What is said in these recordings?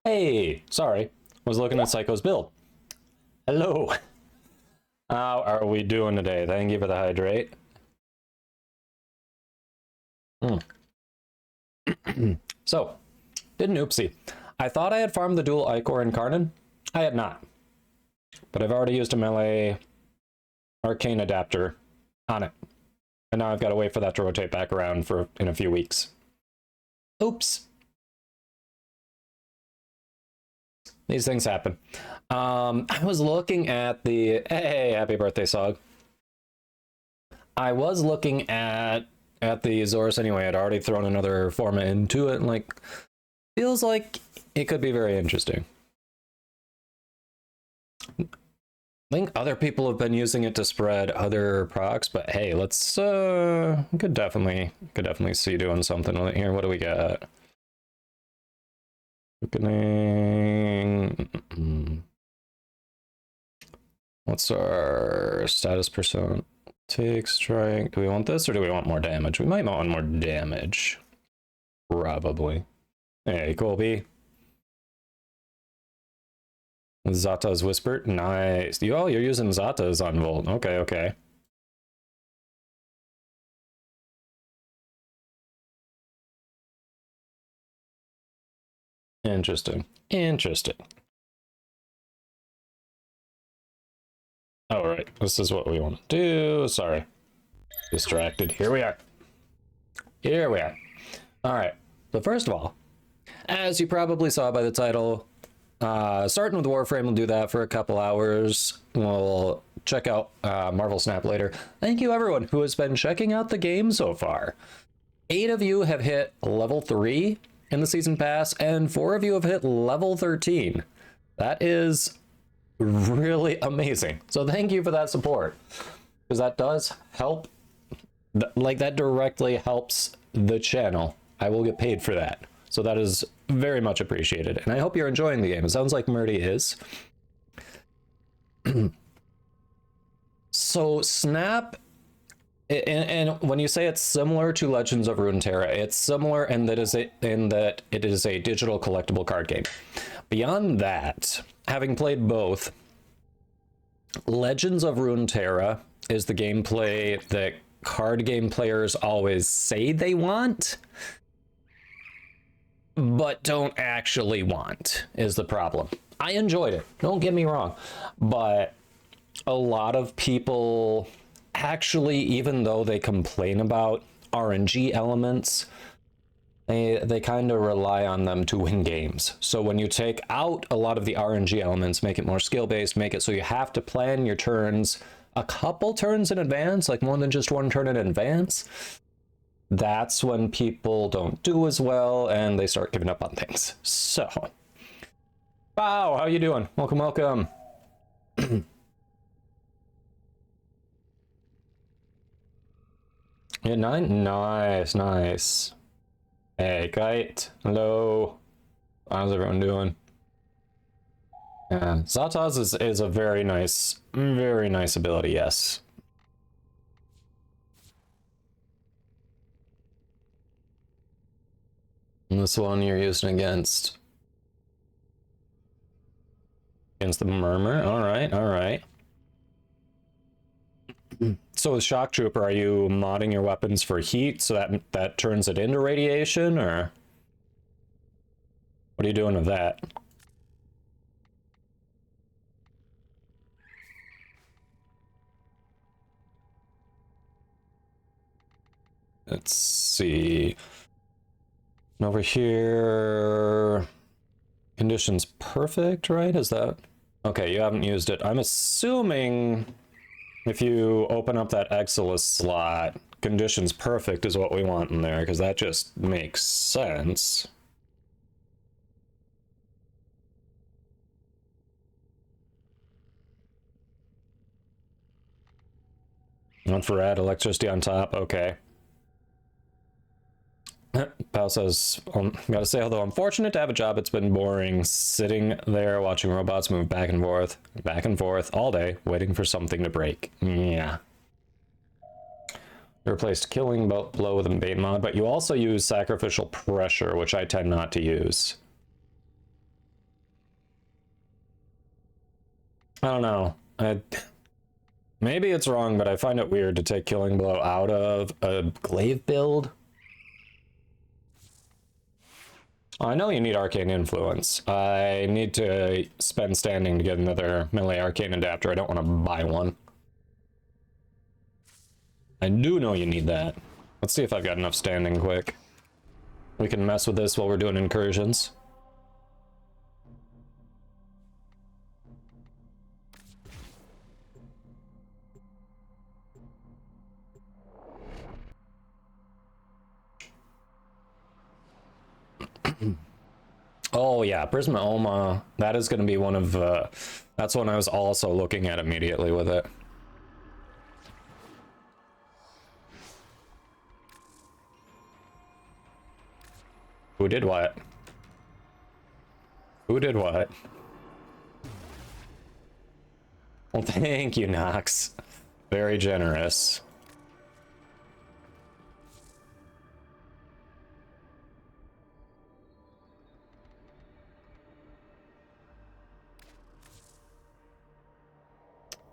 Hey, sorry. Was looking at Psycho's build. Hello. How are we doing today? Thank you for the hydrate. So, did an oopsie. I thought I had farmed the dual Ichor and Karnan. I had not. But I've already used a melee arcane adapter on it. And now I've got to wait for that to rotate back around in a few weeks. Oops. These things happen. I was looking at the... Hey, happy birthday, Sog. I was looking at the Azores anyway. I'd already thrown another format into it, and, like, feels like it could be very interesting. think other people have been using it to spread other procs, but hey, let's could definitely see doing something with it here. What do we got? What's our status percent? Take strike. Do we want this or do we want more damage? We might want more damage. Probably. Hey, Colby. Zata's Whisper. Nice. Oh, you're using Zata's on Volt. Okay, okay. Interesting. Interesting. All right. This is what we want to do. Sorry. Distracted. Here we are. Here we are. All right. So first of all, as you probably saw by the title, starting with Warframe, we'll do that for a couple hours. We'll check out Marvel Snap later. Thank you everyone who has been checking out the game so far. 8 of you have hit level 3 in the season pass, and 4 of you have hit level 13. That is really amazing. So thank you for that support, because that does help. Like, that directly helps the channel. I will get paid for that. So that is very much appreciated. And I hope you're enjoying the game. It sounds like Murdy is. So Snap, and when you say it's similar to Legends of Runeterra, it's similar in that it is a digital collectible card game. Beyond that, having played both, Legends of Runeterra is the gameplay that card game players always say they want, but don't actually want, is the problem. I enjoyed it, don't get me wrong, but a lot of people actually, even though they complain about RNG elements, they kind of rely on them to win games. So when you take out a lot of the RNG elements, make it more skill-based, make it so you have to plan your turns a couple turns in advance, like more than just one turn in advance, that's when people don't do as well and they start giving up on things. So, wow, how you doing? Welcome, welcome. Yeah, nice, nice. Hey, Kite, hello. How's everyone doing? Yeah, Zataz is a very nice ability, yes. And this one you're using against the Murmur. All right. So with Shock Trooper, are you modding your weapons for heat so that turns it into radiation, or what are you doing with that? Let's see. And over here, conditions perfect, right? Is that okay? You haven't used it. I'm assuming if you open up that Exilus slot, conditions perfect is what we want in there, because that just makes sense. Infrared, electricity on top, okay. Pal says, gotta say, although I'm fortunate to have a job, it's been boring sitting there watching robots move back and forth all day, waiting for something to break. Yeah. You replaced killing blow with a bait mod, but you also use sacrificial pressure, which I tend not to use. I don't know. Maybe it's wrong, but I find it weird to take killing blow out of a glaive build. I know you need arcane influence. I need to spend standing to get another melee arcane adapter. I don't want to buy one. I do know you need that. Let's see if I've got enough standing quick. We can mess with this while we're doing incursions. Oh yeah, Prismaoma. That is going to be one of, that's one I was also looking at immediately with it. Who did what? Who did what? Well, thank you, Nox. Very generous.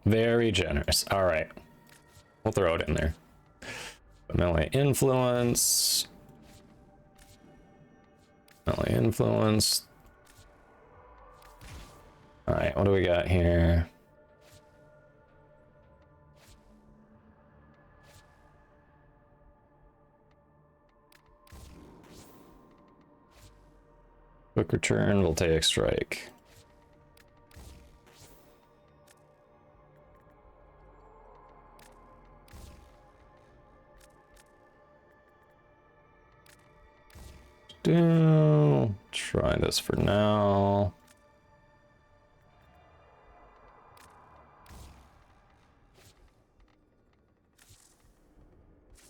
Very generous. All right. We'll throw it in there. Melee influence. Melee influence. All right, what do we got here? Quick return, voltaic strike. Try this for now.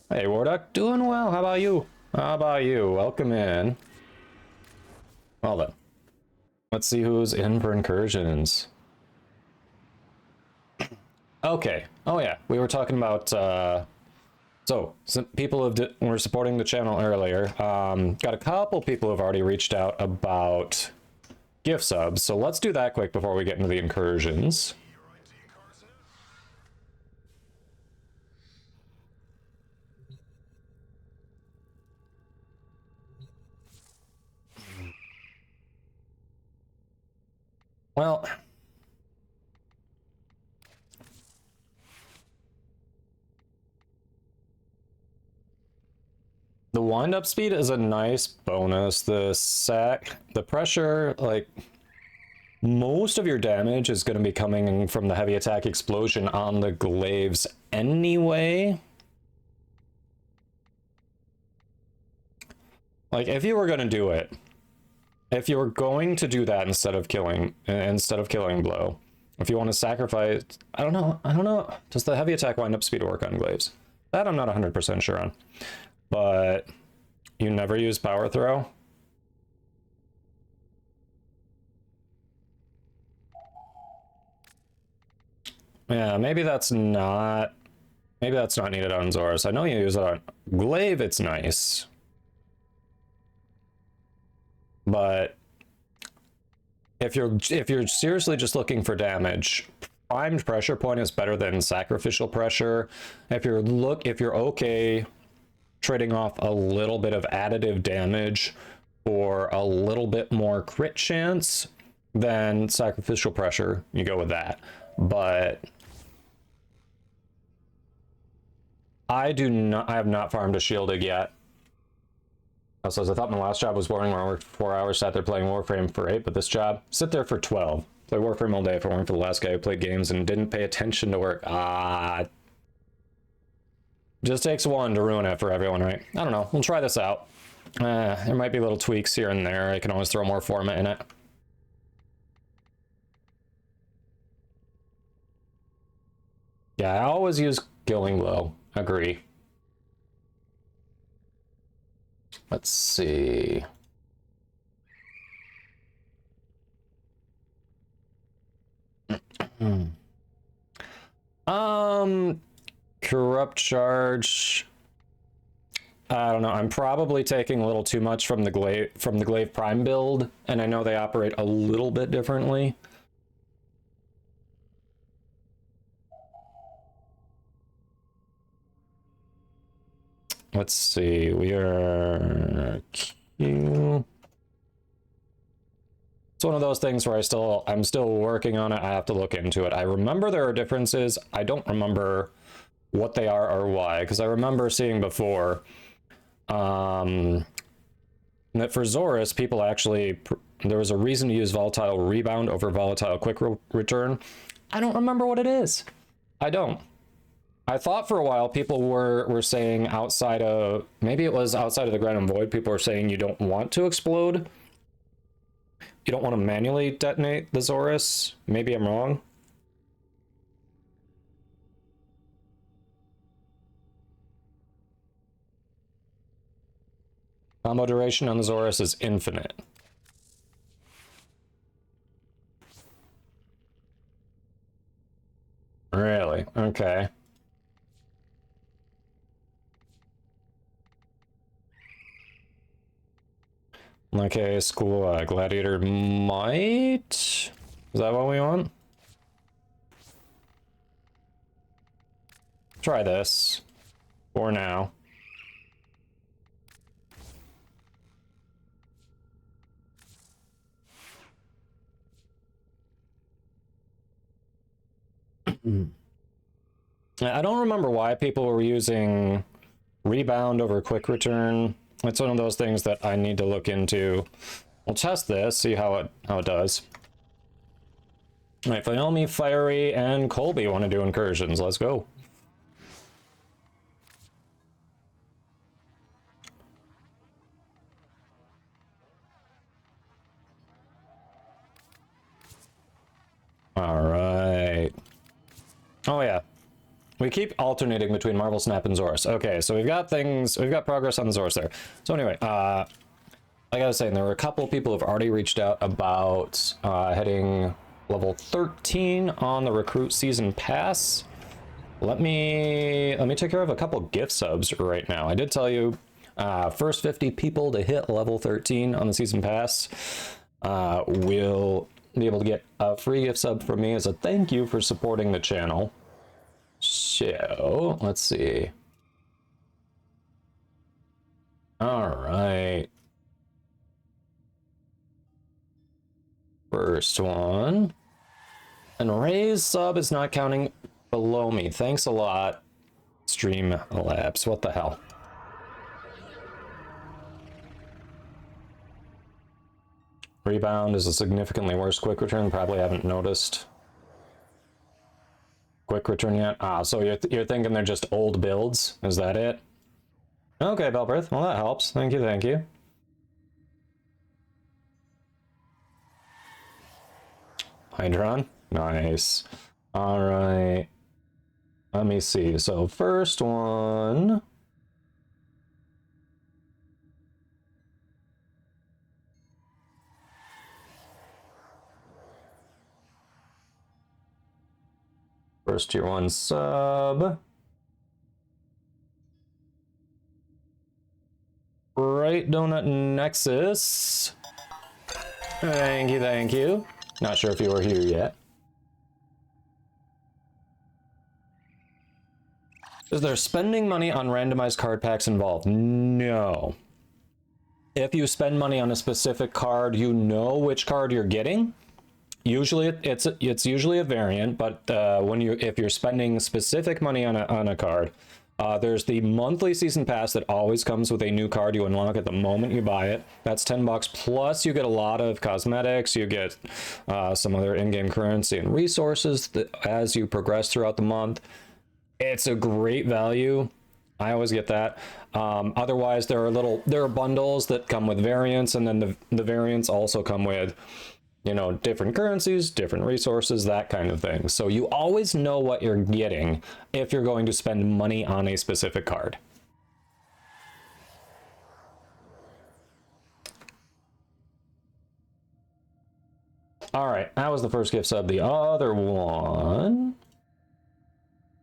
Hey, Warduck, doing well. How about you? How about you? Welcome in. Well then, let's see who's in for incursions. Okay. Oh yeah, we were talking about. So some people were supporting the channel earlier. Got a couple people who've already reached out about gift subs. So let's do that quick before we get into the incursions. Well, the wind-up speed is a nice bonus. The pressure, like, most of your damage is going to be coming from the heavy attack explosion on the glaives anyway. Like, if you were going to do it, if you were going to do that instead of killing blow, if you want to sacrifice, I don't know. Does the heavy attack wind-up speed work on glaives? That I'm not 100% sure on. But you never use power throw? Yeah, maybe that's not needed on Zorus. I know you use it on glaive, it's nice. But if you're seriously just looking for damage, primed pressure point is better than sacrificial pressure. If you're okay trading off a little bit of additive damage for a little bit more crit chance, then sacrificial pressure, you go with that. But I have not farmed a shielded yet. Also, I thought my last job was boring where I worked 4 hours, sat there playing Warframe for 8, but this job, sit there for 12. Play Warframe all day if I weren't for the last guy who played games and didn't pay attention to work. Just takes one to ruin it for everyone, right? I don't know. We'll try this out. There might be little tweaks here and there. I can always throw more format in it. Yeah, I always use Killing Blow. Agree. Let's see. Corrupt charge. I don't know. I'm probably taking a little too much from the glaive prime build, and I know they operate a little bit differently. Let's see. We are Q. It's one of those things where I'm still working on it. I have to look into it. I remember there are differences. I don't remember what they are or why, because I remember seeing before that for Zorus, people actually, there was a reason to use volatile rebound over volatile quick return. I don't remember what it is. I don't. I thought for a while people were saying outside of, maybe it was outside of the Ground and Void, people were saying you don't want to explode you don't want to manually detonate the Zorus. Maybe I'm wrong. Combo duration on the Zorus is infinite. Really? Okay. Okay, school gladiator might. Is that what we want? Try this for now. I don't remember why people were using rebound over quick return. It's one of those things that I need to look into. We'll test this, see how it does. All right, Naomi, Fiery, and Colby want to do incursions. Let's go. All right. Oh yeah. We keep alternating between Marvel Snap and Zorus. Okay, so we've got progress on the Zorus there. So anyway, like I was saying, there were a couple of people who've already reached out about hitting level 13 on the Recruit Season Pass. Let me take care of a couple gift subs right now. I did tell you, first 50 people to hit level 13 on the Season Pass will be able to get a free gift sub from me as a thank you for supporting the channel. So, let's see. All right. First one. And Ray's sub is not counting below me. Thanks a lot, Streamlabs. What the hell? Rebound is a significantly worse quick return. Probably haven't noticed quick return yet. Ah, so you're thinking they're just old builds? Is that it? Okay, Belbrith. Well, that helps. Thank you, thank you. Hydron. Nice. All right. Let me see. So first one. First tier 1 sub. Right Donut Nexus. Thank you, thank you. Not sure if you were here yet. Is there spending money on randomized card packs involved? No. If you spend money on a specific card, you know which card you're getting. Usually it's usually a variant, but if you're spending specific money on a card, there's the monthly season pass that always comes with a new card you unlock at the moment you buy it. That's $10 plus you get a lot of cosmetics, you get some other in-game currency and resources as you progress throughout the month. It's a great value. I always get that. Otherwise, there are bundles that come with variants, and then the variants also come with, you know, different currencies, different resources, that kind of thing. So you always know what you're getting if you're going to spend money on a specific card. All right, that was the first gift sub. The other one,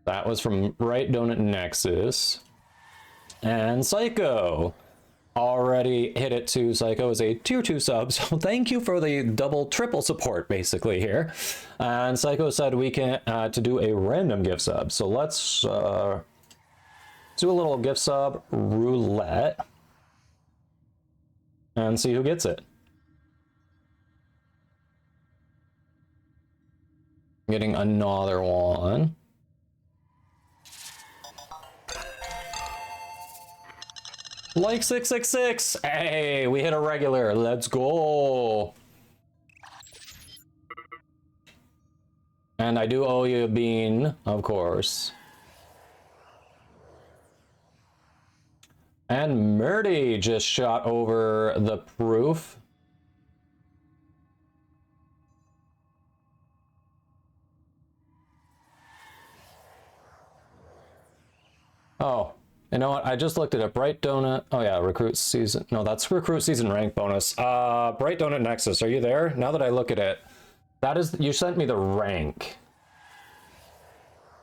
that was from Right Donut Nexus. And Psycho already hit it too. Psycho is a tier 2 sub, so thank you for the double, triple support basically here. And Psycho said we can to do a random gift sub. So let's do a little gift sub roulette and see who gets it. Getting another one. Like 666. Hey, we hit a regular. Let's go. And I do owe you a bean, of course. And Murdy just shot over the proof. You know what? I just looked at a Bright Donut. Oh yeah, recruit season. No, that's recruit season rank bonus. Bright Donut Nexus, are you there? Now that I look at it, that is, you sent me the rank.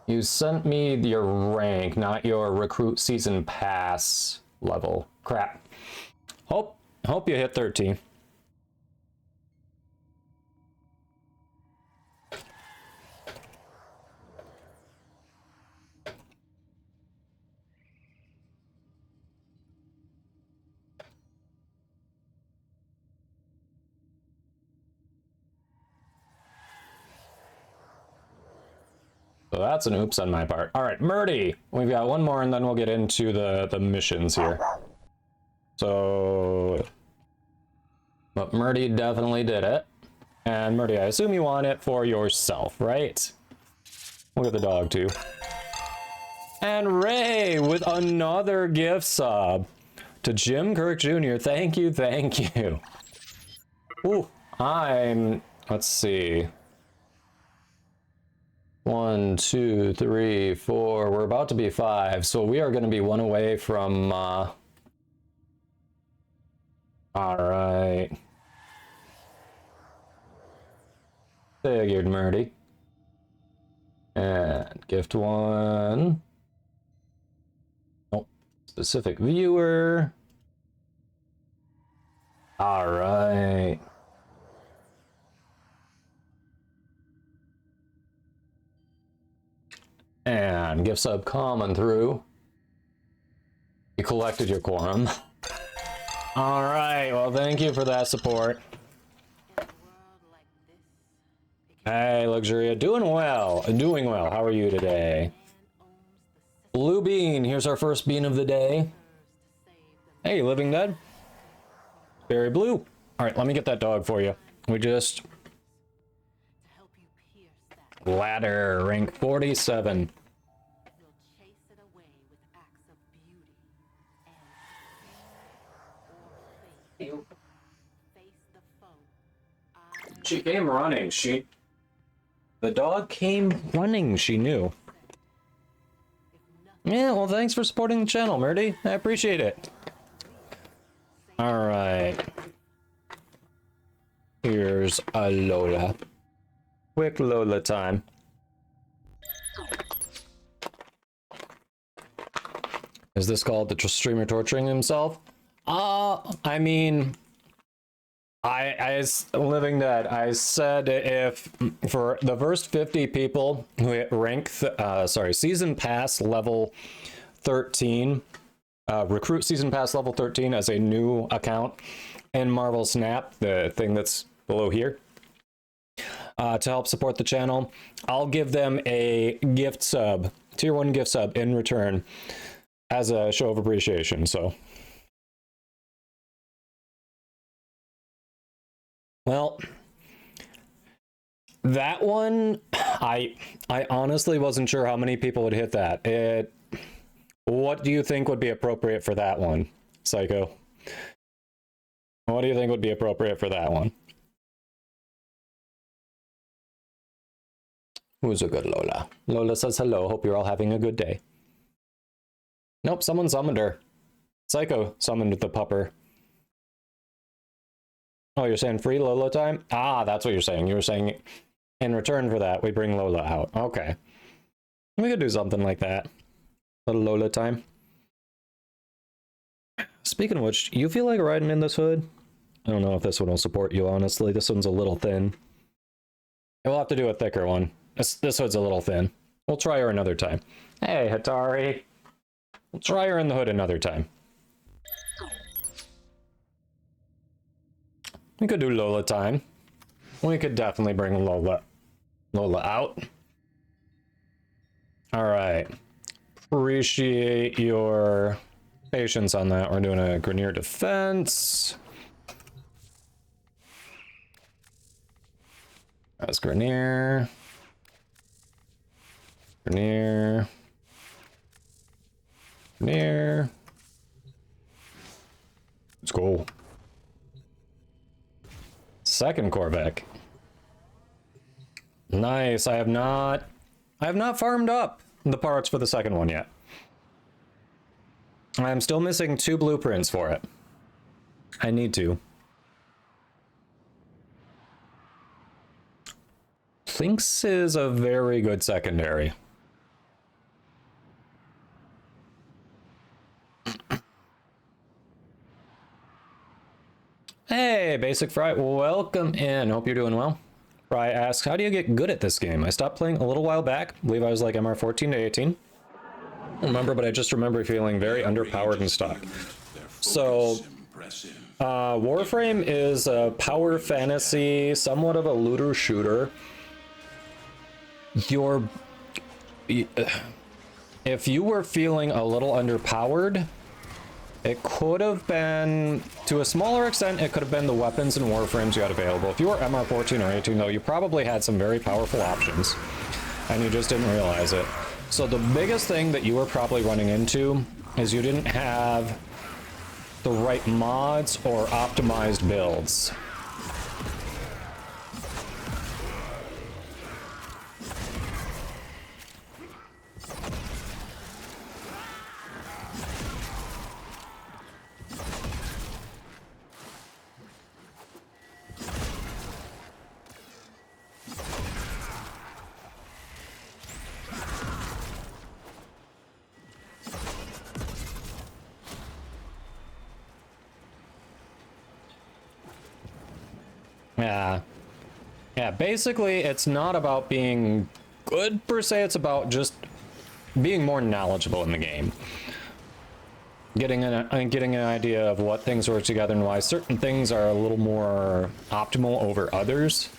You sent me your rank, not your recruit season pass level. Crap. Hope you hit 13. So that's an oops on my part. All right, Murdy. We've got one more, and then we'll get into the missions here. So, but Murdy definitely did it. And Murdy, I assume you want it for yourself, right? Look at the dog too. And Ray with another gift sub to Jim Kirk Jr. Thank you, thank you. Ooh, let's see. 1, 2, 3, 4. We're about to be 5, so we are going to be 1 away from. All right. Figured, Murdy. And gift 1. Oh, specific viewer. All right. And gift sub coming through. You collected your quorum. All right, well, thank you for that support. Hey, Luxuria, doing well. How are you today? Blue bean, here's our first bean of the day. Hey, Living Dead. Very blue. All right, let me get that dog for you. We just... Ladder, rank 47. She came running. The dog came running, she knew. Yeah, well, thanks for supporting the channel, Murdy. I appreciate it. All right. Here's a Lola. Quick Lola time. Is this called the streamer torturing himself? I mean, Living Dead, I said if for the first 50 people who hit rank, season pass level 13, recruit season pass level 13 as a new account in Marvel Snap, the thing that's below here, to help support the channel, I'll give them a gift sub, tier 1 gift sub in return as a show of appreciation. So, well, that one, I honestly wasn't sure how many people would hit that. What do you think would be appropriate for that one, Psycho? What do you think would be appropriate for that one? Who's a good Lola? Lola says hello. Hope you're all having a good day. Nope, someone summoned her. Psycho summoned the pupper. Oh, you're saying free Lola time? Ah, that's what you're saying. You were saying in return for that, we bring Lola out. Okay. We could do something like that. Little Lola time. Speaking of which, you feel like riding in this hood? I don't know if this one will support you, honestly. This one's a little thin. We'll have to do a thicker one. This hood's a little thin. We'll try her another time. Hey, Hatari. We'll try her in the hood another time. We could do Lola time. We could definitely bring Lola out. All right. Appreciate your patience on that. We're doing a Grenier defense. That's Grenier. Grenier. Grenier. Let's go. Second Corvette. Nice. I have not farmed up the parts for the second one yet. I'm still missing 2 blueprints for it. I need to. Lynx is a very good secondary. Hey, Basic Fry, welcome in. Hope you're doing well. Fry asks, how do you get good at this game? I stopped playing a little while back. I believe I was like MR 14 to 18. I don't remember, but I just remember feeling very underpowered and stuck. So, Warframe is a power fantasy, somewhat of a looter shooter. If you were feeling a little underpowered, it could have been, to a smaller extent, it could have been the weapons and warframes you had available. If you were MR 14 or 18, though, you probably had some very powerful options, and you just didn't realize it. So the biggest thing that you were probably running into is you didn't have the right mods or optimized builds. Yeah, basically it's not about being good per se, it's about just being more knowledgeable in the game. Getting an idea of what things work together and why certain things are a little more optimal over others.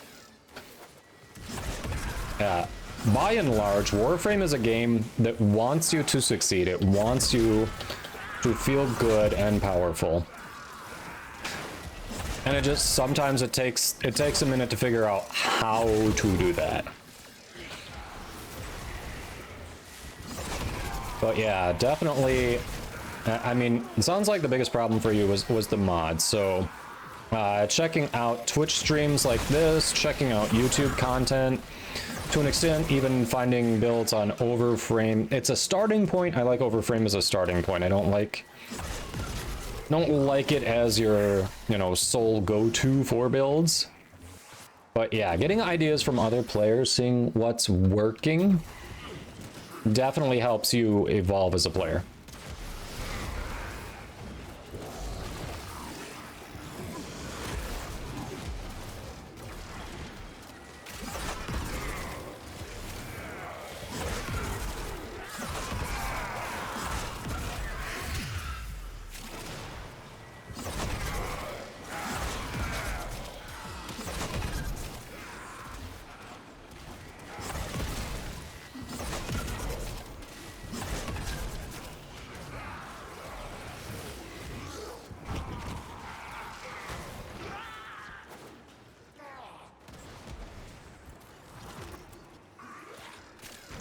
By and large, Warframe is a game that wants you to succeed. It wants you to feel good and powerful. And it just, sometimes it takes a minute to figure out how to do that. But yeah, definitely, I mean, it sounds like the biggest problem for you was the mods. So checking out Twitch streams like this, checking out YouTube content, to an extent, even finding builds on Overframe. It's a starting point. I like Overframe as a starting point. I don't like it as your, you know, sole go-to for builds. But yeah, getting ideas from other players, seeing what's working, definitely helps you evolve as a player.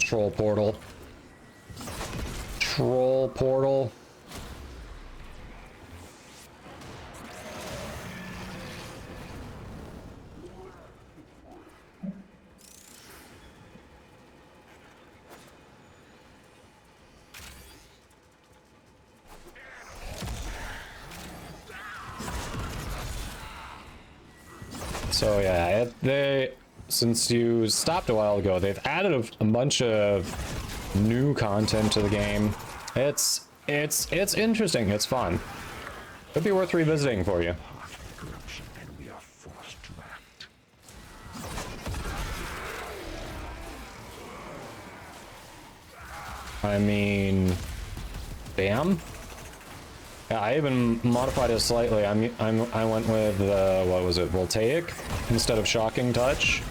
Troll portal. Troll portal. So yeah, since you stopped a while ago, they've added a bunch of new content to the game. It's interesting. It's fun. Could be worth revisiting for you. I mean, bam. Yeah, I even modified it slightly. I went with what was it, Voltaic instead of Shocking Touch.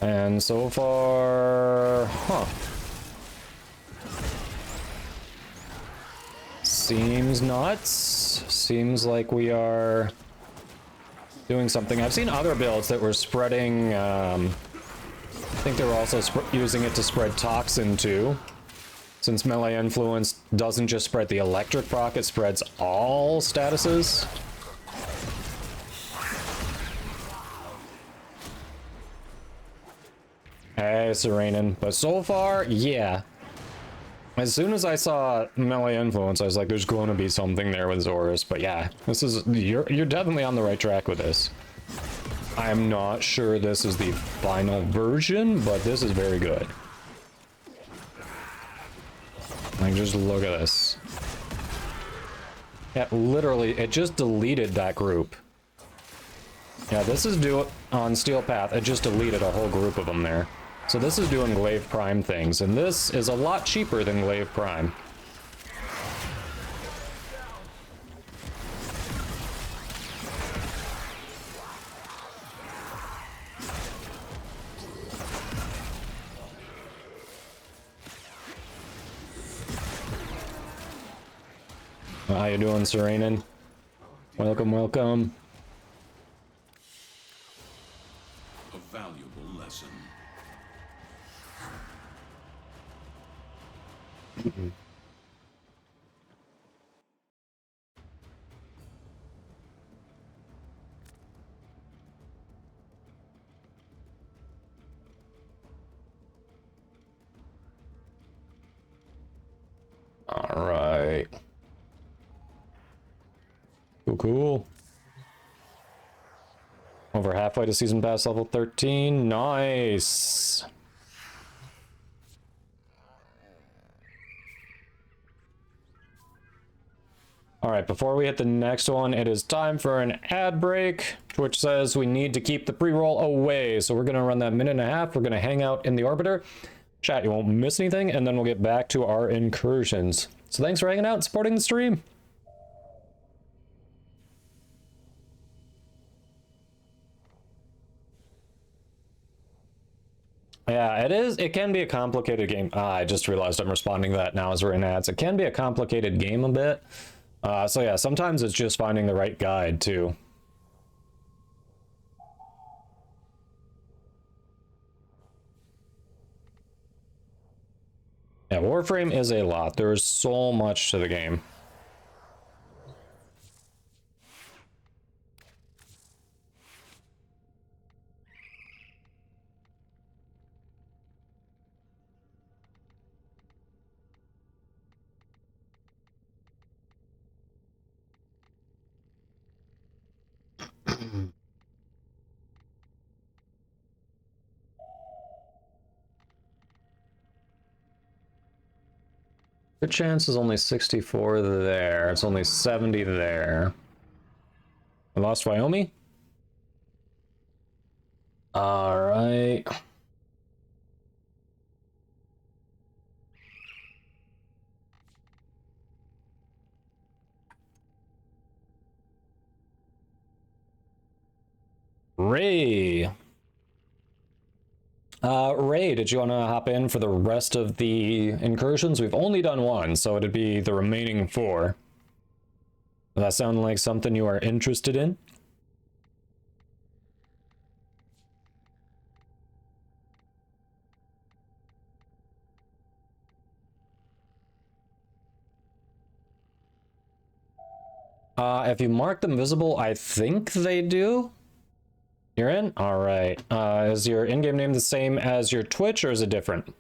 And so far, seems nuts. Seems like we are doing something. I've seen other builds that were spreading, I think they were also using it to spread Toxin too. Since melee influence doesn't just spread the electric proc, it spreads all statuses. Hey, Serenin. But so far, yeah. As soon as I saw melee influence, I was like, there's going to be something there with Zorus. But yeah, this is you're definitely on the right track with this. I'm not sure this is the final version, but this is very good. Like, just look at this. Yeah, literally, it just deleted that group. Yeah, this is on Steel Path. It just deleted a whole group of them there. So this is doing Glaive Prime things, and this is a lot cheaper than Glaive Prime. How you doing, Serenin? Welcome, welcome. A valuable lesson. All right. Cool. Over halfway to season pass level 13. Nice. All right, before we hit the next one, it is time for an ad break. Twitch says we need to keep the pre-roll away, so we're gonna run that minute and a half. We're gonna hang out in the Arbiter. Chat, you won't miss anything, and then we'll get back to our incursions. So thanks for hanging out and supporting the stream. Yeah, it is. It can be a complicated game. I just realized I'm responding to that now as we're in ads. It can be a complicated game a bit. So yeah, sometimes it's just finding the right guide too. Yeah, Warframe is a lot. There's so much to the game. The chance is only 64 there. It's only 70 there. I lost Wyoming? Alright. Ray. Ray, did you want to hop in for the rest of the incursions? We've only done one, so it'd be the remaining 4. Does that sound like something you are interested in? If you mark them visible, I think they do. You're in? All right. Is your in-game name the same as your Twitch, or is it different?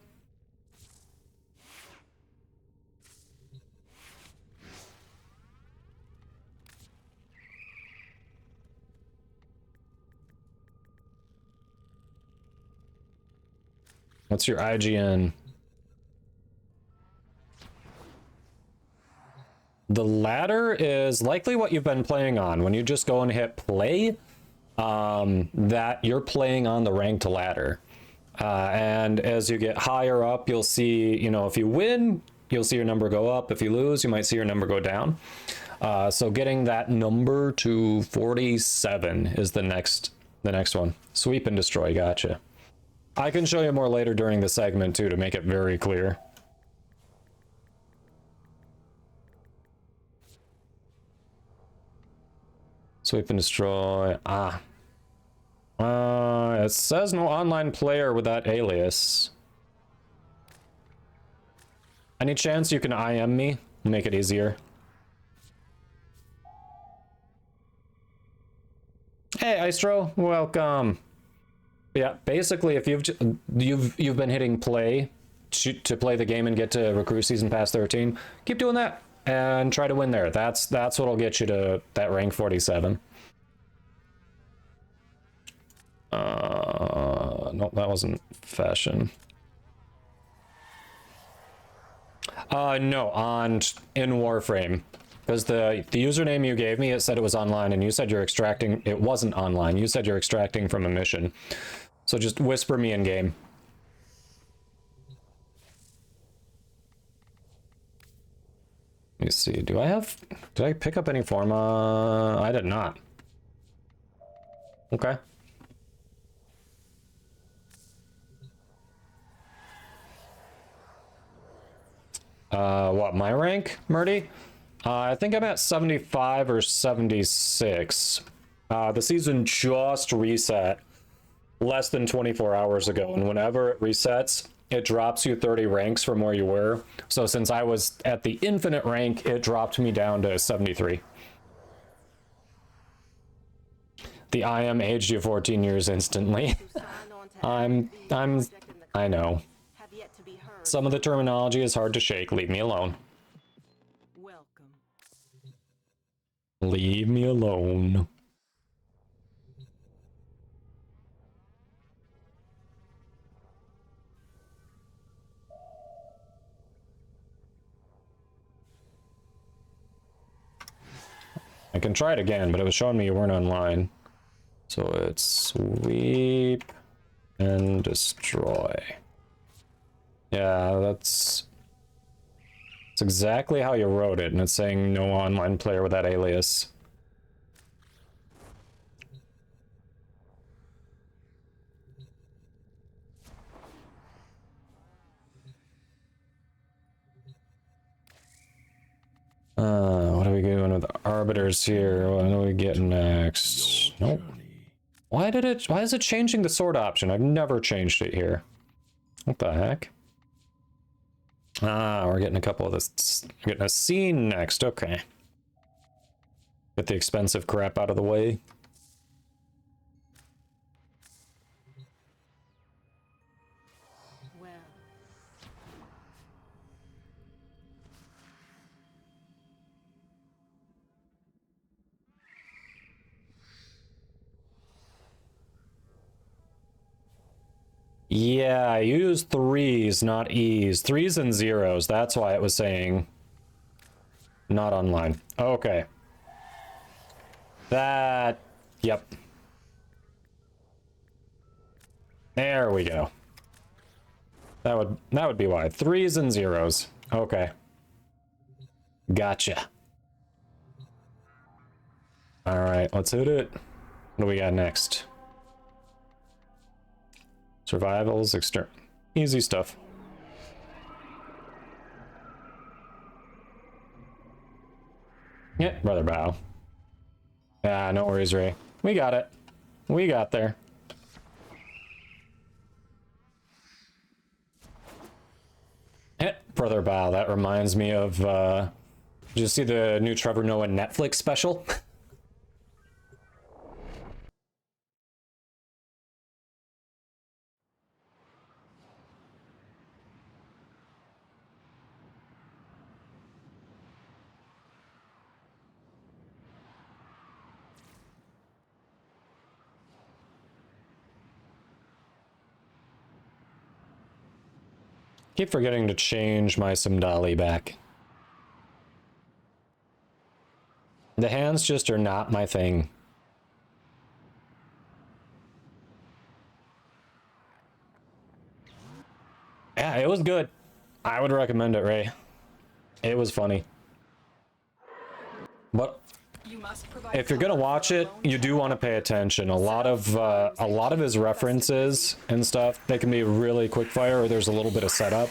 What's your IGN? The ladder is likely what you've been playing on. When you just go and hit play, that you're playing on the ranked ladder. And as you get higher up, you'll see, you know, if you win, you'll see your number go up. If you lose, you might see your number go down. So getting that number to 47 is the next one. Sweep and destroy, gotcha. I can show you more later during the segment too to make it very clear. Sweep and destroy. It says no online player with that alias. Any chance you can IM me? Make it easier. Hey, Istro, welcome. Yeah, basically, if you've been hitting play to play the game and get to recruit season pass 13, keep doing that and try to win there. That's what'll get you to that rank 47. Nope, that wasn't fashion. No, in Warframe. Because the username you gave me, it said it was online, and you said you're extracting... It wasn't online. You said you're extracting from a mission. So just whisper me in game. Let me see. Did I pick up any forma? I did not. Okay. What, my rank, Murdy? I think I'm at 75 or 76. The season just reset less than 24 hours ago, and whenever it resets, it drops you 30 ranks from where you were. So since I was at the infinite rank, it dropped me down to 73. The IM aged you 14 years instantly. I know. Some of the terminology is hard to shake. Leave me alone. Welcome. Leave me alone. I can try it again, but it was showing me you weren't online. So it's sweep and destroy. Yeah, that's exactly how you wrote it, and it's saying no online player with that alias. What are we doing with the arbiters here? What are we getting next? Nope. Why is it changing the sword option? I've never changed it here. What the heck? We're getting a couple of this. We're getting a scene next. Okay. Get the expensive crap out of the way. Well. Yeah, I use 3s, not E's. 3s and 0s. That's why it was saying not online. Okay. Yep. There we go. That would be why. 3s and 0s. Okay. Gotcha. All right, let's hit it. What do we got next? Survivals, easy stuff. Yeah, brother bow. Yeah, no worries, Ray. We got it. We got there. Brother bow. That reminds me of, did you see the new Trevor Noah Netflix special? Keep forgetting to change my Simdali back. The hands just are not my thing. Yeah, it was good. I would recommend it, Ray. It was funny. But if you're gonna watch it, you do want to pay attention. A lot of his references and stuff, they can be really quick fire, or there's a little bit of setup.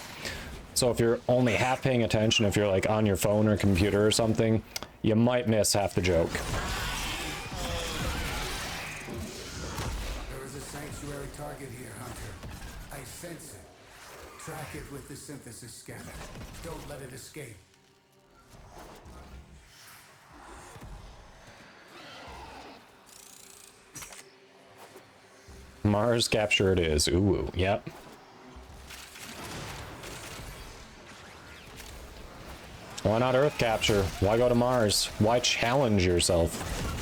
So if you're only half paying attention, if you're like on your phone or computer or something, you might miss half the joke. There is a sanctuary target here, Hunter. I sense it. Track it with the synthesis scanner. Don't let it escape. Mars capture it is. Ooh, yep. capture? Why go to Mars? Why challenge yourself?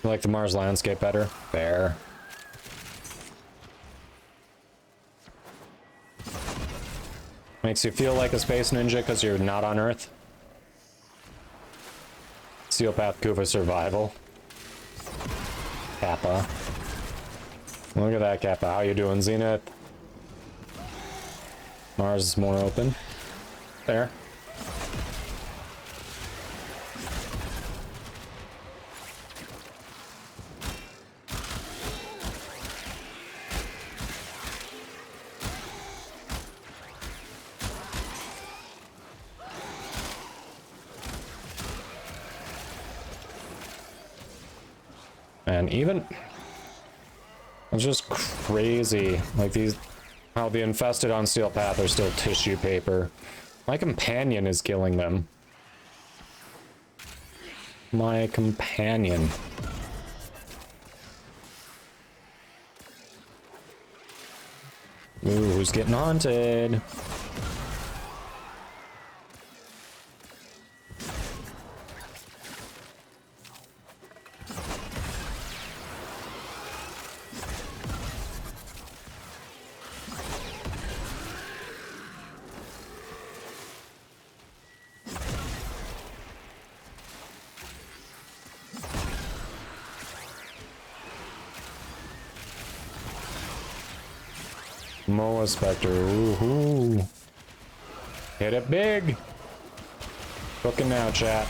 You like the Mars landscape better? Fair. Makes you feel like a space ninja because you're not on Earth. Steelpath Kuva survival. Kappa. Look at that, Kappa. How you doing, Zenith? Mars is more open. There. And even it's just crazy, like how the infested on Steel Path are still tissue paper. My companion is killing them. My companion. Ooh, who's getting haunted? Moa Spectre, woohoo. Hit it big. Cooking now, chat.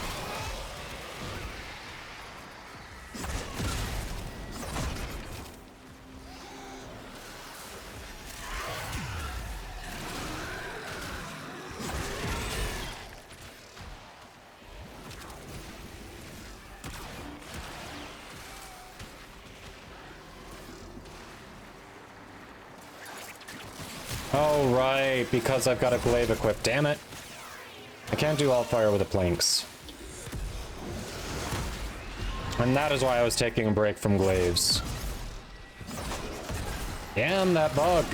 Oh, right, because I've got a glaive equipped. Damn it. I can't do all fire with the planks. And that is why I was taking a break from glaives. Damn that bug.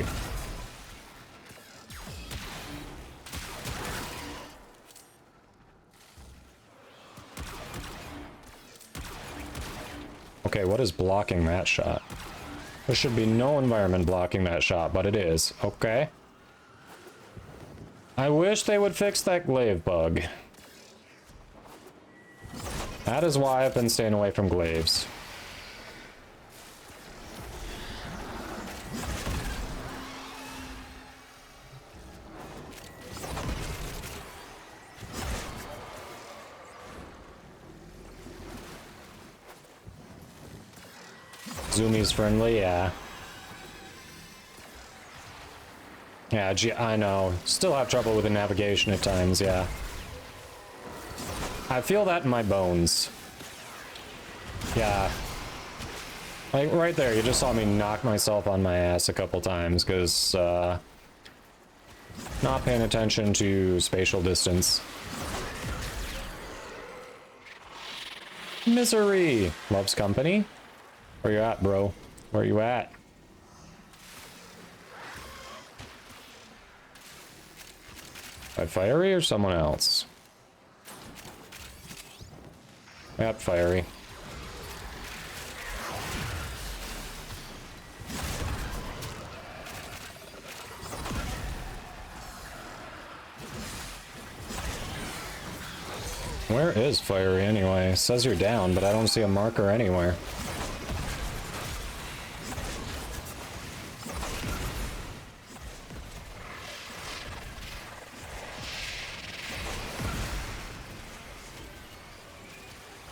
Okay, what is blocking that shot? There should be no environment blocking that shot, but it is. Okay. I wish they would fix that glaive bug. That is why I've been staying away from glaives. Zoomies friendly, yeah. Yeah, I know. Still have trouble with the navigation at times, yeah. I feel that in my bones. Yeah. Like, right there, you just saw me knock myself on my ass a couple times, because, not paying attention to spatial distance. Misery! Loves company? Where you at, bro? Where you at? By Fiery or someone else? At Fiery. Where is Fiery anyway? It says you're down, but I don't see a marker anywhere.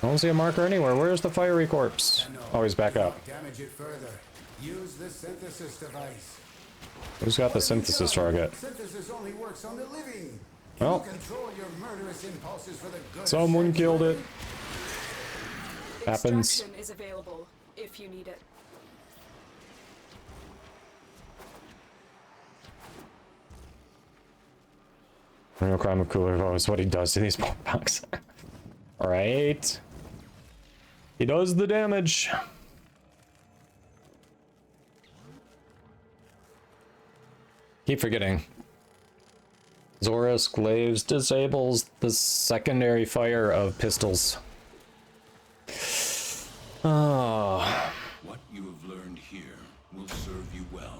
I don't see a marker anywhere. Where's the fiery corpse? Oh, he's back up. Damage it further. Use the synthesis device. Who's got the synthesis target? Synthesis only works on the living. Well, Control your murderous impulses for the good. someone killed it. Happens. Extraction is available if you need it. Real crime of cooler is what he does to these bugs. Alright. He does the damage. Keep forgetting. Zorus Glaives disables the secondary fire of pistols. Oh. What you have learned here will serve you well.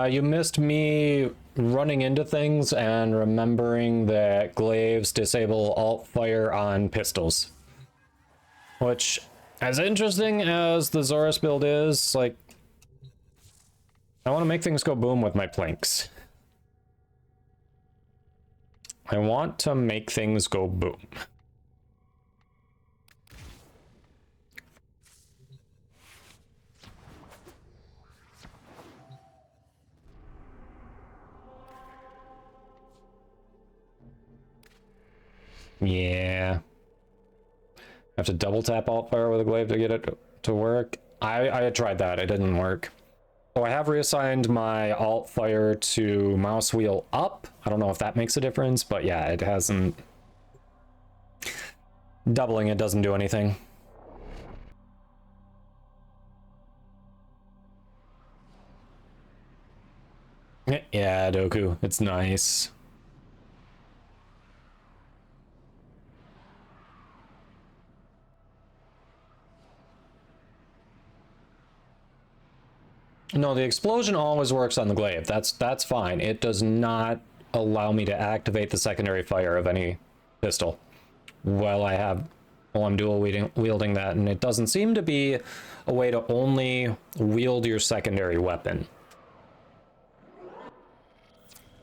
You missed me running into things and remembering that glaives disable alt fire on pistols. Which, as interesting as the Zorus build is, like, I want to make things go boom with my planks. I want to make things go boom. Yeah. Have to double tap alt fire with a glaive to get it to work. I had tried that, it didn't work. So I have reassigned my alt fire to mouse wheel up. I don't know if that makes a difference, but yeah, it hasn't. Doubling it doesn't do anything. Yeah, Doku, it's nice. No, the explosion always works on the glaive. That's fine. It does not allow me to activate the secondary fire of any pistol while I'm dual wielding that, and it doesn't seem to be a way to only wield your secondary weapon.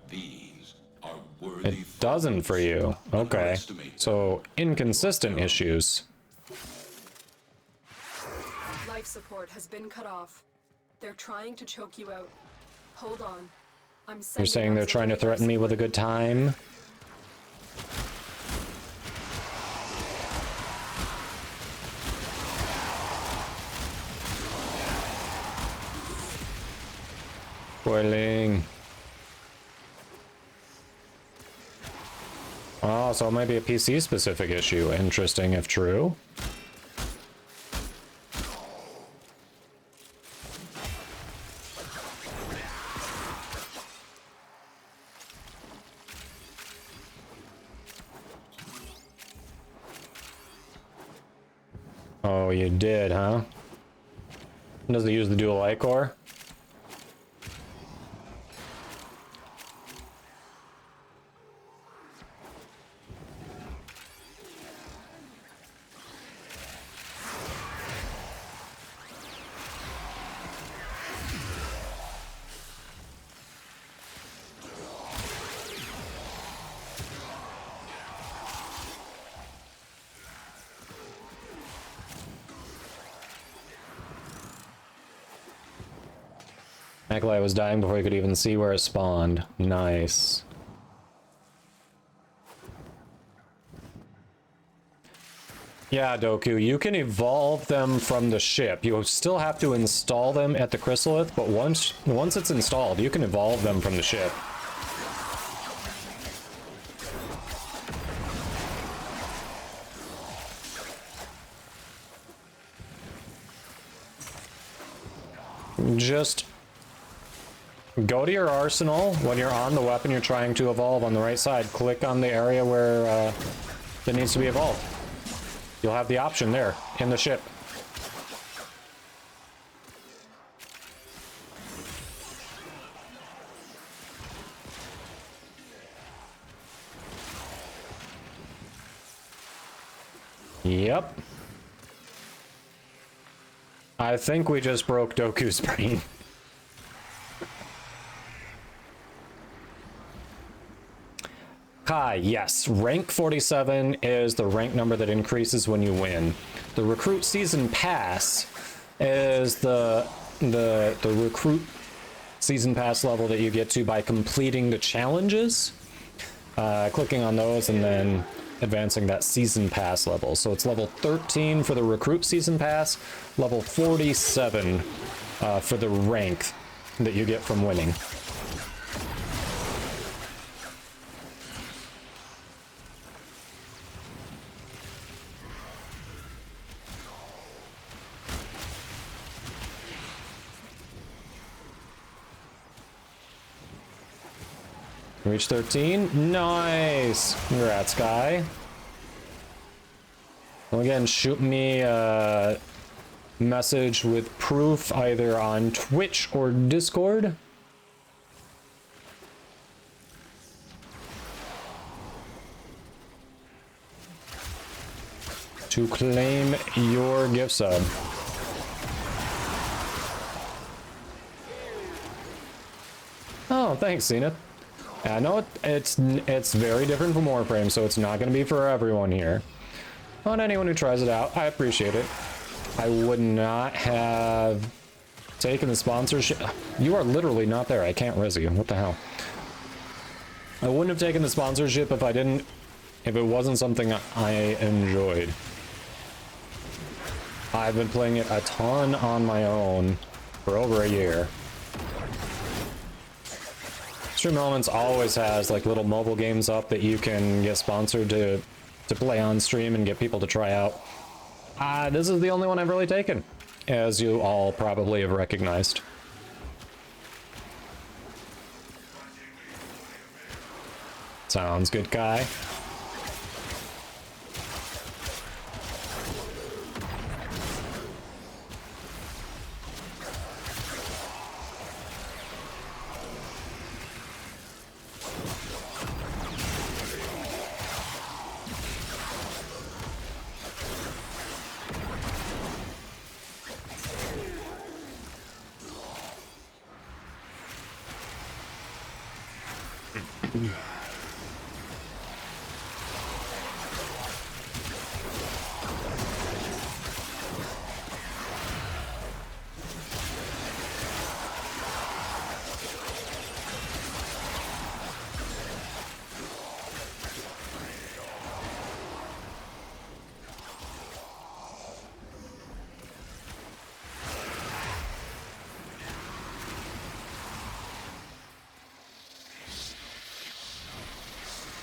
These are worthy. It doesn't for you. Okay. So inconsistent issues. Life support has been cut off. They're trying to choke you out. Hold on. I'm You're saying they're trying to threaten me with a good time? Boiling. Oh, so it might be a PC specific issue. Interesting if true. Oh, you did, huh? Does it use the dual ichor? Acolyte was dying before you could even see where it spawned. Nice. Yeah, Doku, you can evolve them from the ship. You still have to install them at the chrysalith, but once it's installed, you can evolve them from the ship. Just go to your arsenal. When you're on the weapon you're trying to evolve on the right side, click on the area where that needs to be evolved. You'll have the option there in the ship. Yep. I think we just broke Doku's brain. Hi, yes. Rank 47 is the rank number that increases when you win. The Recruit Season Pass is the Recruit Season Pass level that you get to by completing the challenges, clicking on those, and then advancing that Season Pass level. So it's level 13 for the Recruit Season Pass, level 47 for the rank that you get from winning. Reach 13. Nice. Congrats, guy. Well, again, shoot me a message with proof either on Twitch or Discord. To claim your gift sub. Oh, thanks, Zenith. I know it's very different from Warframe, so it's not going to be for everyone here. But anyone who tries it out, I appreciate it. I would not have taken the sponsorship. You are literally not there. I can't res you. What the hell? I wouldn't have taken the sponsorship if it wasn't something I enjoyed. I've been playing it a ton on my own for over a year. Stream Elements always has like little mobile games up that you can get sponsored to play on stream and get people to try out. This is the only one I've really taken, as you all probably have recognized. Sounds good, Kai.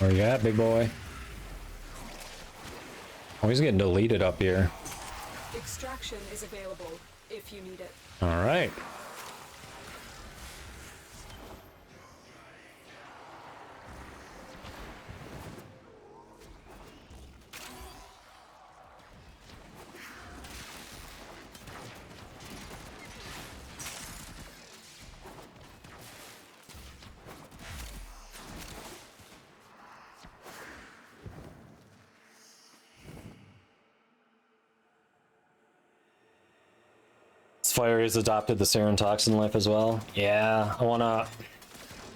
Where you at, big boy? Oh, he's getting deleted up here. Extraction is available if you need it. All right. Fire has adopted the sarin toxin life as well. Yeah, I wanna.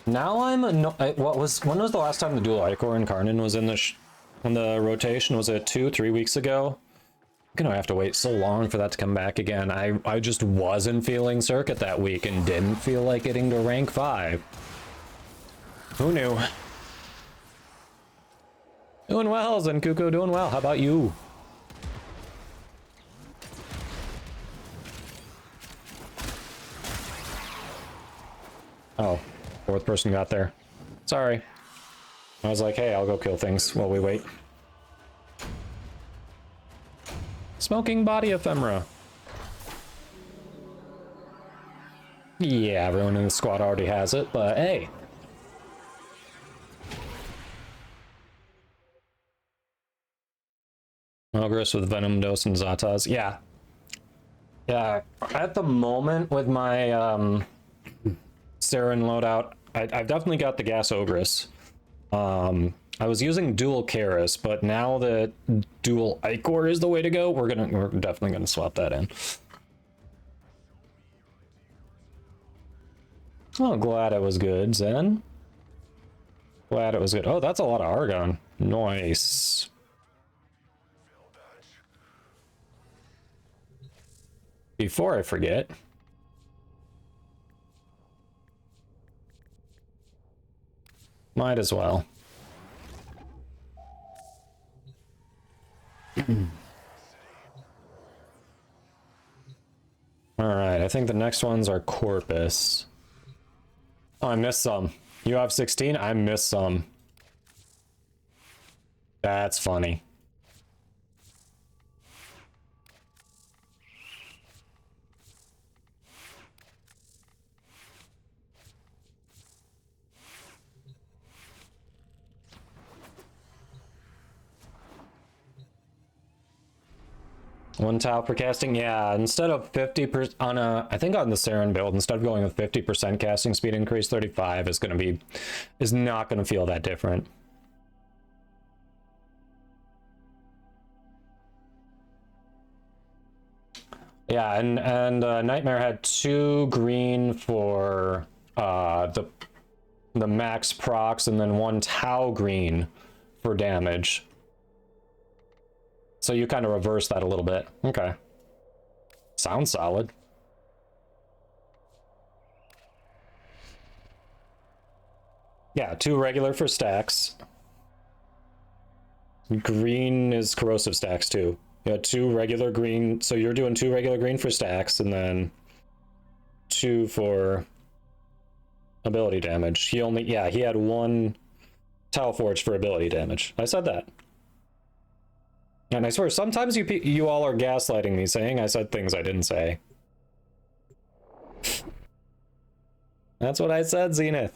Now I'm when was the last time the dual Ichor and Karnan was in the rotation? Was it 2-3 weeks ago? I'm gonna have to wait so long for that to come back again. I just wasn't feeling Circuit that week and didn't feel like getting to rank 5. Who knew? Doing well, Zenkuko, doing well. How about you? Oh, fourth person got there. Sorry. I was like, hey, I'll go kill things while we wait. Smoking body ephemera. Yeah, everyone in the squad already has it, but hey. Ogres with Venom Dose and Zataz. Yeah. Yeah, at the moment with my Sarin loadout, I've definitely got the Gas Ogress. I was using dual Karis, but now that dual Ichor is the way to go, we're definitely gonna swap that in. Oh, glad it was good, Zen. Glad it was good. Oh, that's a lot of argon. Nice. Before I forget, might as well. Alright, I think the next ones are Corpus. Oh, I missed some. You have 16? I missed some. That's funny. One tile per casting, yeah. Instead of 50% on a, I think on the Saren build, instead of going with 50% casting speed increase, 35 is not gonna feel that different. Yeah, and Nightmare had 2 green for the max procs, and then 1 tau green for damage. So you kind of reverse that a little bit. Okay. Sounds solid. Yeah, 2 regular for stacks. Green is corrosive stacks too. Yeah, 2 regular green. So you're doing 2 regular green for stacks, and then 2 for ability damage. He had 1 Tau Forge for ability damage. I said that. And I swear, sometimes you all are gaslighting me, saying I said things I didn't say. That's what I said, Zenith.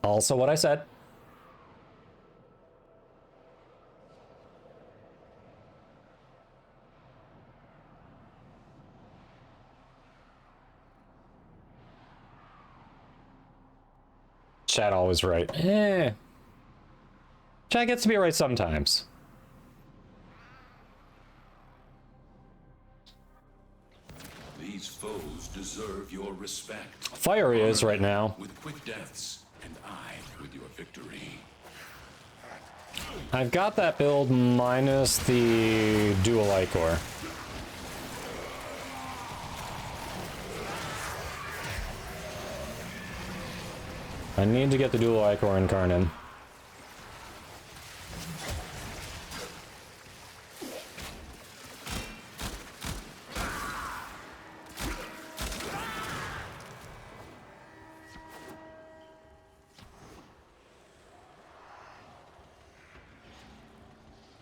Also what I said. Chat always right. Chat gets to be right sometimes. These foes deserve your respect. Fire is right now. With quick deaths, and I with your victory. I've got that build minus the dual Ichor. I need to get the dual Ichor in Karnan.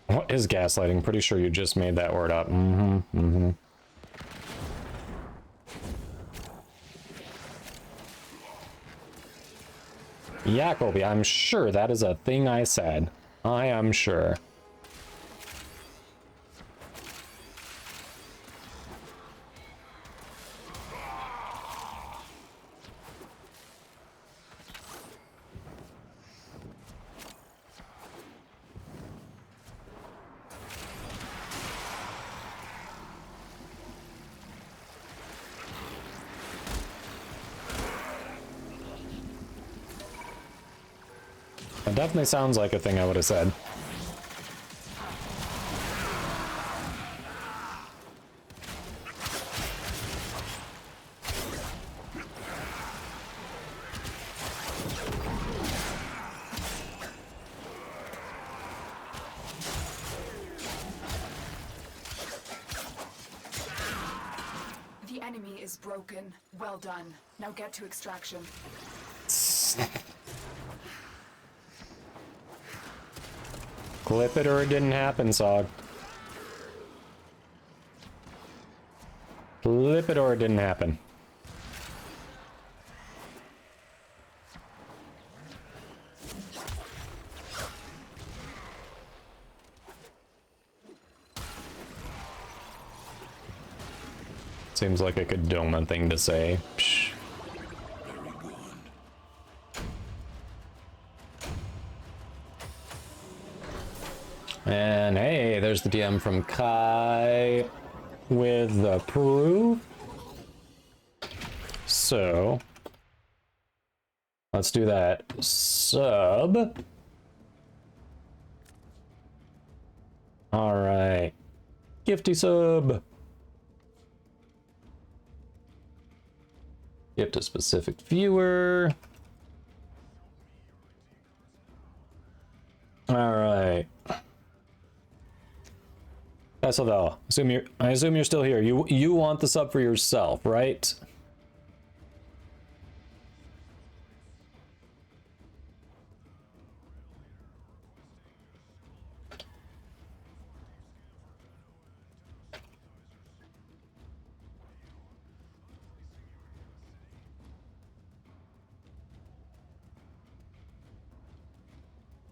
What is gaslighting? Pretty sure you just made that word up. Yeah, Colby, I'm sure that is a thing I said. I am sure. It definitely sounds like a thing I would have said. The enemy is broken. Well done. Now get to extraction. Clip it or it didn't happen, Sog. Clip it or it didn't happen. Seems like a Kadoma thing to say. Psh. Very good. And hey, there's the DM from Kai with the proof. So let's do that. Sub. All right. Gifty sub. Gift a specific viewer. All right. SLL, I assume you're still here. You want the sub for yourself, right?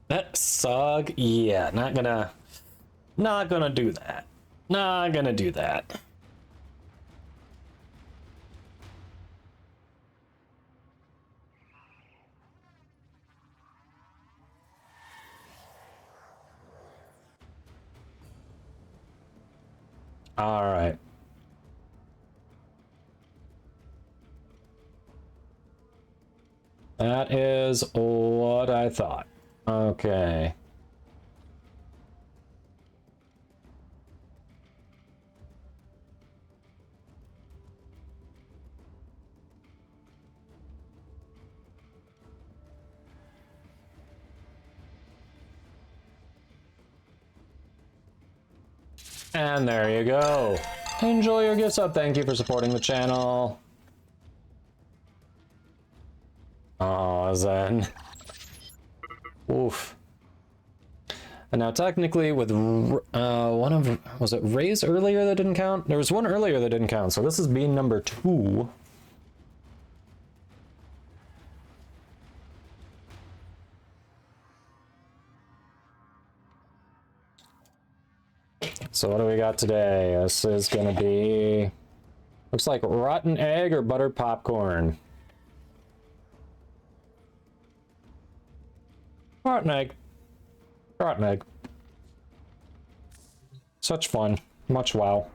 That sog, yeah, not gonna do that. Not gonna do that. All right. That is what I thought. Okay. And there you go. Enjoy your gift sub. Thank you for supporting the channel. Oh, Zen. Oof. And now technically with one of, was it Ray's earlier that didn't count? There was one earlier that didn't count, so this is being number 2. So what do we got today? This is gonna be, looks like rotten egg or buttered popcorn. Rotten egg. Rotten egg. Such fun. Much wow.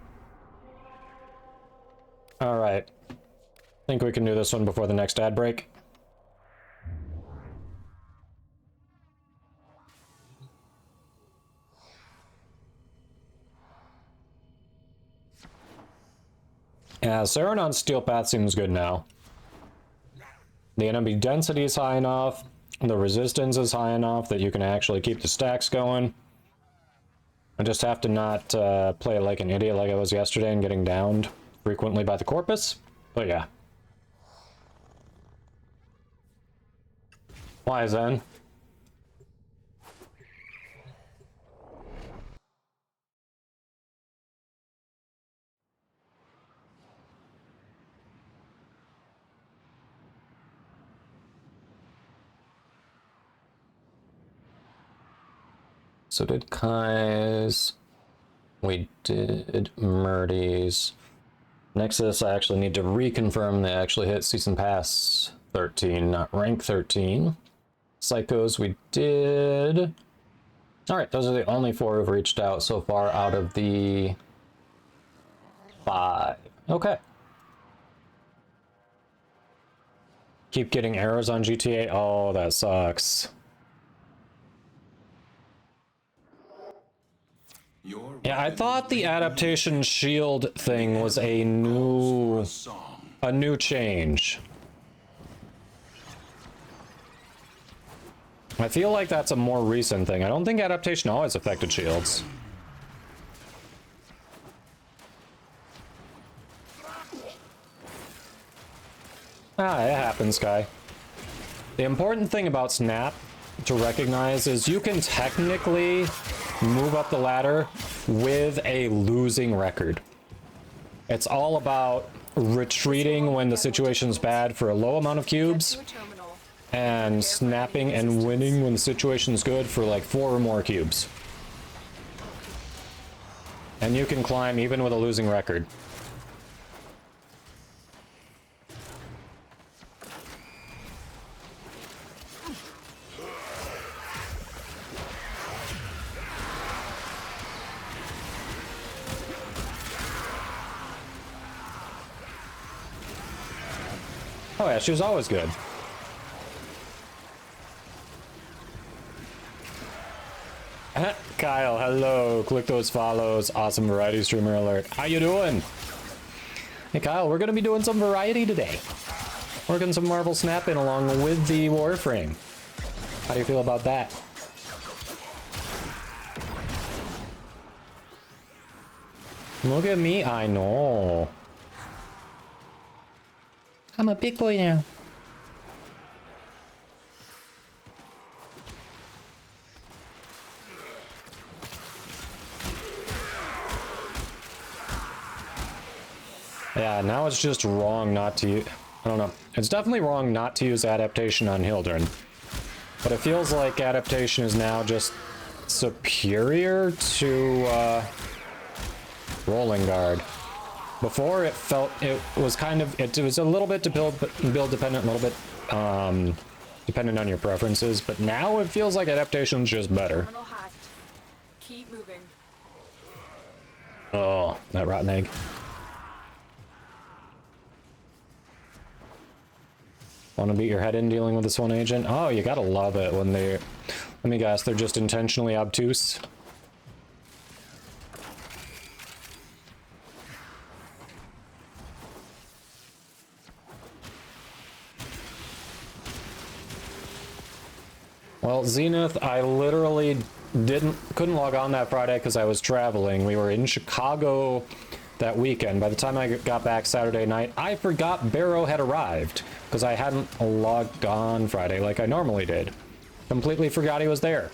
Alright. Think we can do this one before the next ad break. Yeah, Saranon's steel path seems good now. The enemy density is high enough. The resistance is high enough that you can actually keep the stacks going. I just have to not play like an idiot like I was yesterday and getting downed frequently by the Corpus. But yeah. Why, Zen? So did Kai's, we did Murdy's. Nexus, I actually need to reconfirm they actually hit Season Pass 13, not rank 13. Psychos, we did. Alright, those are the only 4 who've reached out so far out of the 5. Okay. Keep getting errors on GTA. Oh, that sucks. Yeah, I thought the adaptation shield thing was a new change. I feel like that's a more recent thing. I don't think adaptation always affected shields. Ah, it happens, Kai. The important thing about Snap to recognize is you can technically move up the ladder with a losing record. It's all about retreating when the situation's bad for a low amount of cubes, and snapping and winning when the situation's good for like 4 or more cubes. And you can climb even with a losing record. Oh yeah, she was always good. Kyle, hello. Click those follows. Awesome variety streamer alert. How you doing? Hey Kyle, we're gonna be doing some variety today. Working some Marvel Snap-In along with the Warframe. How do you feel about that? Look at me, I know. I'm a big boy now. Yeah, now it's just wrong not to use... I don't know. It's definitely wrong not to use adaptation on Hildren. But it feels like adaptation is now just superior to rolling guard. Before it felt it was kind of it was a little bit build dependent, a little bit dependent on your preferences, but now it feels like adaptation's just better. Keep moving. Oh, that rotten egg. Want to beat your head in dealing with this one agent? Oh, you gotta love it when they're... Let me guess, they're just intentionally obtuse? Well, Zenith, I literally couldn't log on that Friday because I was traveling. We were in Chicago that weekend. By the time I got back Saturday night, I forgot Barrow had arrived because I hadn't logged on Friday like I normally did. Completely forgot he was there.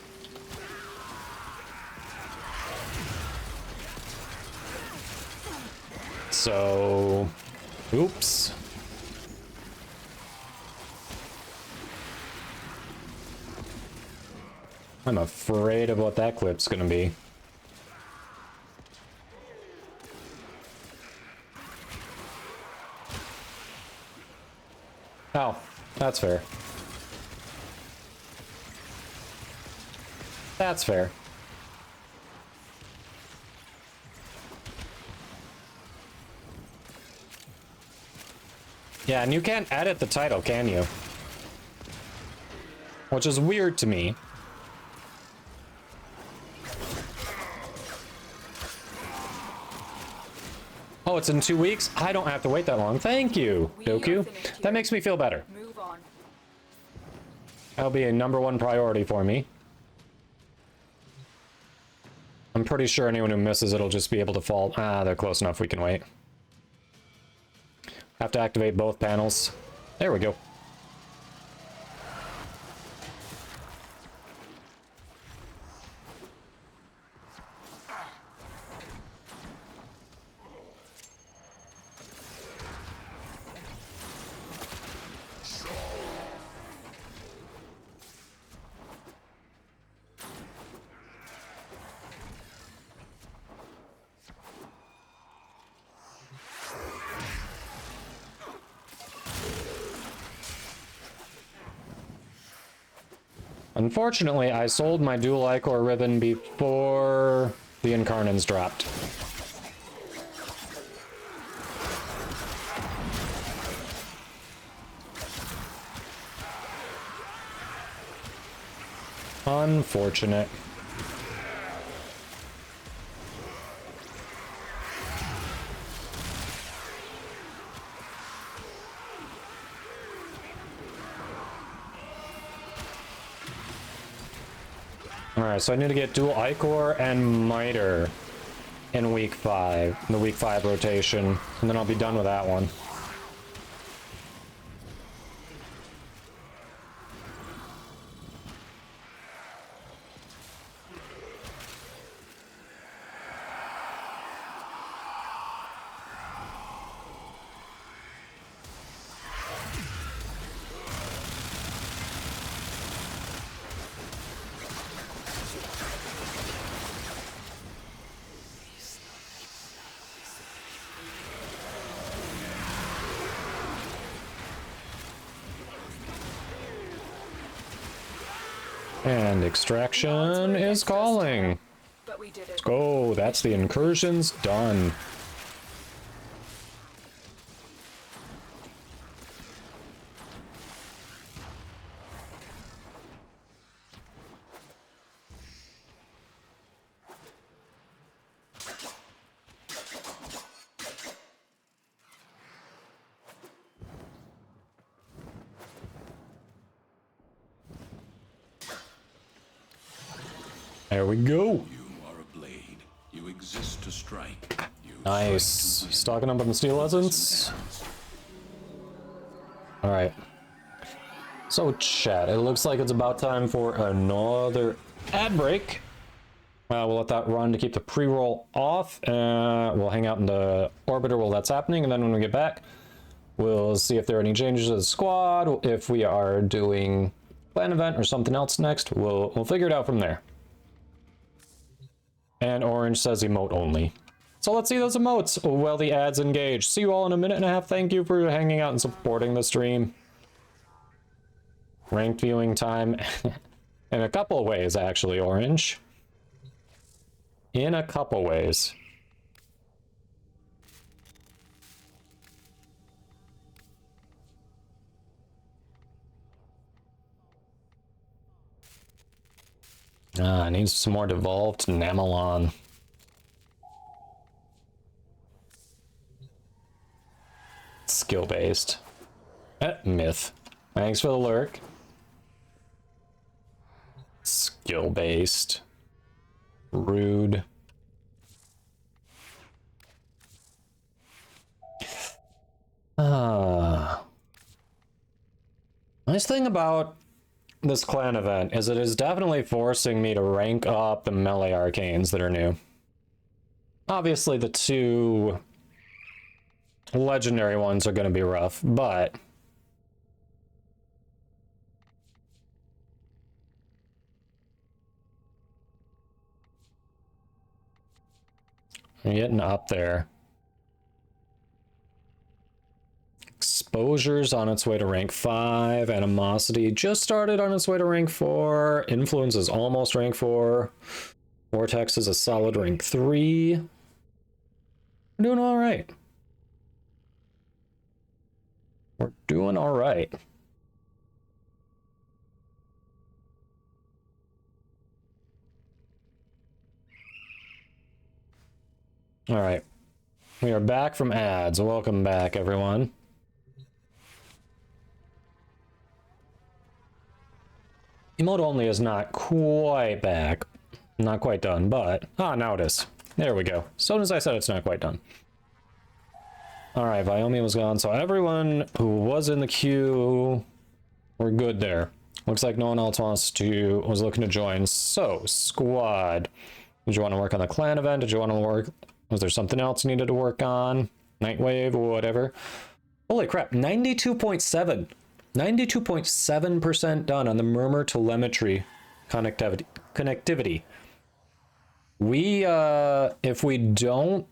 So, oops. I'm afraid of what that clip's gonna be. Oh, that's fair. That's fair. Yeah, and you can't edit the title, can you? Which is weird to me. Oh, it's in 2 weeks? I don't have to wait that long. Thank you, Doku. That makes me feel better. Move on. That'll be a #1 priority for me. I'm pretty sure anyone who misses it'll just be able to fall. Ah, they're close enough. We can wait. Have to activate both panels. There we go. Unfortunately, I sold my dual Ichor ribbon before the Incarnans dropped. Unfortunate. Alright, so I need to get dual Ichor and Miter in week 5, the week 5 rotation, and then I'll be done with that one. And extraction is calling. But we did it. Let's go. That's the incursions done. There we go. You are a blade. You exist to strike. You Nice. strike to win. Stocking up on the steel essence. Alright. So, chat, it looks like it's about time for another ad break. We'll let that run to keep the pre-roll off. We'll hang out in the orbiter while that's happening, and then when we get back, we'll see if there are any changes to the squad. If we are doing clan event or something else next, we'll figure it out from there. And Orange says emote only. So let's see those emotes while the ads engage. See you all in a minute and a half. Thank you for hanging out and supporting the stream. Ranked viewing time in a couple of ways, actually, Orange. In a couple ways. I need some more devolved Namelon. Skill-based. Myth. Thanks for the lurk. Skill-based. Rude. Nice thing about this clan event is it is definitely forcing me to rank up the melee arcanes that are new. Obviously, the two legendary ones are going to be rough, but we're getting up there. Exposure's on its way to rank 5. Animosity just started on its way to rank 4. Influence is almost rank 4. Vortex is a solid rank 3. We're doing all right. We're doing all right. All right. We are back from ads. Welcome back, everyone. Emote only is not quite back. Not quite done, but... now it is. There we go. As soon as I said it's not quite done. Alright, Wyoming was gone, so everyone who was in the queue... we're good there. Looks like no one else was looking to join. So, squad. Did you want to work on the clan event? Did you want to work... was there something else you needed to work on? Nightwave or whatever? Holy crap, 92.7. 92.7% done on the Murmur telemetry connectivity. We, if we don't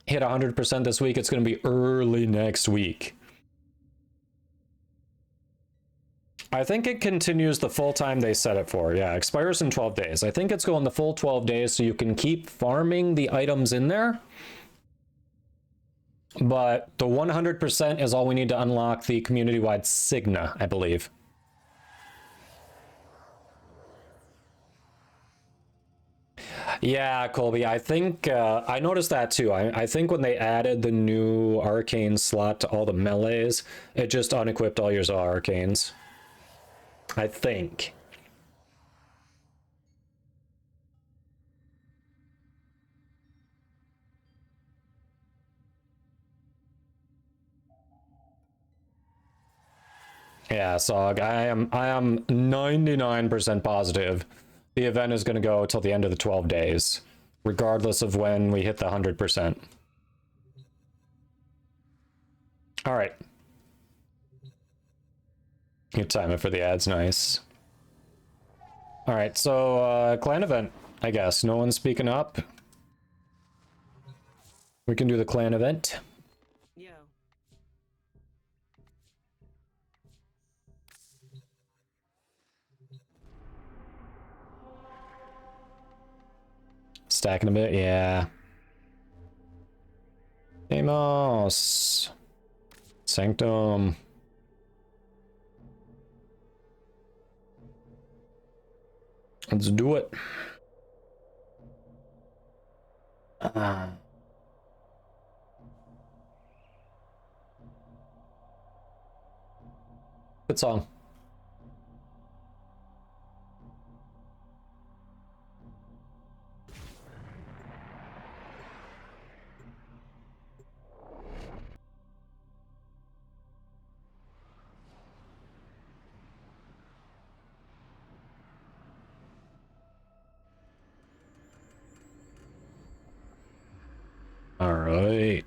hit 100% this week, it's going to be early next week. I think it continues the full time they set it for. Yeah, expires in 12 days. I think it's going the full 12 days so you can keep farming the items in there. But the 100% is all we need to unlock the community-wide Signa, I believe. Yeah, Colby, I think, I noticed that too. I think when they added the new arcane slot to all the melees, it just unequipped all your arcanes. I think. Yeah, Sog, I am 99% positive the event is going to go till the end of the 12 days, regardless of when we hit the 100%. All right. You time it for the ads, nice. All right, so clan event, I guess. No one's speaking up. We can do the clan event. Yeah. Stacking a bit, yeah. Amos. Sanctum. Let's do it. Good song. All right.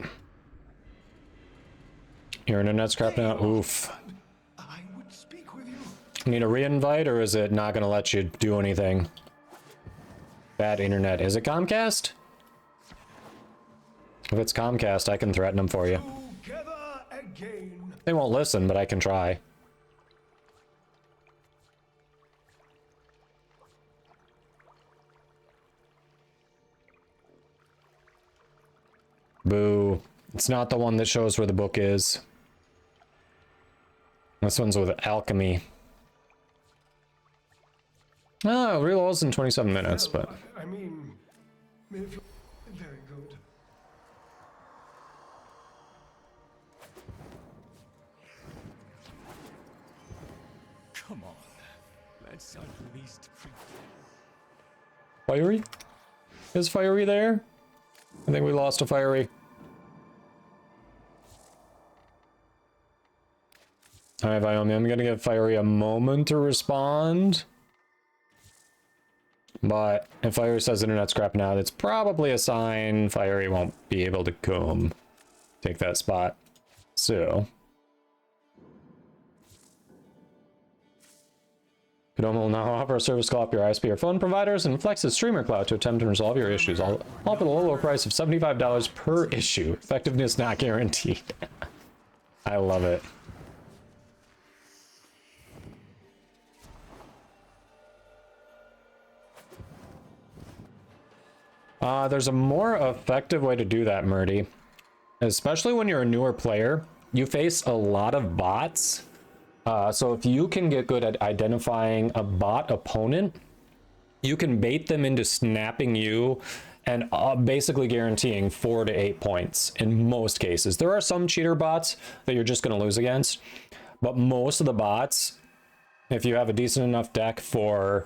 Your internet's crapping out. Oof. I would speak with you. Need a reinvite, or is it not going to let you do anything? Bad internet. Is it Comcast? If it's Comcast, I can threaten them for you. Together again. They won't listen, but I can try. Boo. It's not the one that shows where the book is. This one's with alchemy. Oh, reloads in 27 minutes, but... I mean, if you're very good. Come on, let's at least Fiery? Is Fiery there? I think we lost a Fiery. Alright, Wyoming, I'm gonna give Fiery a moment to respond. But if Fiery says internet's crapping out, it's probably a sign Fiery won't be able to come take that spot. So... Kodama will now offer a service call up your ISP or phone providers and flex its streamer cloud to attempt and resolve your issues, all for the low price of $75 per issue. Effectiveness not guaranteed. I love it. There's a more effective way to do that, Murdy. Especially when you're a newer player, you face a lot of bots. So if you can get good at identifying a bot opponent, you can bait them into snapping you and basically guaranteeing 4 to 8 points in most cases. There are some cheater bots that you're just going to lose against, but most of the bots, if you have a decent enough deck for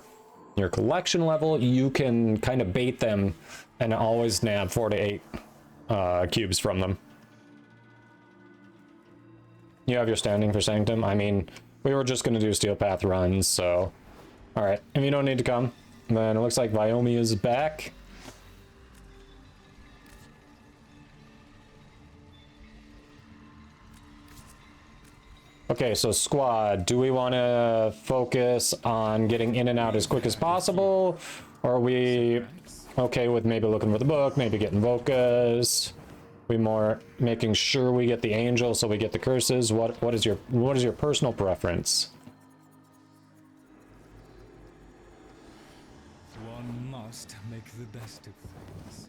your collection level, you can kind of bait them and always nab 4 to 8 cubes from them. You have your standing for Sanctum. I mean, we were just going to do Steel Path runs, so... Alright, if you don't need to come, then it looks like Wyoming is back. Okay, so squad, do we want to focus on getting in and out as quick as possible? Or are we okay with maybe looking for the book, maybe getting Vokas? We more making sure we get the angel so we get the curses. What is your personal preference? One must make the best of things.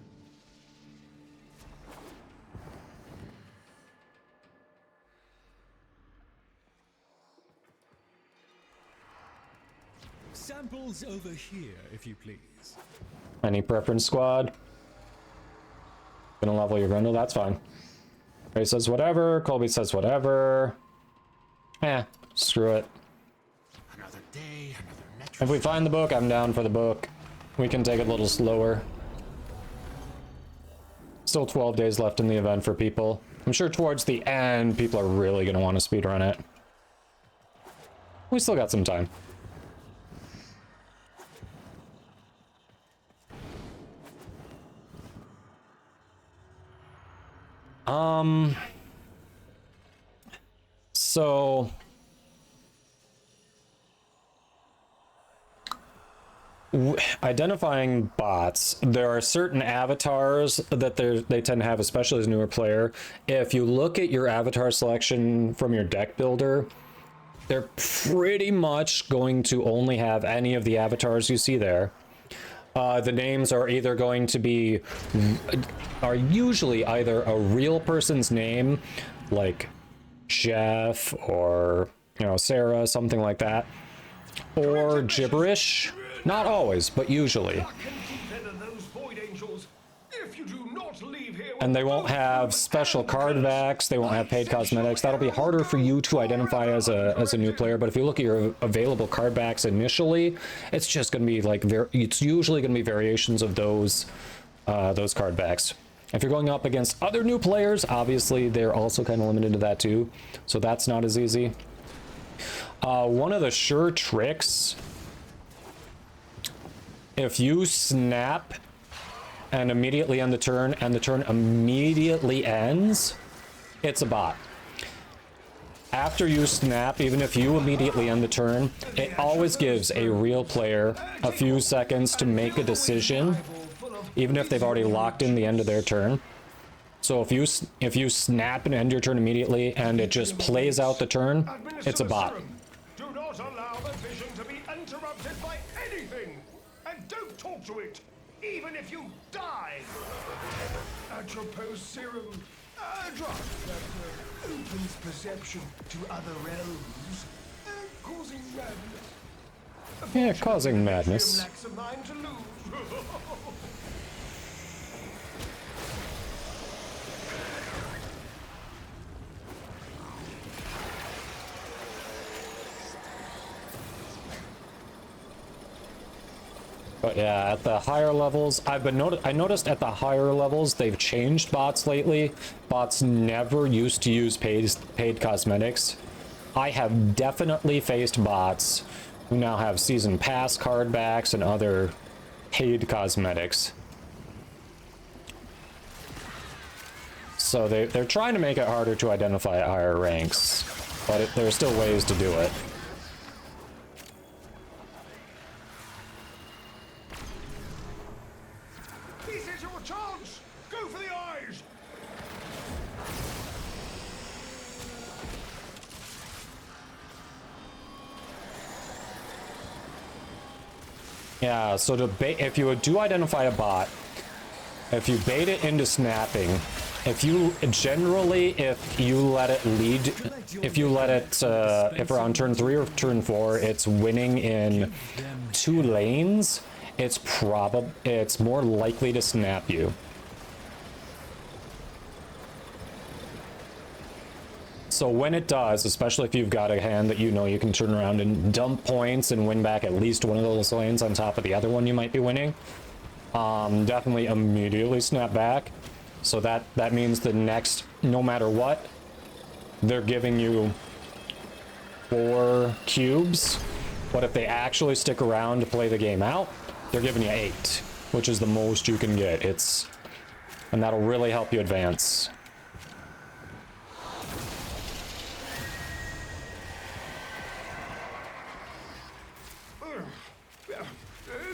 Samples over here, if you please. Any preference, squad? Gonna level your Grundle, that's fine. Ray says whatever, Colby says whatever. Screw it. Another day, another metric. If we find the book, I'm down for the book. We can take it a little slower. Still 12 days left in the event for people. I'm sure towards the end, people are really gonna want to speedrun it. We still got some time. So identifying bots, there are certain avatars that they tend to have, especially as a newer player. If you look at your avatar selection from your deck builder, they're pretty much going to only have any of the avatars you see there. The names are either going to be, are usually either a real person's name, like Jeff or, you know, Sarah, something like that, or gibberish. Not always, but usually. And they won't have special card backs, they won't have paid cosmetics. That'll be harder for you to identify as a new player, but if you look at your available card backs initially, it's just going to be like, it's usually going to be variations of those card backs. If you're going up against other new players, obviously they're also kind of limited to that too, so that's not as easy. One of the sure tricks, if you snap and immediately end the turn, and the turn immediately ends, it's a bot. After you snap, even if you immediately end the turn, it always gives a real player a few seconds to make a decision, even if they've already locked in the end of their turn. So if you snap and end your turn immediately and it just plays out the turn, it's a bot. Do not allow the vision to be interrupted by anything, and don't talk to it, even if you die. Atropos serum, a drug that opens perception to other realms, causing madness. Yeah, causing madness. Lacks a mind to lose. But yeah, at the higher levels, I noticed at the higher levels they've changed bots lately. Bots never used to use paid cosmetics. I have definitely faced bots who now have season pass card backs and other paid cosmetics. So they're trying to make it harder to identify at higher ranks, but there are still ways to do it. This is your chance! Go for the eyes! Yeah, so if you do identify a bot, if you bait it into snapping, if you let it lead, if we're on turn 3 or turn 4, it's winning in 2 lanes, it's more likely to snap you. So when it does, especially if you've got a hand that you know you can turn around and dump points and win back at least one of those lanes on top of the other one you might be winning, definitely immediately snap back. So that means the next, no matter what, they're giving you 4 cubes, but if they actually stick around to play the game out, they're giving you 8, which is the most you can get. And that'll really help you advance.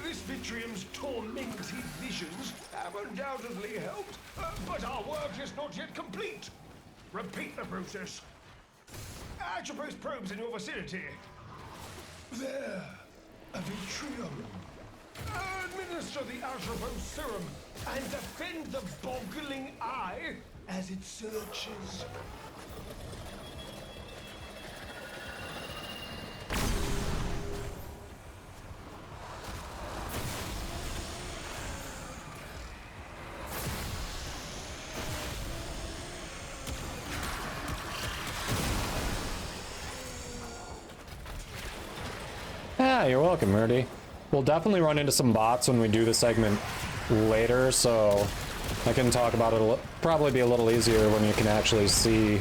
This Vitrium's tormented visions have undoubtedly helped, but our work is not yet complete. Repeat the process. Atropos probes in your vicinity. There, a Vitrium. Administer the Atropos serum and defend the boggling eye as it searches. Yeah, you're welcome, Murdy. We'll definitely run into some bots when we do the segment later, so I can talk about it. Probably be a little easier when you can actually see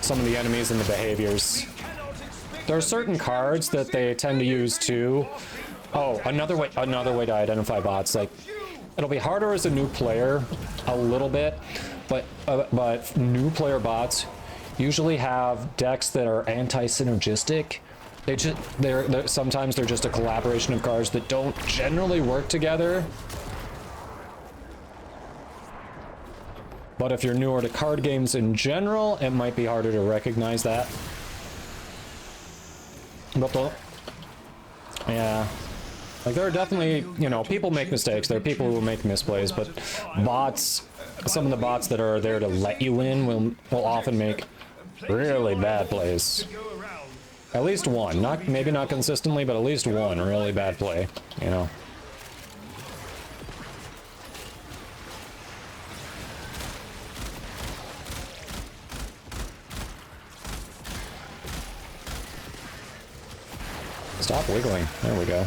some of the enemies and the behaviors. There are certain cards that they tend to use too. Oh, another way to identify bots. Like, it'll be harder as a new player, a little bit, but new player bots usually have decks that are anti-synergistic. Sometimes they're just a collaboration of cards that don't generally work together. But if you're newer to card games in general, it might be harder to recognize that. But yeah, like there are definitely, people make mistakes. There are people who make misplays, but bots, some of the bots that are there to let you in will often make really bad plays. At least one, maybe not consistently, but at least one really bad play, Stop wiggling. There we go.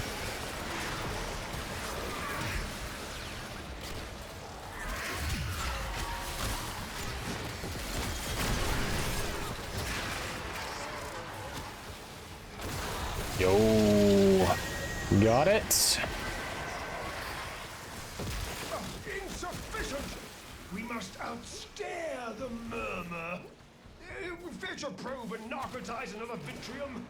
Yo, got it. must outstare the murmur. Fetch a probe and narcotize another Vitrium.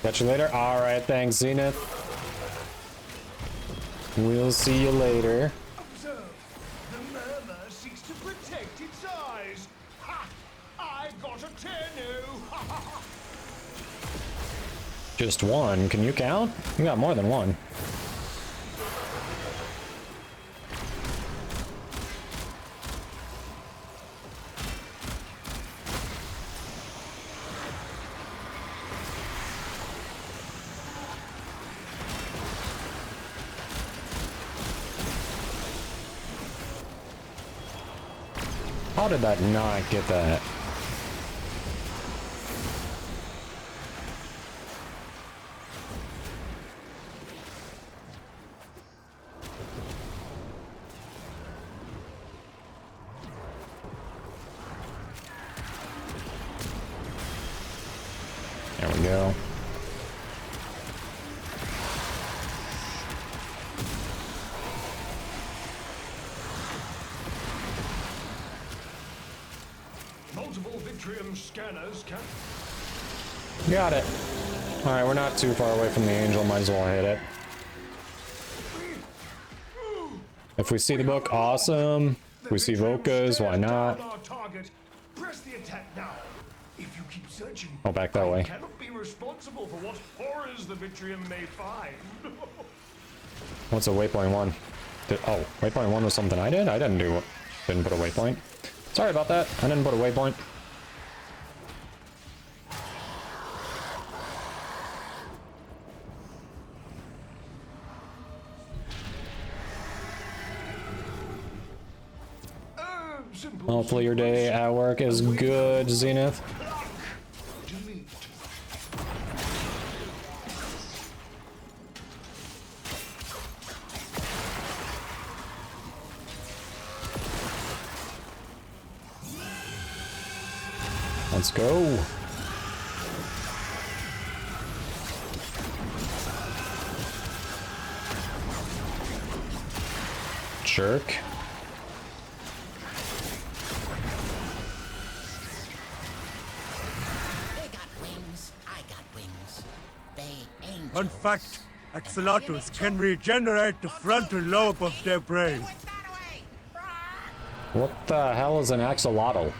Catch you later. All right, thanks, Zenith. We'll see you later. Observe, the murmur seeks to protect its eyes. Ha! I've got a Tenno. Ha ha ha! Just one. Can you count? You got more than one. How did that not get that? There we go. Multiple Vitrium scanners can... Got it. All right, we're not too far away from the angel. Might as well hit it. If we see the book, awesome. If we see Vokas, why not? Our target. Press the attack now. If you keep searching, Oh, back that way. I cannot be responsible for what horrors the Vitrium may find. What's a waypoint 1? Oh, waypoint 1 was something I did? I didn't put a waypoint. Sorry about that. I didn't put a waypoint. Simple. Hopefully your day at work is good, Zenith. Delete. Let's go. Jerk. They got wings, I got wings. They ain't. Fun fact, axolotls can regenerate the frontal lobe of their brain. What the hell is an axolotl?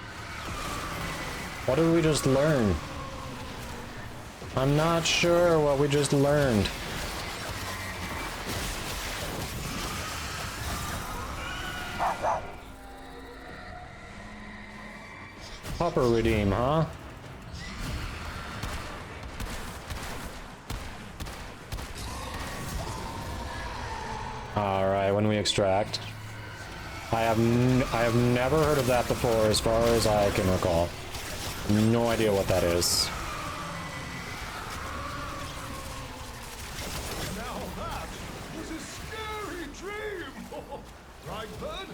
What did we just learn? I'm not sure what we just learned. Pupper redeem, huh? Alright, when we extract. I have never heard of that before as far as I can recall. No idea what that is. Now that was a scary dream. Right, Bird?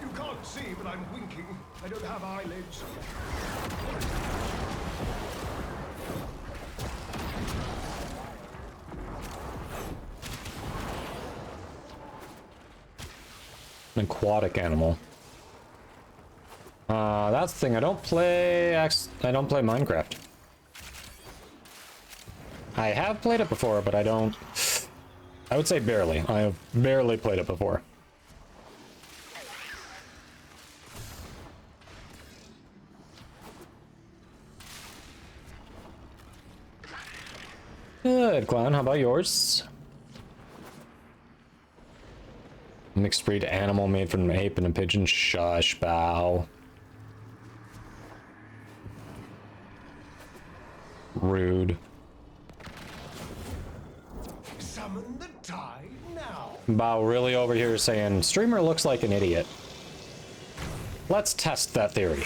You can't see, but I'm winking. I don't have eyelids. An aquatic animal. That's the thing. I don't play Minecraft. I have played it before, but I don't. I would say barely. I have barely played it before. Good, Clown. How about yours? Mixed breed animal made from an ape and a pigeon. Shush, bow. Rude. Summon the tide now. Bow really over here saying, streamer looks like an idiot. Let's test that theory.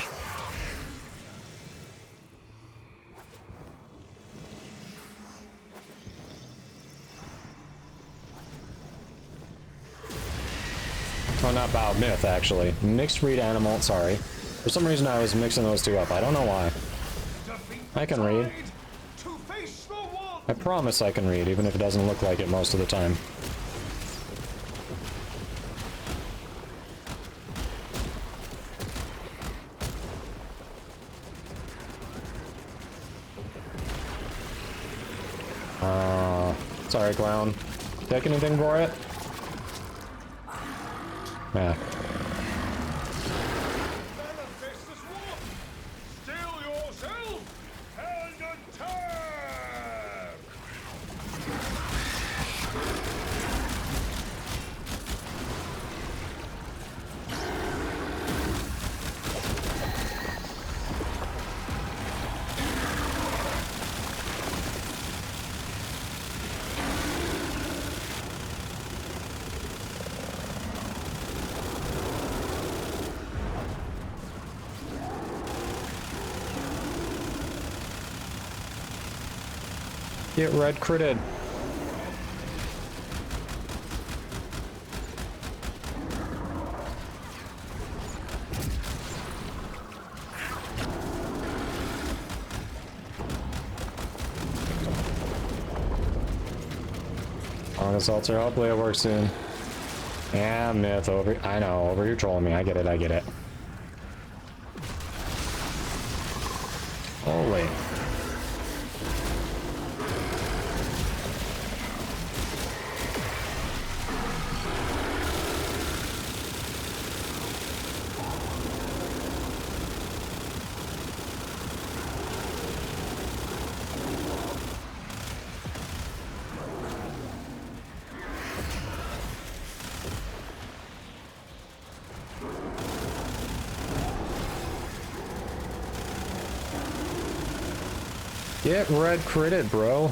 Oh, not Bow, Myth, actually. Mixed breed animal, sorry. For some reason I was mixing those two up. I don't know why. I can read. I promise I can read, even if it doesn't look like it most of the time. Sorry, clown. Take anything for it? Yeah. Get red critted. On assaults are hopefully it works soon. Yeah, myth over. I know, over here trolling me. I get it, I get it. Holy. Get red critted, bro.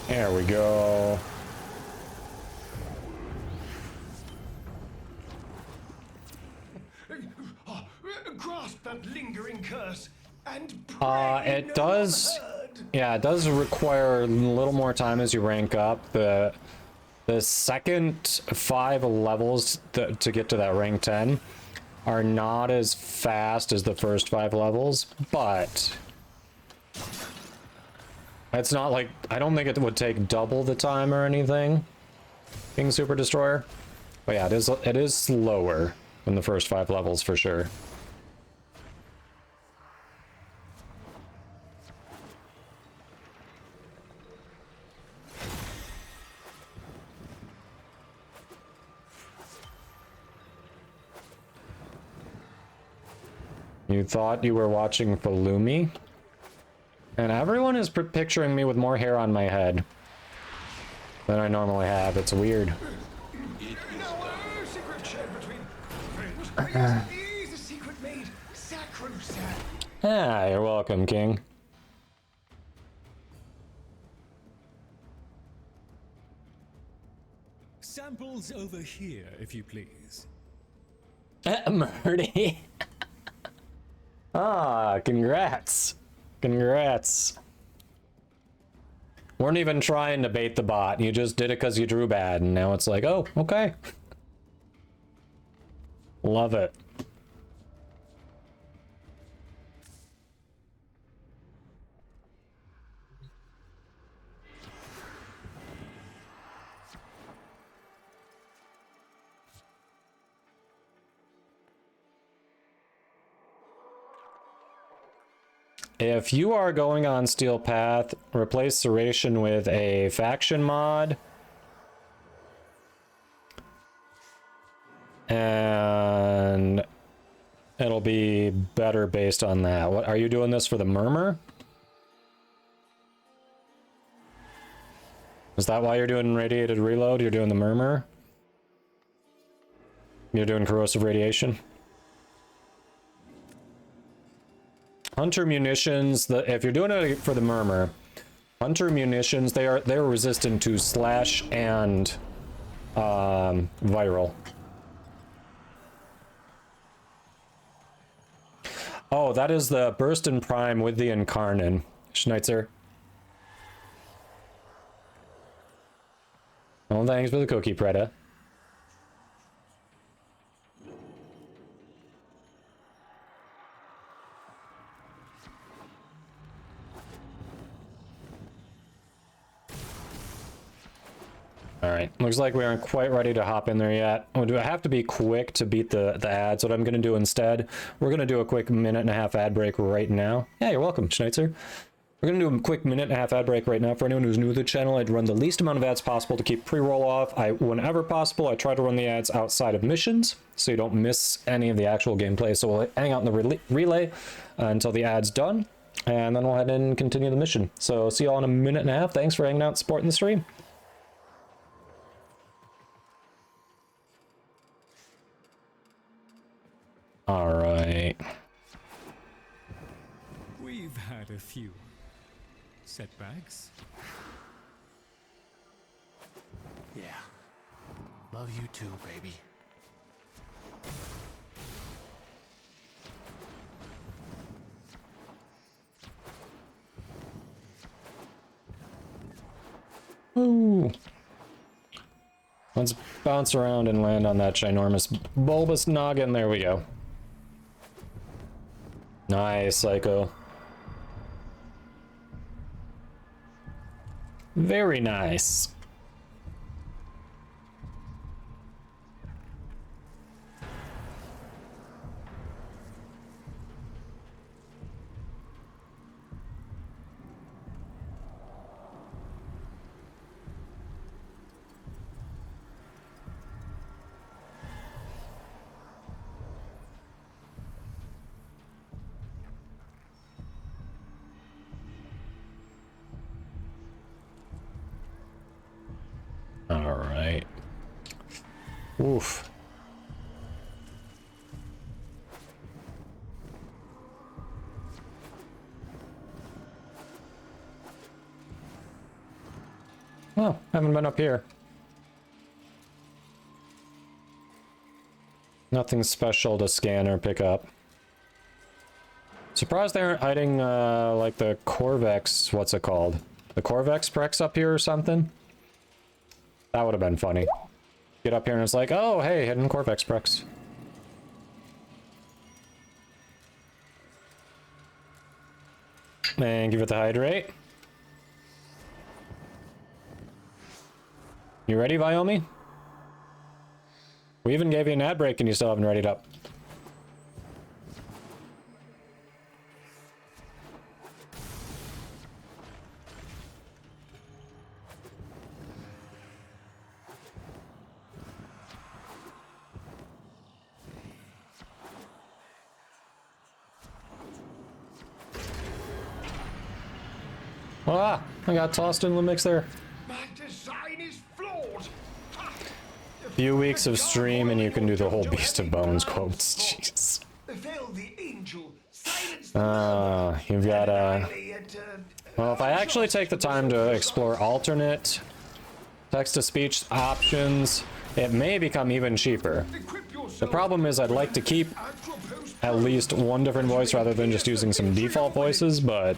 There we go. Grasp that lingering curse and It does. Yeah, it does require a little more time as you rank up. The second 5 levels to get to that rank 10 are not as fast as the first 5 levels, but it's not like, I don't think it would take double the time or anything being Super Destroyer. But yeah, it is slower than the first 5 levels for sure. You thought you were watching Falumi? And everyone is picturing me with more hair on my head than I normally have. It's weird. Ah, you're welcome, King. Samples over here, if you please. Murdy. Ah, congrats. Congrats. Weren't even trying to bait the bot. You just did it because you drew bad, and now it's like, oh, okay. Love it. If you are going on Steel Path, replace Serration with a faction mod. And it'll be better based on that. What are you doing this for, the Murmur? Is that why you're doing Radiated Reload? You're doing the Murmur? You're doing Corrosive Radiation? Hunter Munitions, if you're doing it for the Murmur, Hunter munitions, they're resistant to slash and viral. Oh, that is the burst in prime with the Incarnon, Schneitzer. Oh, thanks for the cookie, Preda. Alright, looks like we aren't quite ready to hop in there yet. Oh, do I have to be quick to beat the ads? What I'm going to do instead, we're going to do a quick 1.5-minute ad break right now. Yeah, you're welcome, Schneitzer. We're going to do a quick 1.5-minute ad break right now. For anyone who's new to the channel, I'd run the least amount of ads possible to keep pre-roll off. Whenever possible, I try to run the ads outside of missions, so you don't miss any of the actual gameplay. So we'll hang out in the relay until the ad's done, and then we'll head in and continue the mission. So see you all in 1.5 minutes. Thanks for hanging out and supporting the stream. All right. We've had a few setbacks. Yeah. Love you too, baby. Ooh. Let's bounce around and land on that ginormous bulbous noggin. There we go. Nice, Psycho. Very nice. All right. Oof. Oh, haven't been up here. Nothing special to scan or pick up. Surprised they aren't hiding, like the Corvex, what's it called? The Corvex Prex up here or something? That would have been funny. Get up here and it's like, oh, hey, hidden Corvex Prex. And give it the hydrate. You ready, Vyomi? We even gave you an ad break and you still haven't readied up. Ah, I got tossed in the mix there. My design is flawed. Few weeks of stream and you can do the whole Beast of Bones quotes. Jeez. You've got well, if I actually take the time to explore alternate text-to-speech options, it may become even cheaper. The problem is I'd like to keep at least one different voice rather than just using some default voices, but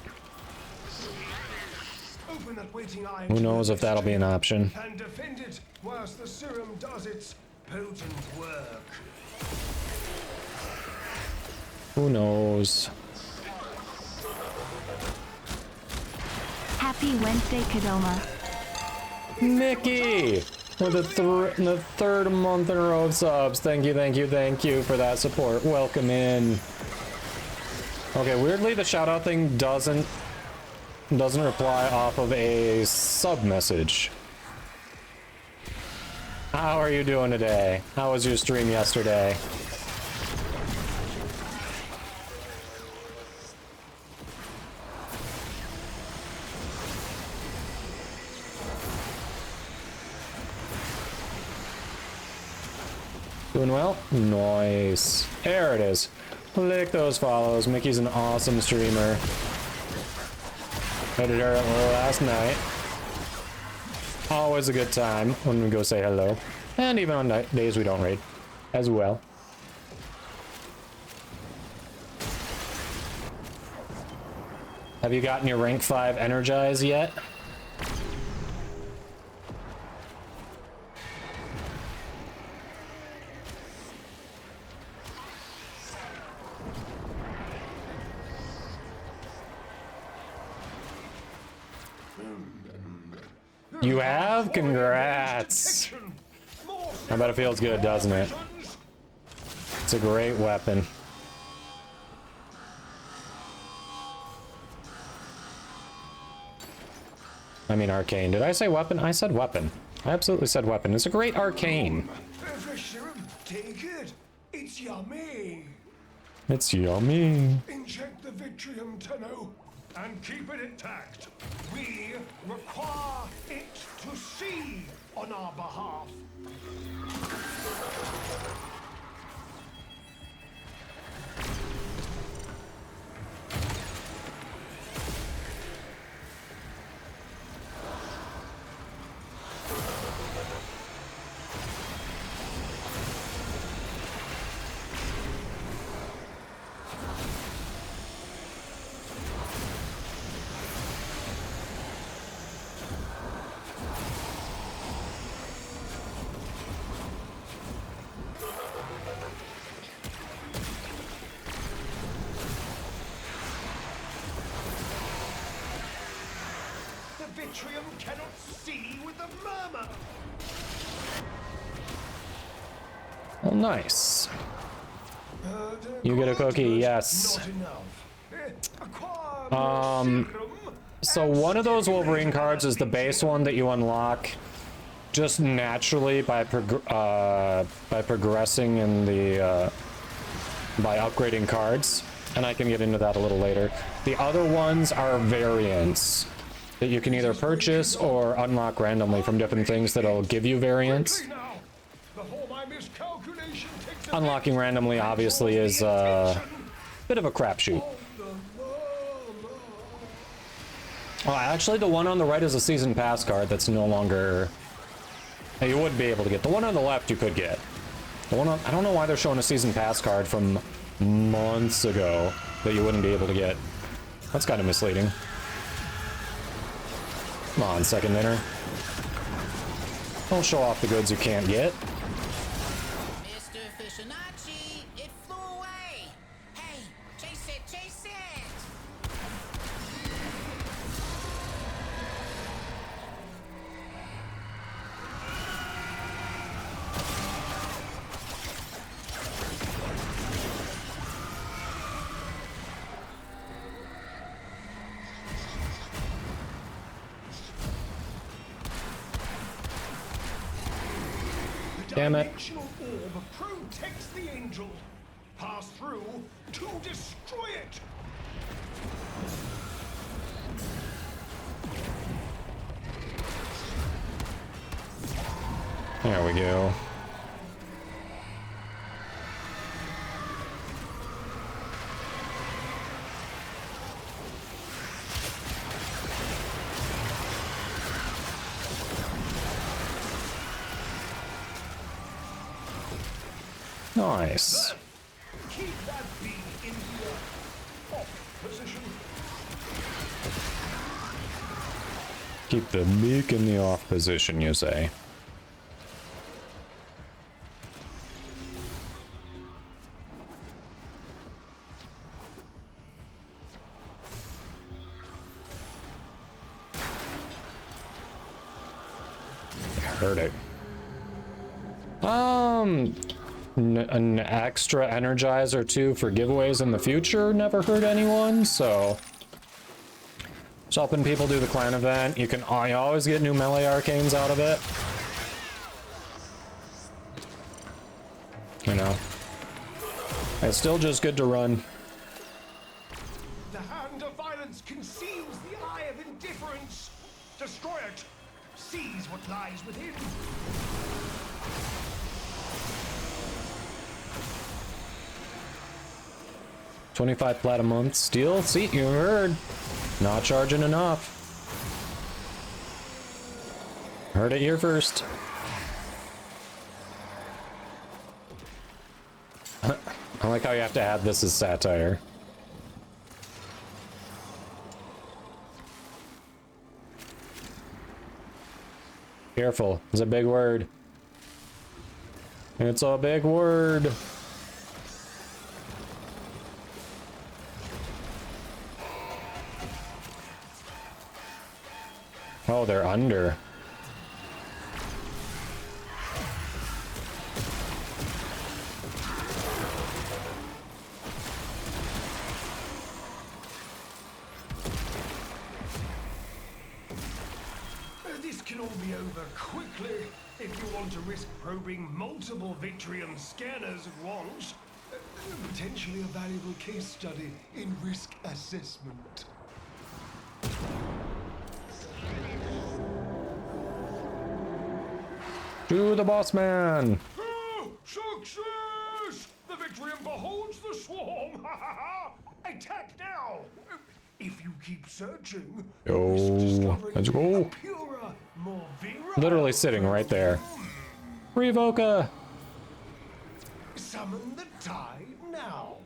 who knows if that'll be an option. And defend it whilst the serum does its potent work. Who knows? Happy Wednesday, Kadoma. Mickey! With the third month in a row of subs. Thank you, thank you, thank you for that support. Welcome in. Okay, weirdly the shout out thing doesn't reply off of a sub message. How are you doing today? How was your stream yesterday? Doing well? Nice. There it is. Click those follows. Mickey's an awesome streamer. Met her last night. Always a good time when we go say hello. And even on days we don't raid as well. Have you gotten your rank 5 energize yet? You have? Congrats. I bet it feels good, doesn't it? It's a great weapon. I mean arcane. Did I say weapon? I said weapon. I absolutely said weapon. It's a great arcane. Take it. It's yummy. It's yummy. Inject the Vitrium, Tenno, and keep it intact. We require it to see on our behalf. Vitrium cannot see with the murmur. Oh, nice. You get a cookie, yes. So one of those Wolverine cards is the base one that you unlock just naturally by progressing in the by upgrading cards, and I can get into that a little later. The other ones are variants that you can either purchase or unlock randomly from different things that'll give you variants. Unlocking randomly obviously is a bit of a crapshoot. Oh, actually the one on the right is a season pass card that's no longer... You would be able to get. The one on the left you could get. The one on... I don't know why they're showing a season pass card from months ago that you wouldn't be able to get. That's kind of misleading. Come on, second dinner. Don't show off the goods you can't get. Mr. Fishinacci, it flew away. Hey, chase it, chase it. Damn it. Dimensional orb protects the angel. Pass through to destroy it. There we go. Nice. Keep that bee in the off position. Keep the meek in the off position, you say. Heard it. An extra energizer too for giveaways in the future never hurt anyone, so just helping people do the clan event. You always get new melee arcanes out of it, you know. It's still just good to run. The hand of violence conceives the eye of indifference. Destroy it. Seize what lies within. 25 plat a month. Steel? See, you heard. Not charging enough. Heard it here first. I like how you have to add this as satire. Careful, it's a big word. It's a big word. Oh, they're under. This can all be over quickly if you want to risk probing multiple Vitrium scanners at once. Potentially a valuable case study in risk assessment. To the boss man. Oh, success! The Vitrium beholds the swarm! Ha ha ha! Attack now! If you keep searching, Let's go. purer, more virile Literally sitting right there. Revoca. Summon the tide now.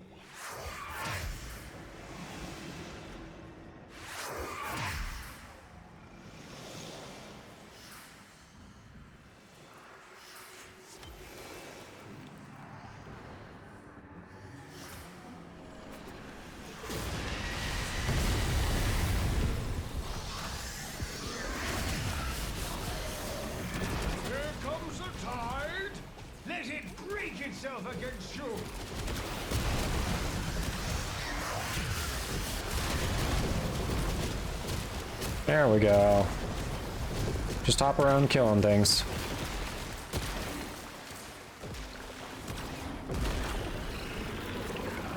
Itself against you. There we go. Just hop around killing things.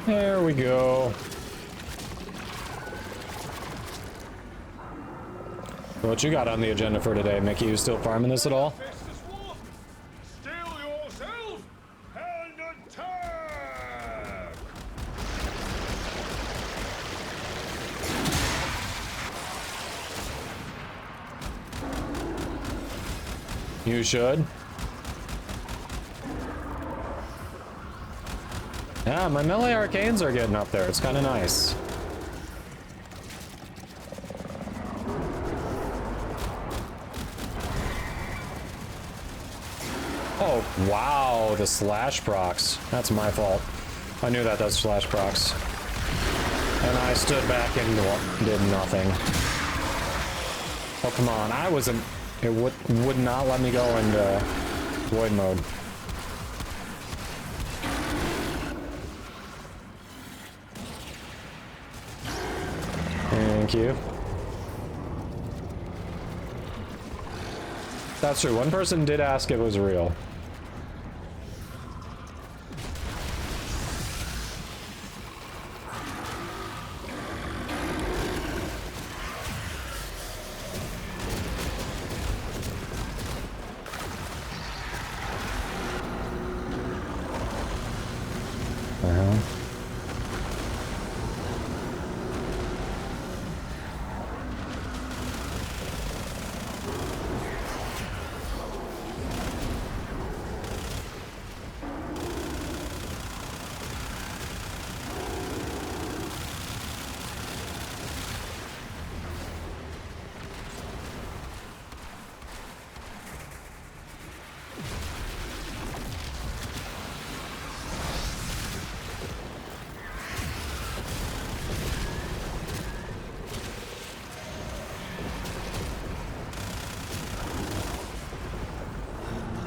There we go. What you got on the agenda for today, Mickey? You still farming this at all? You should. Yeah, my melee arcanes are getting up there. It's kind of nice. Oh, wow, the slash procs. That's my fault. I knew that does slash procs. And I stood back and did nothing. Oh, come on. I wasn't... It would not let me go into void mode. Thank you. That's true. One person did ask if it was real.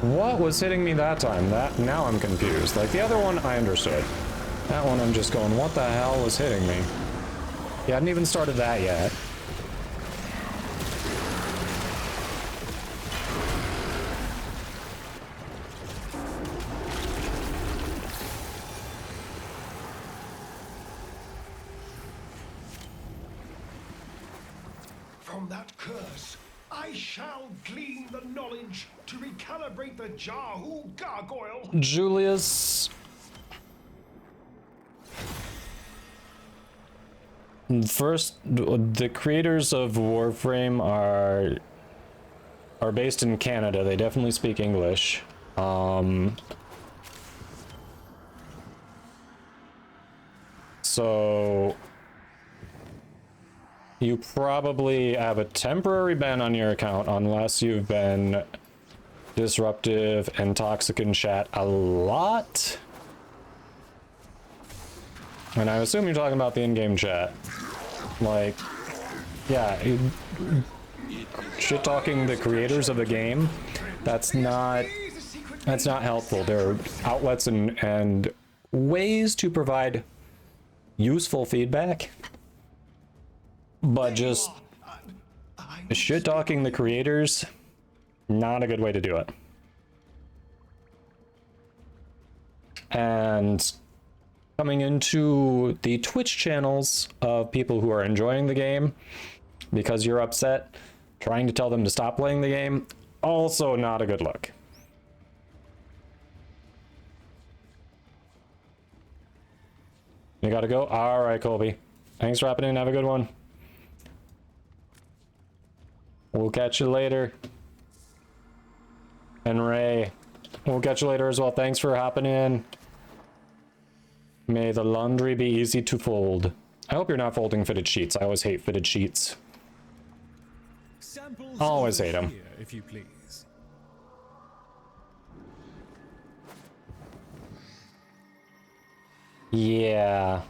What was hitting me that time? Now I'm confused. Like, the other one, I understood. That one, I'm just going, what the hell was hitting me? Yeah, I hadn't even started that yet. From that curse, I shall glean the knowledge to recalibrate the Jahu gargoyle. Julius. First, the creators of Warframe are based in Canada. They definitely speak English. So you probably have a temporary ban on your account unless you've been disruptive and toxic in chat a lot. And I assume you're talking about the in-game chat. Like, yeah, shit-talking the creators of the game, that's not helpful. There are outlets and ways to provide useful feedback, but just shit-talking the creators, not a good way to do it. And coming into the Twitch channels of people who are enjoying the game because you're upset, trying to tell them to stop playing the game, also not a good look. You gotta go? Alright, Colby. Thanks for hopping in. Have a good one. We'll catch you later. And Ray, we'll catch you later as well. Thanks for hopping in. May the laundry be easy to fold. I hope you're not folding fitted sheets. I always hate fitted sheets. Samples Always hate them. here, if you please. Yeah.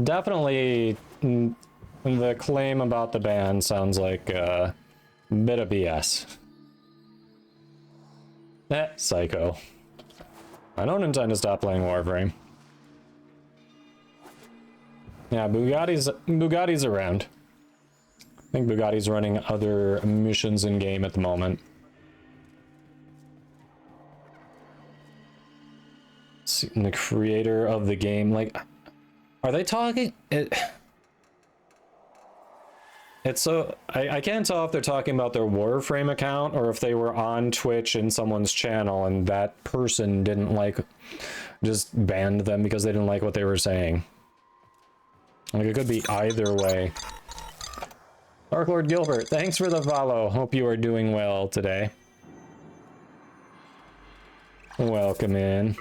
Definitely the claim about the ban sounds like a bit of BS. Psycho. I don't intend to stop playing Warframe. Yeah, Bugatti's around. I think Bugatti's running other missions in game at the moment. The creator of the game, like, are they talking? It's so I can't tell if they're talking about their Warframe account or if they were on Twitch in someone's channel and that person didn't like, just banned them because they didn't like what they were saying. Like, it could be either way. Dark Lord Gilbert, thanks for the follow. Hope you are doing well today. Welcome in.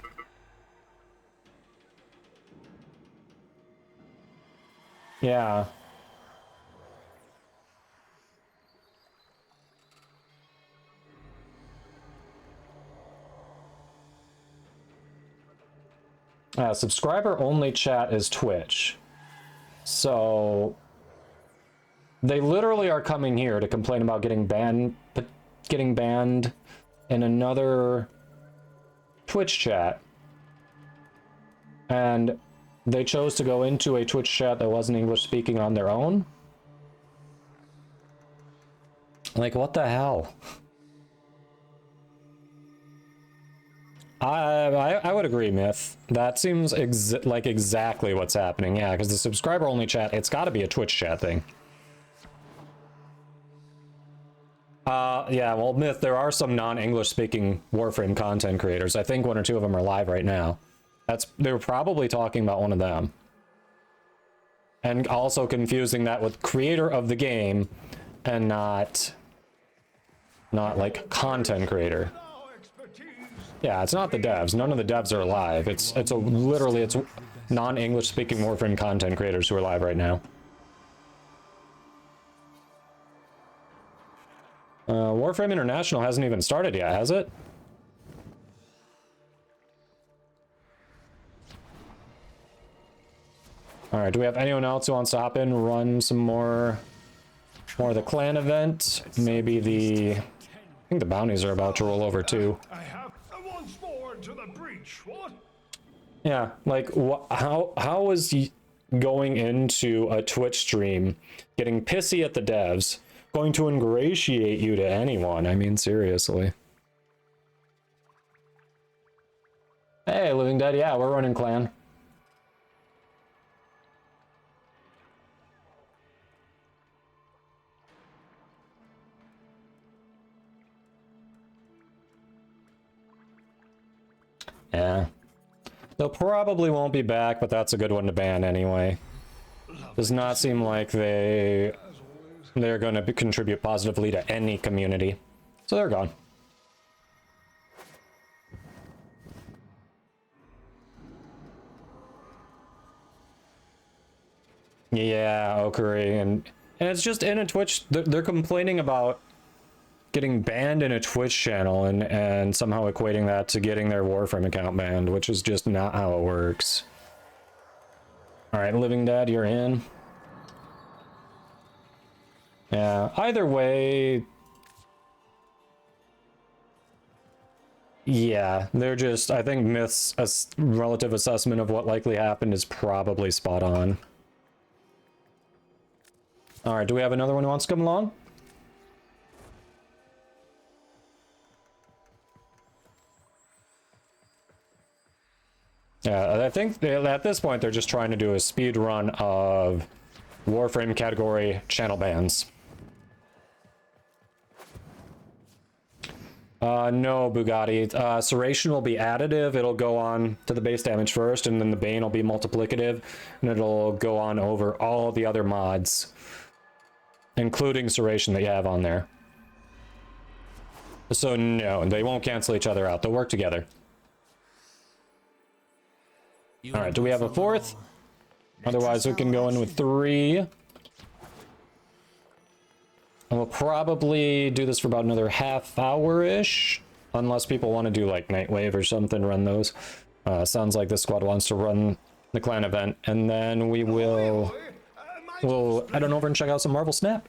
Yeah. Subscriber only chat is Twitch. So they literally are coming here to complain about getting banned in another Twitch chat. And they chose to go into a Twitch chat that wasn't English speaking on their own. Like, what the hell? I would agree, Myth. That seems like exactly what's happening. Yeah, because the subscriber only chat, it's got to be a Twitch chat thing. Yeah, well, Myth, there are some non-English speaking Warframe content creators. I think one or two of them are live right now. They were probably talking about one of them. And also confusing that with creator of the game and not like content creator. Yeah, it's not the devs. None of the devs are alive. It's literally non-English speaking Warframe content creators who are live right now. Warframe International hasn't even started yet, has it? Alright, do we have anyone else who wants to hop in, run some more of the clan event? Maybe I think the bounties are about to roll over too. I have once more into the breach. What? Yeah, like how is he going into a Twitch stream, getting pissy at the devs, going to ingratiate you to anyone? I mean, seriously. Hey, Living Dead, yeah, we're running clan. Yeah. They'll probably won't be back, but that's a good one to ban anyway. Does not seem like they're going to contribute positively to any community. So they're gone. Yeah, Okuri, and it's just in a Twitch. They're complaining about getting banned in a Twitch channel and somehow equating that to getting their Warframe account banned, which is just not how it works. All right, Living Dad, you're in. Yeah, either way. Yeah, they're just, I think Myth's relative assessment of what likely happened is probably spot on. All right, do we have another one who wants to come along? Yeah, I think at this point they're just trying to do a speed run of Warframe category channel bans. No, Bugatti. Serration will be additive. It'll go on to the base damage first, and then the Bane will be multiplicative, and it'll go on over all the other mods, including Serration that you have on there. So no, they won't cancel each other out. They'll work together. All right, do we have a fourth? Otherwise, we can go in with 3. And we'll probably do this for about another half hour-ish, unless people want to do like Nightwave or something, run those. Sounds like this squad wants to run the clan event, and then we'll head on over and check out some Marvel Snap.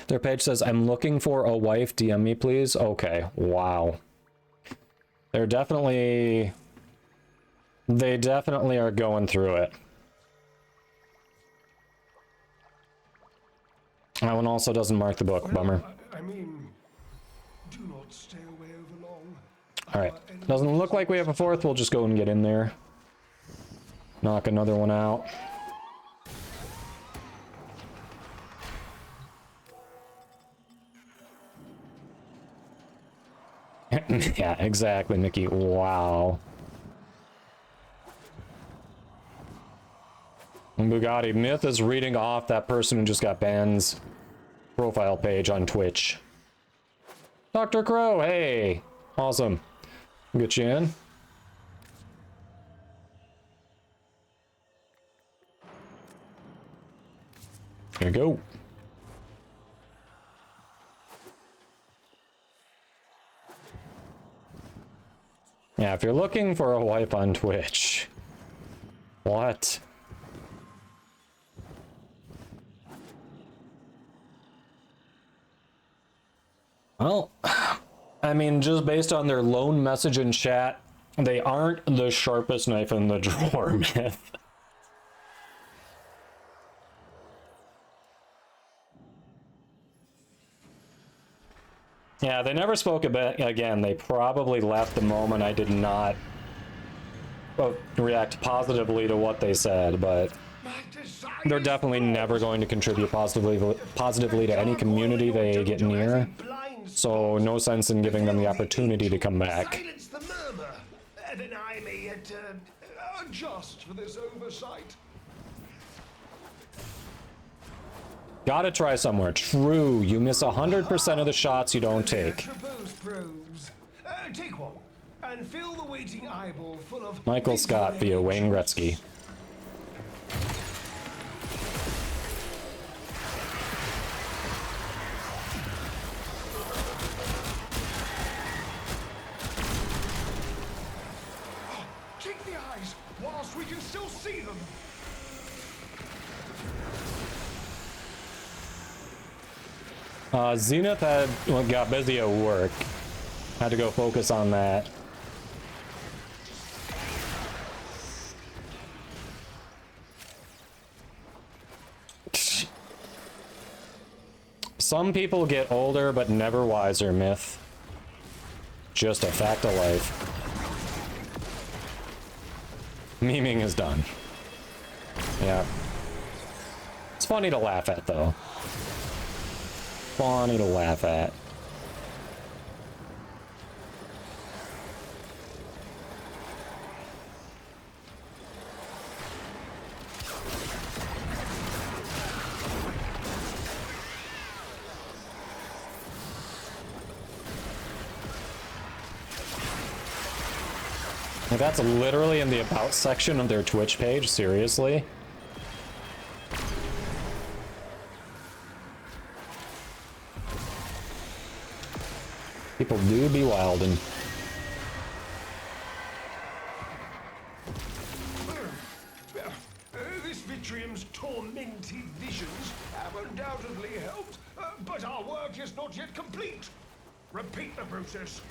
Their page says, "I'm looking for a wife. DM me, please." Okay, wow. They definitely are going through it. That one also doesn't mark the book. Bummer. I mean, do not stay away over long. All right. Doesn't look like we have a fourth. We'll just go and get in there. Knock another one out. Yeah, exactly, Mickey. Wow. Bugatti, Myth is reading off that person who just got banned's profile page on Twitch. Dr. Crow, hey! Awesome. Get you in. Here you go. Yeah, if you're looking for a wife on Twitch, what? Well, I mean, just based on their lone message in chat, they aren't the sharpest knife in the drawer, Myth. Yeah, they never spoke about again. They probably left the moment I did not react positively to what they said, but they're definitely never going to contribute positively to any community they get near. So no sense in giving them the opportunity to come back. Silence the murmur, and then I may yet adjust for this oversight. Gotta try somewhere. True, you miss 100% of the shots you don't take. Take one, and fill the waiting eyeball full of Michael Scott via Wayne Gretzky. Take the eyes whilst we can still see them. Zenith got busy at work. Had to go focus on that. Some people get older, but never wiser, Myth. Just a fact of life. Memeing is done. Yeah. It's funny to laugh at, though. Funny to laugh at. Like, that's literally in the About section of their Twitch page, seriously? People do be wildin'. This Vitrium's tormented visions have undoubtedly helped, but our work is not yet complete. Repeat the process.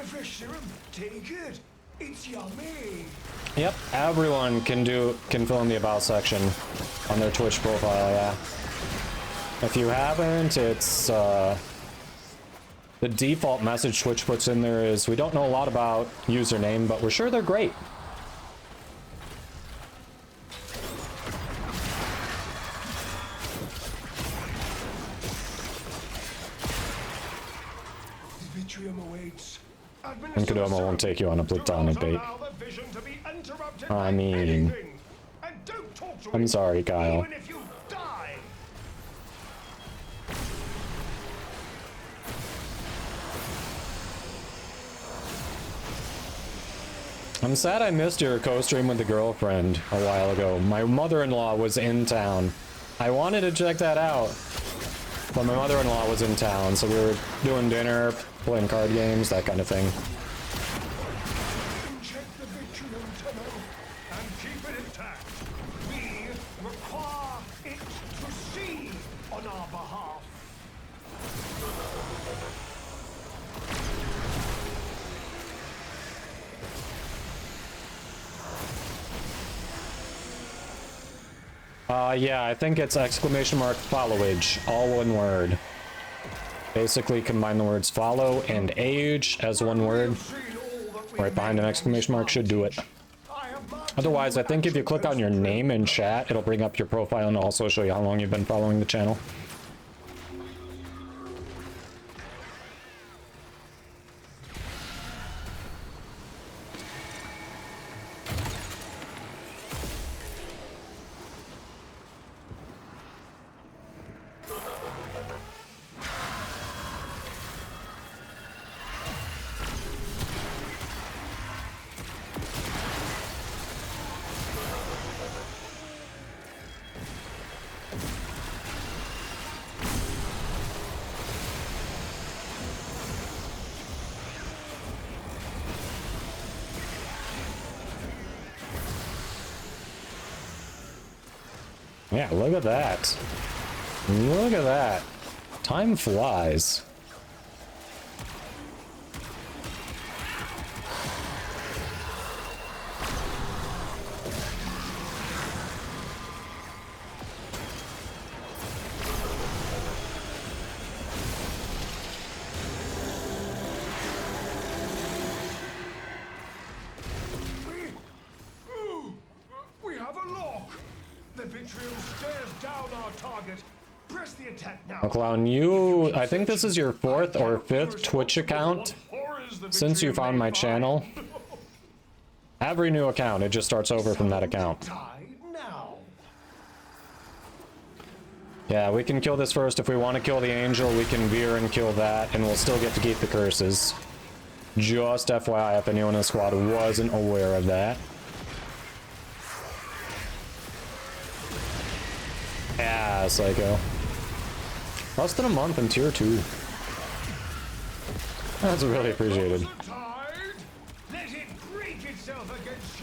Fresh serum, take it. It's yummy. Yep, everyone can fill in the About section on their Twitch profile, yeah. If you haven't, it's the default message Twitch puts in there is, we don't know a lot about username, but we're sure they're great. And Kodama won't take you on a platonic date. I mean, I'm sorry, Kyle. I'm sad I missed your co-stream with the girlfriend a while ago. My mother-in-law was in town. I wanted to check that out, but my mother-in-law was in town, so we were doing dinner, playing card games, that kind of thing. Check the Vitrium tunnel and keep it intact. We require it to see on our behalf. Yeah, I think it's exclamation mark followage, all one word. Basically combine the words follow and age as one word. Right behind an exclamation mark should do it. Otherwise, I think if you click on your name in chat, it'll bring up your profile and also show you how long you've been following the channel. Yeah, look at that. Look at that. Time flies. We have a lock. The Vitrium stares down our target. Press the attack now. Clown, I think this is your 4th or 5th Twitch account since you found my channel. Every new account, it just starts over from that account. Yeah, we can kill this first. If we want to kill the angel, we can veer and kill that, and we'll still get to keep the curses. Just FYI, if anyone in the squad wasn't aware of that. Yeah, Psycho. Less than a month in tier 2. That's really appreciated. Let it break itself against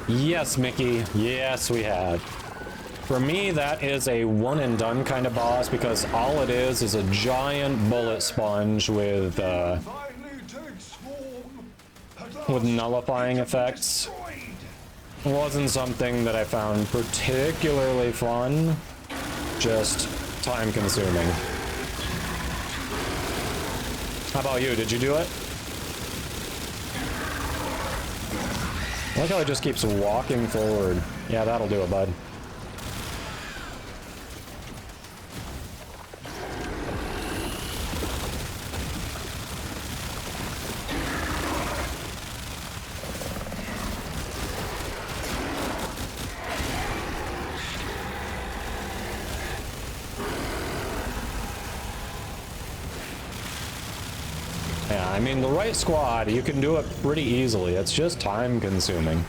you. Yes, Mickey. Yes, we have. For me, that is a one and done kind of boss because all it is a giant bullet sponge with nullifying effects. Wasn't something that I found particularly fun, just time consuming. How about you? Did you do it? I like how it just keeps walking forward. Yeah, that'll do it, bud. I mean, the right squad, you can do it pretty easily. It's just time consuming.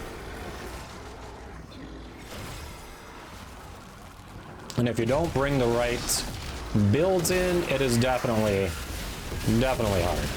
And if you don't bring the right builds in, it is definitely hard.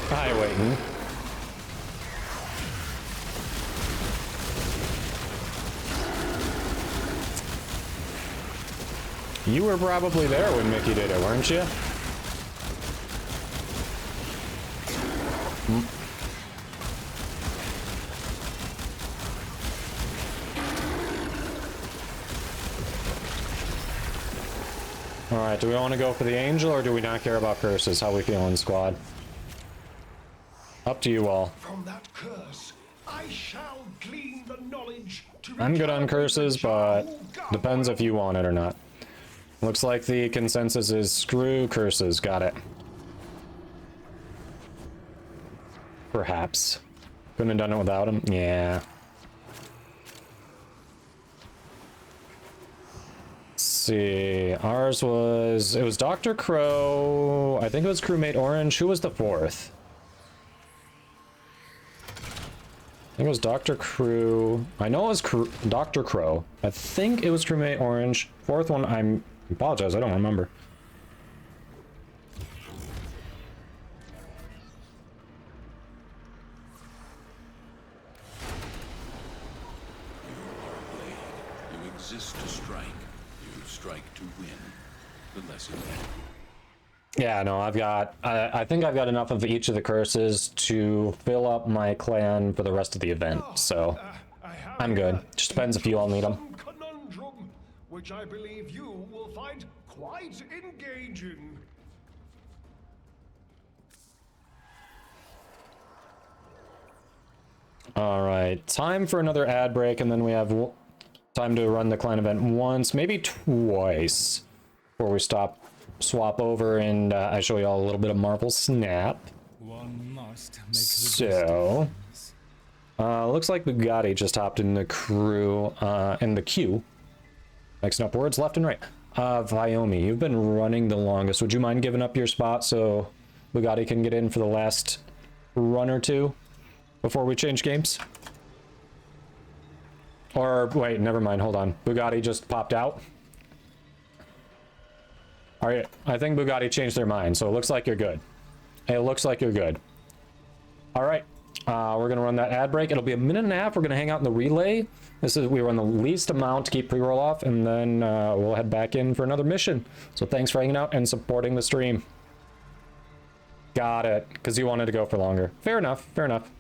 Hi, waiting. You were probably there when Mickey did it, weren't you? Alright, do we want to go for the angel or do we not care about curses? How we feeling, squad? Up to you all. From that curse, I shall glean the knowledge to I'm good on curses, but depends if you want it or not. Looks like the consensus is screw curses. Got it. Perhaps. Couldn't have done it without him? Yeah. Let's see. Ours was... It was Dr. Crow. I think it was Crewmate Orange. Who was the fourth? I think it was Dr. Crew. I know it was Dr. Crow. I think it was Crewmate Orange. Fourth one, I apologize, I don't remember. You exist to strike. You strike to win. The lesson. Yeah, no, I've got... I think I've got enough of each of the curses to fill up my clan for the rest of the event, so I'm good. Just depends if you all need them. Conundrum, which I believe you will find quite engaging. Alright, time for another ad break, and then we have time to run the clan event once, maybe twice, before we swap over and I show you all a little bit of Marvel Snap. One must make So, looks like Bugatti just hopped in the in the queue. Mixing up words left and right. Viomi, you've been running the longest. Would you mind giving up your spot so Bugatti can get in for the last run or two before we change games? Or, wait, never mind, hold on. Bugatti just popped out. Alright, I think Bugatti changed their mind, so it looks like you're good. It looks like you're good. Alright, we're gonna run that ad break. It'll be a minute and a half. We're gonna hang out in the relay. We run the least amount to keep pre-roll off, and then we'll head back in for another mission. So thanks for hanging out and supporting the stream. Got it, because you wanted to go for longer. Fair enough, fair enough.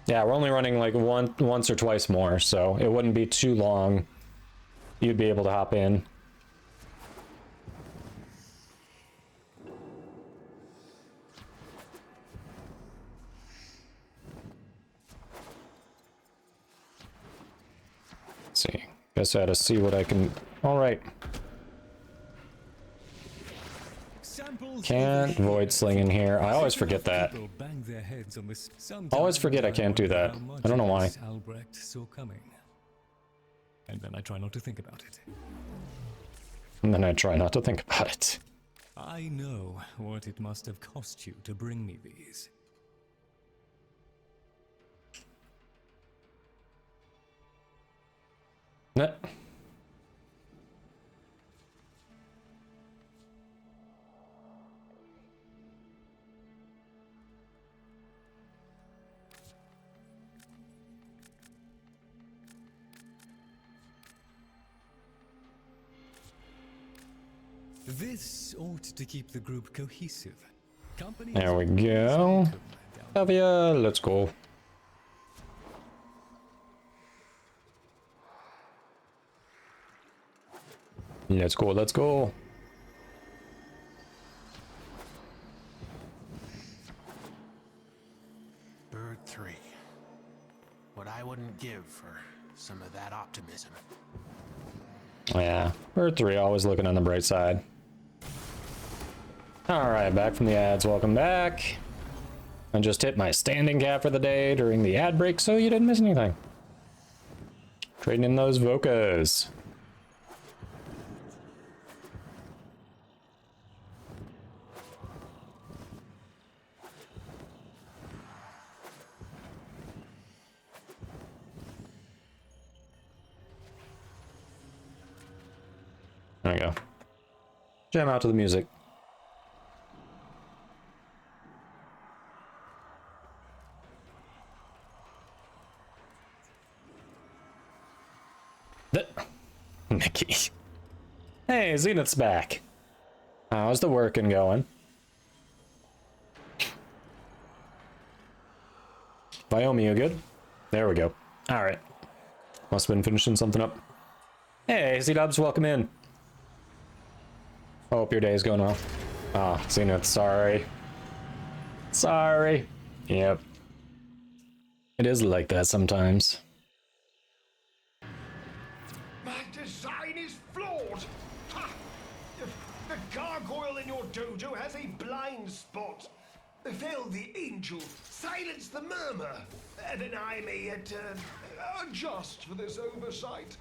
Yeah, we're only running like once or twice more, so it wouldn't be too long. You'd be able to hop in. Let's see. Guess I had to see what I can. All right. Can't void sling in here. I always forget that. Always forget I can't do that. I don't know why. And then I try not to think about it. And then I try not to think about it. I know what it must have cost you to bring me these. Nah. This ought to keep the group cohesive. There we go. Avia, let's go. Let's go, let's go. Hurt 3. What I wouldn't give for some of that optimism. Yeah, Earth 3 always looking on the bright side. Alright, back from the ads. Welcome back. I just hit my standing cap for the day during the ad break, so you didn't miss anything. Trading in those Vocas. There we go. Jam out to the music. Mickey. Hey, Zenith's back. How's the working going? Wyoming, you good? There we go. Alright. Must have been finishing something up. Hey, Z-Dubs, welcome in. Hope your day's going well. Ah, Zenith, sorry. Sorry. Yep. It is like that sometimes. My design is flawed. Ha! The gargoyle in your dojo has a blind spot. Fail the angel, silence the murmur, and then I may yet adjust for this oversight.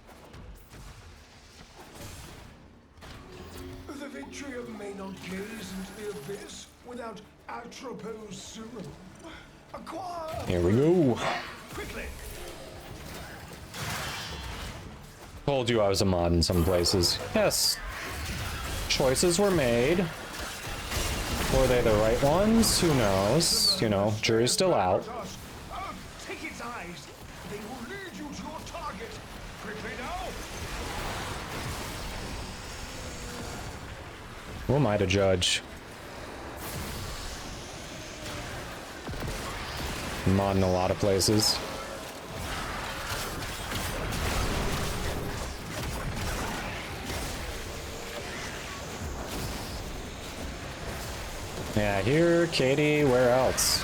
The Vitrium may not gaze into the abyss without Atropos serum. Acquire. Here we go. Quickly. Told you I was a mod in some places. Yes. Choices were made. Were they the right ones? Who knows? You know, jury's still out. Take its eyes. They will lead you to your target. Quickly now. Who am I to judge? I'm mod in a lot of places. Yeah, here, Katie, where else?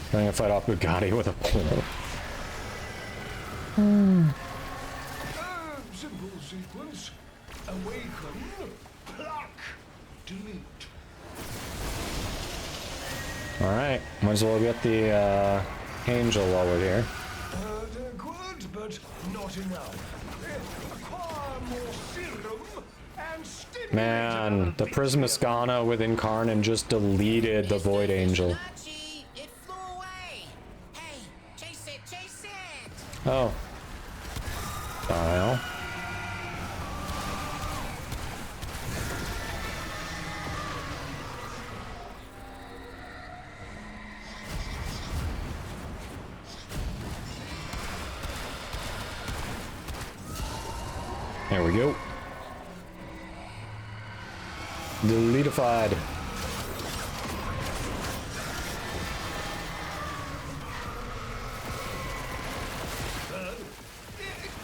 Trying to fight off Bugatti with a pole. Simple sequence. Awaken, pluck, delete. Alright, might as well get the angel while we're here. They're good, but not enough. Acquire more serum and stimulate. Man, the Prismascana with Incarnon just deleted the Void Angel. It flew away. Hey, chase it, chase it. Oh. Style. There we go. Deletified.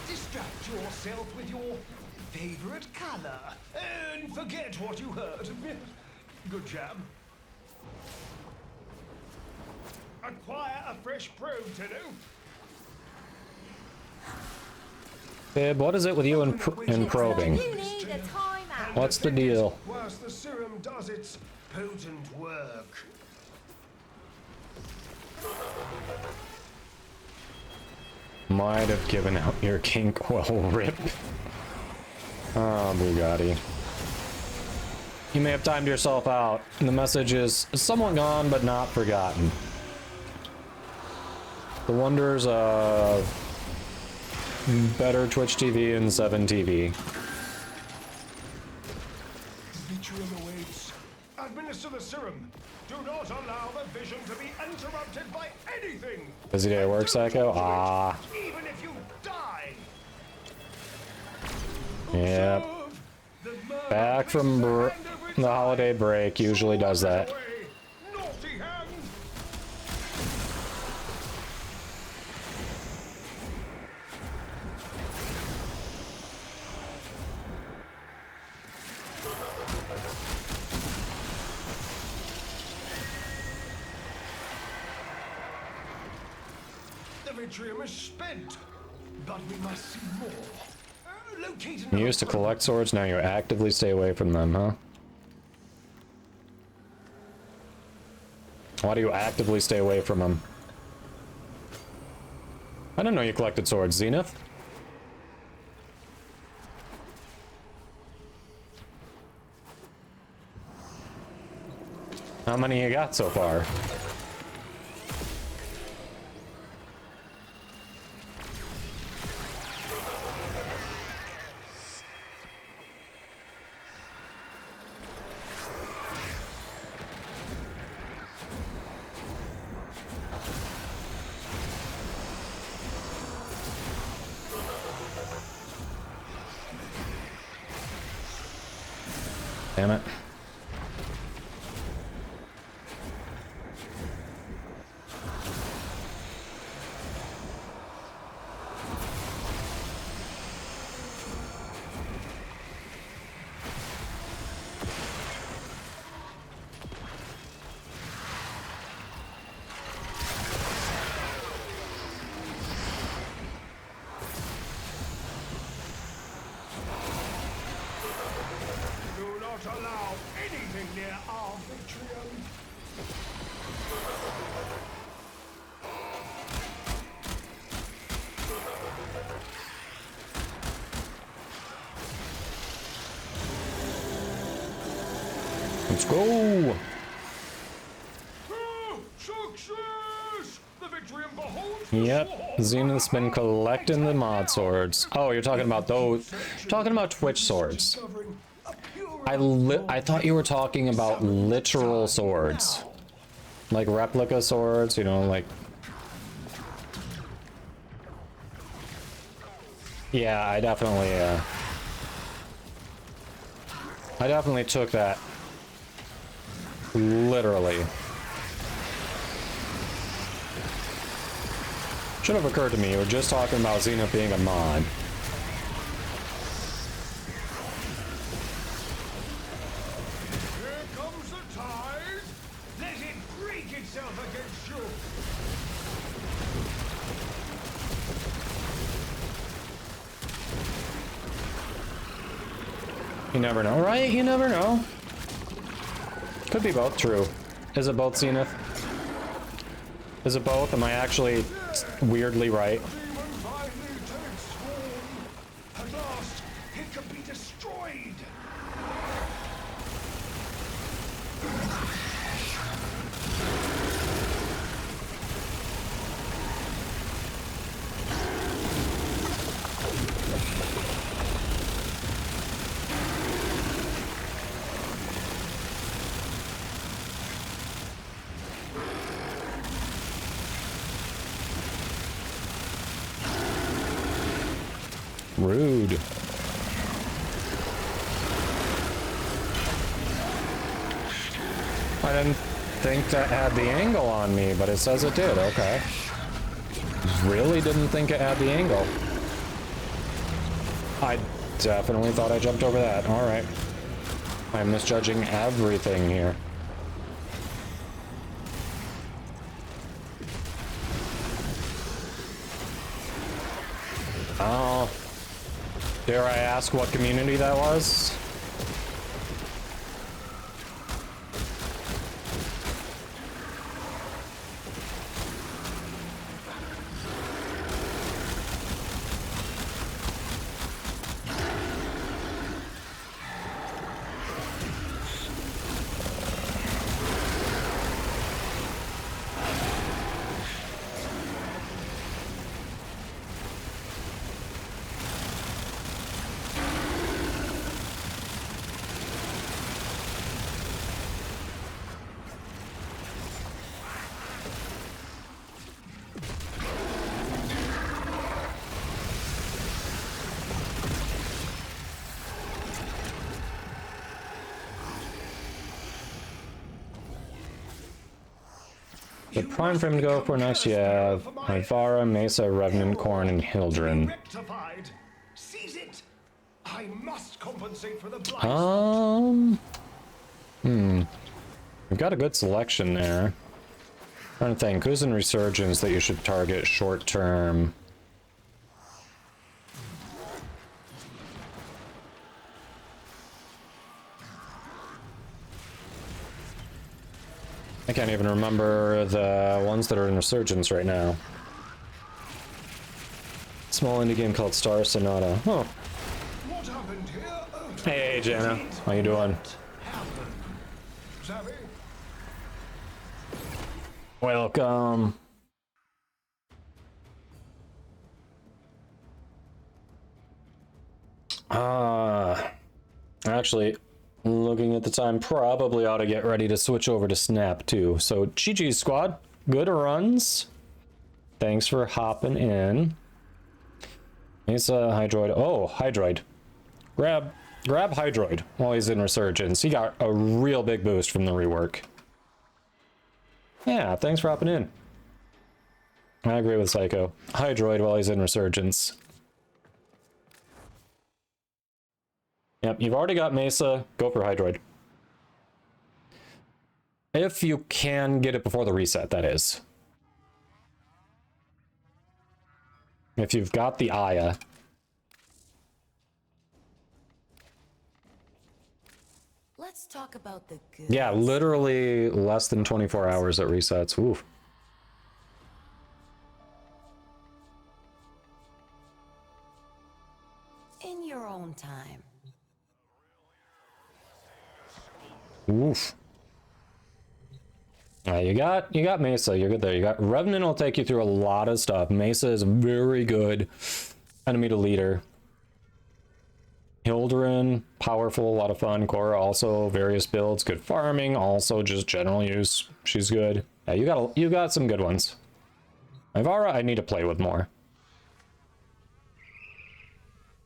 Distract yourself with your favorite color and forget what you heard. Good jam. Acquire a fresh probe, Tenno. Bib, what is it with you and probing? You need a timeout. What's the deal? Whilst the serum does its potent work. Might have given out your kink oil rip. Ah, Bugatti. You may have timed yourself out. And the message is somewhat gone, but not forgotten. The wonders of better Twitch TV and 7 TV. Vitrium awaits. Administer the serum. Do not allow the vision to be interrupted by anything. Busy day at work, Psycho? Ah. Even if you die. Yep. Back from the holiday break usually does that. Naughty hand. Vitrium is spent, but we must see more. Locate You another used to collect swords, now you actively stay away from them, huh? Why do you actively stay away from them? I didn't know you collected swords, Zenith. How many you got so far? Damn it. Do not allow anything near our Vitrium. Let's go! Success! The Vitrium beholds Yep, Zenith's been collecting the mod swords. Oh, you're talking about those. Talking about Twitch swords. I thought you were talking about literal swords. Like replica swords, you know, like... Yeah, I definitely took that literally. Should have occurred to me, you were just talking about Zenith being a mod. Here comes the tide. Let it break itself against you. You never know, right? You never know. Could be both true. Is it both, Zenith? Is it both? Am I actually weirdly right? Demon finally takes form. At last, it can be destroyed. Rude. I didn't think that had the angle on me, but it says it did. Okay. Really didn't think it had the angle. I definitely thought I jumped over that. All right. I'm misjudging everything here. Oh. Dare I ask what community that was? The prime frame to go for next, you have Ivara, Mesa, Revenant, Corn, and Hildren. Rectified. Seize it. I must compensate for the blind We've got a good selection there. Trying to think, who's in Resurgence that you should target short term? I can't even remember the ones that are in Resurgence right now. Small indie game called Star Sonata. Huh. What happened here? Hey, Jana. How you doing? Savvy? Welcome. Actually, looking at the time, probably ought to get ready to switch over to Snap too. So, GG squad, good runs. Thanks for hopping in. Mesa, Hydroid. Oh, Hydroid. Grab Hydroid while he's in Resurgence. He got a real big boost from the rework. Yeah, thanks for hopping in. I agree with Psycho. Hydroid while he's in Resurgence. Yep, you've already got Mesa. Go for Hydroid. If you can get it before the reset, that is. If you've got the Aya. Let's talk about the good. Yeah, literally less than 24 hours it resets. Oof. In your own time. Oof. You got Mesa. You're good there. You got Revenant will take you through a lot of stuff. Mesa is a very good enemy to leader. Hilderin, powerful, a lot of fun. Cora also various builds, good farming, also just general use. She's good. Yeah, you got some good ones. Ivara, I need to play with more.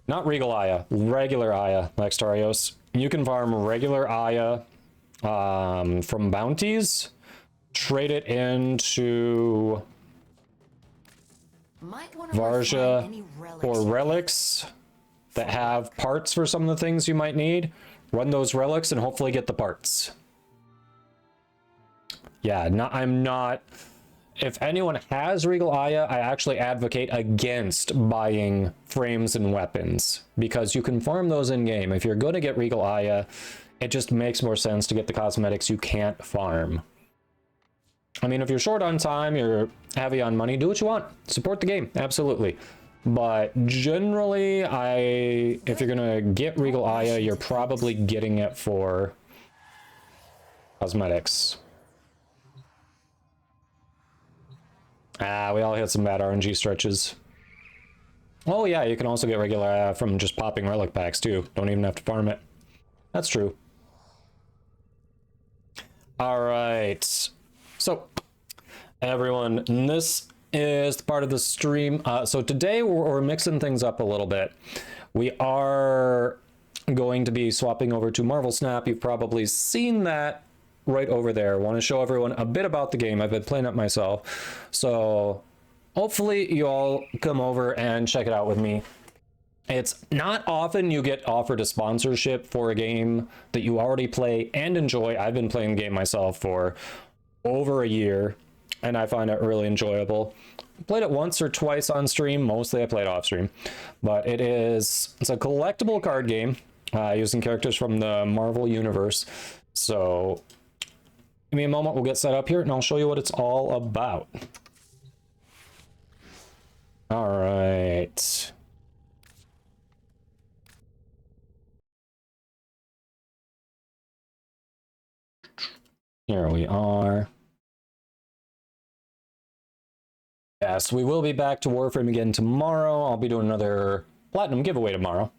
Not Regal Aya, regular Aya, Lextarios. You can farm regular Aya from bounties, trade it into Varja or relics that have parts for some of the things you might need. Run those relics and hopefully get the parts. Yeah, I'm not... If anyone has Regal Aya, I actually advocate against buying frames and weapons, because you can farm those in-game. If you're going to get Regal Aya, it just makes more sense to get the cosmetics you can't farm. I mean, if you're short on time, you're heavy on money, do what you want. Support the game, absolutely. But generally, if you're gonna get Regal Aya, you're probably getting it for cosmetics. We all hit some bad RNG stretches. Oh yeah, you can also get regular Aya from just popping relic packs too. Don't even have to farm it. That's true. All right. So, everyone, this is part of the stream. So today we're mixing things up a little bit. We are going to be swapping over to Marvel Snap. You've probably seen that right over there. I want to show everyone a bit about the game. I've been playing it myself. So hopefully you all come over and check it out with me. It's not often you get offered a sponsorship for a game that you already play and enjoy. I've been playing the game myself for over a year, and I find it really enjoyable. Played it once or twice on stream. Mostly I played off stream, but it's a collectible card game using characters from the Marvel universe. So give me a moment, we'll get set up here and I'll show you what it's all about. All right. Here we are. Yes, we will be back to Warframe again tomorrow. I'll be doing another Platinum giveaway tomorrow.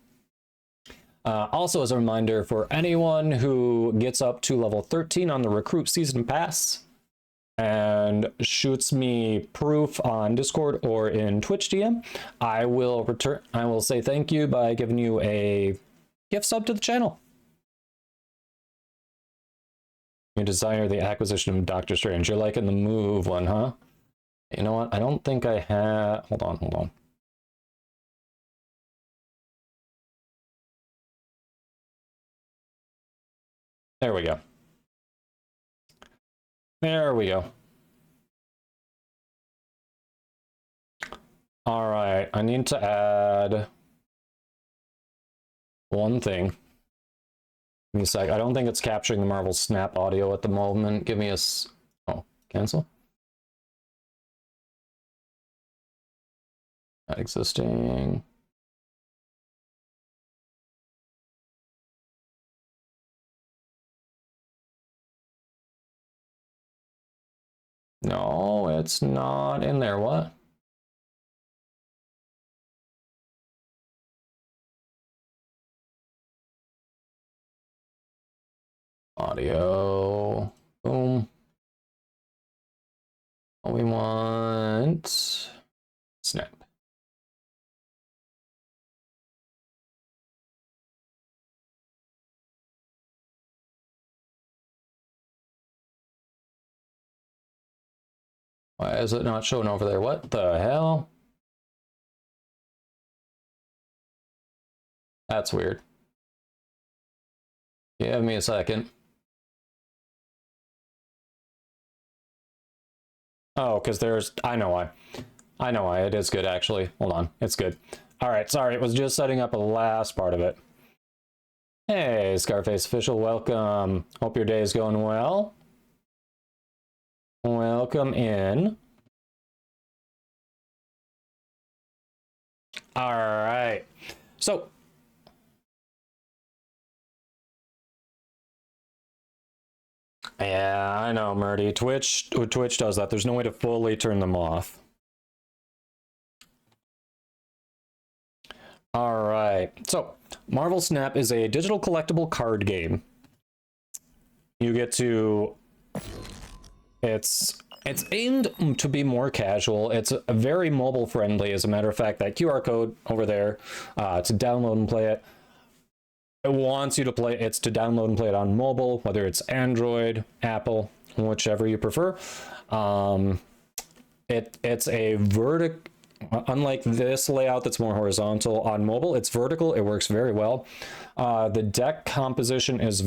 Also, as a reminder, for anyone who gets up to level 13 on the Recruit Season Pass and shoots me proof on Discord or in Twitch DM, I will say thank you by giving you a gift sub to the channel. You desire the acquisition of Doctor Strange. You're liking the move one, huh? You know what? I don't think I have... Hold on. There we go. There we go. All right, I need to add one thing. Give me a sec. I don't think it's capturing the Marvel Snap audio at the moment. Give me a oh, cancel. Not existing. No, it's not in there. What? Audio. Boom. We want snap. Why is it not showing over there? What the hell? That's weird. Give me a second. Oh, because there's... I know why. I know why. It is good, actually. Hold on. It's good. All right, sorry. It was just setting up the last part of it. Hey, Scarface Official. Welcome. Hope your day is going well. Welcome in. All right. So... yeah, I know, Murdy. Twitch does that. There's no way to fully turn them off. All right. So, Marvel Snap is a digital collectible card game. You get to... It's aimed to be more casual. It's very mobile friendly. As a matter of fact, that QR code over there to download and play it. It wants you to play, it's to download and play it on mobile, whether it's Android, Apple, whichever you prefer. It's a unlike this layout that's more horizontal on mobile, it's vertical, it works very well. The deck composition is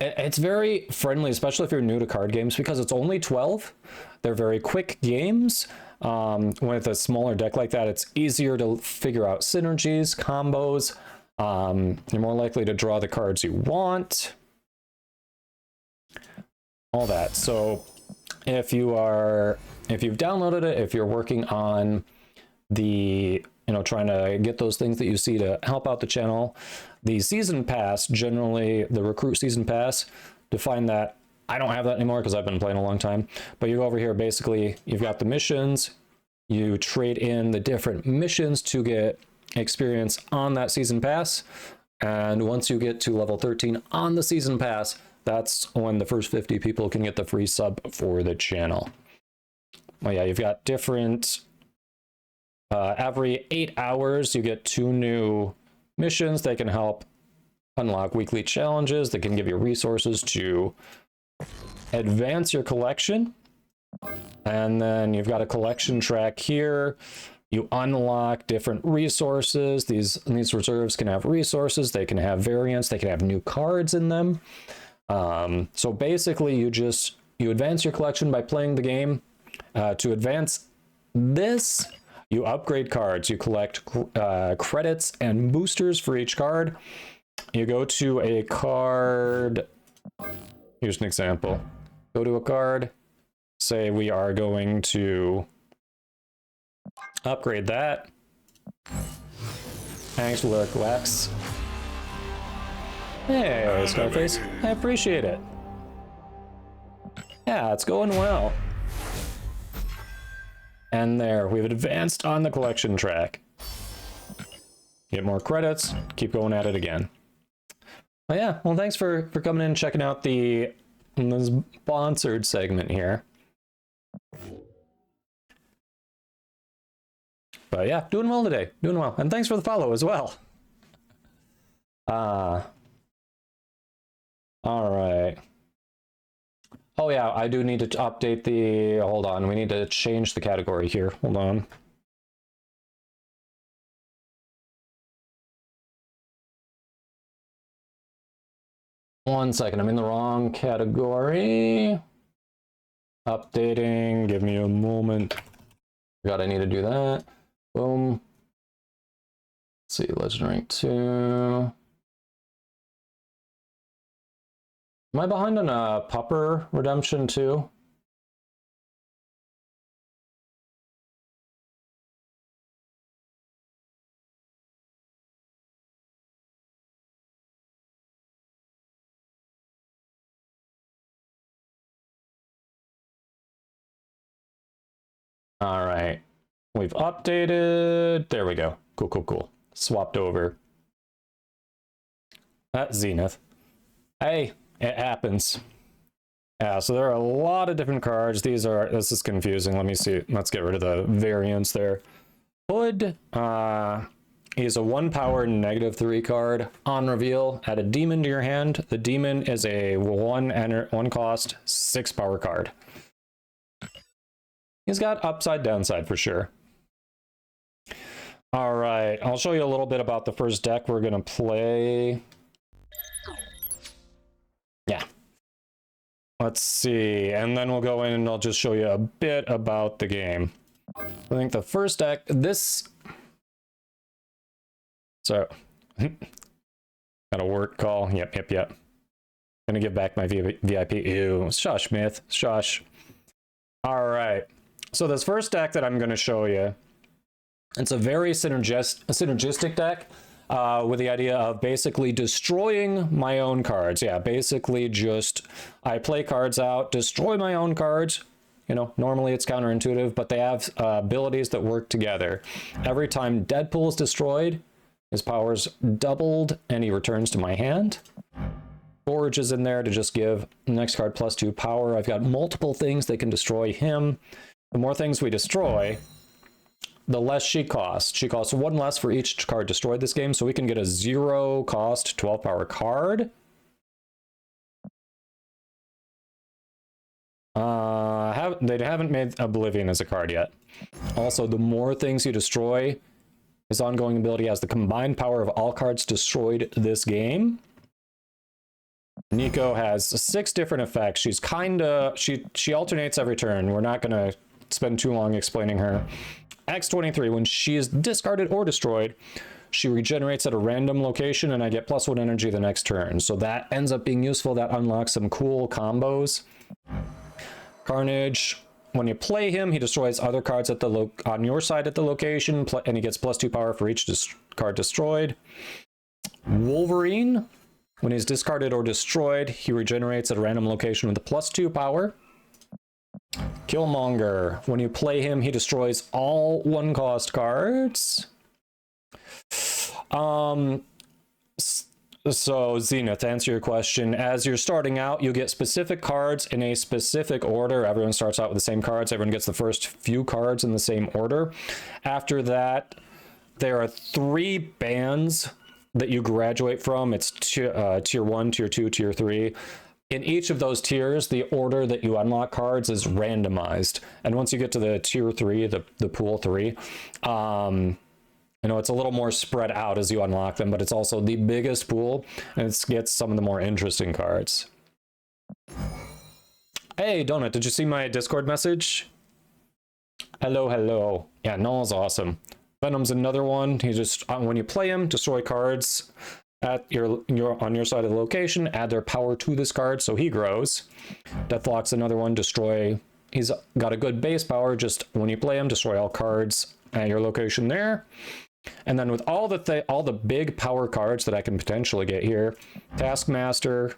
it's very friendly, especially if you're new to card games, because it's only 12. They're very quick games. With a smaller deck like that, it's easier to figure out synergies, combos. You're more likely to draw the cards you want. All that. So if you've downloaded it, if you're working on trying to get those things that you see to help out the channel, the season pass, generally the recruit season pass, define that. I don't have that anymore because I've been playing a long time, but you go over here, basically you've got the missions, you trade in the different missions to get experience on that season pass, and once you get to level 13 on the season pass, that's when the first 50 people can get the free sub for the channel. Well, yeah, you've got different, every 8 hours you get 2 new missions. They can help unlock weekly challenges, they can give you resources to advance your collection. And then you've got a collection track here. You unlock different resources. These reserves can have resources, they can have variants, they can have new cards in them. So basically you advance your collection by playing the game. To advance this, you upgrade cards, you collect credits and boosters for each card. You go to a card, here's an example. Go to a card, say we are going to upgrade that. Thanks, Lurk Lex. Hey, Scarface, I appreciate it. Yeah, it's going well. And there, we've advanced on the collection track. Get more credits, keep going at it again. Oh yeah, well thanks for coming in and checking out the sponsored segment here. But yeah, doing well today, doing well. And thanks for the follow as well. All right. Oh yeah, I do need to update the, hold on, we need to change the category here. Hold on. One second, I'm in the wrong category. Updating, give me a moment. Forgot I need to do that. Boom. Let's see, Legend Rank 2. Am I behind on a Pupper Redemption too? All right, we've updated. There we go. Cool, cool, cool. Swapped over. That's Zenith. Hey, it happens. Yeah, so there are a lot of different cards. This is confusing. Let me see. Let's get rid of the variants there. Hood, he's a 1 power -3 card. On reveal, add a demon to your hand. The demon is a 1 cost 6 power card. He's got upside downside for sure. All right, I'll show you a little bit about the first deck we're gonna play. Yeah. Let's see, and then we'll go in and I'll just show you a bit about the game. I think the first deck, so, got a work call. Yep. Gonna give back my VIP. Ew, shush, Myth, shush. All right, so this first deck that I'm gonna show you, it's a very synergistic deck. With the idea of basically destroying my own cards. Yeah, basically just I play cards out, destroy my own cards. You know, normally it's counterintuitive, but they have abilities that work together. Every time Deadpool is destroyed, his power's doubled and he returns to my hand. Forge is in there to just give the next card +2 power. I've got multiple things that can destroy him. The more things we destroy, the less she costs. She costs 1 less for each card destroyed this game, so we can get a 0 cost 12 power card. They haven't made Oblivion as a card yet. Also, the more things you destroy, his ongoing ability has the combined power of all cards destroyed this game. Nico has 6 different effects. She's she alternates every turn. We're not gonna spend too long explaining her. X23, when she is discarded or destroyed, she regenerates at a random location and I get +1 energy the next turn. So that ends up being useful. That unlocks some cool combos. Carnage, when you play him, he destroys other cards at on your side at the location, and he gets +2 power for each card destroyed. Wolverine, when he's discarded or destroyed, he regenerates at a random location with a +2 power. Killmonger, when you play him, he destroys all 1 cost cards. So Zenith, to answer your question, as you're starting out, you get specific cards in a specific order. Everyone starts out with the same cards. Everyone gets the first few cards in the same order. After that, there are 3 bands that you graduate from. It's tier 1, tier 2, tier 3. In each of those tiers, the order that you unlock cards is randomized. And once you get to the tier 3, the pool 3, you know, it's a little more spread out as you unlock them, but it's also the biggest pool, and it gets some of the more interesting cards. Hey, Donut, did you see my Discord message? Hello. Yeah, Null's awesome. Venom's another one. He just, when you play him, destroy cards at on your side of the location, add their power to this card so he grows. Deathlock's another one, destroy. He's got a good base power, just when you play him, destroy all cards at your location there. And then with all the big power cards that I can potentially get here, Taskmaster,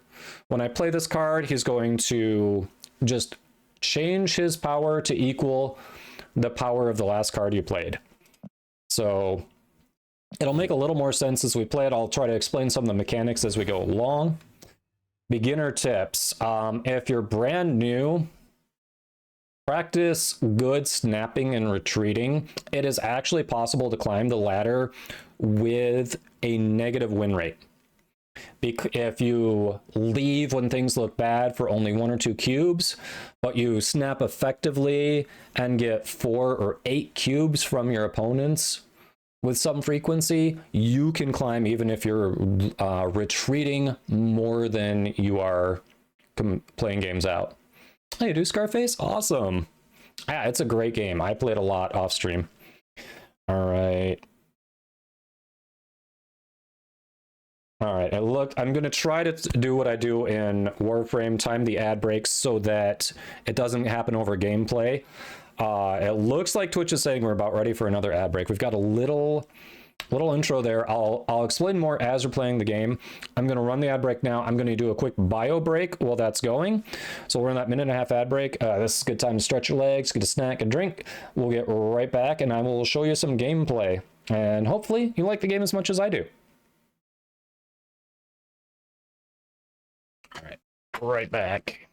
when I play this card, he's going to just change his power to equal the power of the last card you played. So it'll make a little more sense as we play it. I'll try to explain some of the mechanics as we go along. Beginner tips. If you're brand new, practice good snapping and retreating. It is actually possible to climb the ladder with a negative win rate. If you leave when things look bad for only 1 or 2 cubes, but you snap effectively and get 4 or 8 cubes from your opponents with some frequency, you can climb even if you're retreating more than you are playing games out. Hey, you do Scarface? Awesome. Yeah, it's a great game. I played a lot off stream. All right. All right, I'm going to try to do what I do in Warframe, time the ad breaks so that it doesn't happen over gameplay. It looks like Twitch is saying we're about ready for another ad break. We've got a little intro there. I'll explain more as we're playing the game. I'm going to run the ad break now. I'm going to do a quick bio break while that's going. So we're in that 1.5-minute ad break. This is a good time to stretch your legs, get a snack and drink. We'll get right back and I will show you some gameplay. And hopefully you like the game as much as I do. All right, right back.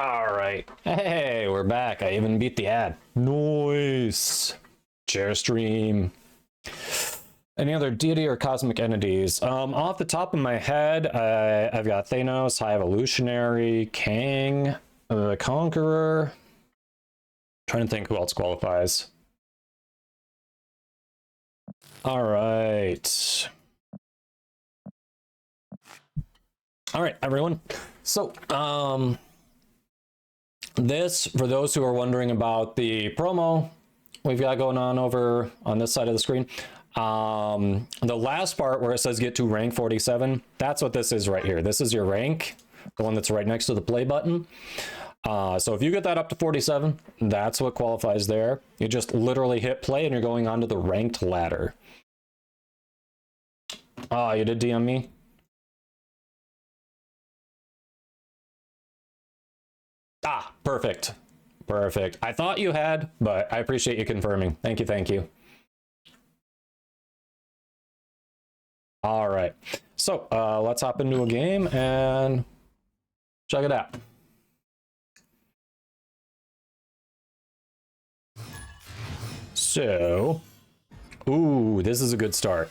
All right. Hey, we're back. I even beat the ad. Nice. Share stream. Any other deity or cosmic entities? Off the top of my head, I've got Thanos, High Evolutionary, Kang, the Conqueror. Trying to think who else qualifies. All right. All right, everyone. So, this, for those who are wondering about the promo we've got going on over on this side of the screen, the last part where it says get to rank 47, that's what this is right here. This is your rank, the one that's right next to the play button. So if you get that up to 47, that's what qualifies there. You just literally hit play and you're going onto the ranked ladder. You did DM me? Ah, perfect. Perfect. I thought you had, but I appreciate you confirming. Thank you, thank you. All right. So, let's hop into a game and check it out. So, ooh, this is a good start.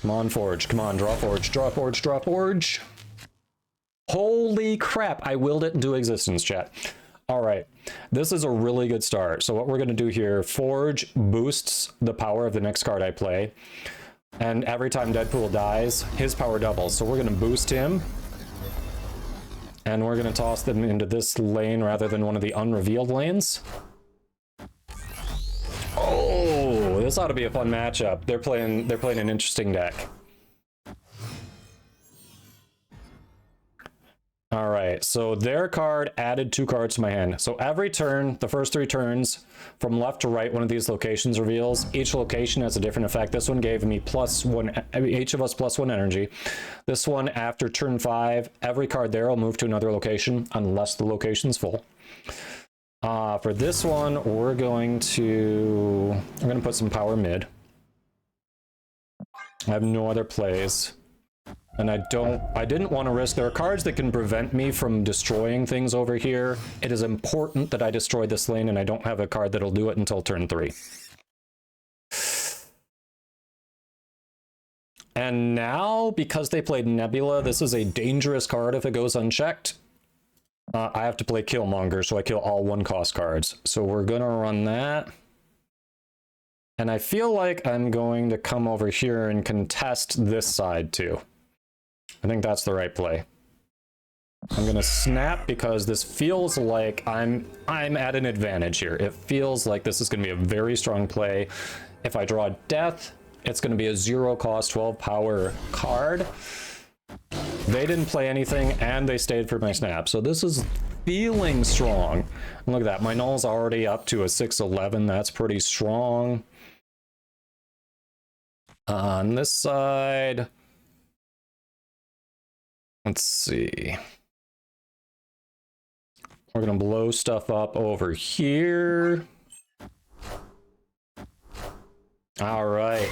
Come on, Forge. Come on, draw Forge, draw Forge, draw Forge. Holy crap, I willed it into existence, chat. All right, this is a really good start. So what we're going to do here, Forge boosts the power of the next card I play. And every time Deadpool dies, his power doubles. So we're going to boost him. And we're going to toss them into this lane rather than one of the unrevealed lanes. Oh, this ought to be a fun matchup. They're playing an interesting deck. All right, so their card added 2 cards to my hand. So every turn, the first 3 turns, from left to right, one of these locations reveals. Each location has a different effect. This one gave me +1, each of us +1 energy. This one, after turn 5, every card there will move to another location unless the location's full. For this one, we're going to put some power mid. I have no other plays. And I didn't want to risk. There are cards that can prevent me from destroying things over here. It is important that I destroy this lane, and I don't have a card that'll do it until turn 3. And now, because they played Nebula, this is a dangerous card if it goes unchecked. I have to play Killmonger, so I kill all 1-cost cards. So we're gonna run that. And I feel like I'm going to come over here and contest this side too. I think that's the right play. I'm gonna snap because this feels like I'm at an advantage here. It feels like this is gonna be a very strong play. If I draw Death, it's gonna be a 0 cost 12 power card. They didn't play anything and they stayed for my snap. So this is feeling strong. And look at that, my null's already up to a 6/11. That's pretty strong. On this side, let's see. We're gonna blow stuff up over here. All right.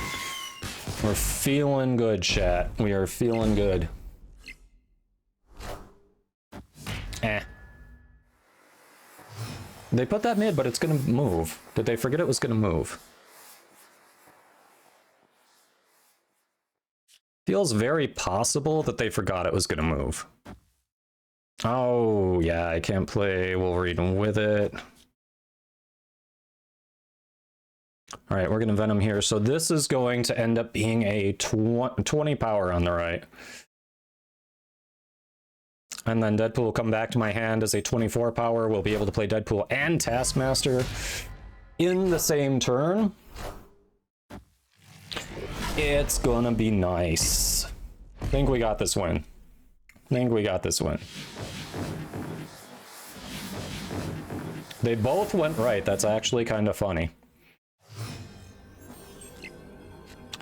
We're feeling good, chat. We are feeling good. They put that mid, but it's gonna move. Did they forget it was gonna move? Feels very possible that they forgot it was gonna move. Oh, yeah, I can't play Wolverine with it. All right, we're gonna Venom here. So this is going to end up being a 20 power on the right. And then Deadpool will come back to my hand as a 24 power. We'll be able to play Deadpool and Taskmaster in the same turn. It's gonna be nice. I think we got this win. They both went right. That's actually kind of funny.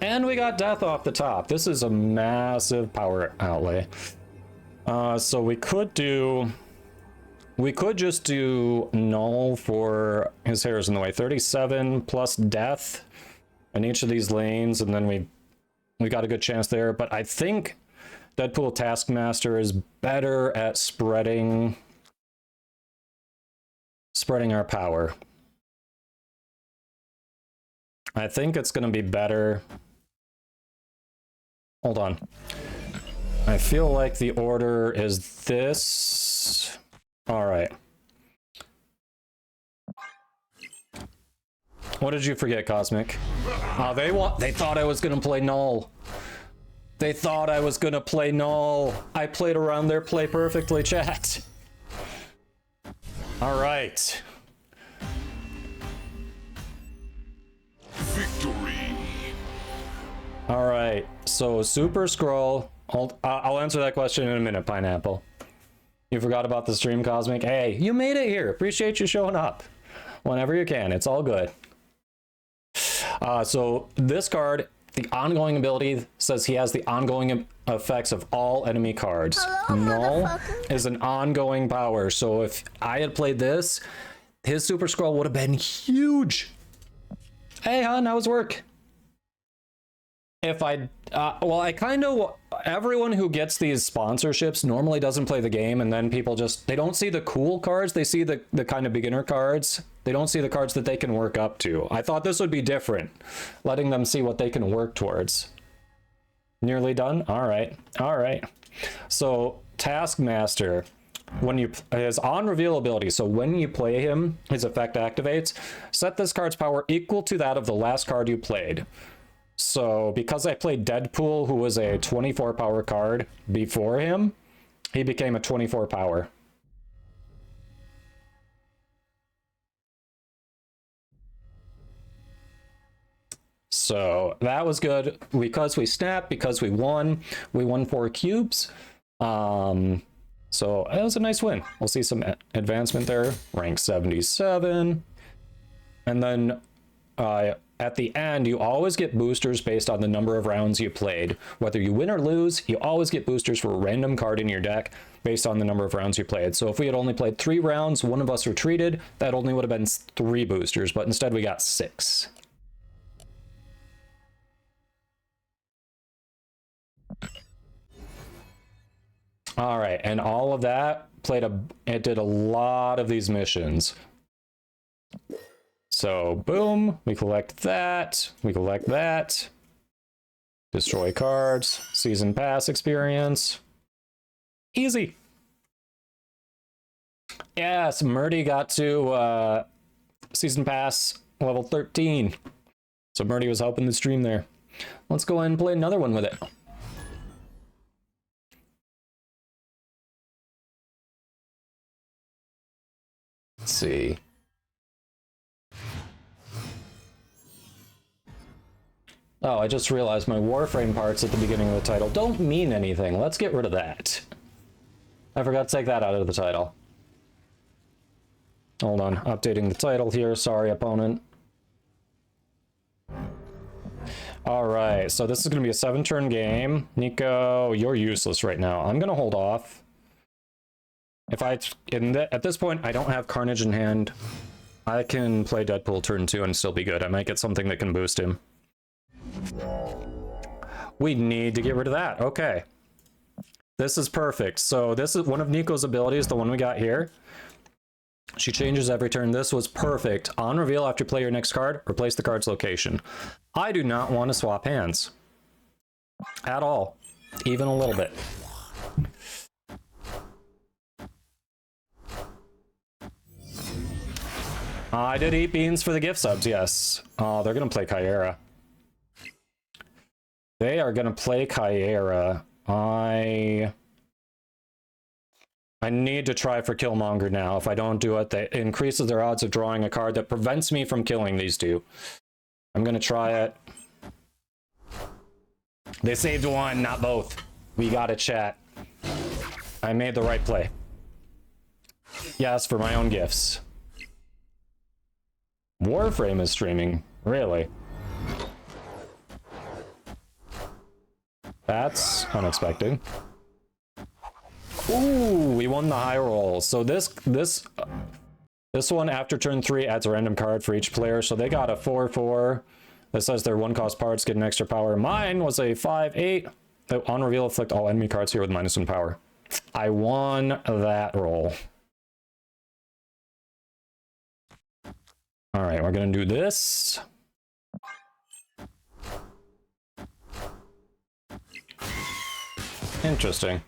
And we got Death off the top. This is a massive power outlay. So we could just do Null for his hair is in the way. 37 plus Death in each of these lanes, and then we got a good chance there. But I think Deadpool Taskmaster is better at spreading our power. I think it's going to be better. Hold on. I feel like the order is this. All right. What did you forget, Cosmic? Oh, they thought I was going to play Null. They thought I was going to play Null. I played around their play perfectly, chat. All right. Victory. All right. So Super Scroll. I'll answer that question in a minute, Pineapple. You forgot about the stream, Cosmic? Hey, you made it here. Appreciate you showing up whenever you can. It's all good. So this card, the ongoing ability says he has the ongoing effects of all enemy cards. Null is an ongoing power. So if I had played this, his Super Scroll would have been huge. Hey, hon, how's work? If I, well, I kind of, everyone who gets these sponsorships normally doesn't play the game, and then people just, they don't see the cool cards, they see the kind of beginner cards. They don't see the cards that they can work up to. I thought this would be different, letting them see what they can work towards. Nearly done? All right. All right. So Taskmaster, when you, his on reveal ability, so when you play him, his effect activates, set this card's power equal to that of the last card you played. So because I played Deadpool, who was a 24 power card before him, he became a 24 power. So that was good because we snapped, because we won 4 cubes. So that was a nice win. We'll see some advancement there. Rank 77. And then at the end, you always get boosters based on the number of rounds you played. Whether you win or lose, you always get boosters for a random card in your deck based on the number of rounds you played. So if we had only played 3 rounds, one of us retreated, that only would have been 3 boosters, but instead we got 6. All right, and all of that it did a lot of these missions. So boom, we collect that, destroy cards, season pass experience, easy. Yes, Murdy got to season pass level 13. So Murdy was helping the stream there. Let's go ahead and play another one with it. see. Oh, I just realized my Warframe parts at the beginning of the title don't mean anything. Let's get rid of that. I forgot to take that out of the title. Hold on, updating the title here. Sorry, opponent. Alright, so this is going to be a 7-turn game. Nico, you're useless right now. I'm going to hold off. If at this point, I don't have Carnage in hand. I can play Deadpool turn 2 and still be good. I might get something that can boost him. We need to get rid of that. Okay. This is perfect. So this is one of Nico's abilities, the one we got here. She changes every turn. This was perfect. On reveal, after you play your next card, replace the card's location. I do not want to swap hands. At all. Even a little bit. I did eat beans for the gift subs, yes. Oh, they're going to play Kyera. They are going to play Kyera. I need to try for Killmonger now. If I don't do it, that increases their odds of drawing a card that prevents me from killing these two. I'm going to try it. They saved one, not both. We got it, chat. I made the right play. Yes, for my own gifts. Warframe is streaming. Really? That's unexpected. Ooh, we won the high roll. So this one after turn 3 adds a random card for each player. So they got a 4/4. That says their 1-cost parts get an extra power. Mine was a 5/8. On reveal, afflict all enemy cards here with -1 power. I won that roll. All right, we're gonna do this. Interesting.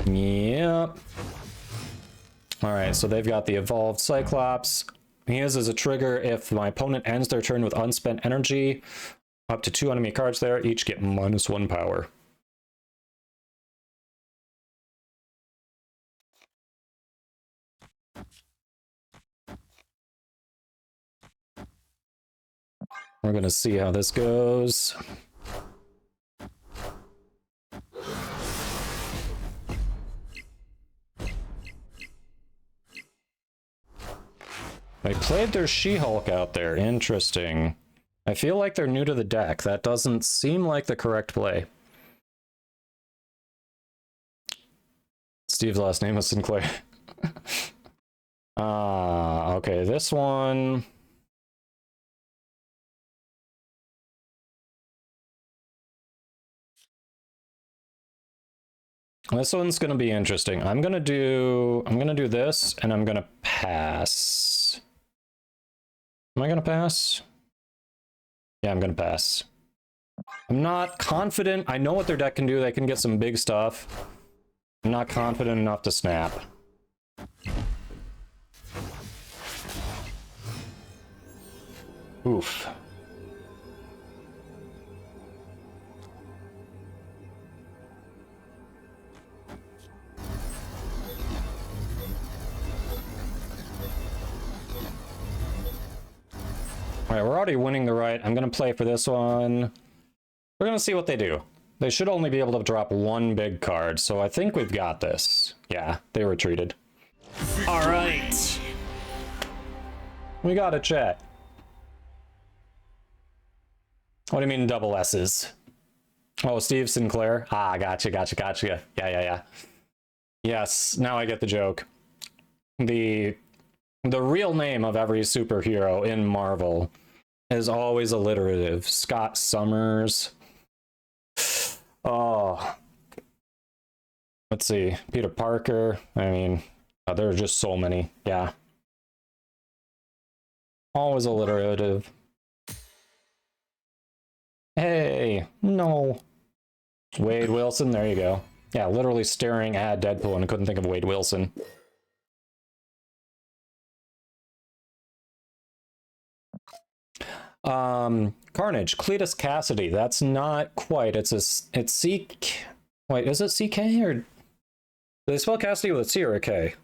Yep. Alright, so they've got the Evolved Cyclops. He uses a trigger if my opponent ends their turn with unspent energy. Up to 2 enemy cards there, each get -1 power. We're gonna see how this goes. They played their She-Hulk out there. Interesting. I feel like they're new to the deck. That doesn't seem like the correct play. Steve's last name is Sinclair. Okay, this one... This one's gonna be interesting. I'm gonna do this, and I'm gonna pass. Am I gonna pass? Yeah, I'm gonna pass. I'm not confident. I know what their deck can do. They can get some big stuff. I'm not confident enough to snap. Oof. All right, we're already winning the right. I'm going to play for this one. We're going to see what they do. They should only be able to drop 1 big card, so I think we've got this. Yeah, they retreated. All right. We got a chat. What do you mean double S's? Oh, Steve Sinclair. Ah, gotcha. Yeah. Yes, now I get the joke. The real name of every superhero in Marvel is always alliterative. Scott Summers. Oh. Let's see. Peter Parker. I mean, there are just so many. Yeah. Always alliterative. Hey, no. Wade Wilson, there you go. Yeah, literally staring at Deadpool and I couldn't think of Wade Wilson. Carnage, Cletus Cassidy. That's not quite. It's C. Wait, is it CK or Do they spell Cassidy with a C or a K?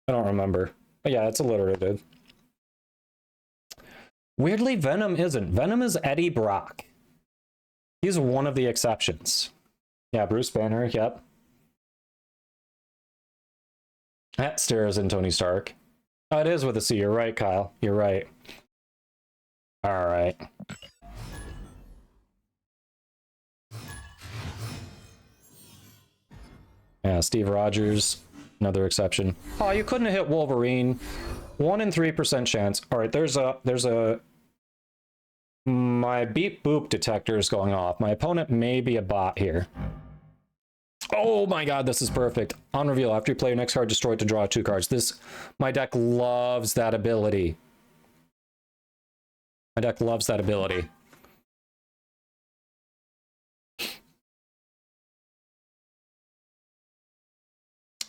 I don't remember. But yeah, it's alliterative. Weirdly, Venom isn't. Venom is Eddie Brock. He's one of the exceptions. Yeah, Bruce Banner, yep. That stares in Tony Stark. Oh, it is with a C. You're right, Kyle. You're right. All right. Yeah, Steve Rogers, another exception. Oh, you couldn't have hit Wolverine. 1 in 3% chance. All right, there's a my beep boop detector is going off. My opponent may be a bot here. Oh my god, this is perfect. On reveal, after you play your next card destroyed to draw 2 cards. My deck loves that ability. My deck loves that ability.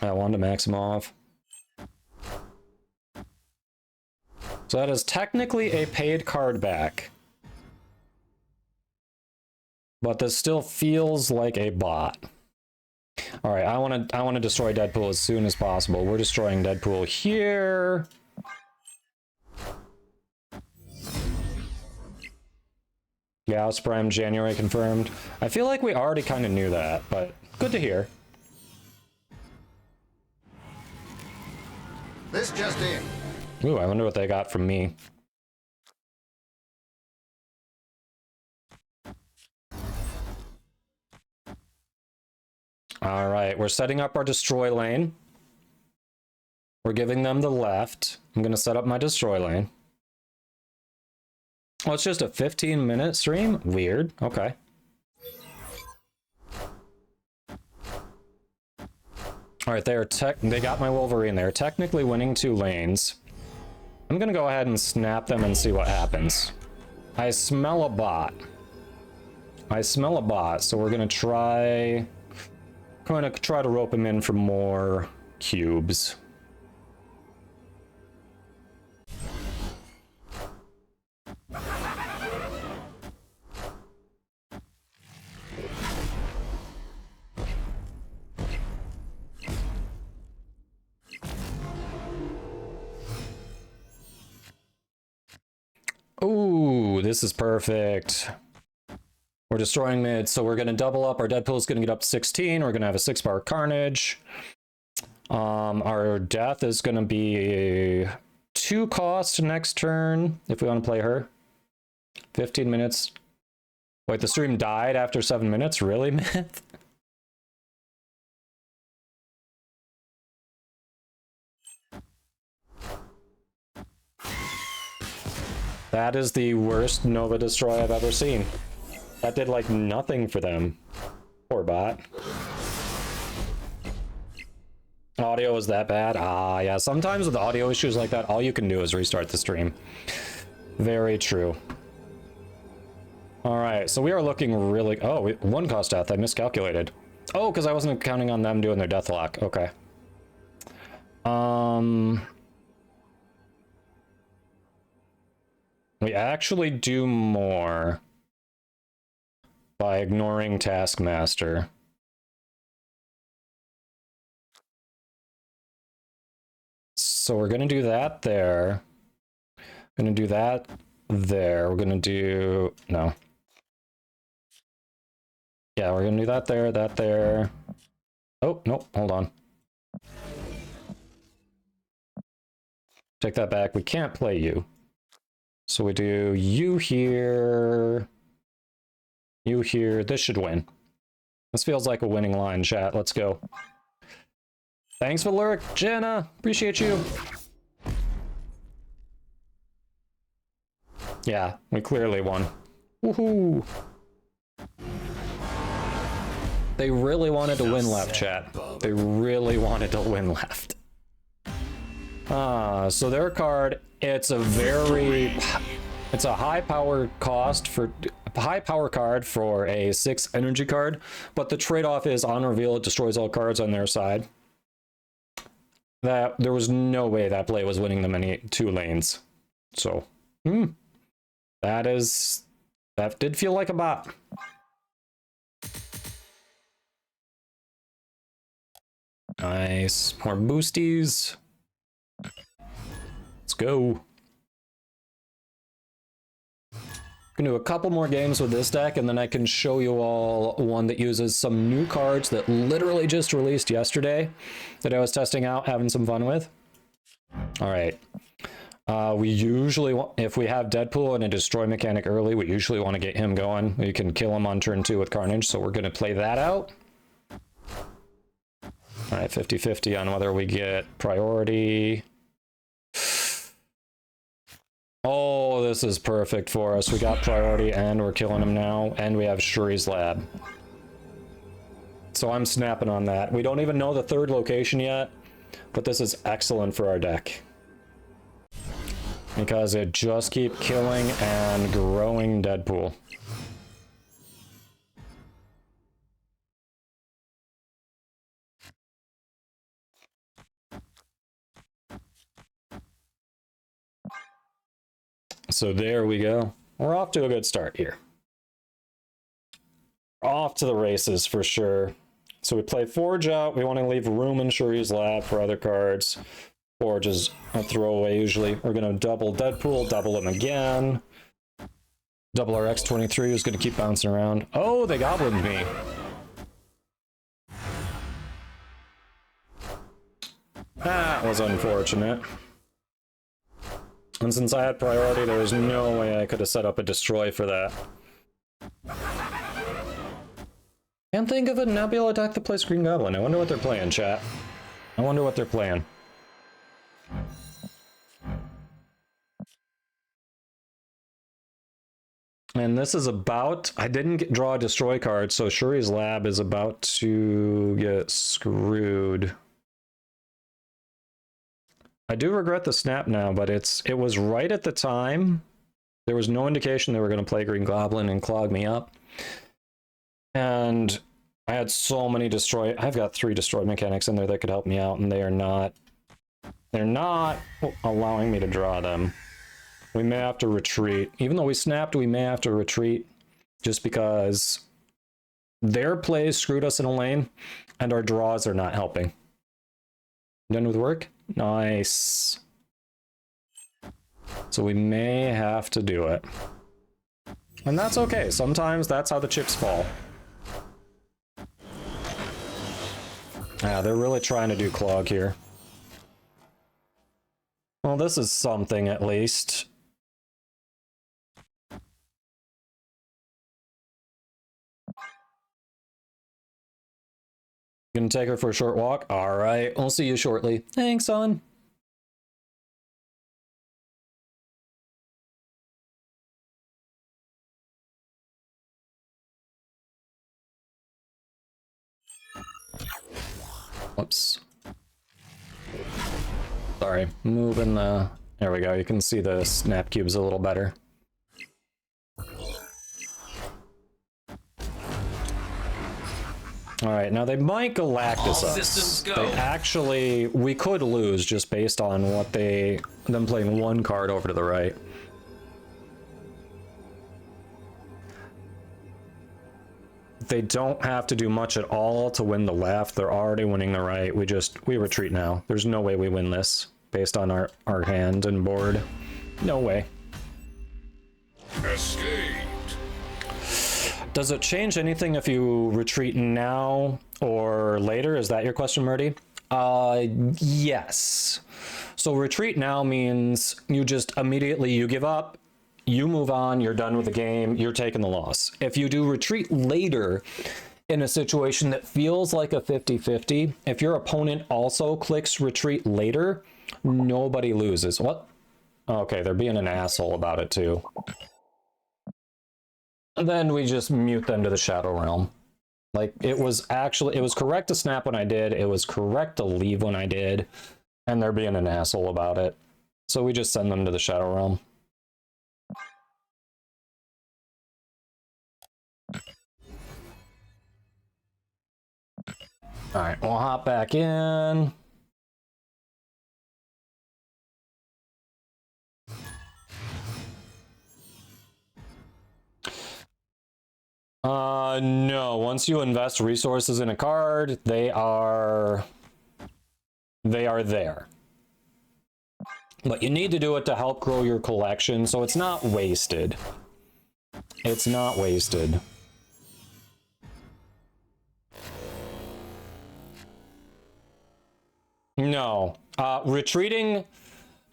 I wanted to Maximov. So that is technically a paid card back. But this still feels like a bot. All right, I want to destroy Deadpool as soon as possible. We're destroying Deadpool here. Gauss Prime January confirmed. I feel like we already kind of knew that, but good to hear. This just in. Ooh, I wonder what they got from me. All right, we're setting up our destroy lane. We're giving them the left. I'm going to set up my destroy lane. Oh, it's just a 15-minute stream? Weird. Okay. All right, they got my Wolverine. They're technically winning 2 lanes. I'm going to go ahead and snap them and see what happens. I smell a bot. So we're going to try... I'm going to try to rope him in for more cubes. Ooh, this is perfect. We're destroying mid, so we're going to double up. Our Deadpool's going to get up to 16. We're going to have a 6-bar Carnage. Our death is going to be 2 cost next turn, if we want to play her. 15 minutes. Wait, the stream died after 7 minutes? Really, Myth? That is the worst Nova Destroy I've ever seen. That did, like, nothing for them. Poor bot. Audio was that bad? Ah, yeah. Sometimes with audio issues like that, all you can do is restart the stream. Very true. All right, so we are looking really... Oh, 1 cost death. I miscalculated. Oh, because I wasn't counting on them doing their deathlock. Okay. We actually do more by ignoring Taskmaster. So we're gonna do that there. Gonna do that there. We're gonna do... No. Yeah, we're gonna do that there, that there. Oh, nope, hold on. Take that back. We can't play you. So we do you here. You here. This should win. This feels like a winning line, chat. Let's go. Thanks for the lurk, Jenna. Appreciate you. Yeah, we clearly won. Woohoo! They really wanted to win left, chat. They really wanted to win left. So their card, it's a high power cost for high power card for a 6 energy card, but the trade-off is on reveal it destroys all cards on their side. That there was no way that play was winning them any 2 lanes. So that did feel like a bot. Nice. More boosties. Let's go. Can do a couple more games with this deck, and then I can show you all one that uses some new cards that literally just released yesterday that I was testing out, having some fun with. All right. We usually want, if we have Deadpool and a destroy mechanic early, we usually want to get him going. We can kill him on turn 2 with Carnage, so we're going to play that out. All right, 50-50 on whether we get priority. Oh, this is perfect for us. We got priority and we're killing him now, and we have Shuri's Lab. So I'm snapping on that. We don't even know the third location yet, but this is excellent for our deck. Because it just keeps killing and growing Deadpool. So there we go. We're off to a good start here. Off to the races for sure. So we play Forge out. We want to leave room in Shuri's Lab for other cards. Forge is a throwaway usually. We're going to double Deadpool, double him again. Double our X-23 who's going to keep bouncing around. Oh, they goblined me. That was unfortunate. And since I had priority, there was no way I could have set up a destroy for that. Can't think of a Nebula deck that plays Green Goblin. I wonder what they're playing, chat. I wonder what they're playing. And this is about... I didn't draw a destroy card, so Shuri's Lab is about to get screwed. I do regret the snap now, but it was right at the time. There was no indication they were going to play Green Goblin and clog me up. And I had so many destroy... I've got 3 destroy mechanics in there that could help me out, and they're not allowing me to draw them. We may have to retreat. Even though we snapped, we may have to retreat just because their plays screwed us in a lane, and our draws are not helping. Done with work? Nice. So we may have to do it. And that's okay. Sometimes that's how the chips fall. Yeah, they're really trying to do clog here. Well, this is something at least. Gonna take her for a short walk? Alright, I'll see you shortly. Thanks, son. Whoops. Sorry, moving the... There we go, you can see the snap cubes a little better. Alright, now they might Galactus us. They actually... We could lose just based on what them playing one card over to the right. They don't have to do much at all to win the left. They're already winning the right. We retreat now. There's no way we win this based on our hand and board. No way. Escaped. Does it change anything if you retreat now or later? Is that your question, Murdy? Yes. So retreat now means you just immediately, you give up, you move on, you're done with the game, you're taking the loss. If you do retreat later in a situation that feels like a 50-50, if your opponent also clicks retreat later, nobody loses. What? Okay, they're being an asshole about it too. Then we just mute them to the Shadow Realm. Like, it was correct to snap when I did, it was correct to leave when I did, and they're being an asshole about it. So we just send them to the Shadow Realm. Alright, we'll hop back in. No. Once you invest resources in a card, they are they are there. But you need to do it to help grow your collection, so it's not wasted. It's not wasted. No. Retreating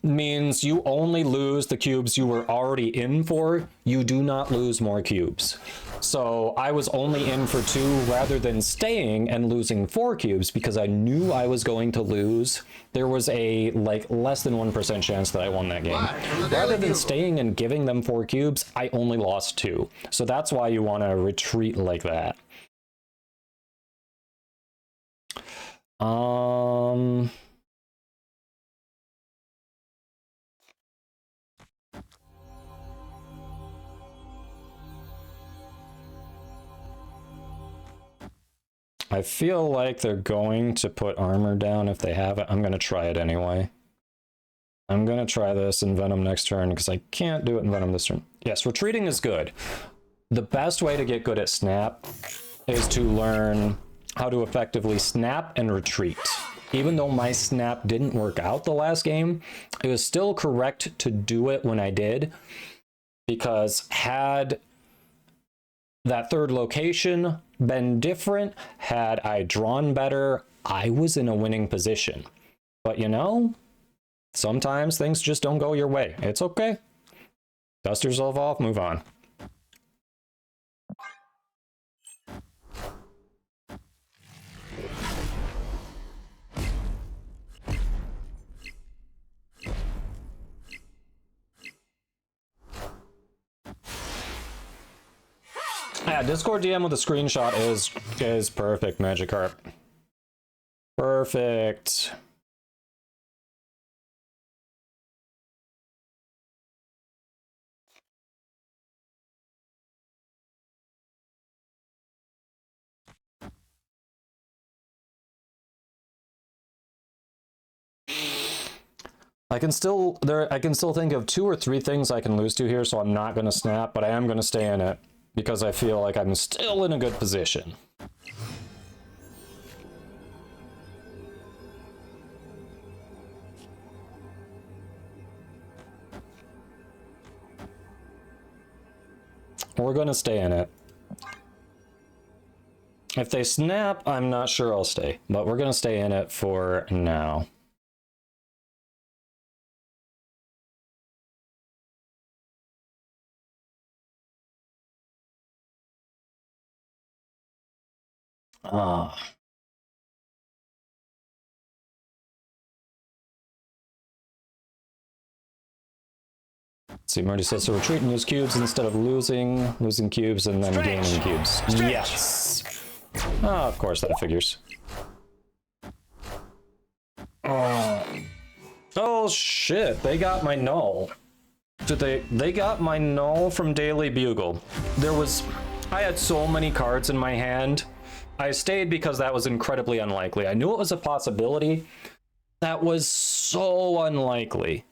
means you only lose the cubes you were already in for. You do not lose more cubes. So I was only in for 2 rather than staying and losing 4 cubes because I knew I was going to lose. There was a like less than 1% chance that I won that game. Rather than staying and giving them 4 cubes, I only lost 2. So that's why you want to retreat like that. I feel like they're going to put armor down if they have it. I'm going to try it anyway. I'm going to try this in Venom next turn because I can't do it in Venom this turn. Yes, retreating is good. The best way to get good at snap is to learn how to effectively snap and retreat. Even though my snap didn't work out the last game, it was still correct to do it when I did, because had that third location been different, had I drawn better, I was in a winning position. But you know, sometimes things just don't go your way. It's okay. Dust yourself off, move on. Yeah, Discord DM with a screenshot is perfect, Magikarp. Perfect. I can still think of 2 or 3 things I can lose to here, so I'm not going to snap, but I am going to stay in it because I feel like I'm still in a good position. We're going to stay in it. If they snap, I'm not sure I'll stay, but we're going to stay in it for now. See, Marty says, so retreat and use cubes instead of losing cubes and then gaining cubes. Yes! Oh, of course, that figures. Oh, shit, they got my null. Did they got my null from Daily Bugle. I had so many cards in my hand. I stayed because that was incredibly unlikely. I knew it was a possibility. That was so unlikely.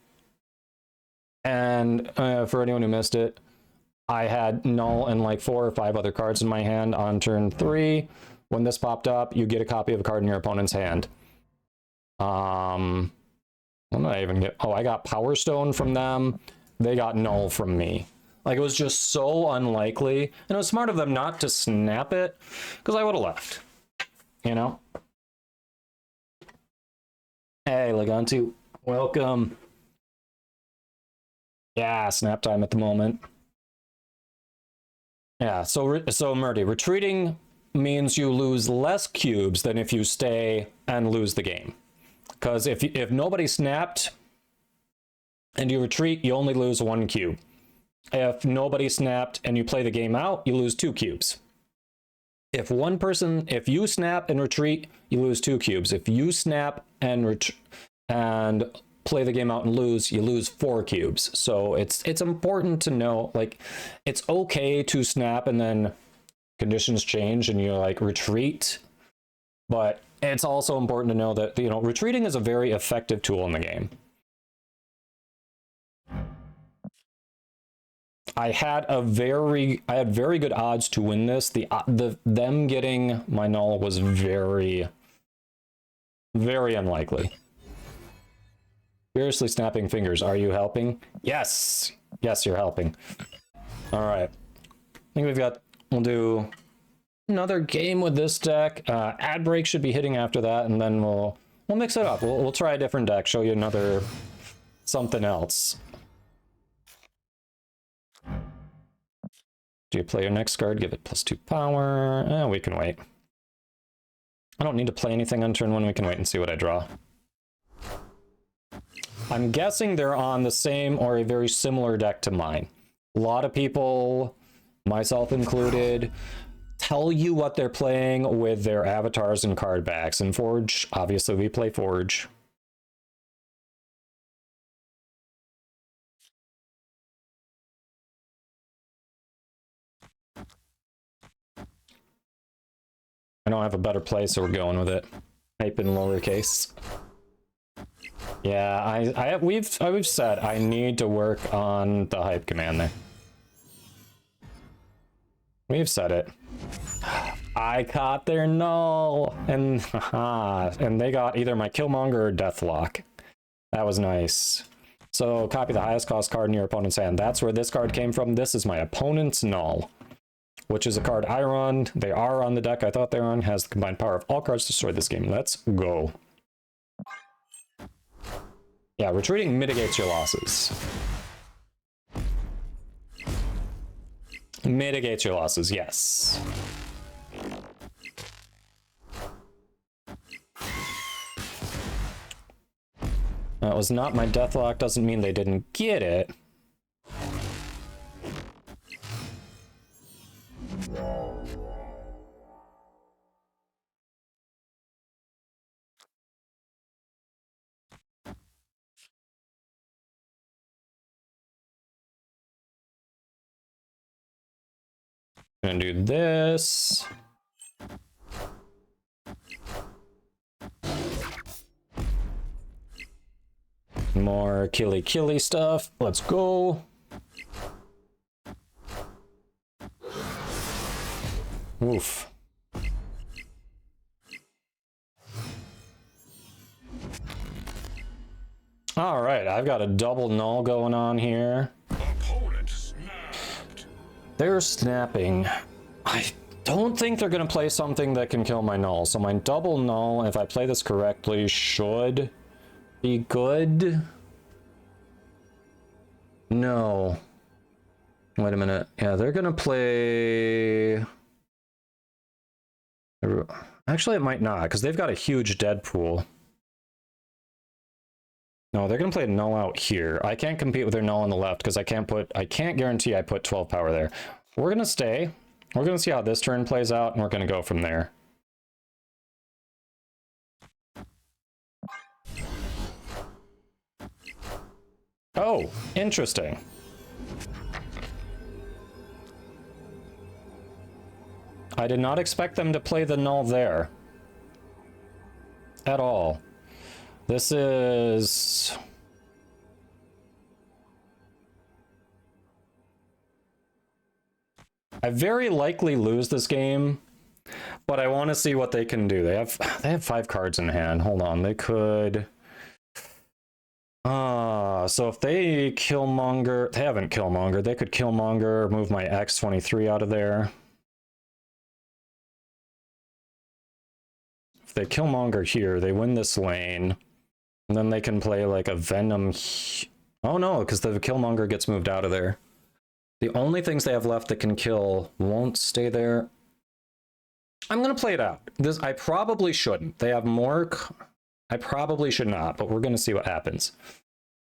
And for anyone who missed it, I had null and like 4 or 5 other cards in my hand on turn 3. When this popped up, you get a copy of a card in your opponent's hand. What did I even get? Oh, I got Power Stone from them. They got null from me. Like, it was just so unlikely. And it was smart of them not to snap it, because I would have left. You know? Hey, Legantu. Welcome. Yeah, snap time at the moment. Yeah, so Murdy, retreating means you lose less cubes than if you stay and lose the game. Because if nobody snapped and you retreat, you only lose 1 cube. If nobody snapped and you play the game out, you lose 2 cubes. If you snap and retreat, you lose 2 cubes. If you snap and play the game out and lose, you lose 4 cubes. So it's important to know, like, it's okay to snap and then conditions change and you like retreat, but it's also important to know that, you know, retreating is a very effective tool in the game. I had very good odds to win this. Them getting my null was very, very unlikely. Furiously snapping fingers. Are you helping? Yes. Yes, you're helping. All right. I think we'll do another game with this deck. Ad break should be hitting after that, and then we'll mix it up. We'll try a different deck, show you another something else. Do you play your next card? Give it +2 power. We can wait. I don't need to play anything on turn 1. We can wait and see what I draw. I'm guessing they're on the same or a very similar deck to mine. A lot of people, myself included, tell you what they're playing with their avatars and card backs. And Forge, obviously we play Forge. I don't have a better play, so we're going with it. Type in lowercase. Yeah, we've said I need to work on the hype command there. We've said it. I caught their null, and and they got either my Killmonger or Deathlock. That was nice. So copy the highest cost card in your opponent's hand. That's where this card came from. This is my opponent's null, which is a card I run. They are on the deck I thought they were on. Has the combined power of all cards destroyed this game. Let's go. Yeah, retreating mitigates your losses. Mitigates your losses, yes. That was not my Deathlock, doesn't mean they didn't get it. Gonna do this. More killy stuff. Let's go. Oof. All right, I've got a double null going on here. They're snapping. I don't think they're going to play something that can kill my null. So my double null, if I play this correctly, should be good. No. Wait a minute. Yeah, they're going to play... Actually, it might not, because they've got a huge Deadpool. No, they're going to play a null out here. I can't compete with their null on the left because I can't guarantee I put 12 power there. We're going to stay. We're going to see how this turn plays out, and we're going to go from there. Oh, interesting. I did not expect them to play the null there. At all. This is... I very likely lose this game, but I want to see what they can do. They have 5 cards in hand. Hold on, they could... so if they Killmonger... They haven't Killmonger. They could Killmonger, move my X-23 out of there. If they Killmonger here, they win this lane. And then they can play like a Venom... Oh no, because the Killmonger gets moved out of there. The only things they have left that can kill won't stay there. I'm going to play it out. I probably shouldn't. They have more... I probably should not, but we're going to see what happens.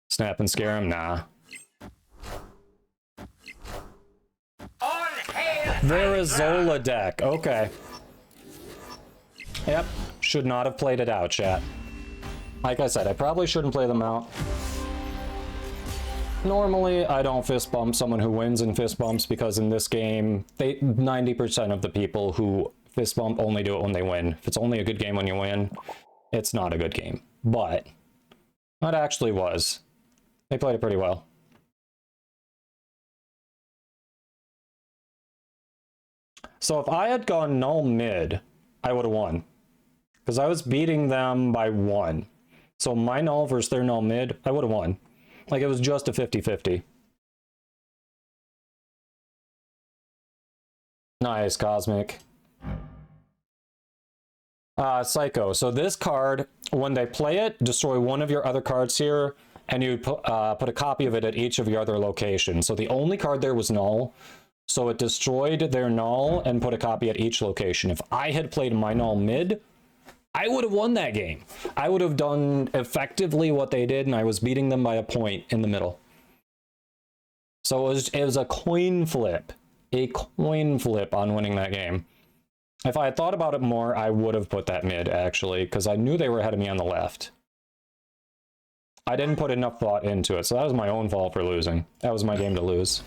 Snap and scare him? Nah. Verizola deck. Okay. Yep. Should not have played it out, chat. Like I said, I probably shouldn't play them out. Normally, I don't fist bump someone who wins in fist bumps because in this game, 90% of the people who fist bump only do it when they win. If it's only a good game when you win, it's not a good game. But that actually was. They played it pretty well. So if I had gone null mid, I would have won. Because I was beating them by 1. So my null versus their null mid, I would have won. Like, it was just a 50-50. Nice, Cosmic. Psycho. So this card, when they play it, destroy one of your other cards here, and you put a copy of it at each of your other locations. So the only card there was null, so it destroyed their null and put a copy at each location. If I had played my null mid, I would have won that game. I would have done effectively what they did, and I was beating them by a point in the middle. So it was a coin flip. A coin flip on winning that game. If I had thought about it more, I would have put that mid, actually, because I knew they were ahead of me on the left. I didn't put enough thought into it, so that was my own fault for losing. That was my game to lose.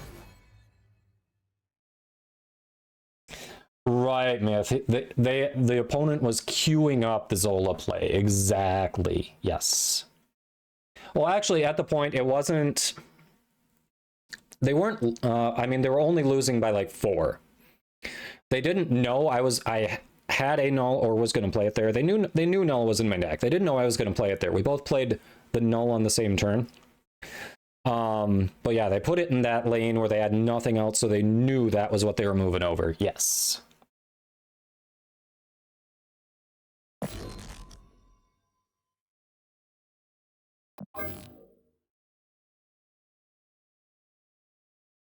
Right, Myth. The opponent was queuing up the Zola play. Exactly. Yes. Well, actually, at the point, it wasn't... They weren't... I mean, they were only losing by, like, 4. They didn't know I had a null or was going to play it there. They knew null was in my deck. They didn't know I was going to play it there. We both played the null on the same turn. But yeah, they put it in that lane where they had nothing else, so they knew that was what they were moving over. Yes.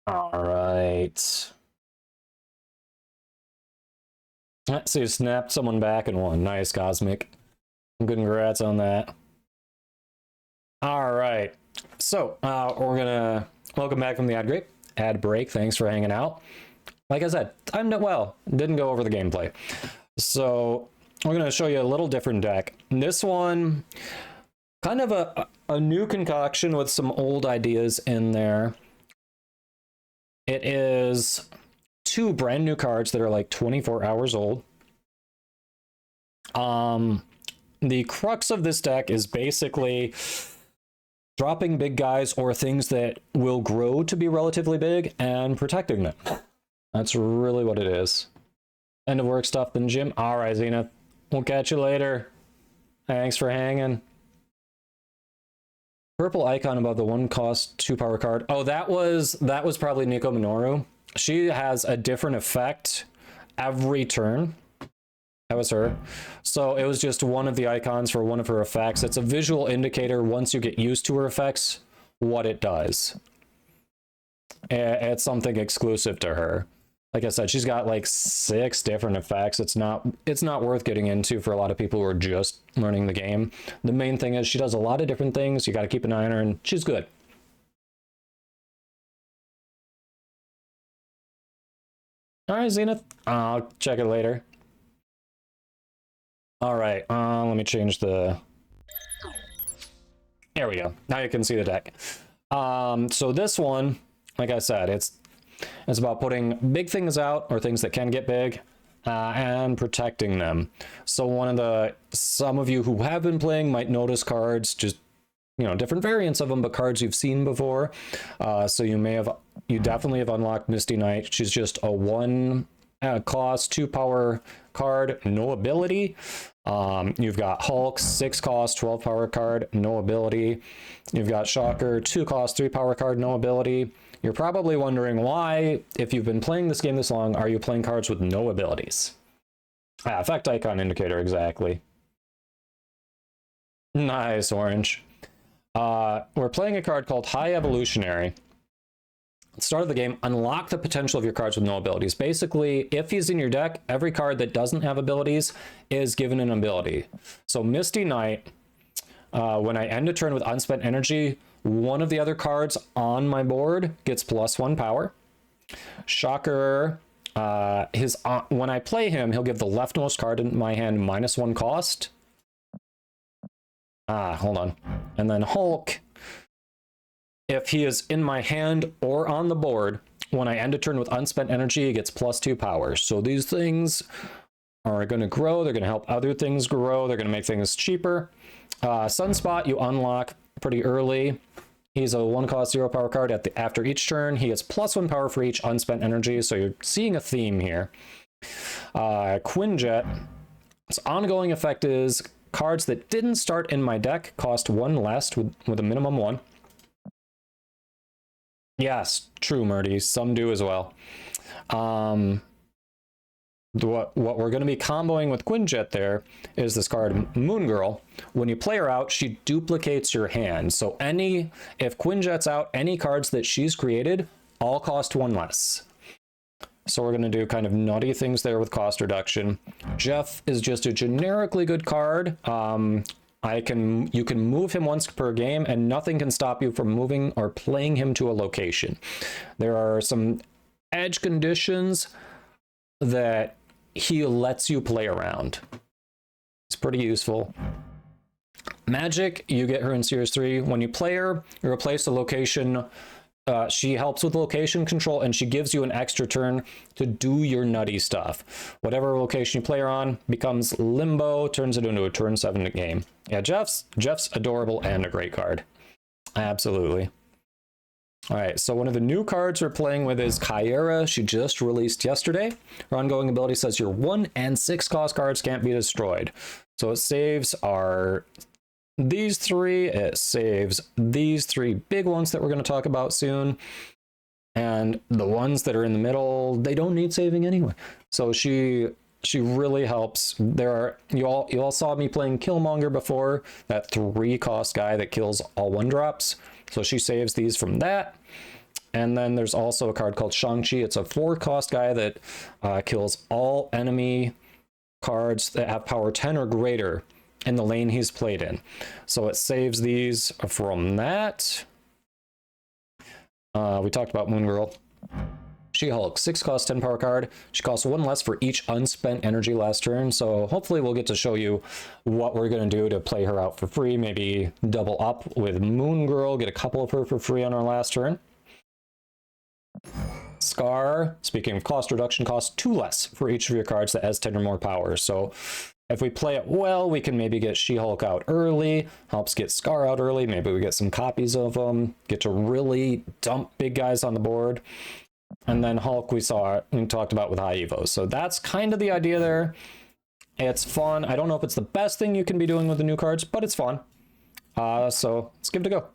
All right. So you snapped someone back and won. Nice, Cosmic. Congrats on that. All right. So we're gonna welcome back from the ad break. Thanks for hanging out. Like I said, timed it well. Didn't go over the gameplay. So we're gonna show you a little different deck. This one, kind of a new concoction with some old ideas in there. It is 2 brand new cards that are like 24 hours old. The crux of this deck is basically dropping big guys or things that will grow to be relatively big and protecting them. That's really what it is. End of work stuff in the gym. All right, Zenith. We'll catch you later. Thanks for hanging. Purple icon above the 1-cost 2-power card. Oh, that was probably Nico Minoru. She has a different effect every turn. That was her. So it was just one of the icons for one of her effects. It's a visual indicator once you get used to her effects, what it does. It's something exclusive to her. Like I said, she's got like 6 different effects. It's not worth getting into for a lot of people who are just learning the game. The main thing is she does a lot of different things. You got to keep an eye on her, and she's good. All right, Zenith. I'll check it later. All right, let me change the... There we go. Now you can see the deck. So this one, like I said, it's about putting big things out, or things that can get big, and protecting them. So some of you who have been playing might notice cards, just, you know, different variants of them, but cards you've seen before. So you definitely have unlocked Misty Knight. She's just a 1-cost 2-power card, no ability. You've got Hulk, 6-cost 12-power card, no ability. You've got Shocker, 2-cost 3-power card, no ability. You're probably wondering why, if you've been playing this game this long, are you playing cards with no abilities? Effect icon indicator, exactly. Nice, Orange. We're playing a card called High Evolutionary. At the start of the game, unlock the potential of your cards with no abilities. Basically, if he's in your deck, every card that doesn't have abilities is given an ability. So Misty Knight, when I end a turn with unspent energy, one of the other cards on my board gets +1 power. Shocker, when I play him, he'll give the leftmost card in my hand -1 cost. Hold on. And then Hulk, if he is in my hand or on the board, when I end a turn with unspent energy, he gets +2 power. So these things are going to grow. They're going to help other things grow. They're going to make things cheaper. Sunspot, you unlock pretty early. He's a 1-cost 0-power card. After each turn, he gets +1 power for each unspent energy. So you're seeing a theme here. Quinjet, its ongoing effect is cards that didn't start in my deck cost 1 less with a minimum 1. Yes, true, Murdy. Some do as well. What we're going to be comboing with Quinjet there is this card, Moon Girl. When you play her out, she duplicates your hand. So if Quinjet's out, any cards that she's created all cost 1 less. So we're going to do kind of nutty things there with cost reduction. Jeff is just a generically good card. You can move him once per game, and nothing can stop you from moving or playing him to a location. There are some edge conditions that he lets you play around. It's pretty useful. Magic, you get her in Series 3. When you play her, you replace the location. She helps with location control, and she gives you an extra turn to do your nutty stuff. Whatever location you play her on becomes limbo, turns it into a turn 7 game. Yeah, Jeff's adorable and a great card. Absolutely. All right, so one of the new cards we're playing with is Kyera. She just released yesterday. Her ongoing ability says your 1 and 6 cost cards can't be destroyed. So it saves these 3, it saves these 3 big ones that we're going to talk about soon, and the ones that are in the middle, they don't need saving anyway. So she really helps. You all saw me playing Killmonger before, that 3 cost guy that kills all 1-drops. So she saves these from that. And then there's also a card called Shang-Chi. It's a 4 cost guy that kills all enemy cards that have power 10 or greater in the lane he's played in. So it saves these from that. We talked about Moon Girl. She-Hulk, 6 cost 10 power card. She costs 1 less for each unspent energy last turn. So hopefully we'll get to show you what we're going to do to play her out for free. Maybe double up with Moon Girl, get a couple of her for free on our last turn. Scar, speaking of cost reduction, costs 2 less for each of your cards that has 10 or more power. So if we play it well, we can maybe get She-Hulk out early, helps get Scar out early. Maybe we get some copies of them, get to really dump big guys on the board. And then Hulk we talked about with high Evo. So that's kind of the idea there. It's fun. I don't know if it's the best thing you can be doing with the new cards, but it's fun. So let's give it a go.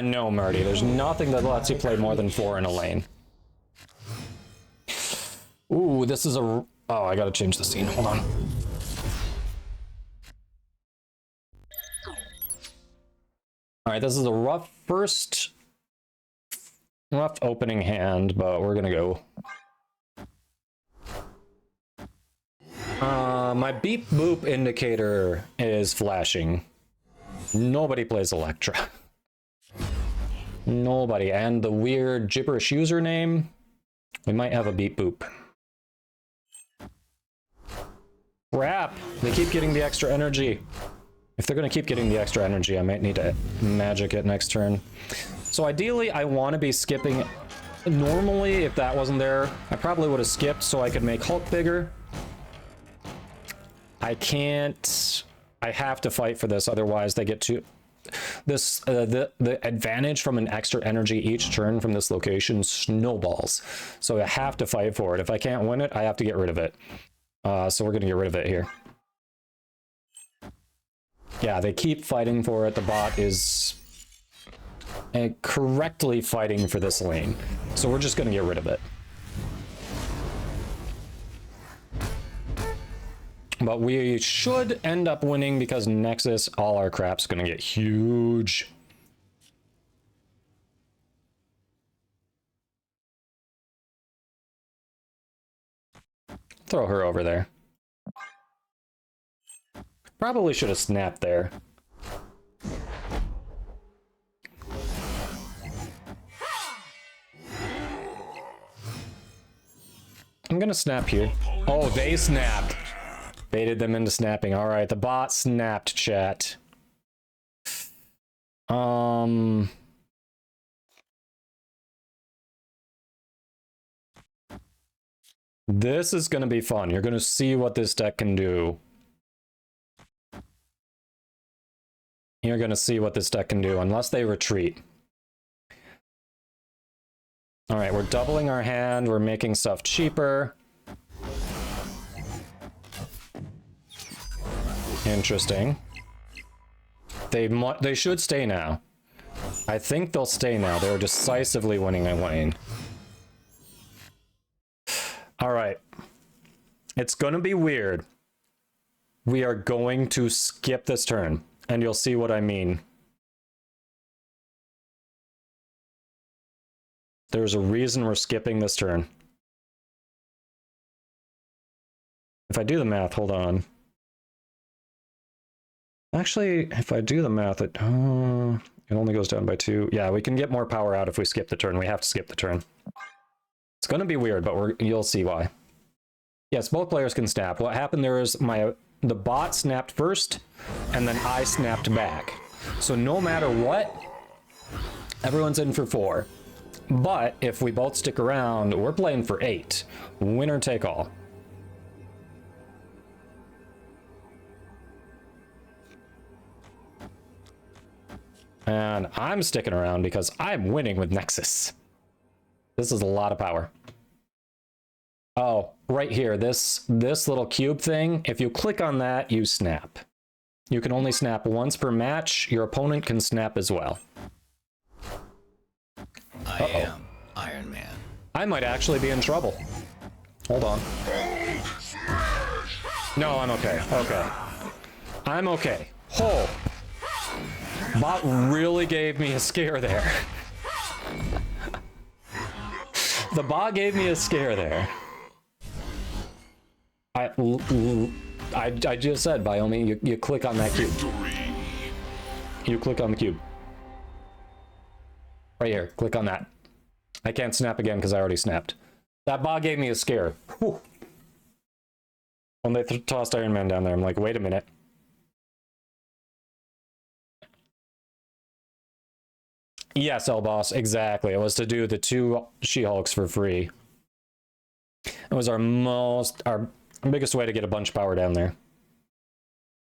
No, Murdy. There's nothing that lets you play more than 4 in a lane. Ooh, this is oh, I gotta change the scene. Hold on. All right, this is a rough opening hand, but we're gonna go. My beep boop indicator is flashing. Nobody plays Electra. Nobody. And the weird gibberish username, we might have a beep boop. Crap! They keep getting the extra energy. If they're going to keep getting the extra energy, I might need to magic it next turn. So ideally, I want to be skipping. Normally, if that wasn't there, I probably would have skipped so I could make Hulk bigger. I can't. I have to fight for this, otherwise they get to... the advantage from an extra energy each turn from this location snowballs. So I have to fight for it. If I can't win it, I have to get rid of it. So we're going to get rid of it here. Yeah, they keep fighting for it. The bot is correctly fighting for this lane. So we're just going to get rid of it. But we should end up winning because Nexus, all our crap's going to get huge. Throw her over there. Probably should have snapped there. I'm gonna snap here. Oh, they snapped. Baited them into snapping. All right, the bot snapped, chat. This is gonna be fun. You're gonna see what this deck can do. You're gonna see what this deck can do, unless they retreat. All right, we're doubling our hand. We're making stuff cheaper. Interesting. They should stay now. I think they'll stay now. They're decisively winning a lane. All right. It's going to be weird. We are going to skip this turn, and you'll see what I mean. There's a reason we're skipping this turn. If I do the math, hold on. Actually, if I do the math, it only goes down by 2. Yeah, we can get more power out if we skip the turn. We have to skip the turn. It's going to be weird, but you'll see why. Yes, both players can snap. What happened there is the bot snapped first, and then I snapped back. So no matter what, everyone's in for 4. But if we both stick around, we're playing for 8. Winner take all. And I'm sticking around because I'm winning with Nexus. This is a lot of power. Oh, right here, this little cube thing, if you click on that, you snap. You can only snap once per match. Your opponent can snap as well. I am Iron Man. I might actually be in trouble. Hold on. No, I'm okay. Okay. I'm okay. Oh. Bot really gave me a scare there. The bot gave me a scare there. I just said, by all means, you click on that cube. You click on the cube. Right here, click on that. I can't snap again because I already snapped. That bot gave me a scare. Whew. When they tossed Iron Man down there, I'm like, wait a minute. Yes, L-Boss, exactly. It was to do the 2 She-Hulks for free. It was our biggest way to get a bunch of power down there.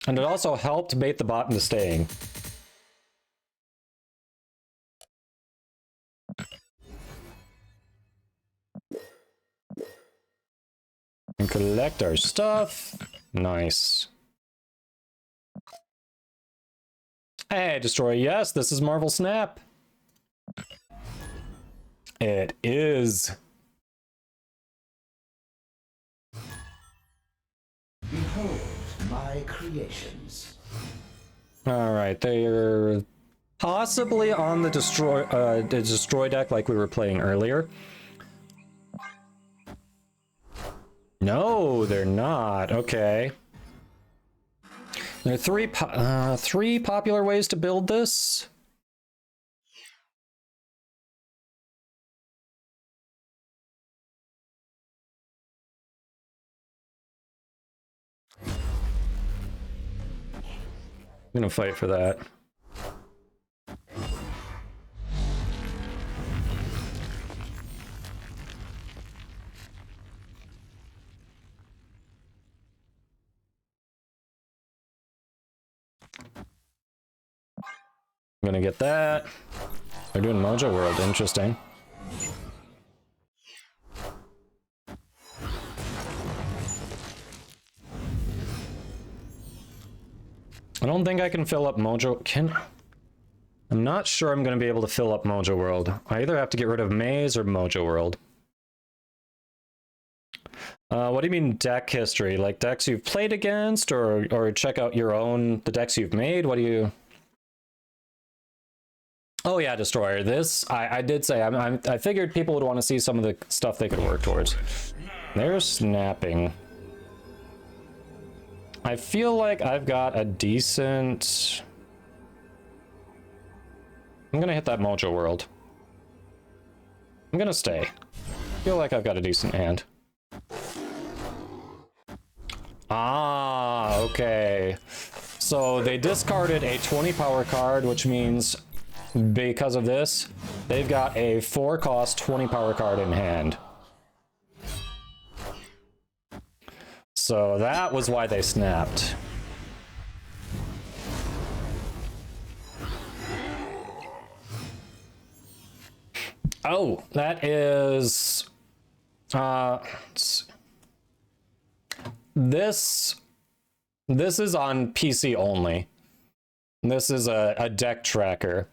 And it also helped bait the bot into staying. And collect our stuff. Nice. Hey, Destroy, yes, this is Marvel Snap. It is. Behold my creations. All right, they're possibly on the destroy deck like we were playing earlier. No, they're not. Okay. There are 3 popular ways to build this. I'm gonna fight for that. I'm gonna get that. They're doing Mojo World, interesting. I don't think I can fill up Mojo. I'm not sure I'm going to be able to fill up Mojo World. I either have to get rid of Maze or Mojo World. What do you mean deck history? Like decks you've played against, or check out the decks you've made? What do you... Oh yeah, Destroyer. This, I did say, I figured people would want to see some of the stuff they could work towards. They're snapping. I feel like I've got a decent... I'm gonna hit that Mojo World. I'm gonna stay. I feel like I've got a decent hand. Ah, okay. So they discarded a 20 power card, which means because of this, they've got a 4-cost 20 power card in hand. So that was why they snapped. Oh, that is... this... This is on PC only. This is a deck tracker.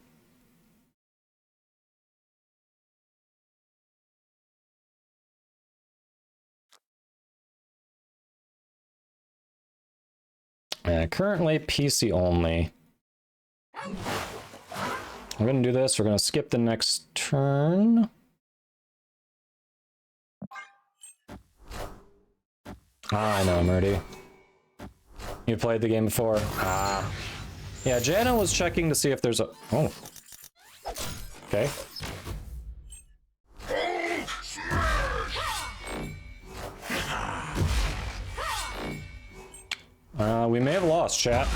Currently PC only. We're gonna do this. We're gonna skip the next turn. I know, Murdy. You played the game before? Ah. Yeah, Jana was checking to see if there's a... Oh. Okay. We may have lost, chat.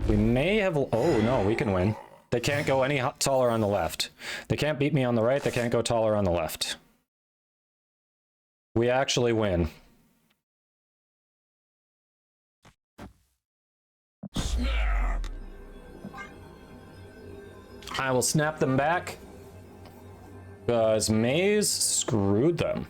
We may have... Oh, no, we can win. They can't go any taller on the left. They can't beat me on the right. They can't go taller on the left. We actually win. Snap. I will snap them back. Because Maze screwed them.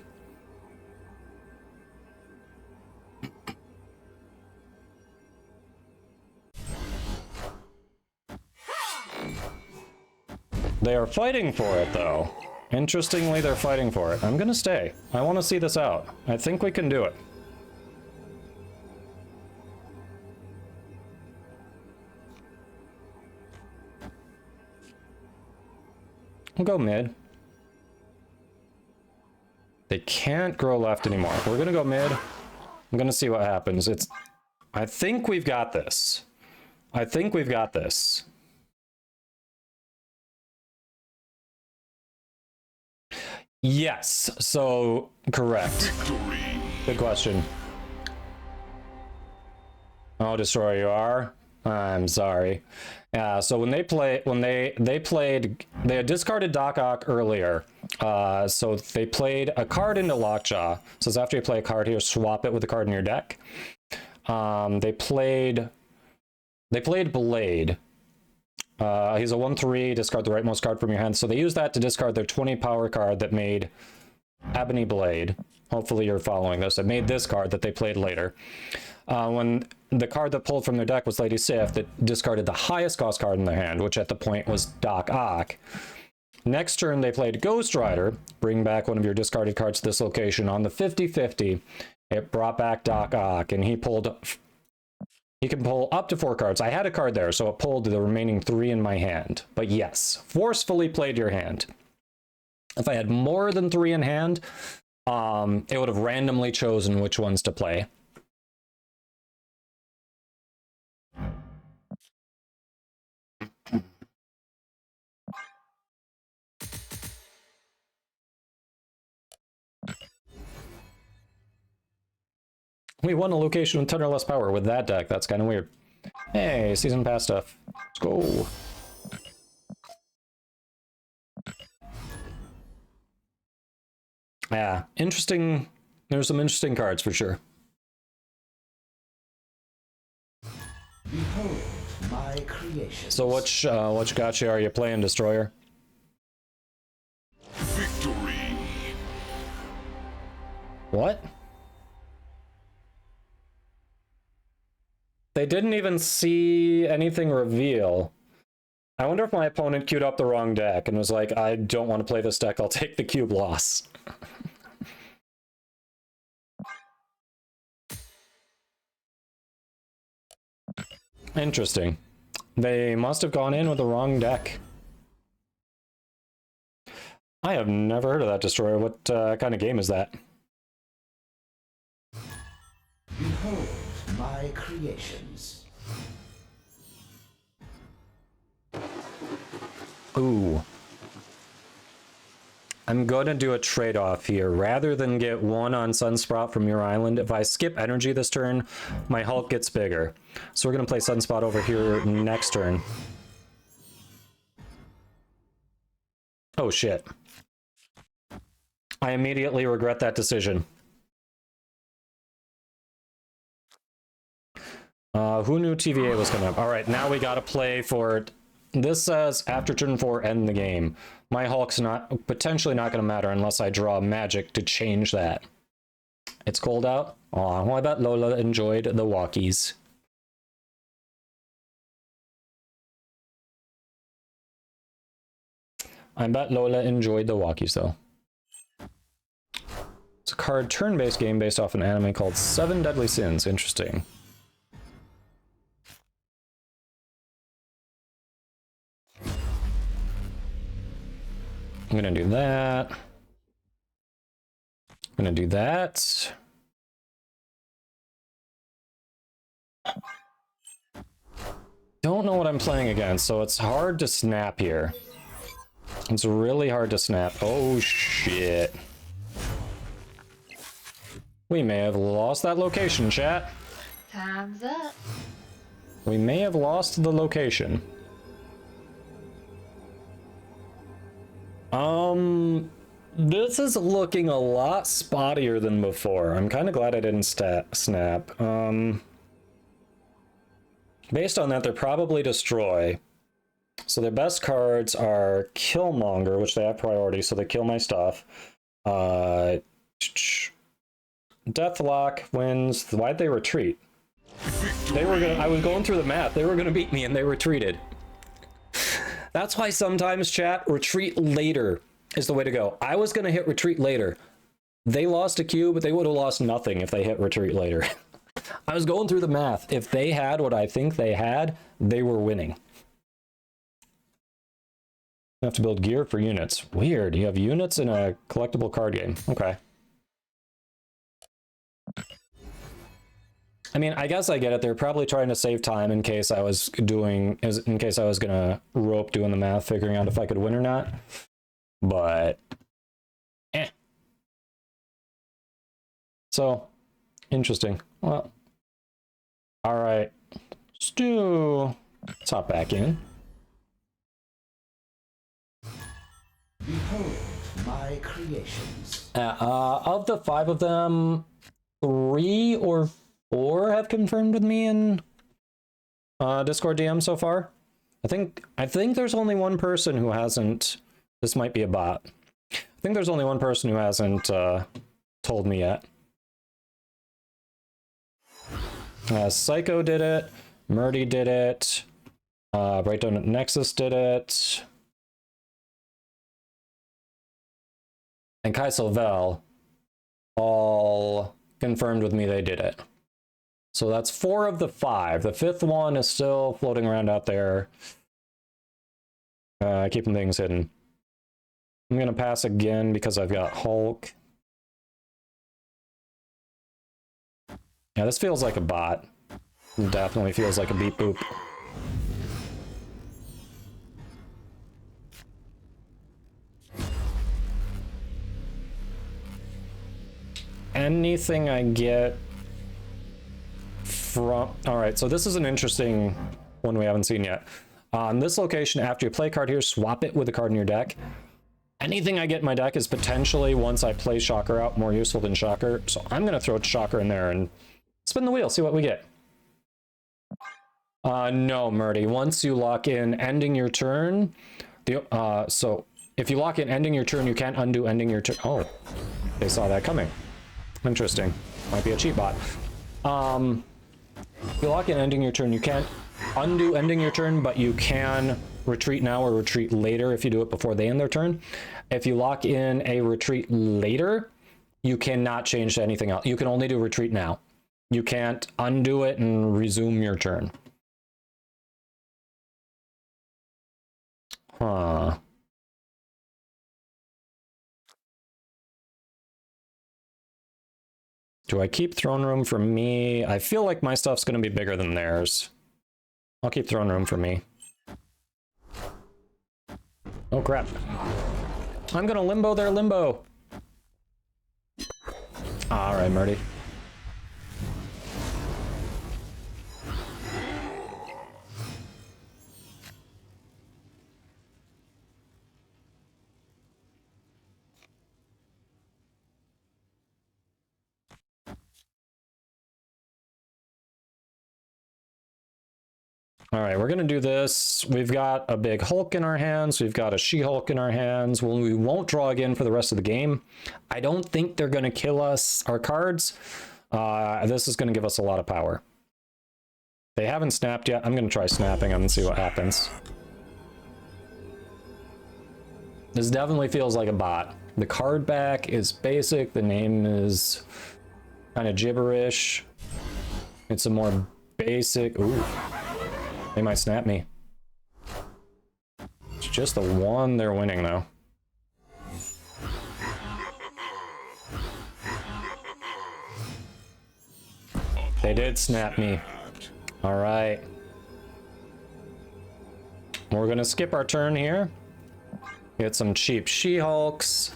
They are fighting for it, though. Interestingly, they're fighting for it. I'm gonna stay. I want to see this out. I think we can do it. We'll go mid. They can't grow left anymore. We're gonna go mid. I'm gonna see what happens. I think we've got this. I think we've got this. Yes, so correct. Good question. Oh, Destroyer, you are? I'm sorry. Yeah, so when they had discarded Doc Ock earlier. So they played a card into Lockjaw. So after you play a card here, swap it with a card in your deck. They played Blade. He's a 1/3, discard the rightmost card from your hand. So they used that to discard their 20 power card that made Ebony Blade. Hopefully you're following this. It made this card that they played later. When the card that pulled from their deck was Lady Sif, that discarded the highest cost card in their hand, which at the point was Doc Ock. Next turn, they played Ghost Rider. Bring back one of your discarded cards to this location. On the 50-50, it brought back Doc Ock, and he can pull up to 4 cards. I had a card there, so it pulled the remaining 3 in my hand. But yes, forcefully played your hand. If I had more than 3 in hand, it would have randomly chosen which ones to play. We won a location with 10 or less power with that deck. That's kind of weird. Hey, season pass stuff. Let's go. Yeah, interesting. There's some interesting cards for sure. Behold my creation. So which gotcha are you playing, Destroyer? Victory. What? They didn't even see anything reveal. I wonder if my opponent queued up the wrong deck and was like, I don't want to play this deck, I'll take the cube loss. Interesting. They must have gone in with the wrong deck. I have never heard of that, Destroyer. What kind of game is that? Behold my creations. Ooh. I'm going to do a trade-off here. Rather than get 1 on Sunsprout from your island, if I skip energy this turn, my Hulk gets bigger. So we're going to play Sunspot over here next turn. Oh shit. I immediately regret that decision. Who knew TVA was coming up? All right, now we got to play for it. This says after turn 4, end the game. My Hulk's potentially not going to matter unless I draw magic to change that. It's cold out? Aw, well, I bet Lola enjoyed the walkies. I bet Lola enjoyed the walkies, though. It's a card turn-based game based off an anime called Seven Deadly Sins. Interesting. I'm gonna do that. I'm gonna do that. Don't know what I'm playing against, so it's hard to snap here. It's really hard to snap. Oh, shit. We may have lost that location, chat. Time's up. We may have lost the location. This is looking a lot spottier than before. I'm kind of glad I didn't snap. Based on that, they're probably destroy. So their best cards are Killmonger, which they have priority, so they kill my stuff. Deathlock wins. Why'd they retreat? They were gonna. I was going through the math. They were gonna beat me, and they retreated. That's why sometimes, chat, retreat later is the way to go. I was gonna hit retreat later. They lost a cube, but they would have lost nothing if they hit retreat later. I was going through the math. If they had what I think they had, they were winning. You have to build gear for units. Weird. You have units in a collectible card game. Okay. I mean, I guess I get it. They're probably trying to save time in case I was gonna rope doing the math, figuring out if I could win or not. But, So, interesting. Well, all right. Stu, let's hop back in. Behold my creations. Of the 5 of them, 3 or 4 have confirmed with me in Discord DM so far. I think there's only one person who hasn't. This might be a bot. I think there's only one person who hasn't told me yet. Psycho did it. Murdy did it. Right down at Nexus did it. And Kai Silvel all confirmed with me they did it. So that's 4 of the 5. The 5th one is still floating around out there. Keeping things hidden. I'm going to pass again because I've got Hulk. Yeah, this feels like a bot. It definitely feels like a beep boop. Anything I get from... Alright, so this is an interesting one we haven't seen yet. On this location, after you play a card here, swap it with a card in your deck. Anything I get in my deck is potentially, once I play Shocker out, more useful than Shocker. So I'm going to throw Shocker in there and spin the wheel, see what we get. No, Murdy. Once you lock in ending your turn, so if you lock in ending your turn, you can't undo ending your turn. Oh, they saw that coming. Interesting. Might be a cheat bot. If you lock in ending your turn, you can't undo ending your turn, but you can retreat now or retreat later if you do it before they end their turn. If you lock in a retreat later, you cannot change to anything else. You can only do retreat now. You can't undo it and resume your turn. Huh. Do I keep throne room for me? I feel like my stuff's going to be bigger than theirs. I'll keep throne room for me. Oh, crap. I'm going to limbo their limbo. All right, Murdy. All right, we're gonna do this. We've got a big Hulk in our hands. We've got a She-Hulk in our hands. Well, we won't draw again for the rest of the game. I don't think they're gonna kill us, our cards. This is gonna give us a lot of power. They haven't snapped yet. I'm gonna try snapping them and see what happens. This definitely feels like a bot. The card back is basic. The name is kind of gibberish. It's a more basic. Ooh, they might snap me. It's just the one they're winning though. They did snap me. All right. We're gonna skip our turn here. Get some cheap She-Hulks.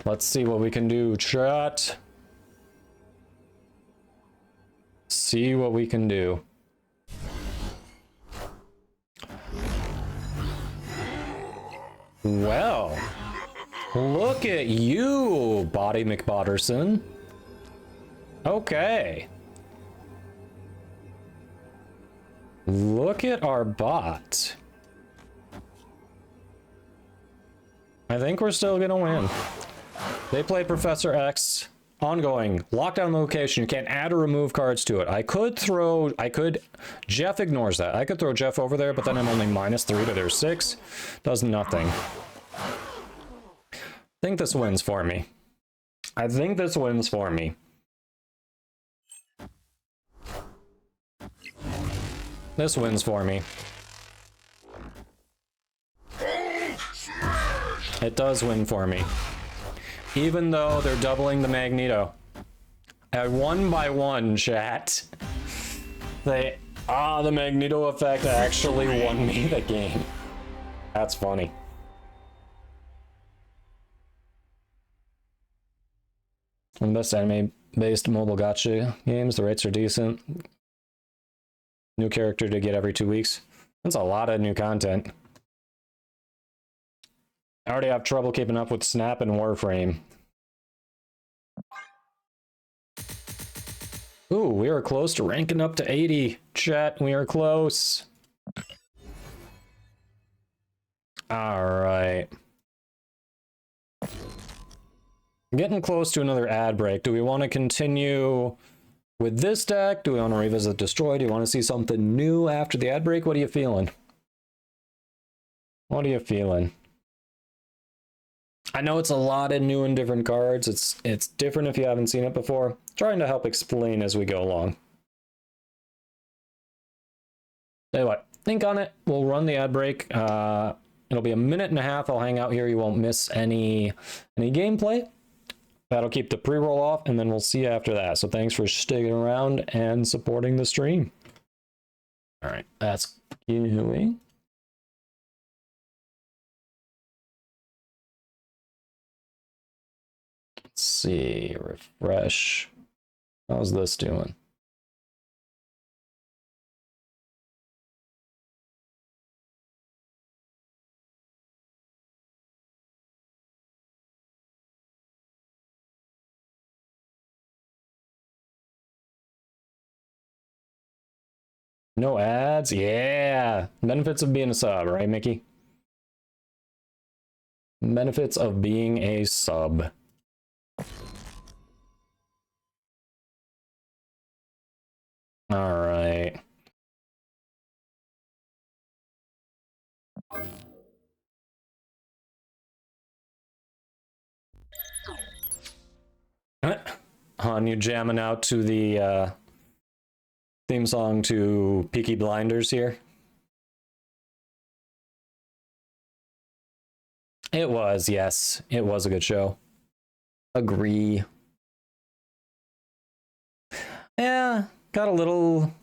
Let's see what we can do, chat. See what we can do. Well, look at you, Body McBotterson. Okay. Look at our bot. I think we're still gonna win. They play Professor X. Ongoing. Lockdown location. You can't add or remove cards to it. Jeff ignores that. I could throw Jeff over there, but then I'm only -3 to their 6. Does nothing. I think this wins for me. This wins for me. It does win for me. Even though they're doubling the Magneto. At 1-by-1, chat. The Magneto effect actually won me the game. That's funny. One of the best anime-based mobile gacha games. The rates are decent. New character to get every 2 weeks. That's a lot of new content. I already have trouble keeping up with Snap and Warframe. Ooh, we are close to ranking up to 80. Chat, we are close. All right. Getting close to another ad break. Do we want to continue with this deck? Do we want to revisit Destroy? Do you want to see something new after the ad break? What are you feeling? What are you feeling? I know it's a lot of new and different cards. It's different if you haven't seen it before. Trying to help explain as we go along. Tell you what, think on it. We'll run the ad break. It'll be a 1.5 minutes. I'll hang out here. You won't miss any gameplay. That'll keep the pre-roll off, and then we'll see you after that. So thanks for sticking around and supporting the stream. All right, that's queuing. Let's see, refresh. How's this doing? No ads? Yeah. Benefits of being a sub, right, Mickey? Benefits of being a sub. All right. Han, you jamming out to the theme song to Peaky Blinders here? It was, yes. It was a good show. Agree. Yeah, got a little...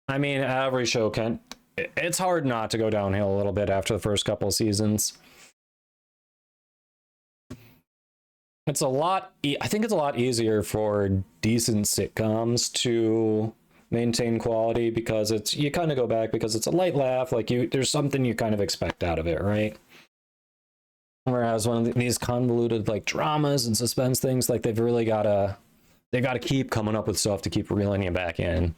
I mean, every show can... It's hard not to go downhill a little bit after the first couple of seasons. It's a lot... I think it's a lot easier for decent sitcoms to maintain quality because it's... You kind of go back because it's a light laugh. Like, there's something you kind of expect out of it, right? Whereas one of these convoluted, like, dramas and suspense things, like, they've really got to... They got to keep coming up with stuff to keep reeling you back in.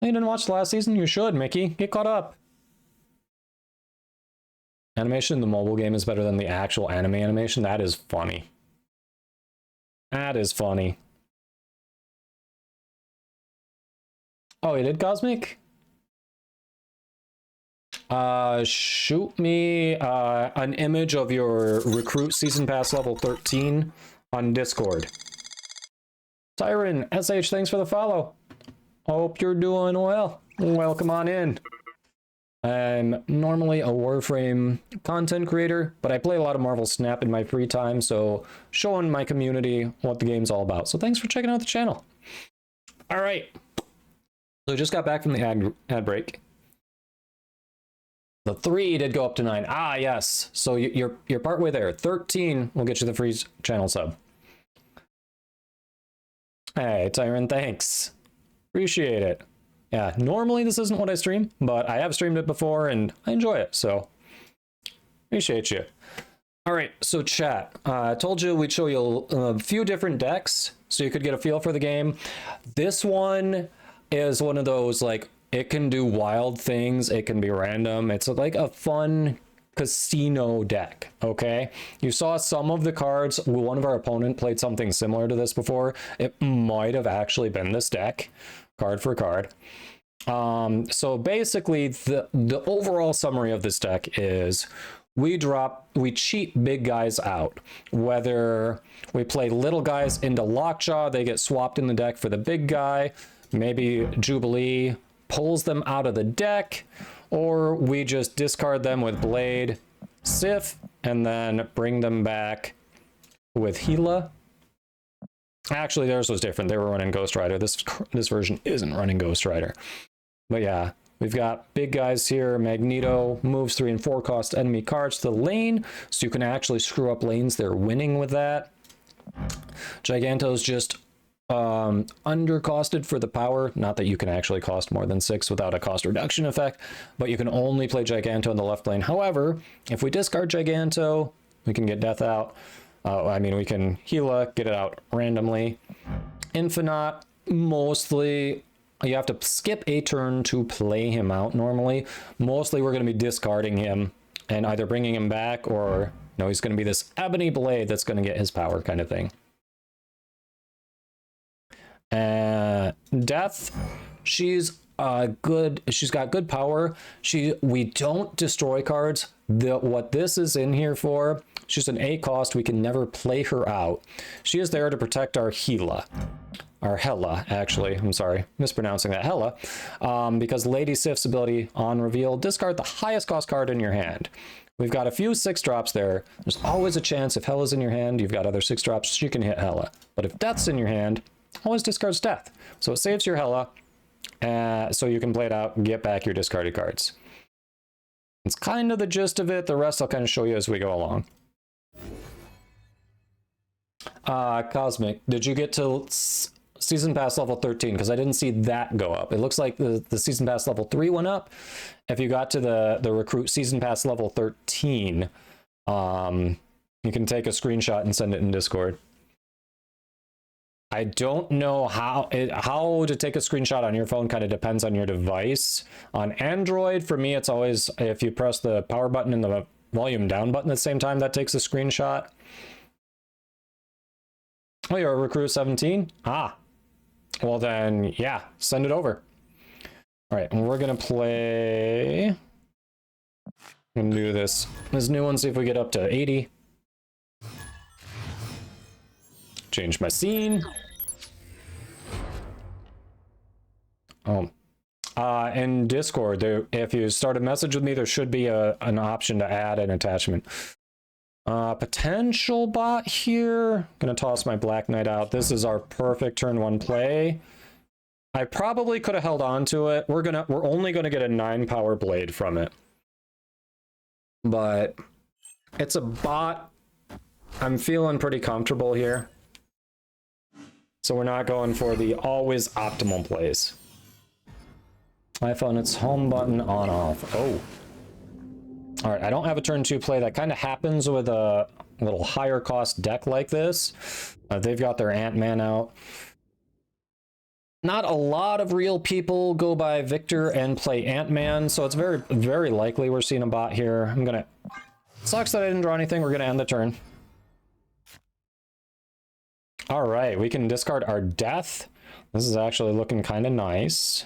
You didn't watch the last season? You should, Mickey. Get caught up. Animation in the mobile game is better than the actual anime animation. That is funny. That is funny. Oh, you did, Cosmic? Shoot me an image of your recruit season pass level 13 on Discord. Tyron, SH, thanks for the follow. Hope you're doing well. Welcome on in. I'm normally a Warframe content creator, but I play a lot of Marvel Snap in my free time, so showing my community what the game's all about. So thanks for checking out the channel. All right. So just got back from the ad break. The 3 did go up to 9. Ah, yes. So you're partway there. 13 will get you the free channel sub. Hey, Tyron, thanks. Appreciate it. Yeah, normally this isn't what I stream, but I have streamed it before and I enjoy it, so appreciate you. All right, so chat. I told you we'd show you a few different decks so you could get a feel for the game. This one is one of those, like, it can do wild things, it can be random. It's like a fun casino deck, okay? You saw some of the cards. One of our opponent played something similar to this before. It might have actually been this deck, card for card. So basically the overall summary of this deck is we cheat big guys out. Whether we play little guys into Lockjaw, they get swapped in the deck for the big guy. Maybe Jubilee pulls them out of the deck, or we just discard them with Blade, Sif, and then bring them back with Gila. Actually, theirs was different. They were running Ghost Rider. This version isn't running Ghost Rider. But yeah, we've got big guys here. Magneto moves 3 and 4 cost enemy cards to the lane, so you can actually screw up lanes they're winning with that. Giganto's just undercosted for the power. Not that you can actually cost more than 6 without a cost reduction effect, but you can only play Giganto in the left lane. However, if we discard Giganto, we can get Death out. We can Gila, get it out randomly. Infinite, mostly you have to skip a turn to play him out normally. Mostly we're going to be discarding him and either bringing him back, or no, he's going to be this Ebony Blade that's going to get his power kind of thing. Death, she's got good power. We don't destroy cards. What this is in here for, she's an 8 cost. We can never play her out. She is there to protect our Gila. Our Hela, actually. I'm sorry, mispronouncing that. Hela. Because Lady Sif's ability on reveal, discard the highest cost card in your hand. We've got a few 6-drops there. There's always a chance if Hela's in your hand, you've got other 6-drops, she can hit Hela. But if Death's in your hand, always discards Death. So it saves your Hela, so you can play it out and get back your discarded cards. It's kind of the gist of it. The rest I'll kind of show you as we go along. Cosmic, did you get to Season Pass level 13? Because I didn't see that go up. It looks like the Season Pass level 3 went up. If you got to the Recruit Season Pass level 13, you can take a screenshot and send it in Discord. I don't know how to take a screenshot on your phone. Kind of depends on your device. On Android, for me, it's always if you press the power button and the volume down button at the same time, that takes a screenshot. Oh, you're a Recruit 17? Ah. Well then, yeah, send it over. All right, and we're gonna play. I'm gonna do this new one, see if we get up to 80. Change my scene. In Discord, if you start a message with me, there should be an option to add an attachment. Potential bot here. Gonna toss my Black Knight out. This is our perfect turn 1 play. I probably could have held on to it. We're only gonna get a 9 power blade from it. But it's a bot. I'm feeling pretty comfortable here. So we're not going for the always optimal plays. iPhone, it's home button on off. Oh. All right, I don't have a turn 2 play. That kind of happens with a little higher cost deck like this. They've got their Ant-Man out. not a lot of real people go by Victor and play Ant-Man, so it's very, very likely we're seeing a bot here. I'm gonna... Sucks that I didn't draw anything. We're gonna end the turn. All right, we can discard our death. This is actually looking kind of nice.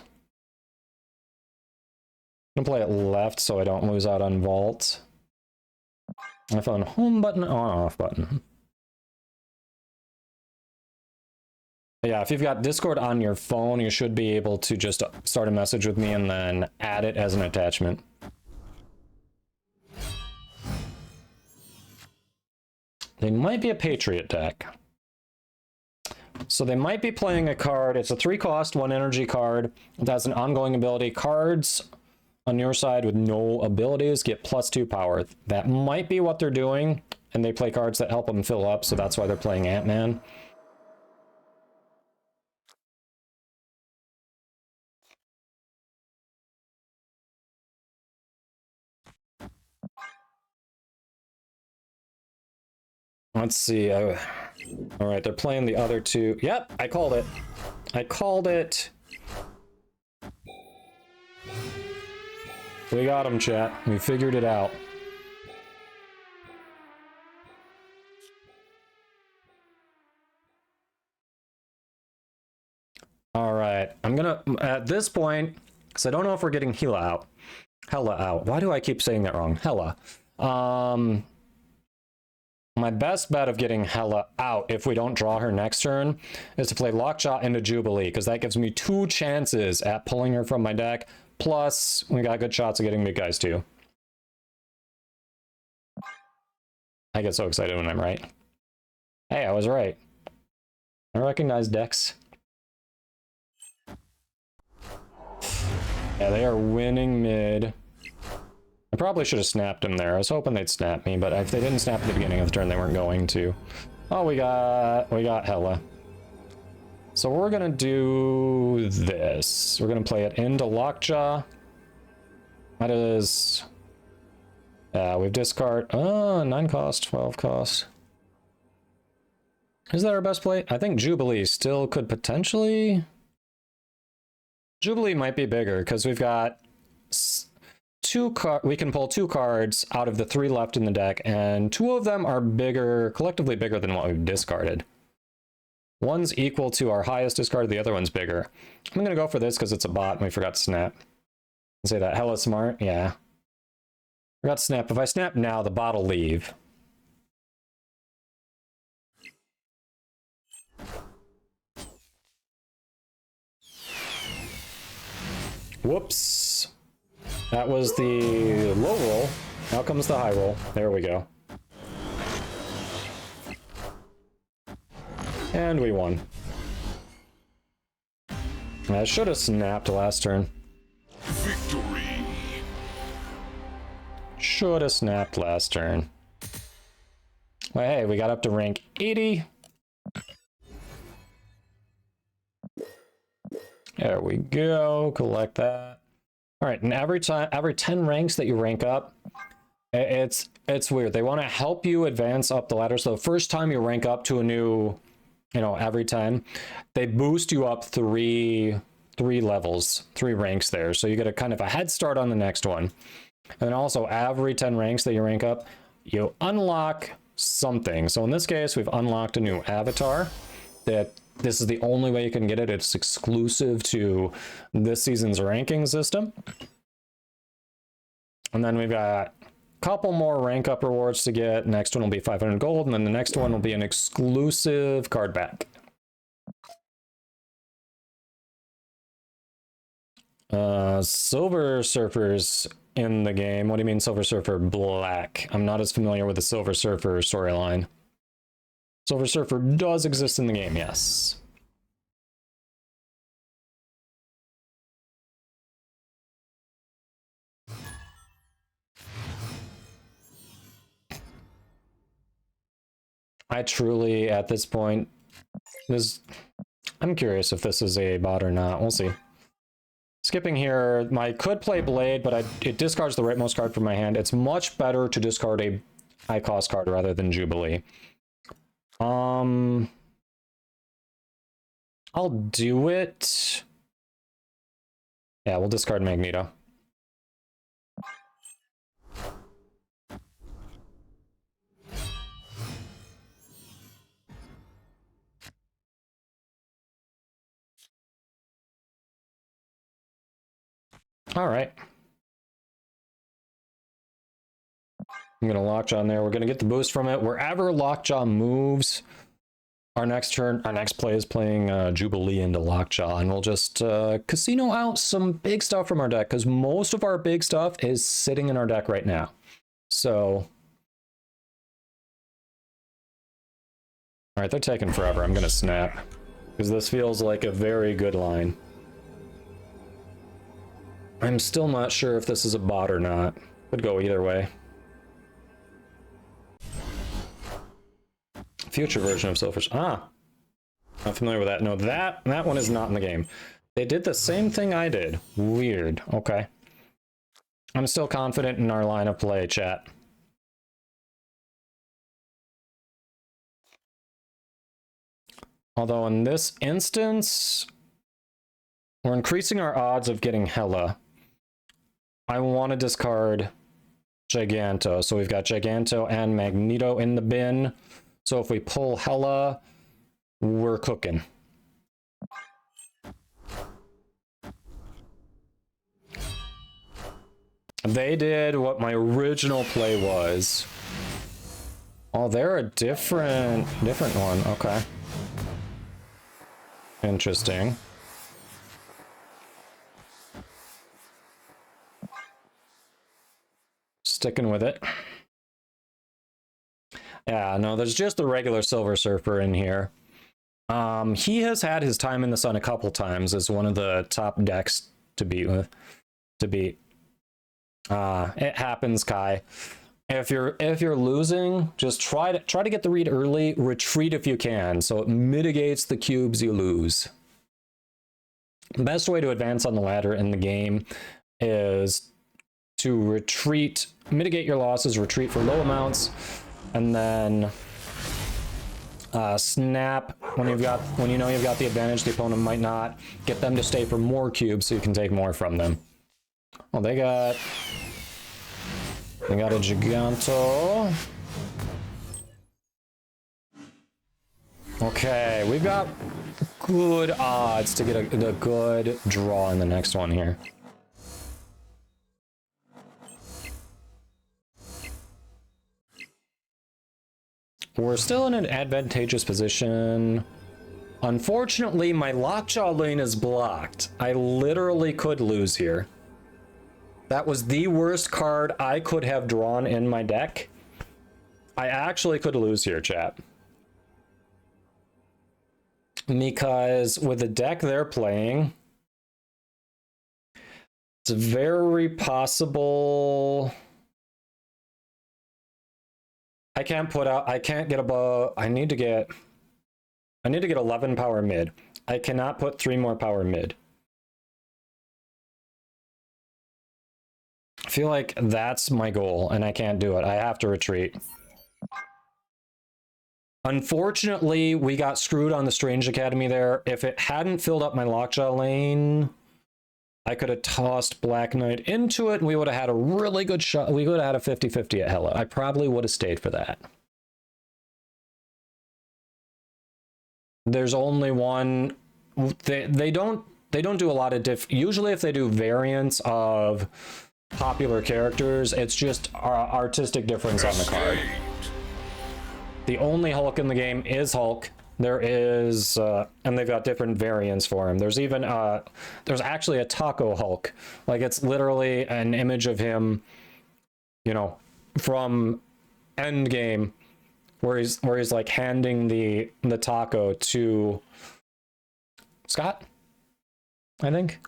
I'm gonna play it left so I don't lose out on vault. I found home button, on-off button. Yeah, if you've got Discord on your phone, you should be able to just start a message with me and then add it as an attachment. They might be a Patriot deck. So they might be playing a card. It's a 3-cost, 1 energy card. That's an ongoing ability. Cards on your side with no abilities get +2 power. That might be what they're doing, and they play cards that help them fill up, so that's why they're playing Ant-Man. Let's see. All right, they're playing the other two. Yep, I called it. I called it. We got him, chat. We figured it out. All right, I'm gonna, at this point, because I don't know if we're getting Hela out. Hela out. Why do I keep saying that wrong? Hela. My best bet of getting Hela out, if we don't draw her next turn, is to play Lockjaw into Jubilee, because that gives me 2 chances at pulling her from my deck, plus we got good shots of getting big guys too. I get so excited when I'm right. Hey, I was right. I recognize decks. Yeah, they are winning mid. I probably should have snapped him there. I was hoping they'd snap me, but if they didn't snap at the beginning of the turn, they weren't going to. Oh, we got Hela. So we're gonna do this. We're gonna play it into Lockjaw. That is... we've discard... 9 cost, 12 cost. Is that our best play? I think Jubilee still could potentially... Jubilee might be bigger, because we've got... we can pull 2 cards out of the 3 left in the deck, and 2 of them are bigger, collectively bigger than what we've discarded. One's equal to our highest discard, the other one's bigger. I'm gonna go for this because it's a bot and we forgot to snap. Say that. Hella smart, yeah. Forgot to snap. If I snap now, the bot will leave. Whoops. That was the low roll. Now comes the high roll. There we go. And we won. I should have snapped last turn. Victory! Should have snapped last turn. Well, hey, we got up to rank 80. There we go. Collect that. All right, and every 10 ranks that you rank up, it's weird. They want to help you advance up the ladder. So the first time you rank up to a new, every time, they boost you up three levels, 3 ranks there. So you get a kind of a head start on the next one. And then also every 10 ranks that you rank up, you unlock something. So in this case, we've unlocked a new avatar that this is the only way you can get it. It's exclusive to this season's ranking system. And then we've got a couple more rank up rewards to get. Next one will be 500 gold, and then the next one will be an exclusive card back. Silver Surfer's in the game. What do you mean Silver Surfer black? I'm not as familiar with the Silver Surfer storyline. Silver Surfer does exist in the game, yes. I truly, at this point, I'm curious if this is a bot or not. We'll see. Skipping here, I could play Blade, but it discards the rightmost card from my hand. It's much better to discard a high-cost card rather than Jubilee. I'll do it. Yeah, we'll discard Magneto. All right. I'm gonna Lockjaw in there. We're gonna get the boost from it. Wherever Lockjaw moves, our next play is playing Jubilee into Lockjaw, and we'll just casino out some big stuff from our deck, because most of our big stuff is sitting in our deck right now. So, all right, they're taking forever. I'm gonna snap, because this feels like a very good line. I'm still not sure if this is a bot or not. Could go either way. Future version of Silver's. Ah, not familiar with that. No, that one is not in the game. They did the same thing I did. Weird. Okay. I'm still confident in our line of play, chat. Although in this instance, we're increasing our odds of getting Hela. I want to discard Giganto. So we've got Giganto and Magneto in the bin. So if we pull Hela, we're cooking. They did what my original play was. Oh, they're a different one. Okay. Interesting. Sticking with it. Yeah, no, there's just the regular Silver Surfer in here. He has had his time in the sun a couple times as one of the top decks to beat with. It happens, Kai. If you're losing, just try to get the read early, retreat if you can, so it mitigates the cubes you lose. The best way to advance on the ladder in the game is to retreat, mitigate your losses, retreat for low amounts, and then snap when you know you've got the advantage the opponent might not. Get them to stay for more cubes so you can take more from them. Well, they got a Giganto. Okay, we've got good odds to get a good draw in the next one here. We're still in an advantageous position. Unfortunately, my Lockjaw lane is blocked. I literally could lose here. That was the worst card I could have drawn in my deck. I actually could lose here, chat. Because with the deck they're playing, it's very possible. I can't get above. I need to get 11 power mid. I cannot put 3 more power mid. I feel like that's my goal, and I can't do it. I have to retreat. Unfortunately, we got screwed on the Strange Academy there. If it hadn't filled up my Lockjaw lane, I could have tossed Black Knight into it, and we would have had a really good shot. We would have had a 50-50 at Hela. I probably would have stayed for that. There's only one. They don't do a lot of usually if they do variants of popular characters, it's just artistic difference on the card. The only Hulk in the game is Hulk. There is, and they've got different variants for him. There's even, there's actually a Taco Hulk. Like, it's literally an image of him, you know, from Endgame, where he's like handing the taco to Scott, I think.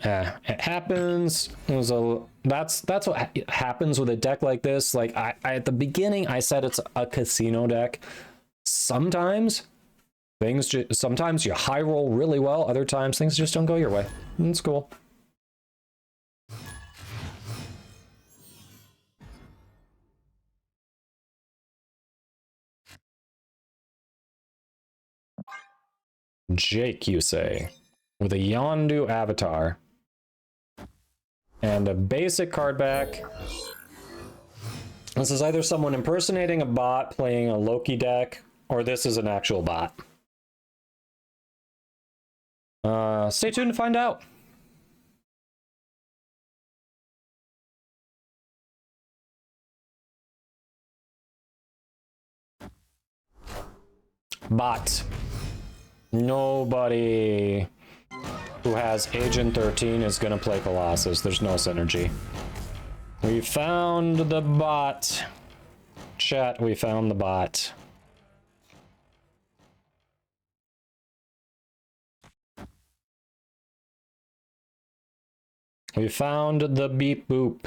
It happens. That's what happens with a deck like this. Like I at the beginning I said it's a casino deck. Sometimes sometimes you high roll really well, other times things just don't go your way. It's cool. Jake, you say, with a Yondu avatar. And a basic card back. This is either someone impersonating a bot playing a Loki deck, or this is an actual bot. Stay tuned to find out. Bot. Nobody who has Agent 13 is going to play Colossus. There's no synergy. We found the bot. Chat, we found the bot. We found the beep boop.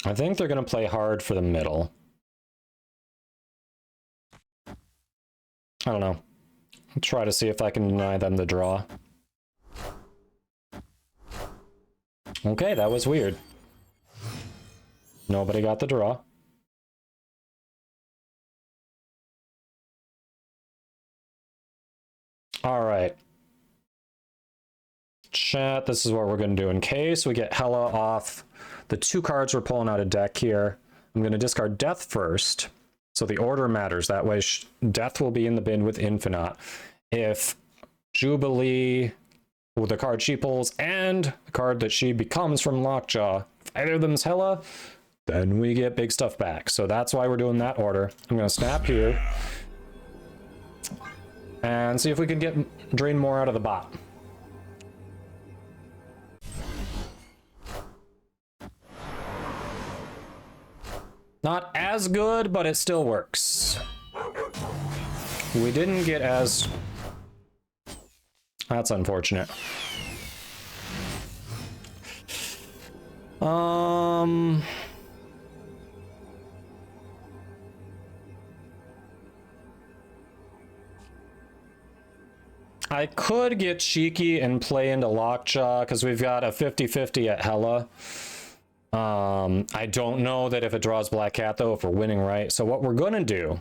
I think they're going to play hard for the middle. I don't know. I'll try to see if I can deny them the draw. Okay, that was weird. Nobody got the draw. All right. Chat, this is what we're going to do in case we get Hela off the 2 cards we're pulling out of deck here. I'm going to discard Death first, so the order matters. That way Death will be in the bin with Infinite. If Jubilee, with the card she pulls, and the card that she becomes from Lockjaw, if either of them's Hela, then we get big stuff back. So that's why we're doing that order. I'm going to snap here and see if we can drain more out of the bot. Not as good, but it still works. We didn't get as... That's unfortunate. I could get cheeky and play into Lockjaw because we've got a 50-50 at Hela. I don't know that if it draws Black Cat though, if we're winning right. So what we're gonna do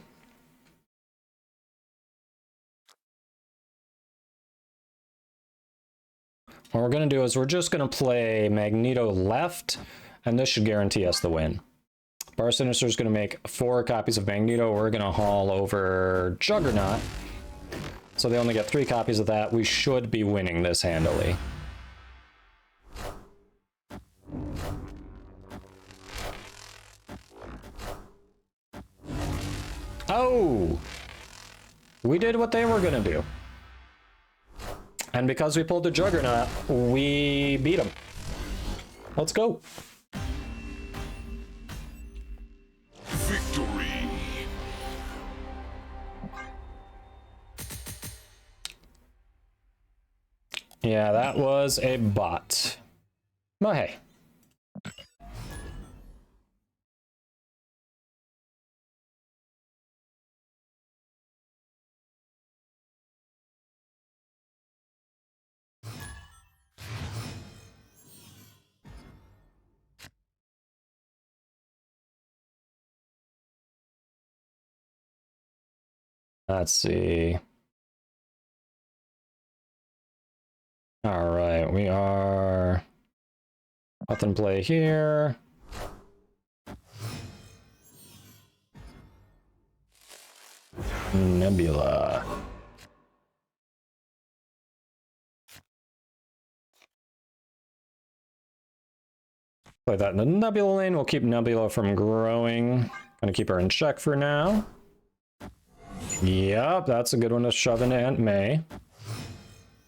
is we're just gonna play Magneto left, and this should guarantee us the win. Bar Sinister is gonna make 4 copies of Magneto. We're gonna haul over Juggernaut. So they only get 3 copies of that. We should be winning this handily. Oh! We did what they were gonna do. And because we pulled the Juggernaut, we beat them. Let's go. Victory! Yeah, that was a bot. But hey. Let's see. All right, we are nothing play here. Nebula. Play that in the Nebula lane. We'll keep Nebula from growing. Gonna keep her in check for now. Yep, that's a good one to shove into Aunt May.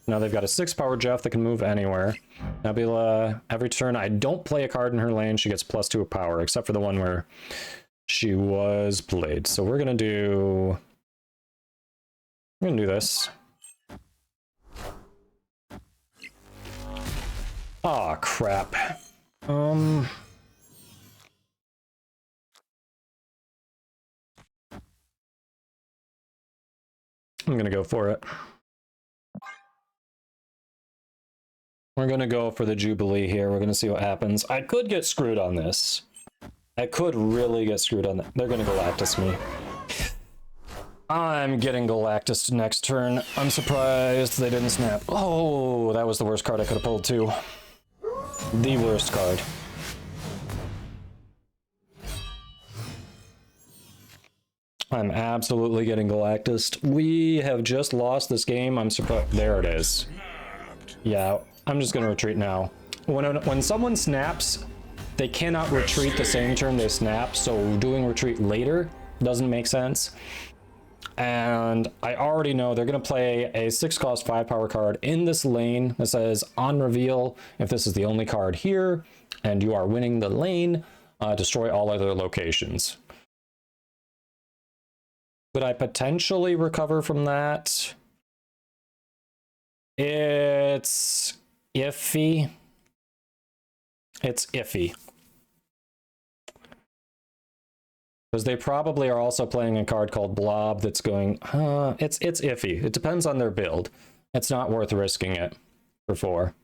Now they've got a 6-power Jeff that can move anywhere. Nebula, every turn I don't play a card in her lane, she gets +2 power, except for the one where she was played. So we're gonna do this. Aw, crap. I'm gonna go for it. We're gonna go for the Jubilee here. We're gonna see what happens. I could get screwed on this. I could really get screwed on that. They're gonna Galactus me. I'm getting Galactus next turn. I'm surprised they didn't snap. Oh, that was the worst card I could have pulled too. The worst card. I'm absolutely getting Galactus. We have just lost this game. I'm surprised. There it is. Yeah, I'm just gonna retreat now. When someone snaps, they cannot retreat the same turn they snap, so doing retreat later doesn't make sense. And I already know they're going to play a 6-cost 5-power card in this lane that says, on reveal, if this is the only card here, and you are winning the lane, destroy all other locations. Could I potentially recover from that? It's iffy. It's iffy. Because they probably are also playing a card called Blob that's going, it's iffy. It depends on their build. It's not worth risking it for 4.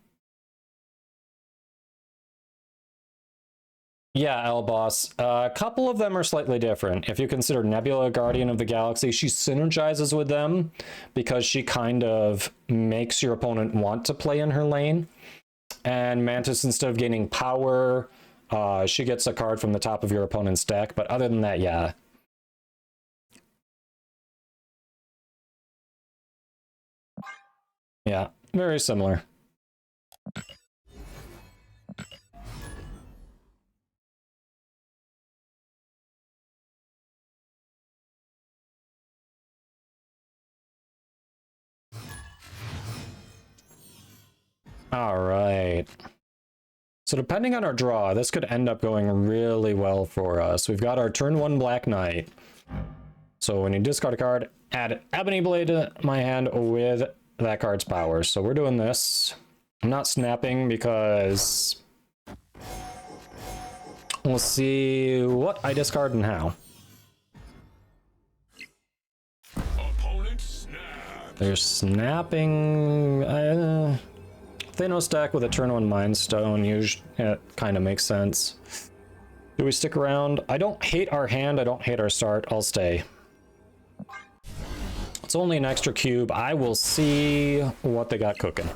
Yeah, L-Boss. A couple of them are slightly different. If you consider Nebula Guardian of the Galaxy, she synergizes with them because she kind of makes your opponent want to play in her lane. And Mantis, instead of gaining power, she gets a card from the top of your opponent's deck. But other than that, yeah. Yeah, very similar. All right. So depending on our draw, this could end up going really well for us. We've got our turn 1 Black Knight. So when you discard a card, add Ebony Blade to my hand with that card's power. So we're doing this. I'm not snapping because we'll see what I discard and how. They're snapping. Thanos deck with a turn 1 Mind Stone, usually it kind of makes sense. Do we stick around? I don't hate our hand, I don't hate our start, I'll stay. It's only an extra cube, I will see what they got cooking.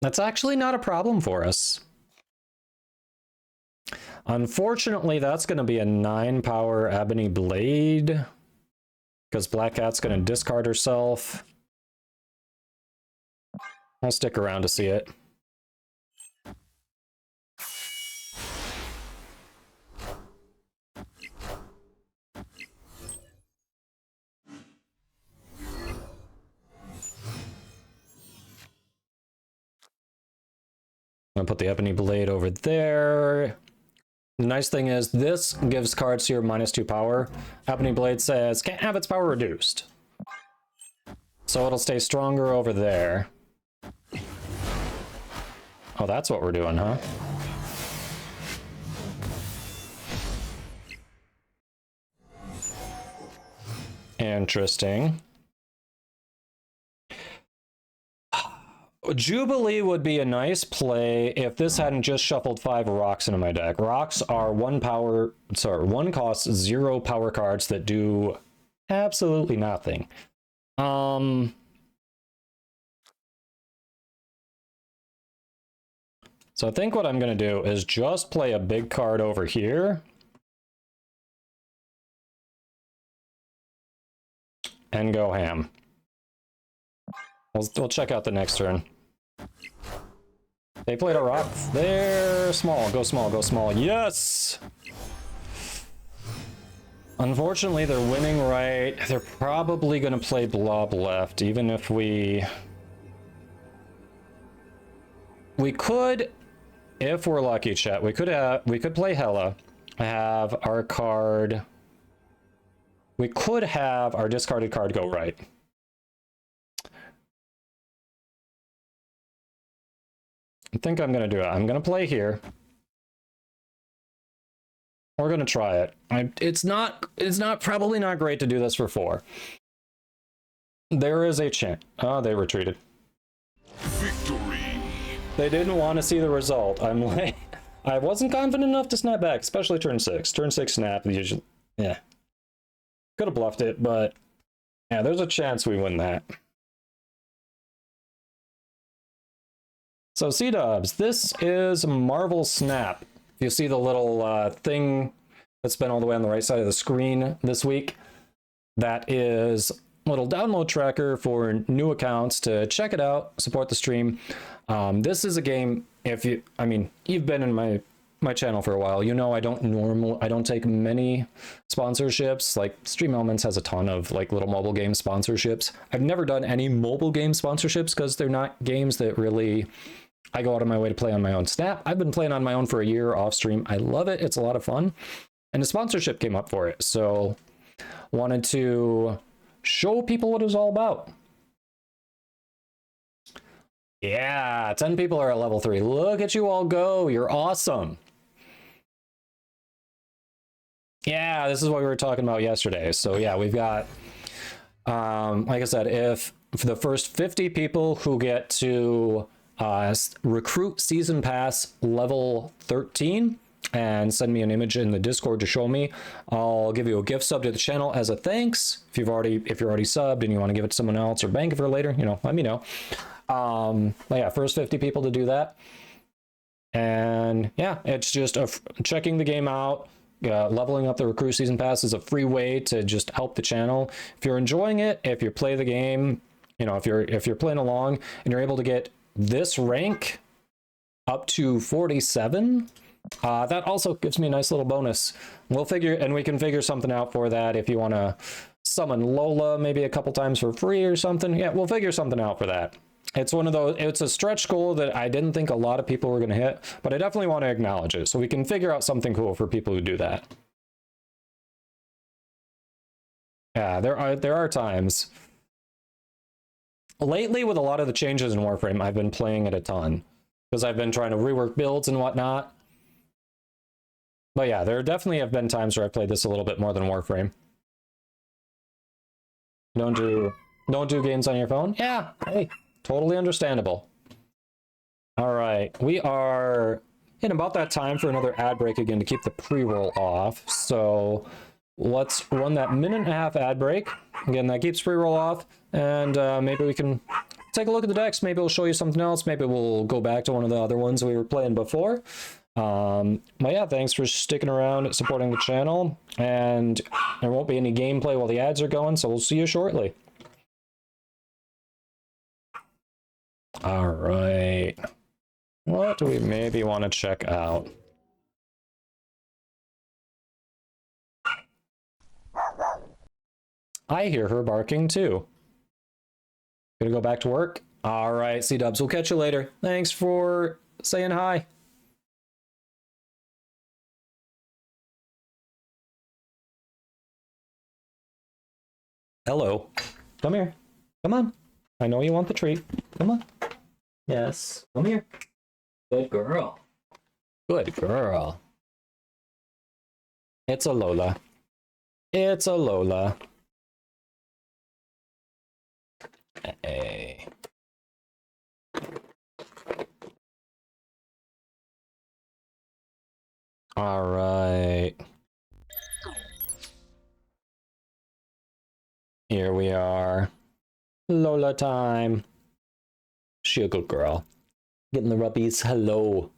That's actually not a problem for us. Unfortunately, that's going to be a 9-power Ebony Blade, because Black Cat's going to discard herself. I'll stick around to see it. I'm going to put the Ebony Blade over there. The nice thing is this gives cards here -2 power. Ebony Blade says can't have its power reduced. So it'll stay stronger over there. Oh, that's what we're doing, huh? Interesting. Jubilee would be a nice play if this hadn't just shuffled 5 rocks into my deck. Rocks are 1 cost 0 power cards that do absolutely nothing. So I think what I'm going to do is just play a big card over here. And go ham. We'll check out the next turn. They played a rock. They're small. Go small. Go small. Yes! Unfortunately, they're winning right. They're probably going to play blob left, even if we could, if we're lucky, chat, we could play Hela, have our card. We could have our discarded card go right. I think I'm going to do it. I'm going to play here. We're gonna try it. It's probably not great to do this for 4. There is a chance. Oh, they retreated. Victory! They didn't want to see the result. I'm like, I wasn't confident enough to snap back, especially turn 6. Turn 6 snap, usually, yeah. Could have bluffed it, but yeah, there's a chance we win that. So C-dubs, this is Marvel Snap. If you see the little thing that's been all the way on the right side of the screen this week, that is a little download tracker for new accounts to check it out, support the stream. This is a game, you've been in my channel for a while, you know I don't take many sponsorships. Like Stream Elements has a ton of like little mobile game sponsorships. I've never done any mobile game sponsorships because they're not games that really I go out of my way to play on my own. Snap, I've been playing on my own for a year off stream. I love it. It's a lot of fun. And a sponsorship came up for it. So wanted to show people what it was all about. Yeah, 10 people are at level 3. Look at you all go. You're awesome. Yeah, this is what we were talking about yesterday. So yeah, we've got, like I said, if for the first 50 people who get to recruit season pass level 13 and send me an image in the Discord to show me, I'll give you a gift sub to the channel as a thanks. If you're already subbed and you want to give it to someone else or bank it for later, let me know. But yeah, first 50 people to do that. And yeah, it's just checking the game out. Leveling up the recruit season pass is a free way to just help the channel. If you're enjoying it, if you play the game, if you're playing along and you're able to get this rank up to 47, that also gives me a nice little bonus. We can figure something out for that. If you want to summon Lola maybe a couple times for free or something, yeah, we'll figure something out for that. It's one of those, it's a stretch goal that I didn't think a lot of people were going to hit, but I definitely want to acknowledge it so we can figure out something cool for people who do that. Yeah, there are times. Lately, with a lot of the changes in Warframe, I've been playing it a ton because I've been trying to rework builds and whatnot. But yeah, there definitely have been times where I played this a little bit more than Warframe. Don't do games on your phone? Yeah, hey, totally understandable. All right, we are in about that time for another ad break again to keep the pre-roll off. So let's run that 1.5-minute ad break. Again, that keeps pre-roll off, and maybe we can take a look at the decks. Maybe we'll show you something else. Maybe we'll go back to one of the other ones we were playing before. But yeah, thanks for sticking around, supporting the channel, and there won't be any gameplay while the ads are going, so we'll see you shortly. All right, what do we maybe want to check out? I hear her barking too. Gonna go back to work? All right, C-dubs, we'll catch you later. Thanks for saying hi. Hello. Come here. Come on. I know you want the treat. Come on. Yes. Come here. Good girl. Good girl. It's a Lola. It's a Lola. Hey. All right. Here we are. Lola time. She a good girl. Getting the rubbies. Hello.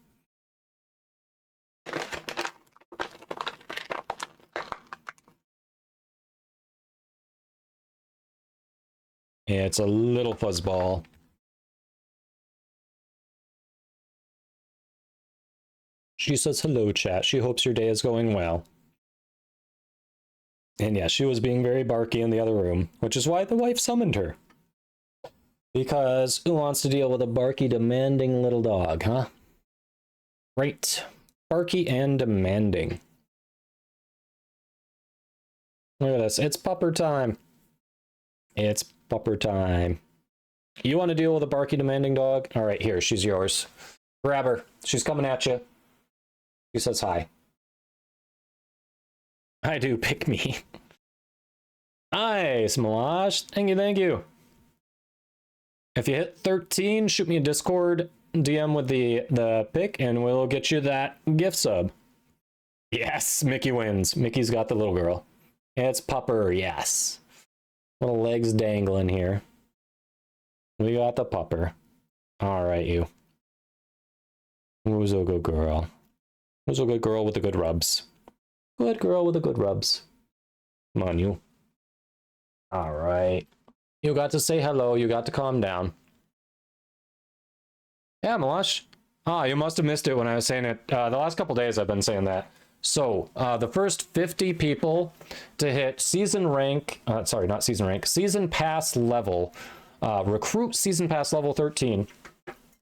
Yeah, it's a little fuzzball. She says hello, chat. She hopes your day is going well. And yeah, she was being very barky in the other room, which is why the wife summoned her. Because who wants to deal with a barky, demanding little dog, huh? Right. Barky and demanding. Look at this. It's pupper time. It's pupper time. You want to deal with a barky, demanding dog? All right, here. She's yours. Grab her. She's coming at you. She says hi. I do, pick me. Nice, Malash. Thank you, thank you. If you hit 13, shoot me a Discord DM with the pick, and we'll get you that gift sub. Yes, Mickey wins. Mickey's got the little girl. It's Pupper, yes. Little legs dangling here. We got the Pupper. All right, you. Who's a good girl? Who's a good girl with the good rubs? Good girl with the good rubs. Come on, you. All right. You got to say hello. You got to calm down. Yeah, Malash. Ah, you must have missed it when I was saying it. The last couple days I've been saying that. So, the first 50 people to hit season rank, sorry, not season rank, season pass level, recruit season pass level 13,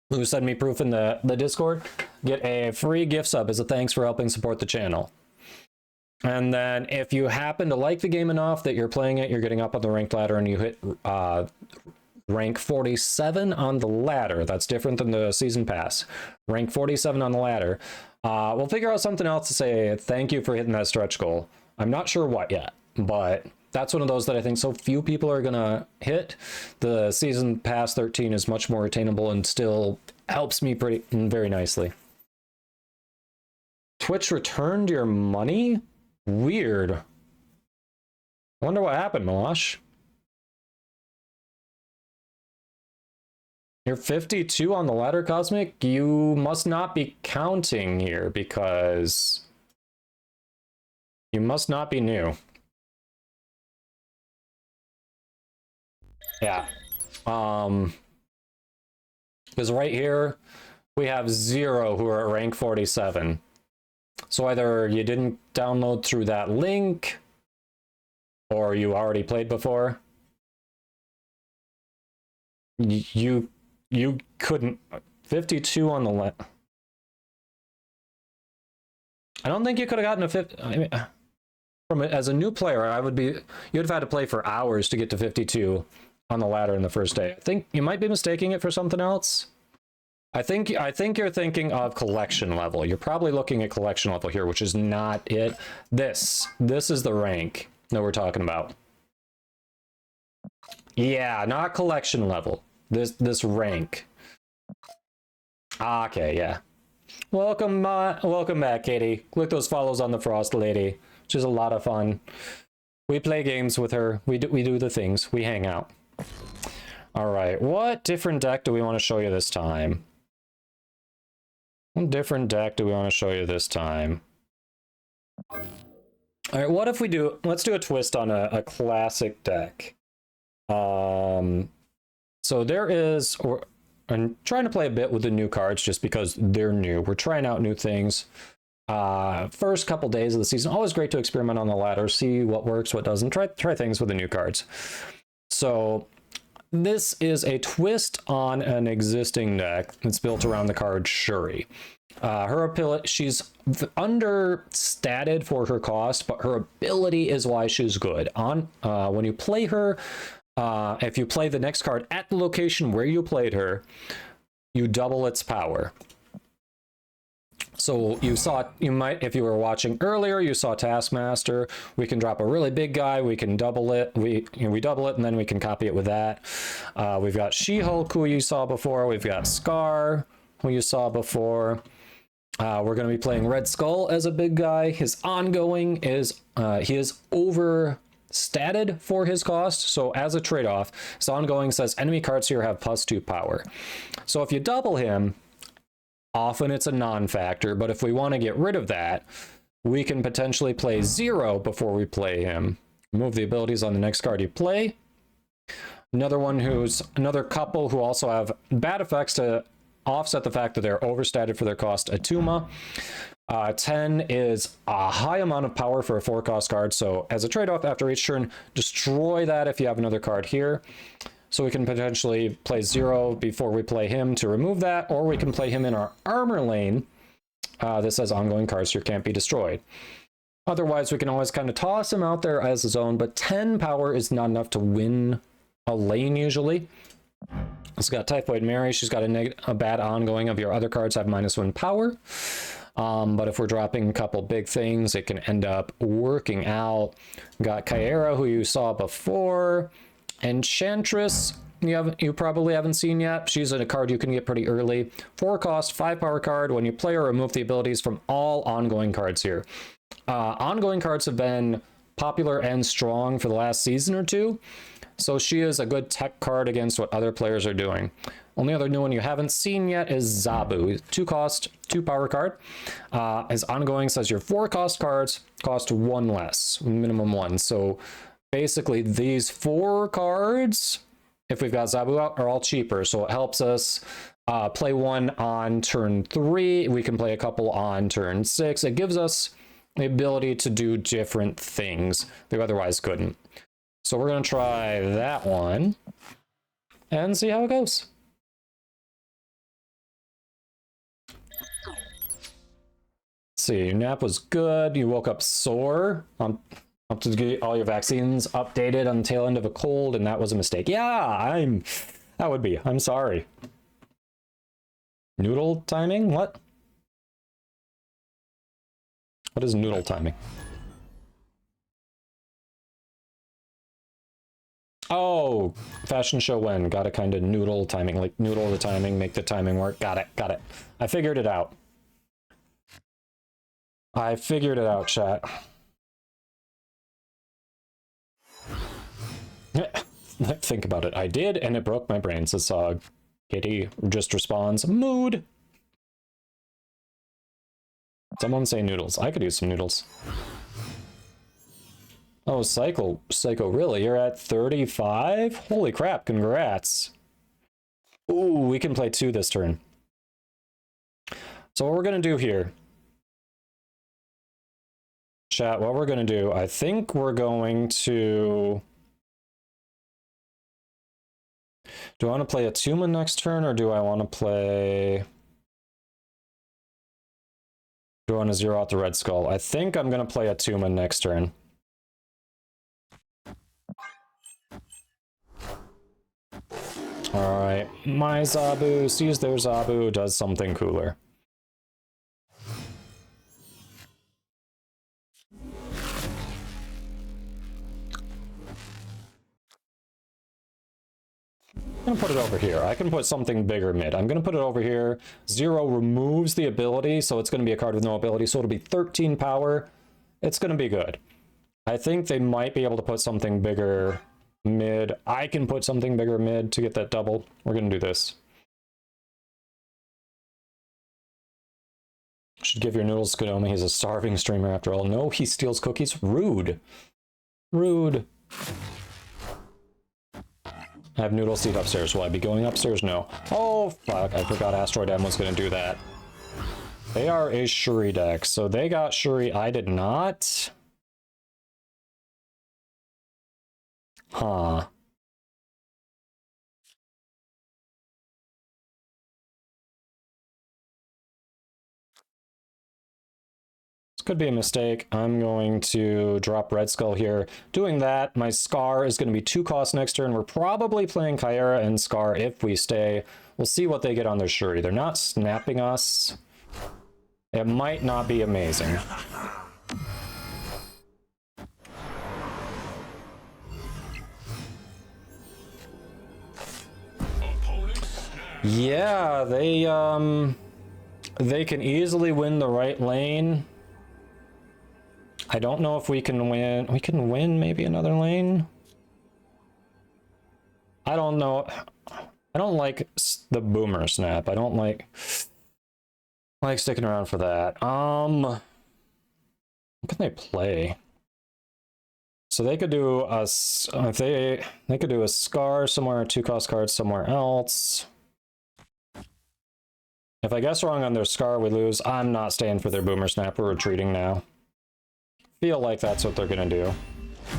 who send me proof in the Discord, get a free gift sub as a thanks for helping support the channel. And then if you happen to like the game enough that you're playing it, you're getting up on the ranked ladder and you hit rank 47 on the ladder. That's different than the season pass. Rank 47 on the ladder. We'll figure out something else to say thank you for hitting that stretch goal. I'm not sure what yet, but that's one of those that I think so few people are gonna hit. The season pass 13 is much more attainable and still helps me very nicely. Twitch returned your money? Weird. I wonder what happened, Malash. You're 52 on the ladder, Cosmic? You must not be counting here because you must not be new. Yeah. Because right here, we have 0 who are at rank 47. So either you didn't download through that link, or you already played before. You couldn't. 52 on the left. I don't think you could have gotten a 50. I mean, as a new player, you'd have had to play for hours to get to 52 on the ladder in the first day. I think you might be mistaking it for something else. I think you're thinking of collection level. You're probably looking at collection level here, which is not it. This is the rank that we're talking about. Yeah, not collection level. This rank. Okay, yeah. Welcome back, Katie. Click those follows on the Frost Lady, which is a lot of fun. We play games with her. We do the things. We hang out. All right, what different deck do we want to show you this time? What different deck do we want to show you this time? All right, what if let's do a twist on a classic deck. So I'm trying to play a bit with the new cards just because they're new. We're trying out new things. First couple days of the season, always great to experiment on the ladder, see what works, what doesn't, try things with the new cards. So this is a twist on an existing deck that's built around the card Shuri. Her ability, she's understated for her cost, but her ability is why she's good. When you play her, if you play the next card at the location where you played her, you double its power. So if you were watching earlier, you saw Taskmaster. We can drop a really big guy. We can double it. We double it, and then we can copy it with that. We've got She-Hulk, who you saw before. We've got Scar, who you saw before. We're going to be playing Red Skull as a big guy. His ongoing is he is overstated for his cost. So as a trade-off, his ongoing says enemy cards here have +2 power. So if you double him, often it's a non-factor, but if we want to get rid of that, we can potentially play 0 before we play him. Remove the abilities on the next card you play. Another couple who also have bad effects to offset the fact that they're overstated for their cost. Atuma. 10 is a high amount of power for a 4-cost card, so as a trade-off after each turn, destroy that if you have another card here. So we can potentially play 0 before we play him to remove that, or we can play him in our armor lane. This says ongoing cards here can't be destroyed. Otherwise, we can always kind of toss him out there as his own, but 10 power is not enough to win a lane usually. It's got Typhoid Mary. She's got a bad ongoing of your other cards have -1 power. But if we're dropping a couple big things, it can end up working out. Got Kyera, who you saw before. Enchantress, you probably haven't seen yet. She's a card you can get pretty early. 4 cost, 5 power card. When you play or remove the abilities from all ongoing cards here. Ongoing cards have been popular and strong for the last season or two. So she is a good tech card against what other players are doing. Only other new one you haven't seen yet is Zabu. 2 cost, 2 power card. As ongoing says your 4 cost cards cost 1 less, minimum 1. So basically these 4 cards, if we've got Zabu out, are all cheaper. So it helps us play 1 on turn 3. We can play a couple on turn 6. It gives us the ability to do different things that we otherwise couldn't. So we're going to try that one and see how it goes. Let's see, your nap was good. You woke up sore. Up to get all your vaccines updated on the tail end of a cold, and that was a mistake. Yeah, that would be. I'm sorry. Noodle timing? What? What is noodle timing? Oh, fashion show when. Gotta kind of noodle timing, like noodle the timing, make the timing work. Got it, got it. I figured it out. I figured it out, chat. Think about it. I did, and it broke my brain, says Sog. Katie just responds, mood. Someone say noodles. I could use some noodles. Oh, Psycho, really? You're at 35? Holy crap, congrats. Ooh, we can play 2 this turn. So what we're going to do here, chat, what we're going to do, I think we're going to... Do I want to play a Tuma next turn, or do I want to play... Do I want to zero out the Red Skull? I think I'm going to play a Tuma next turn. Alright, my Zabu sees their Zabu, does something cooler. I'm going to put it over here. I can put something bigger mid. I'm going to put it over here. 0 removes the ability, so it's going to be a card with no ability, so it'll be 13 power. It's going to be good. I think they might be able to put something bigger mid. I can put something bigger mid to get that double. We're going to do this. Should give your noodles to Kodomi. He's a starving streamer after all. No, he steals cookies. Rude. Rude. I have noodle seed upstairs. Will I be going upstairs? No. Oh, fuck. I forgot Asteroid M was going to do that. They are a Shuri deck. So they got Shuri. I did not. Huh. This could be a mistake. I'm going to drop Red Skull here. Doing that, my Scar is going to be 2 cost next turn. We're probably playing Kyera and Scar if we stay. We'll see what they get on their Shuri. They're not snapping us. It might not be amazing. Yeah, they can easily win the right lane. I don't know if we can win. We can win maybe another lane. I don't know. I don't like the boomer snap. I don't like sticking around for that. What can they play? So they could do a if they could do a Scar somewhere, 2 cost cards somewhere else. If I guess wrong on their Scar, we lose. I'm not staying for their boomer snap. We're retreating now. Feel like that's what they're gonna do.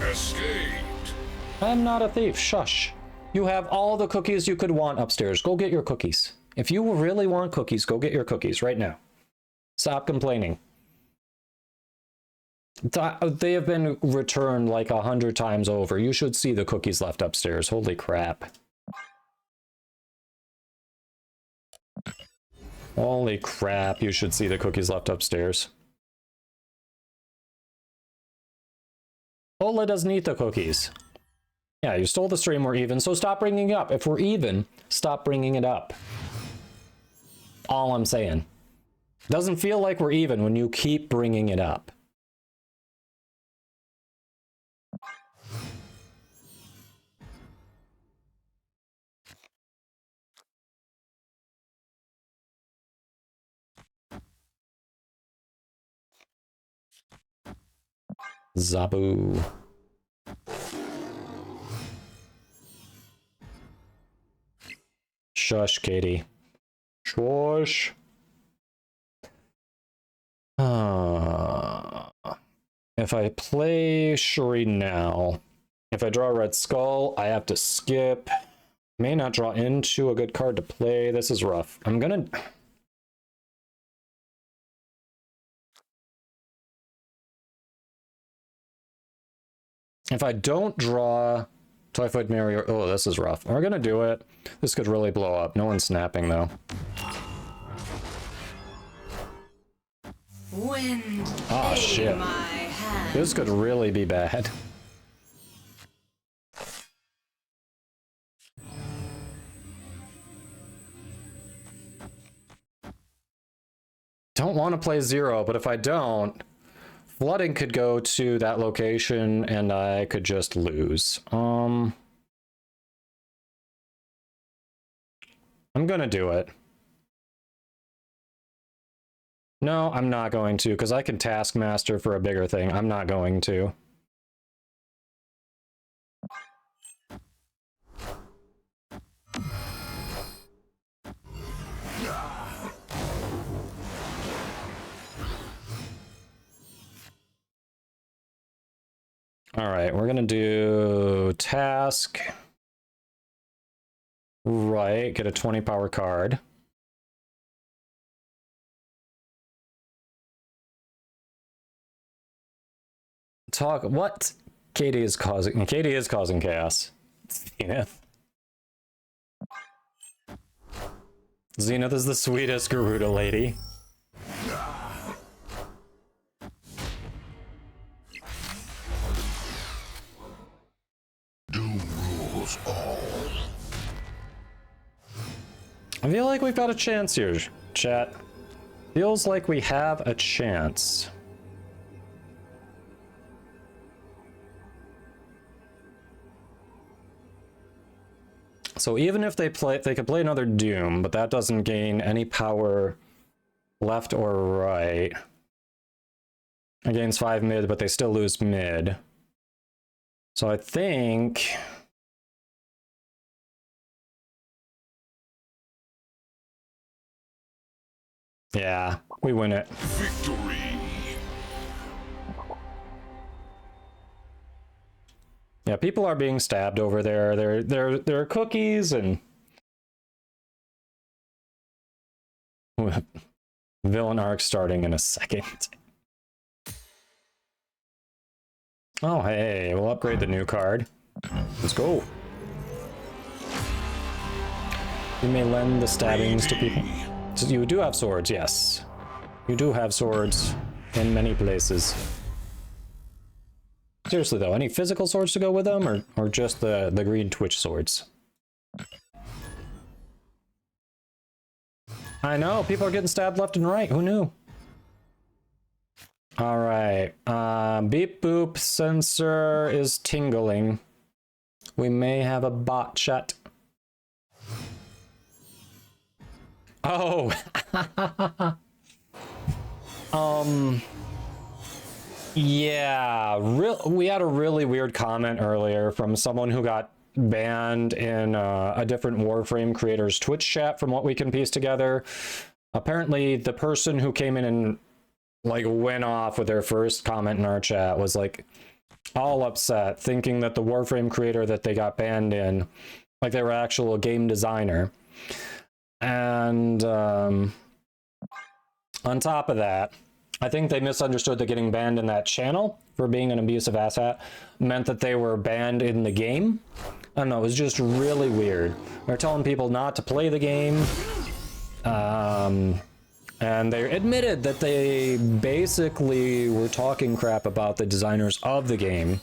Escaped. I'm not a thief. Shush. You have all the cookies you could want upstairs. Go get your cookies. If you really want cookies, go get your cookies right now. Stop complaining. They have been returned like 100 times over. You should see the cookies left upstairs. Holy crap. Holy crap, you should see the cookies left upstairs. Ola doesn't eat the cookies. Yeah, you stole the stream, we're even, so stop bringing it up. If we're even, stop bringing it up. All I'm saying. Doesn't feel like we're even when you keep bringing it up. Zabu. Shush, Katie. Shush. If I play Shuri now, if I draw a red skull, I have to skip. May not draw into a good card to play. This is rough. I'm gonna... If I don't draw Typhoid Mary, oh, this is rough. We're gonna do it. This could really blow up. No one's snapping though. Wind. Oh shit. This could really be bad. Don't want to play 0, but if I don't, flooding could go to that location and I could just lose. I'm gonna do it. No, I'm not going to, because I can Taskmaster for a bigger thing. I'm not going to. All right, we're gonna do task. Right, get a 20 power card. Talk what? Katie is causing chaos. Zenith. Zenith is the sweetest Garuda lady. Doom rules all. I feel like we've got a chance here, chat. Feels like we have a chance. So even if they could play another Doom, but that doesn't gain any power left or right. It gains 5 mid, but they still lose mid. So I think... yeah, we win it. Victory! Yeah, people are being stabbed over there. There are cookies and... villain arc starting in a second. Oh, hey, we'll upgrade the new card. Let's go. You may lend the stabbings to people. So you do have swords, yes. You do have swords in many places. Seriously though, any physical swords to go with them, or just the green Twitch swords? I know, people are getting stabbed left and right, who knew? Alright, beep boop sensor is tingling. We may have a bot chat. Oh! Yeah, we had a really weird comment earlier from someone who got banned in a different Warframe creator's Twitch chat from what we can piece together. Apparently, the person who came in and like went off with their first comment in our chat was like all upset, thinking that the Warframe creator that they got banned in, like they were actual game designer. And on top of that, I think they misunderstood that getting banned in that channel for being an abusive asshat meant that they were banned in the game. I don't know, it was just really weird. They're telling people not to play the game. And they admitted that they basically were talking crap about the designers of the game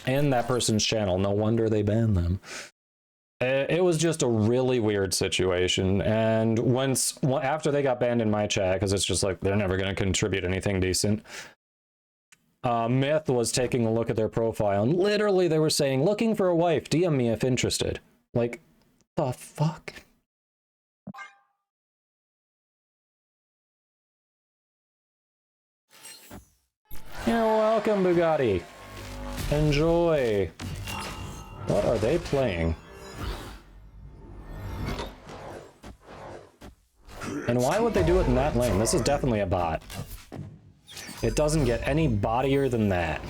and that person's channel. No wonder they banned them. It was just a really weird situation. And after they got banned in my chat, because it's just like they're never going to contribute anything decent, Myth was taking a look at their profile, and literally they were saying, looking for a wife, DM me if interested. Like, the fuck? You're welcome, Bugatti. Enjoy. What are they playing? And why would they do it in that lane? This is definitely a bot. It doesn't get any bottier than that.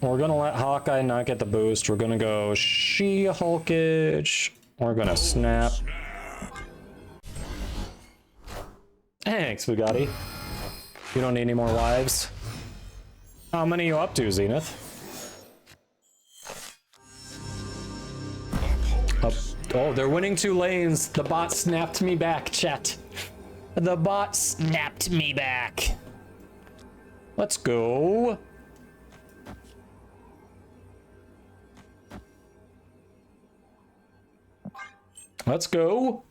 We're gonna let Hawkeye not get the boost. We're gonna go She-Hulkage. We're gonna snap. Thanks, Bugatti. You don't need any more wives. How many are you up to, Zenith? Oh, they're winning 2 lanes. The bot snapped me back, chat. The bot snapped me back. Let's go. Let's go.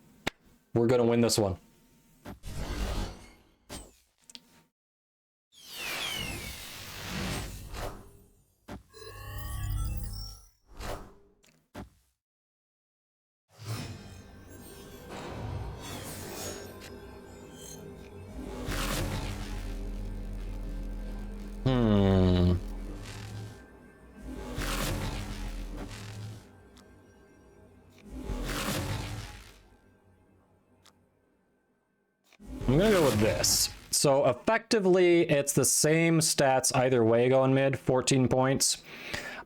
We're gonna win this one. I'm gonna go with this. So effectively, it's the same stats either way going mid, 14 points.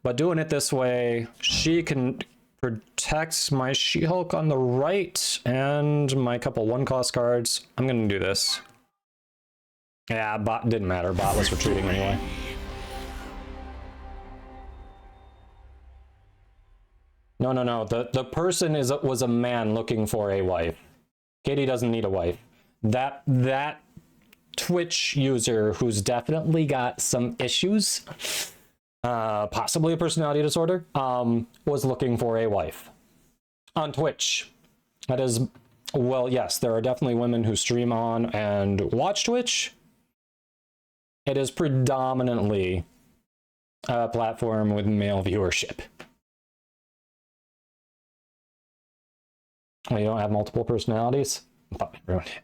But doing it this way, she can protect my She-Hulk on the right and my couple 1-cost cards. I'm gonna do this. Yeah, bot didn't matter. Bot was retreating anyway. No. The person was a man looking for a wife. Katie doesn't need a wife. That Twitch user who's definitely got some issues, possibly a personality disorder, was looking for a wife on Twitch. That is, well, yes, there are definitely women who stream on and watch Twitch. It is predominantly a platform with male viewership. Oh, you don't have multiple personalities? Thought we ruined it.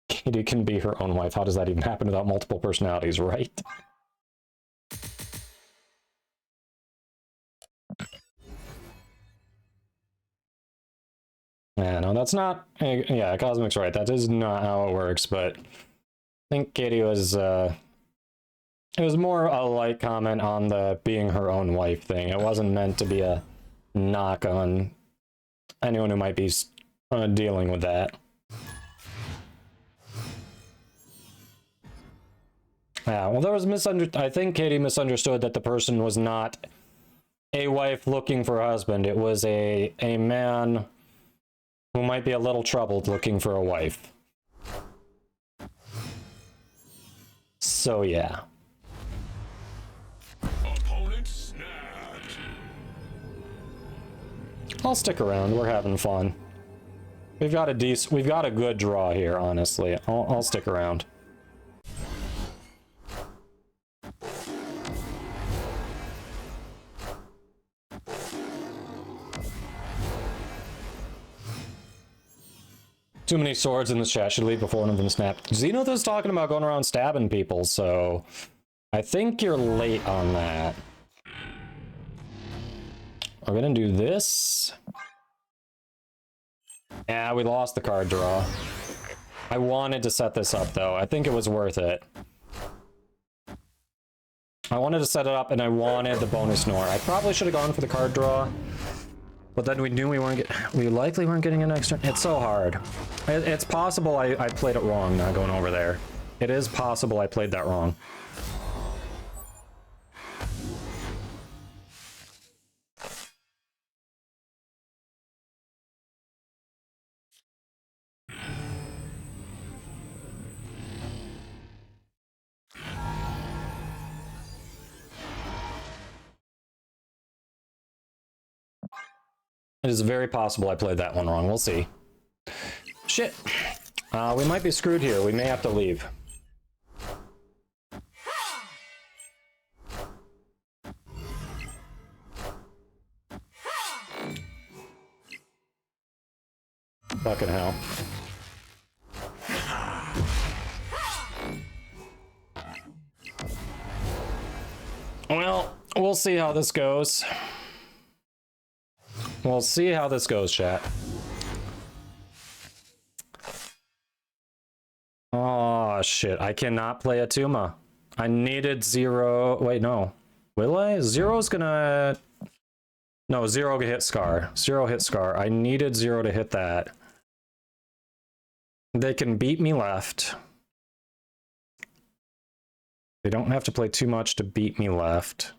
Katie can be her own wife. How does that even happen without multiple personalities, right? Yeah, no, that's not... Yeah, Cosmic's right. That is not how it works, but I think Katie was... It was more a light comment on the being her own wife thing. It wasn't meant to be a knock on anyone who might be dealing with that. Yeah, well, there was I think Katie misunderstood that the person was not a wife looking for a husband. It was a man who might be a little troubled looking for a wife. So, yeah. Opponent snapped. I'll stick around. We're having fun. We've got a good draw here, honestly. I'll stick around. Too many swords in this chat. Should leave before one of them snapped. Zenith is talking about going around stabbing people, so I think you're late on that. We're gonna do this. Yeah, we lost the card draw. I wanted to set this up, though. I think it was worth it. I wanted to set it up, and I wanted the bonus snore. I probably should have gone for the card draw. But then we knew we likely weren't getting an extra. It's so hard. It's possible I played it wrong not going over there. It is possible I played that wrong. It is very possible I played that one wrong. We'll see. Shit. We might be screwed here. We may have to leave. Fucking hell. Well, we'll see how this goes. We'll see how this goes, chat. Oh, shit. I cannot play a Tuma. I needed 0... Wait, no. Will I? 0's gonna... No, 0 hit Scar. 0 hit Scar. I needed 0 to hit that. They can beat me left. They don't have to play too much to beat me left.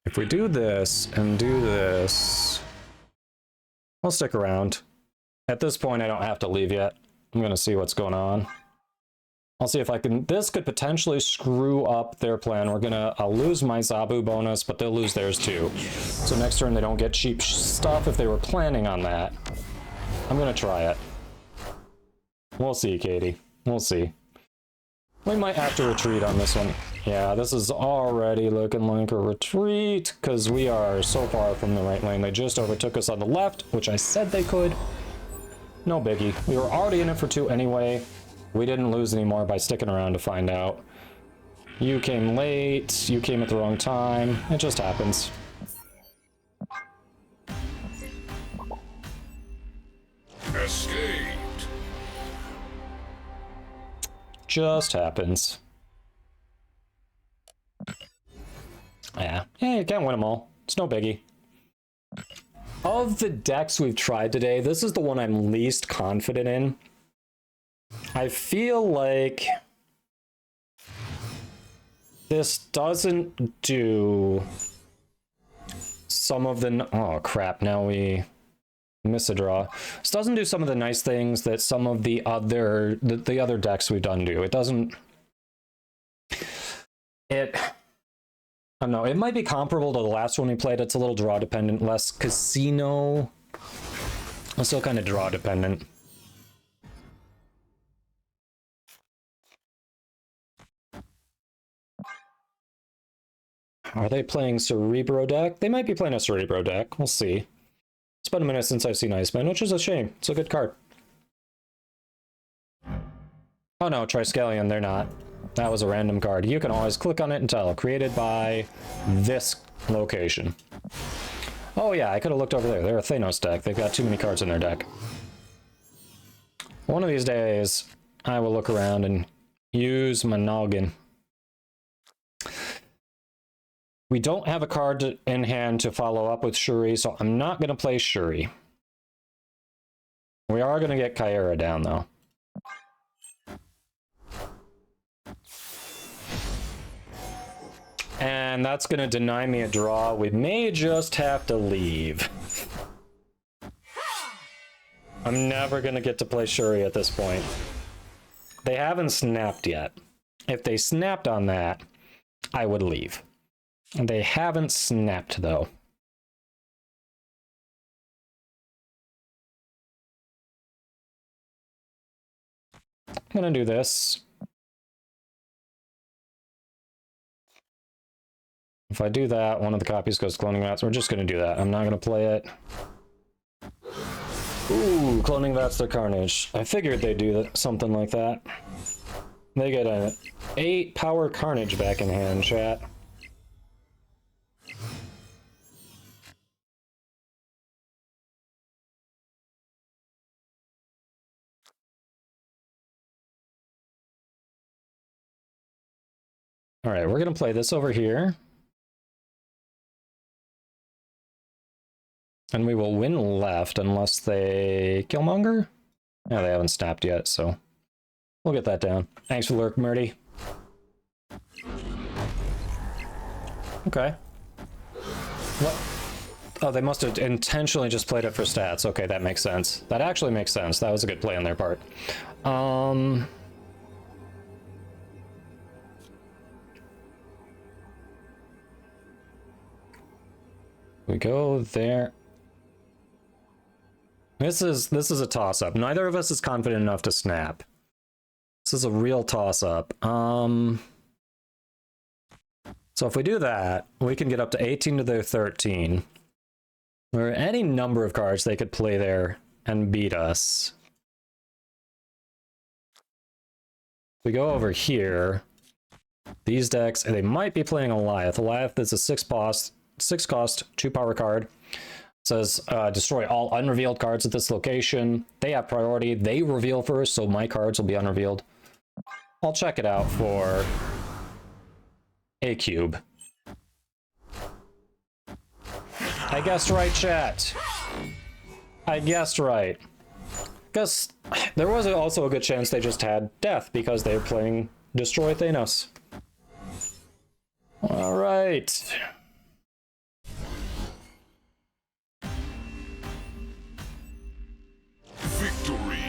If we do this and do this, I'll stick around. At this point, I don't have to leave yet. I'm going to see what's going on. I'll see if I can... This could potentially screw up their plan. I'll lose my Zabu bonus, but they'll lose theirs too. So next turn, they don't get cheap stuff if they were planning on that. I'm going to try it. We'll see, Katie. We'll see. We might have to retreat on this one. Yeah, this is already looking like a retreat, because we are so far from the right lane. They just overtook us on the left, which I said they could. No biggie. We were already in it for 2 anyway. We didn't lose any more by sticking around to find out. You came late. You came at the wrong time. It just happens. Escaped. Just happens. Yeah. Hey, you can't win them all. It's no biggie. Of the decks we've tried today, this is the one I'm least confident in. I feel like this doesn't do some of the... Oh, crap. Now we miss a draw. This doesn't do some of the nice things that some of the other decks we've done do. It doesn't... I don't know. It might be comparable to the last one we played. It's a little draw dependent, less casino. It's still kind of draw dependent. Are they playing Cerebro deck? They might be playing a Cerebro deck. We'll see. It's been a minute since I've seen Iceman, which is a shame. It's a good card. Oh no, Triskelion, they're not. That was a random card. You can always click on it and tell. Created by this location. Oh yeah, I could have looked over there. They're a Thanos deck. They've got too many cards in their deck. One of these days, I will look around and use my noggin. We don't have a card in hand to follow up with Shuri, so I'm not going to play Shuri. We are going to get Kyra down, though. And that's going to deny me a draw. We may just have to leave. I'm never going to get to play Shuri at this point. They haven't snapped yet. If they snapped on that, I would leave. They haven't snapped, though. I'm gonna do this. If I do that, one of the copies goes cloning vats. We're just gonna do that. I'm not gonna play it. Ooh, cloning vats their Carnage. I figured they'd do something like that. They get an 8 power Carnage back in hand, chat. All right, we're going to play this over here. And we will win left unless they Killmonger? Yeah, they haven't snapped yet, so we'll get that down. Thanks for the lurk, Murdy. Okay. What? Oh, they must have intentionally just played it for stats. Okay, that makes sense. That actually makes sense. That was a good play on their part. We go there. This is a toss-up. Neither of us is confident enough to snap. This is a real toss-up. So if we do that, we can get up to 18 to their 13. There are any number of cards they could play there and beat us. We go over here. These decks, they might be playing Goliath. Goliath is a 6-cost, 2-power card. It says destroy all unrevealed cards at this location. They have priority. They reveal first, so my cards will be unrevealed. I'll check it out for a cube. I guessed right, chat. I guessed right. Guess there was also a good chance they just had death because they were playing Destroy Thanos. All right. Victory.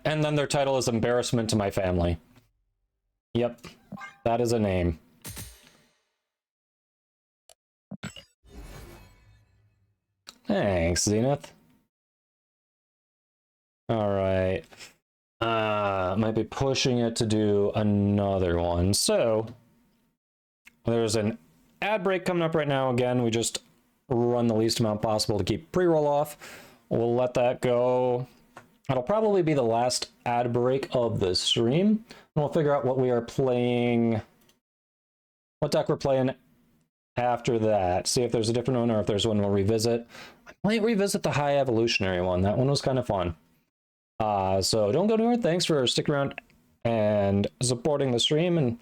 And then their title is Embarrassment to My Family. Yep, that is a name. Thanks, Zenith. All right. Might be pushing it to do another one. So there's an ad break coming up right now. Again, we just run the least amount possible to keep pre-roll off. We'll let that go. It'll probably be the last ad break of the stream. And we'll figure out what we are playing, what deck we're playing after that. See if there's a different one or if there's one we'll revisit. I might revisit the High Evolutionary one. That one was kind of fun. So don't go anywhere. Thanks for sticking around and supporting the stream. And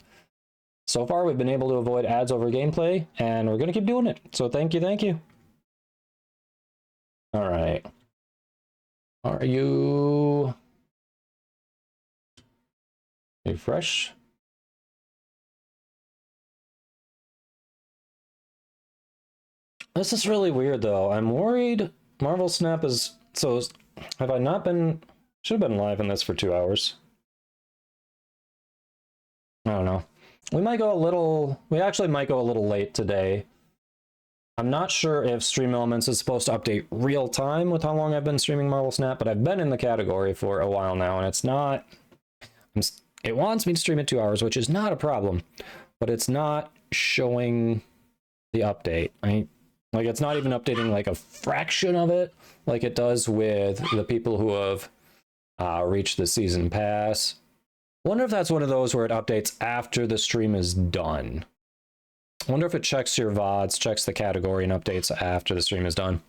so far, we've been able to avoid ads over gameplay, and we're going to keep doing it. So thank you, thank you. All right. Are you refresh? This is really weird, though. I'm worried Marvel Snap is... So, have I not been... Should have been live in this for 2 hours. I don't know. We might go a little... We actually might go a little late today. I'm not sure if Stream Elements is supposed to update real time with how long I've been streaming Marvel Snap, but I've been in the category for a while now, and it's not... It wants me to stream it 2 hours, which is not a problem, but it's not showing the update. Like, it's not even updating like a fraction of it, like it does with the people who have reached the season pass. Wonder if that's one of those where it updates after the stream is done. Wonder if it checks your VODs, checks the category, and updates after the stream is done.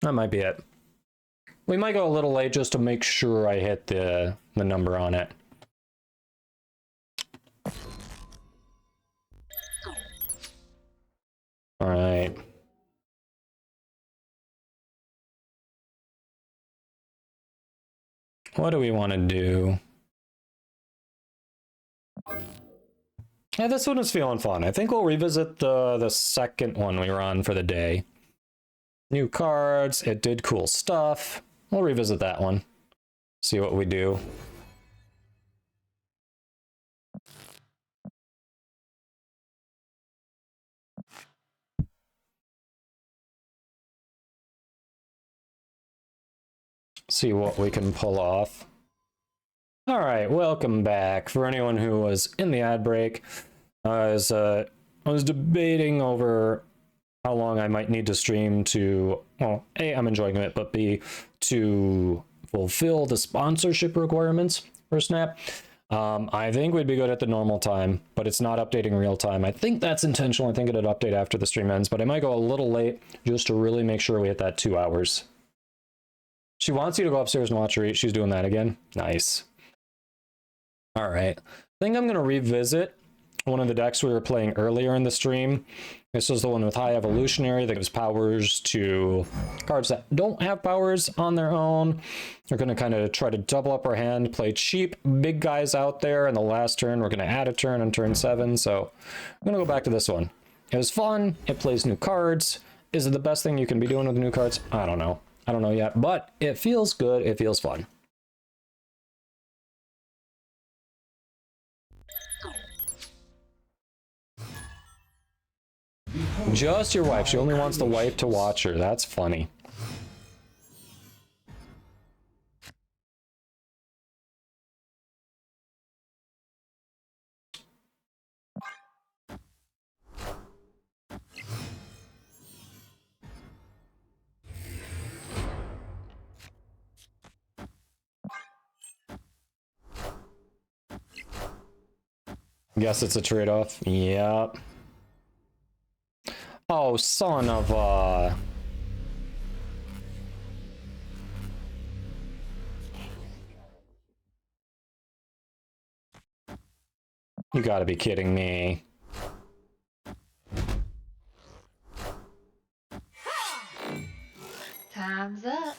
That might be it. We might go a little late just to make sure I hit the number on it. All right. What do we want to do? Yeah, this one is feeling fun. I think we'll revisit the second one we were on for the day. New cards, it did cool stuff. We'll revisit that one. See what we do. See what we can pull off. All right, welcome back. For anyone who was in the ad break, I was debating over how long I might need to stream to, well, A, I'm enjoying it, but B, to fulfill the sponsorship requirements for Snap. I think we'd be good at the normal time, but it's not updating real time. I think that's intentional. I think it'd update after the stream ends, but I might go a little late just to really make sure we hit that 2 hours. She wants you to go upstairs and watch her eat. She's doing that again. Nice. All right. I think I'm going to revisit one of the decks we were playing earlier in the stream. This was the one with high evolutionary that gives powers to cards that don't have powers on their own. We're going to kind of try to double up our hand, play cheap big guys out there. And the last turn, we're going to add a turn on turn 7. So I'm going to go back to this one. It was fun. It plays new cards. Is it the best thing you can be doing with new cards? I don't know. I don't know yet, but it feels good. It feels fun. Just your wife. She only wants the wife to watch her. That's funny. Guess it's a trade-off. Yep. Oh, son of a... You gotta be kidding me. Time's up.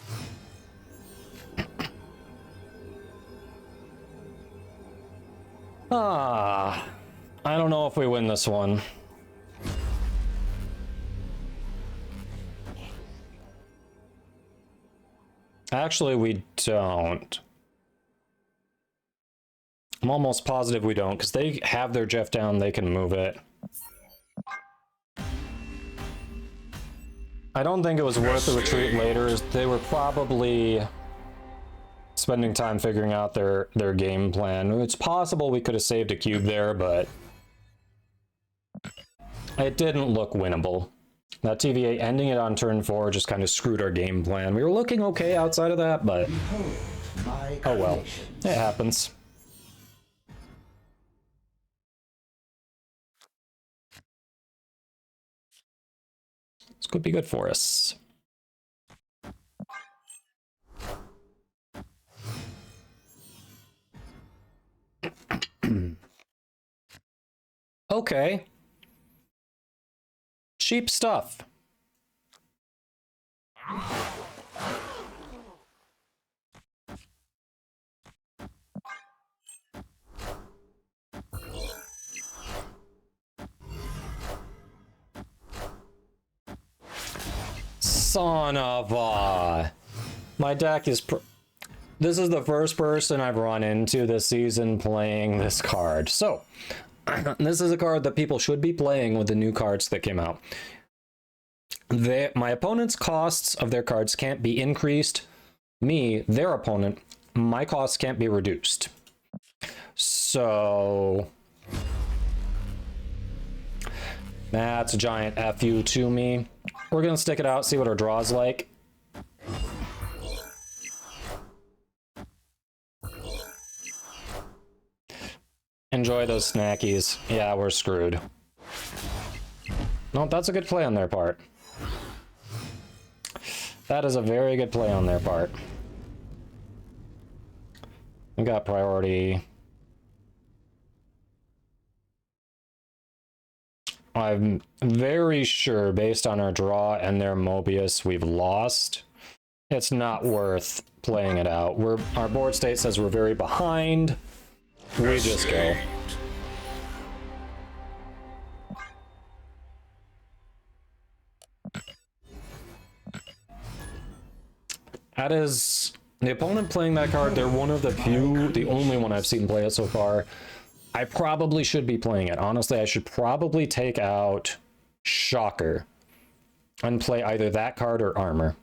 Ah, I don't know if we win this one. Actually, we don't. I'm almost positive we don't, because they have their Jeff down, they can move it. I don't think it was worth the retreat later. They were probably spending time figuring out their game plan. It's possible we could have saved a cube there, but it didn't look winnable. That TVA ending it on turn 4 just kind of screwed our game plan. We were looking okay outside of that, but oh well, it happens. This could be good for us. Okay. Cheap stuff. Son of a... My deck is... This is the first person I've run into this season playing this card. So, this is a card that people should be playing with the new cards that came out. My opponent's costs of their cards can't be increased. Me, their opponent, my costs can't be reduced. So... That's a giant FU to me. We're going to stick it out, see what our draw's like. Enjoy those snackies. Yeah, we're screwed. No, that's a good play on their part. That is a very good play on their part. We got priority. I'm very sure, based on our draw and their Mobius, we've lost. It's not worth playing it out. Our board state says we're very behind. We just go. That is... The opponent playing that card, they're one of the few, the only one I've seen play it so far. I probably should be playing it. Honestly, I should probably take out Shocker and play either that card or Armor.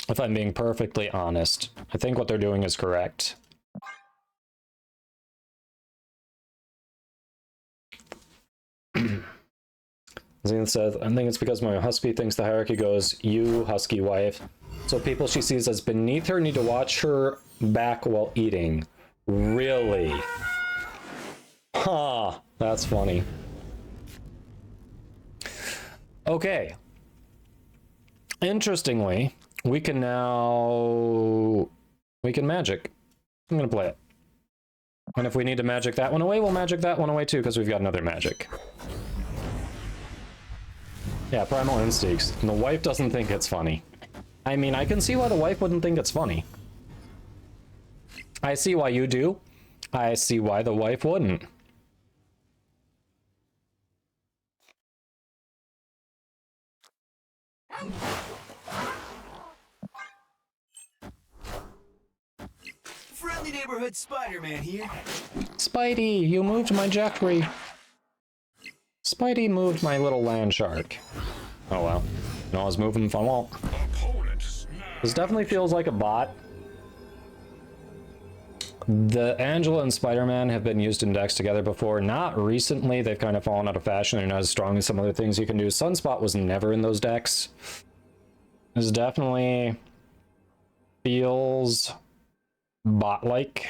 If I'm being perfectly honest. I think what they're doing is correct. Zane says, I think it's because my husky thinks the hierarchy goes, you, husky wife. So people she sees as beneath her need to watch her back while eating. Really? Huh, that's funny. Okay. Interestingly, we can magic. I'm gonna play it. And if we need to magic that one away, we'll magic that one away too, because we've got another magic. Yeah, Primal Instincts. And the wife doesn't think it's funny. I mean, I can see why the wife wouldn't think it's funny. I see why you do. I see why the wife wouldn't. Friendly neighborhood Spider-Man here. Spidey, you moved my Jeffrey. Spidey moved my little land shark. Oh well. No, I was moving if I won't. This definitely feels like a bot. The Angela and Spider-Man have been used in decks together before. Not recently. They've kind of fallen out of fashion. They're not as strong as some other things you can do. Sunspot was never in those decks. This definitely feels bot-like.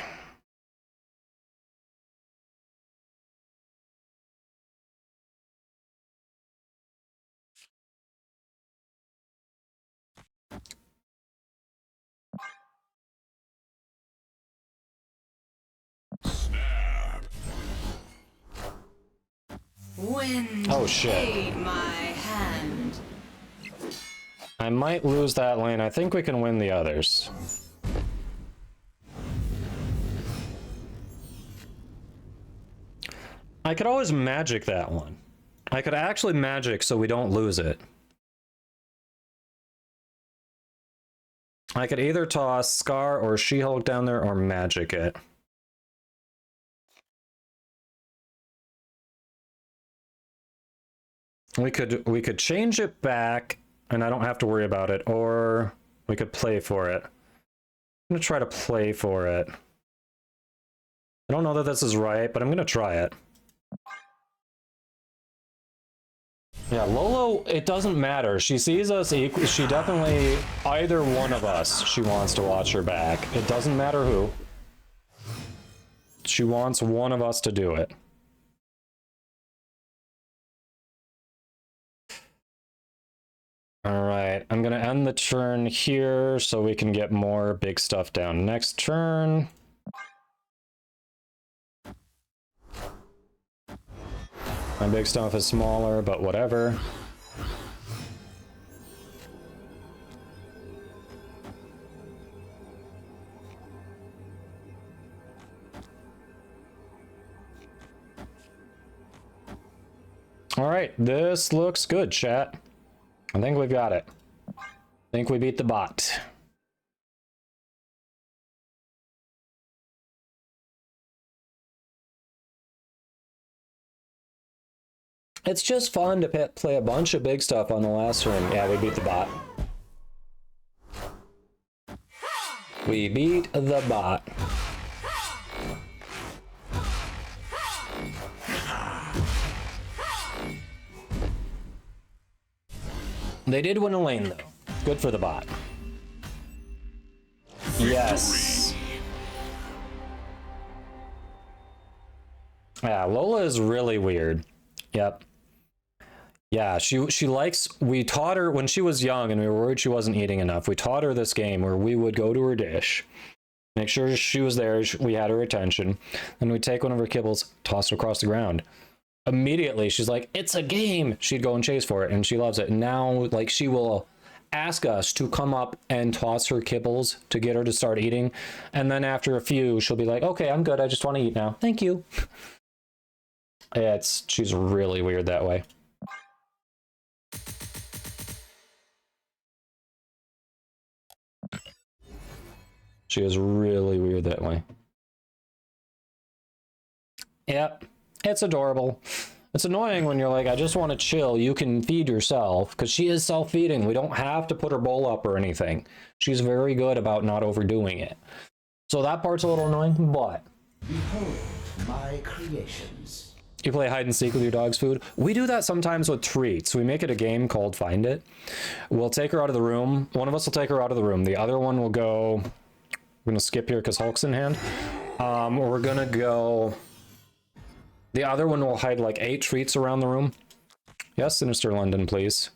Wind oh shit. ate my hand. I might lose that lane. I think we can win the others. I could always magic that one. I could actually magic so we don't lose it. I could either toss Scar or She-Hulk down there or magic it. We could change it back and I don't have to worry about it, or we could play for it. I'm gonna try to play for it. I don't know that this is right, but I'm gonna try it. Yeah, Lolo, it doesn't matter. She sees us equal. She definitely, either one of us, she wants to watch her back. It doesn't matter who. She wants one of us to do it. All right, I'm gonna end the turn here so we can get more big stuff down next turn. My big stuff is smaller, but whatever. All right, this looks good, chat. I think we've got it. I think we beat the bot. It's just fun to play a bunch of big stuff on the last turn. Yeah, we beat the bot. We beat the bot. They did win a lane, though. Good for the bot. Yes. Yeah, Lola is really weird. Yep. Yeah, she likes, we taught her when she was young and we were worried she wasn't eating enough. We taught her this game where we would go to her dish, make sure she was there, we had her attention, and we'd take one of her kibbles, toss it across the ground. Immediately, she's like, it's a game. She'd go and chase for it, and she loves it. And now, like, she will ask us to come up and toss her kibbles to get her to start eating. And then after a few, she'll be like, okay, I'm good. I just want to eat now. Thank you. She's really weird that way. She is really weird that way. Yep. It's adorable. It's annoying when you're like, I just want to chill. You can feed yourself, because she is self-feeding. We don't have to put her bowl up or anything. She's very good about not overdoing it. So that part's a little annoying, but... Behold my creations. You play hide and seek with your dog's food? We do that sometimes with treats. We make it a game called Find It. We'll take her out of the room. One of us will take her out of the room. The other one will go... I'm going to skip here because Hulk's in hand. We're going to go... The other one will hide like 8 treats around the room. Yes, Sinister London, please.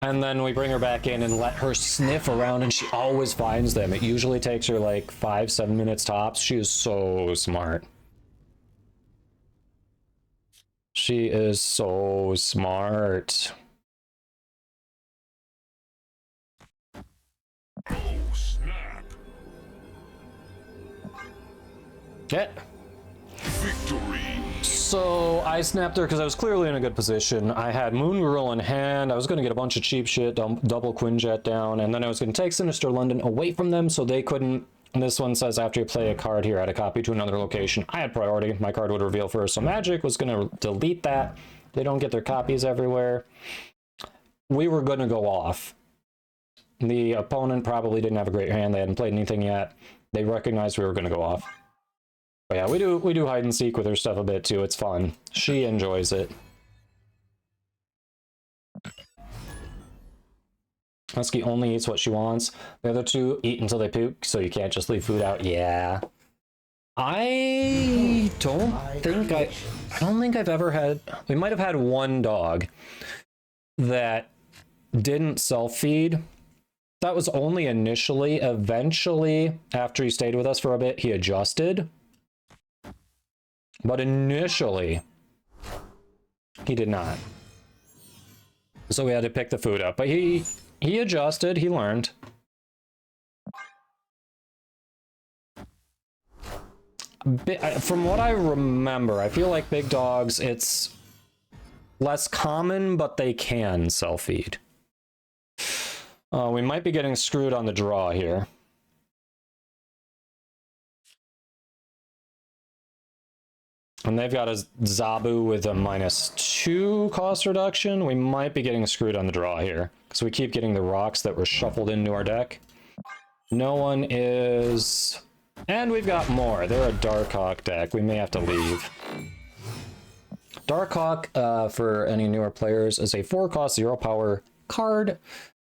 And then we bring her back in and let her sniff around, and she always finds them. It usually takes her like 5-7 minutes tops. She is so smart. She is so smart. Oh, snap. Get. Victory. So I snapped her because I was clearly in a good position. I had Moon Girl in hand. I was going to get a bunch of cheap shit, double Quinjet down, and then I was going to take Sinister London away from them so they couldn't. And this one says after you play a card here, add a copy to another location. I had priority. My card would reveal first, so Magic was going to delete that. They don't get their copies everywhere. We were going to go off. The opponent probably didn't have a great hand. They hadn't played anything yet. They recognized we were going to go off. But yeah, we do hide and seek with her stuff a bit too. It's fun. She enjoys it. Husky only eats what she wants. The other two eat until they puke, so you can't just leave food out. Yeah. I don't think I've ever had. We might have had one dog that didn't self-feed. That was only initially. Eventually, after he stayed with us for a bit, he adjusted. But initially, he did not. So we had to pick the food up. But he adjusted, he learned. From what I remember, I feel like big dogs, it's less common, but they can self-feed. We might be getting screwed on the draw here. And they've got a Zabu with a -2 cost reduction. We might be getting screwed on the draw here, because we keep getting the rocks that were shuffled into our deck. No one is... And we've got more. They're a Darkhawk deck. We may have to leave. Darkhawk, for any newer players, is a 4-cost 0-power card.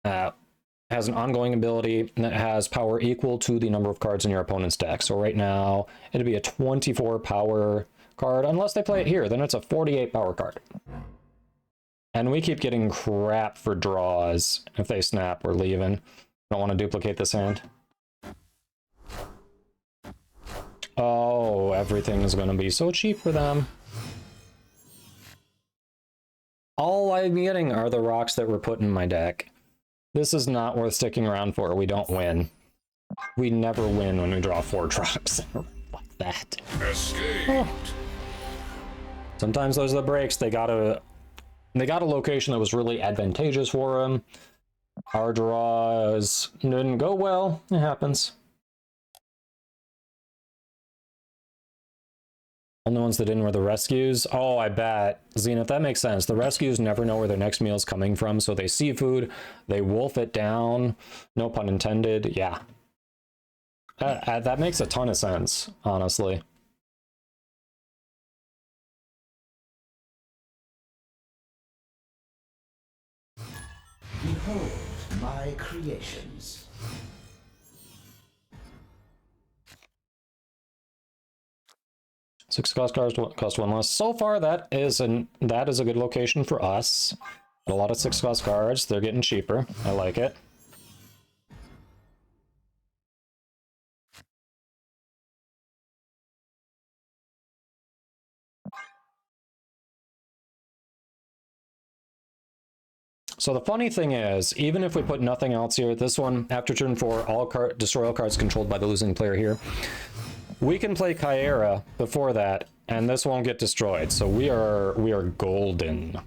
Has an ongoing ability that has power equal to the number of cards in your opponent's deck. So right now, it'd be a 24-power card. Unless they play it here, then it's a 48-power card. And we keep getting crap for draws. If they snap, we're leaving. Don't want to duplicate this hand. Oh, everything is going to be so cheap for them. All I'm getting are the rocks that were put in my deck. This is not worth sticking around for. We don't win. We never win when we draw 4 rocks like that. Oh. Sometimes those are the breaks. They got a location that was really advantageous for them. Our draws didn't go well. It happens. Only ones that didn't were the rescues. Oh, I bet. Zenith, that makes sense. The rescues never know where their next meal is coming from, so they see food, they wolf it down. No pun intended. Yeah. That makes a ton of sense, honestly. Behold my creations. Six cost cards cost 1 less. So far, that is a good location for us. A lot of 6 cost cards. They're getting cheaper. I like it. So the funny thing is, even if we put nothing else here, this one, after turn 4, destroy all cards controlled by the losing player here. We can play Kyera before that, and this won't get destroyed. So we are golden.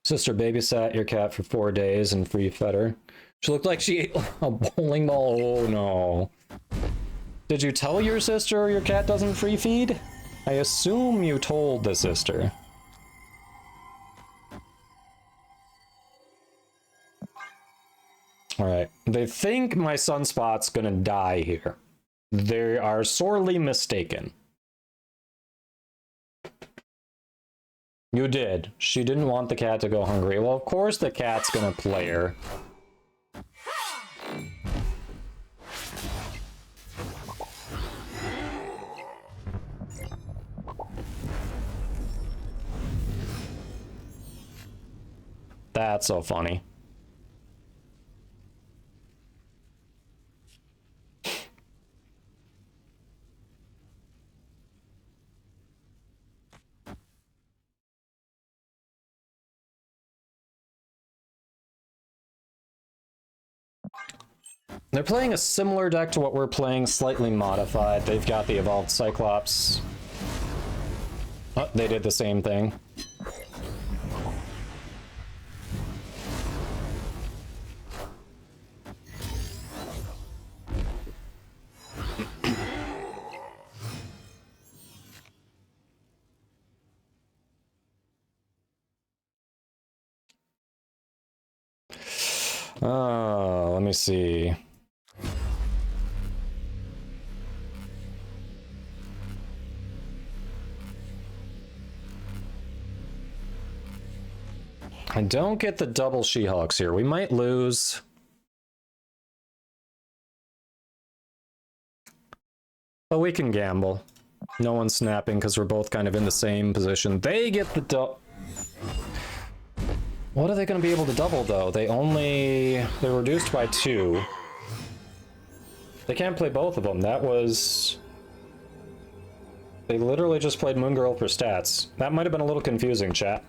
Sister babysat your cat for 4 days and free fed her. She looked like she ate a bowling ball. Oh no. Did you tell your sister your cat doesn't free feed? I assume you told the sister. Alright, they think my Sunspot's gonna die here. They are sorely mistaken. You did. She didn't want the cat to go hungry. Well, of course the cat's gonna play her. That's so funny. They're playing a similar deck to what we're playing, slightly modified. They've got the Evolved Cyclops. Oh, they did the same thing. Oh, let me see. I don't get the double She-Hulks here. We might lose. But we can gamble. No one's snapping because we're both kind of in the same position. They get the double. What are they going to be able to double, though? They're reduced by 2. They can't play both of them. That was... They literally just played Moon Girl for stats. That might have been a little confusing, chat.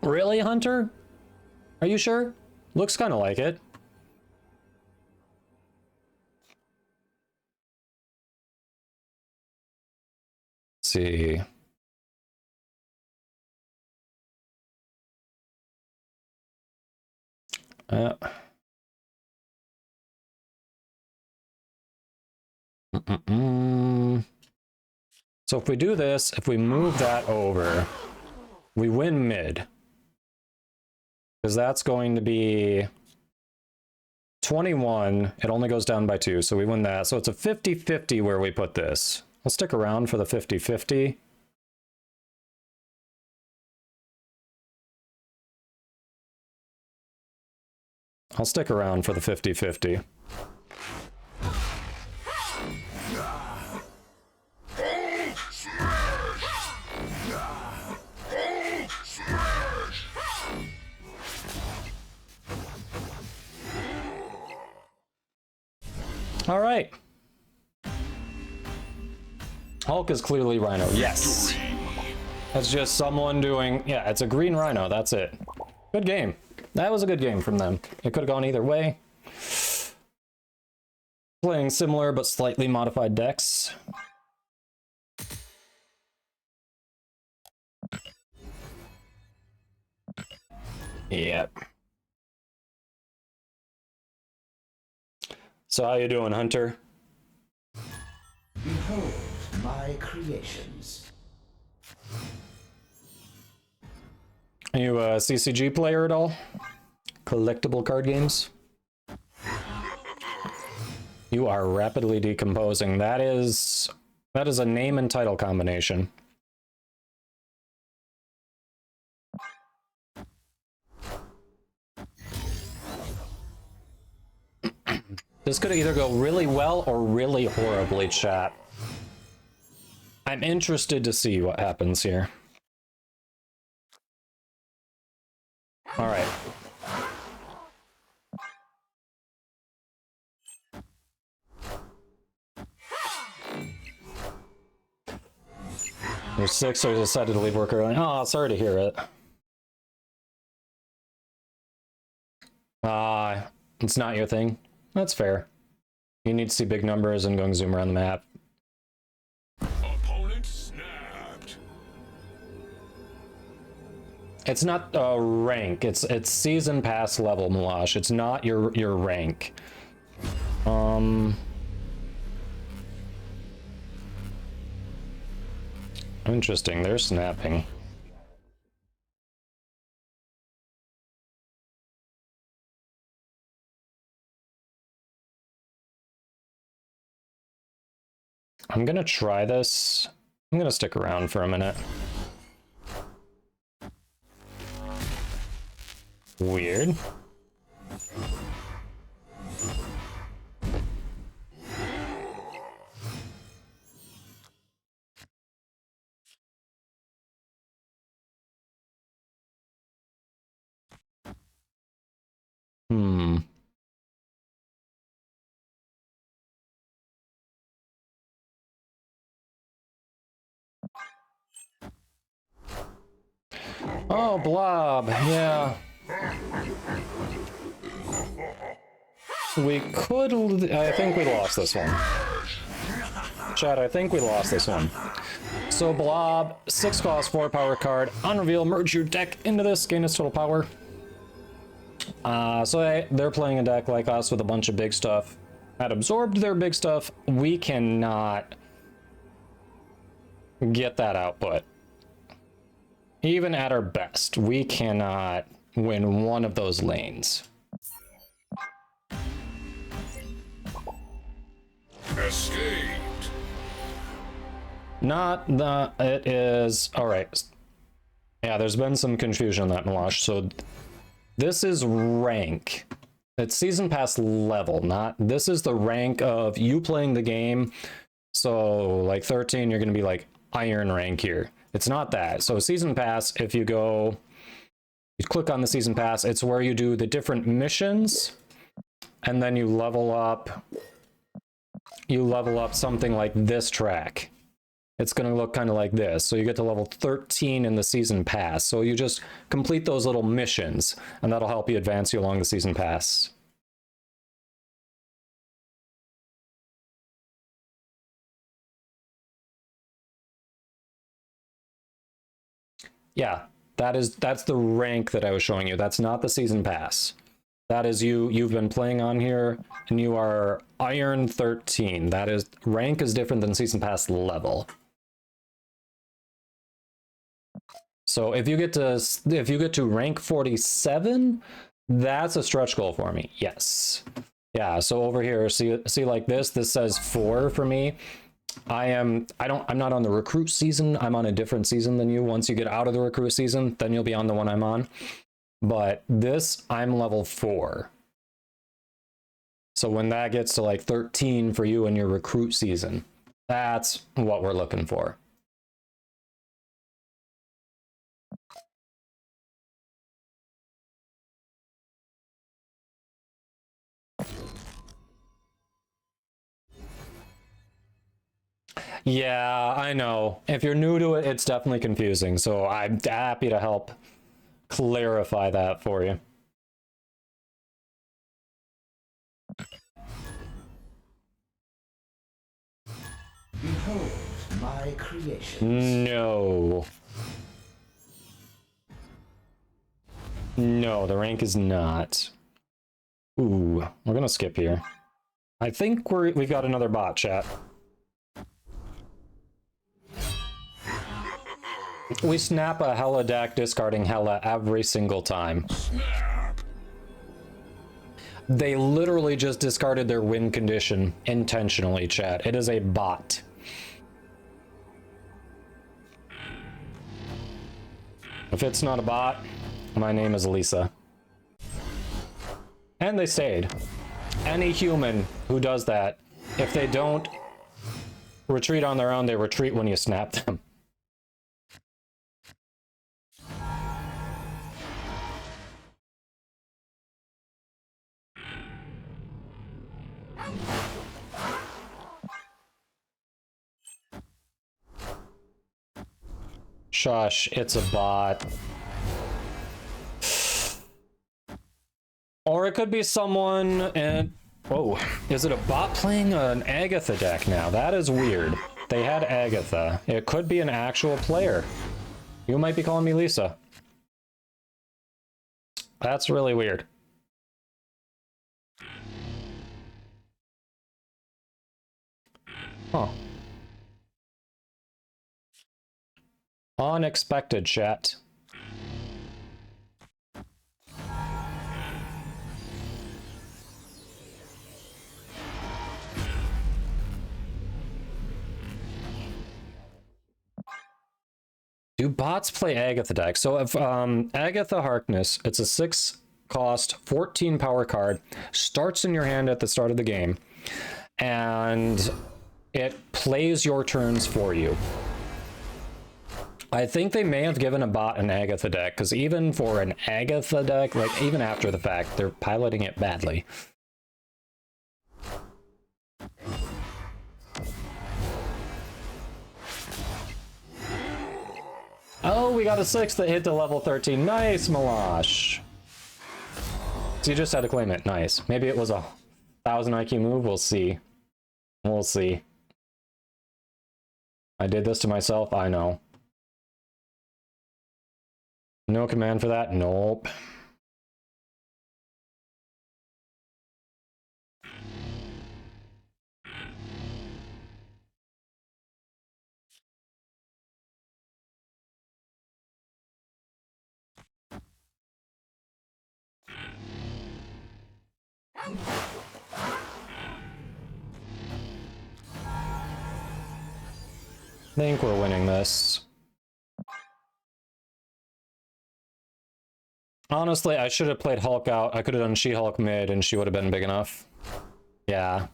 Really, Hunter? Are you sure? Looks kind of like it. Let's see. So if we do this, if we move that over, we win mid. Because that's going to be 21. It only goes down by 2, so we win that. So it's a 50-50 where we put this. We'll stick around for the 50-50. I'll stick around for the 50-50. All right. Hulk is clearly Rhino. Yes. That's just someone doing... Yeah, it's a green Rhino. That's it. Good game. That was a good game from them. It could have gone either way. Playing similar but slightly modified decks. Yep. So how you doing, Hunter? Behold my creations. Are you a CCG player at all? Collectible card games? You are rapidly decomposing. That is a name and title combination. This could either go really well or really horribly, chat. I'm interested to see what happens here. All right. Your Sixers decided to leave work early. Oh, sorry to hear it. It's not your thing. That's fair. You need to see big numbers and going zoom around the map. Opponent snapped. It's not a rank. It's season pass level, Malash. It's not your rank. Interesting. They're snapping. I'm gonna try this. I'm gonna stick around for a minute. Weird. Oh, Blob, yeah. We could... I think we lost this one. Chat, I think we lost this one. So Blob, 6 cost, 4 power card, unreveal, merge your deck into this, gain its total power. So they're playing a deck like us with a bunch of big stuff. Had absorbed their big stuff. We cannot get that output. Even at our best, we cannot win one of those lanes. Escaped. Not the... It is... Alright. Yeah, there's been some confusion on that, Malash. So this is rank. It's season pass level, not... This is the rank of you playing the game. So, like 13, you're going to be like iron rank here. It's not that. So season pass, if you go... You click on the season pass, it's where you do the different missions. And then you level up... You level up something like this track. It's going to look kind of like this. So you get to level 13 in the season pass. So you just complete those little missions, and that'll help you advance you along the season pass. Yeah, that's the rank that I was showing you. That's not the season pass. That is you've been playing on here, and you are Iron 13. That is, rank is different than season pass level. So if you get to rank 47, that's a stretch goal for me. Yes. Yeah, so over here, see like this says 4 for me. I'm not on the recruit season. I'm on a different season than you. Once you get out of the recruit season, then you'll be on the one I'm on. But this, I'm level 4. So when that gets to like 13 for you in your recruit season, that's what we're looking for. Yeah, I know. If you're new to it, it's definitely confusing. So I'm happy to help clarify that for you. Behold my creation. No. No, the rank is not. Ooh, we're gonna skip here. I think we've got another bot, chat. We snap a Hela deck, discarding Hela every single time. Snap. They literally just discarded their win condition intentionally, chat. It is a bot. If it's not a bot, my name is Lisa. And they stayed. Any human who does that, if they don't retreat on their own, they retreat when you snap them. Shush, it's a bot. Or it could be someone and... Whoa, is it a bot playing an Agatha deck now? That is weird. They had Agatha. It could be an actual player. You might be calling me Lisa. That's really weird. Huh. Unexpected, chat. Do bots play Agatha deck? So if Agatha Harkness, it's a 6 cost, 14 power card, starts in your hand at the start of the game, and it plays your turns for you. I think they may have given a bot an Agatha deck, because even for an Agatha deck, like even after the fact, they're piloting it badly. Oh, we got a 6 that hit to level 13. Nice, Malash. So you just had to claim it. Nice. Maybe it was a 1000 IQ move. We'll see. We'll see. I did this to myself. I know. No command for that? Nope. I think we're winning this. Honestly, I should have played Hulk out. I could have done She-Hulk mid and she would have been big enough. Yeah.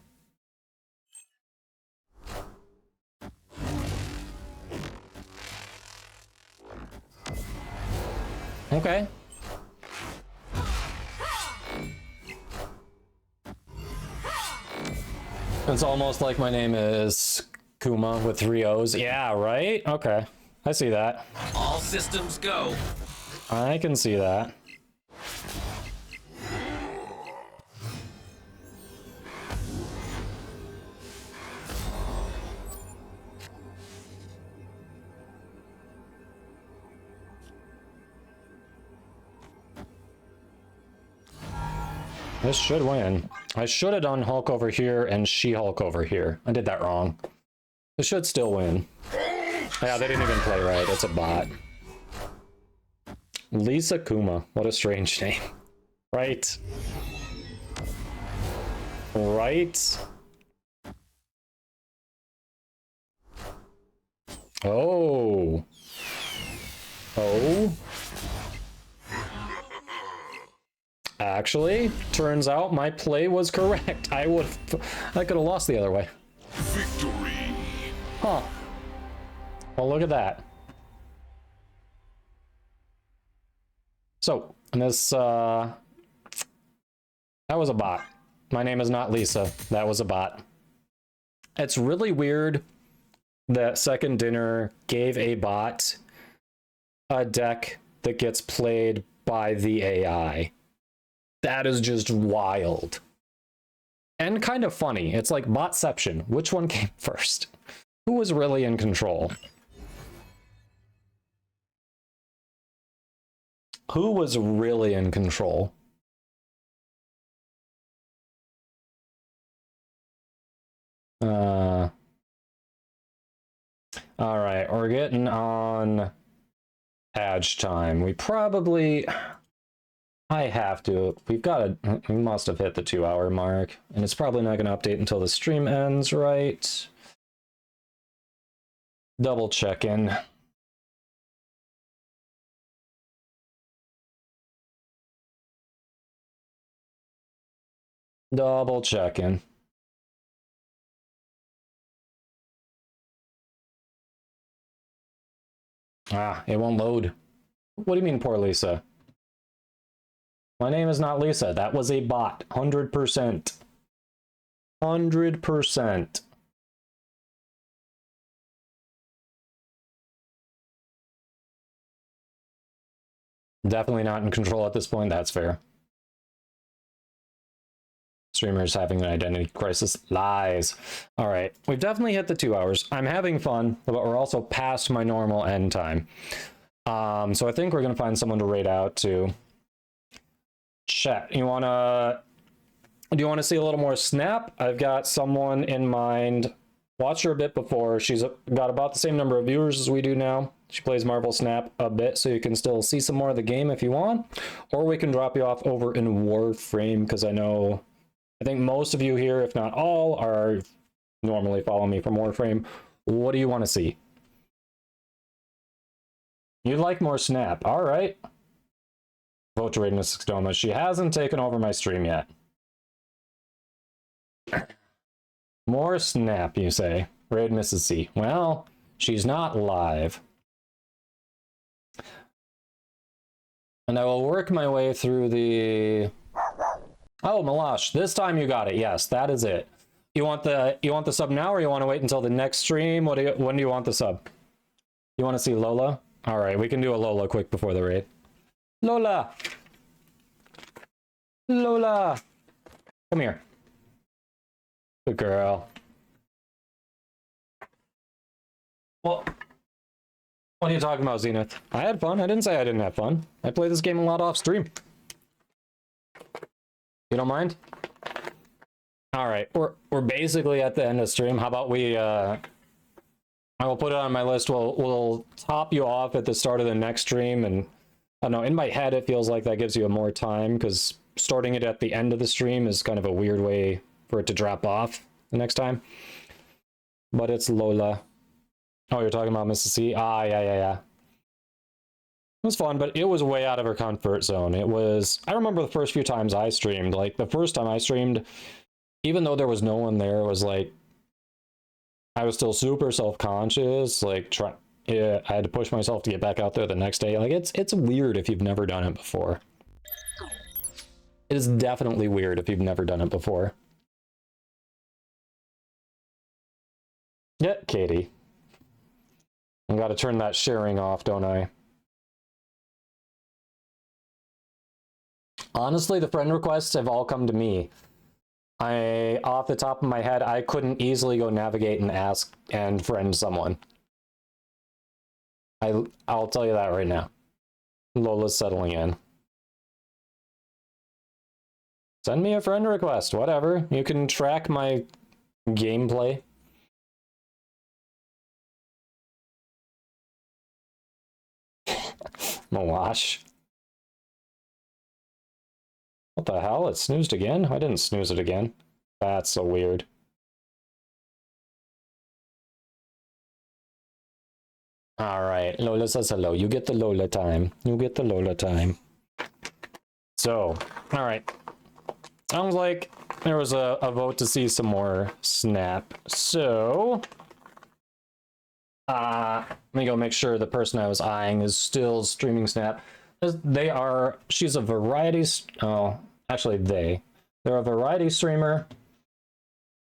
Okay. It's almost like my name is Kuma with 3 O's. Yeah, right? Okay. I see that. All systems go. I can see that. This should win. I should have done Hulk over here and She-Hulk over here. I did that wrong. This should still win. Yeah, they didn't even play right. It's a bot. Lisa Kuma. What a strange name. Right. Right. Oh. Oh. Actually, turns out my play was correct. I could have lost the other way. Victory. Huh. Well, look at that. So, this, that was a bot. My name is not Lisa. That was a bot. It's really weird that Second Dinner gave a bot a deck that gets played by the AI. That is just wild. And kind of funny. It's like botception. Which one came first? Who was really in control? Who was really in control? All right, we're getting on Edge time. We probably... I have to. We must have hit the 2-hour mark, and it's probably not going to update until the stream ends, right? Double check in. Double check in. Ah, it won't load. What do you mean, poor Lisa? My name is not Lisa. That was a bot. 100%. 100%. Definitely not in control at this point. That's fair. Streamers having an identity crisis. Lies. All right. We've definitely hit the 2 hours. I'm having fun, but we're also past my normal end time. So I think we're going to find someone to raid out to. Chat, do you want to see a little more Snap? I've got someone in mind. Watched her a bit before. She's got about the same number of viewers as we do now. She plays Marvel Snap a bit, so you can still see some more of the game if you want. Or we can drop you off over in Warframe, because I think most of you here, if not all, are normally following me from Warframe. What do you want to see? You'd like more Snap. All right. Vote to raid Mrs. Doma. She hasn't taken over my stream yet. More Snap, you say. Raid Mrs. C. Well, she's not live. And I will work my way through the... Oh, Malash, this time you got it. Yes, that is it. You want the sub now, or you want to wait until the next stream? When do you want the sub? You want to see Lola? All right, we can do a Lola quick before the raid. Lola! Lola! Come here. Good girl. Well, what are you talking about, Zenith? I had fun. I didn't say I didn't have fun. I play this game a lot off stream. You don't mind? All right, we're basically at the end of stream. How about we I will put it on my list. We'll top you off at the start of the next stream, and I don't know, in my head it feels like that gives you more time, because starting it at the end of the stream is kind of a weird way for it to drop off the next time. But it's Lola. Oh, you're talking about Mrs. C? Ah, yeah. It was fun, but it was way out of her comfort zone. It was, I remember the first few times I streamed, like the first time I streamed, even though there was no one there, it was like, I was still super self-conscious, like I had to push myself to get back out there the next day. Like it's weird if you've never done it before. It is definitely weird if you've never done it before. Yeah, Katie. I gotta turn that sharing off, don't I? Honestly, the friend requests have all come to me. Off the top of my head, I couldn't easily go navigate and ask and friend someone. I'll tell you that right now. Lola's settling in. Send me a friend request, whatever. You can track my gameplay. Mawash. What the hell? It snoozed again? I didn't snooze it again. That's so weird. Alright, Lola says hello. You get the Lola time. You get the Lola time. So, alright. Sounds like there was a vote to see some more Snap. So, let me go make sure the person I was eyeing is still streaming Snap. She's a variety, they're a variety streamer.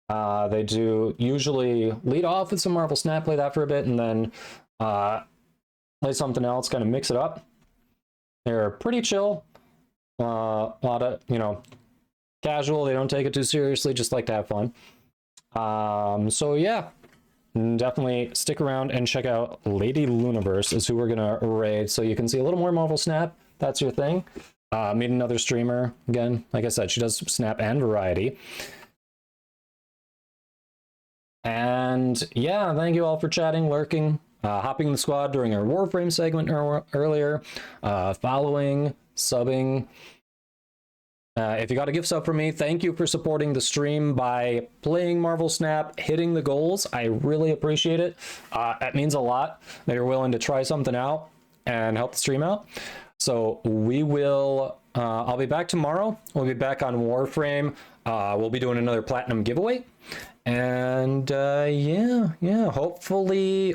They do usually lead off with some Marvel Snap, play that for a bit, and then play something else, kind of mix it up. They're pretty chill, a lot of, casual. They don't take it too seriously, just like to have fun. So yeah, definitely stick around and check out Lady Luniverse is who we're gonna raid, so you can see a little more Marvel Snap. That's your thing. Meet another streamer. Again, like I said, she does Snap and variety. And yeah, thank you all for chatting, lurking, hopping in the squad during our Warframe segment earlier, following, subbing. If you got a gift sub from me, thank you for supporting the stream by playing Marvel Snap, hitting the goals. I really appreciate it. That means a lot that you're willing to try something out and help the stream out. So we will, I'll be back tomorrow. We'll be back on Warframe. We'll be doing another platinum giveaway. And yeah, hopefully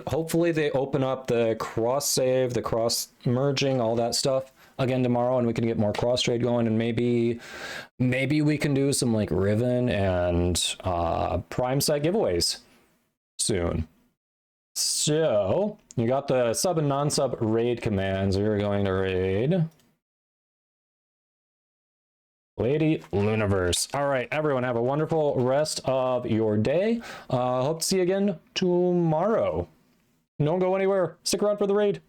they open up the cross save, the cross merging, all that stuff again tomorrow, and we can get more cross trade going, and maybe we can do some like Riven and Prime site giveaways soon. So you got the sub and non-sub raid commands. We're going to raid Lady Luniverse. All right, everyone, have a wonderful rest of your day. Hope to see you again tomorrow. Don't go anywhere. Stick around for the raid.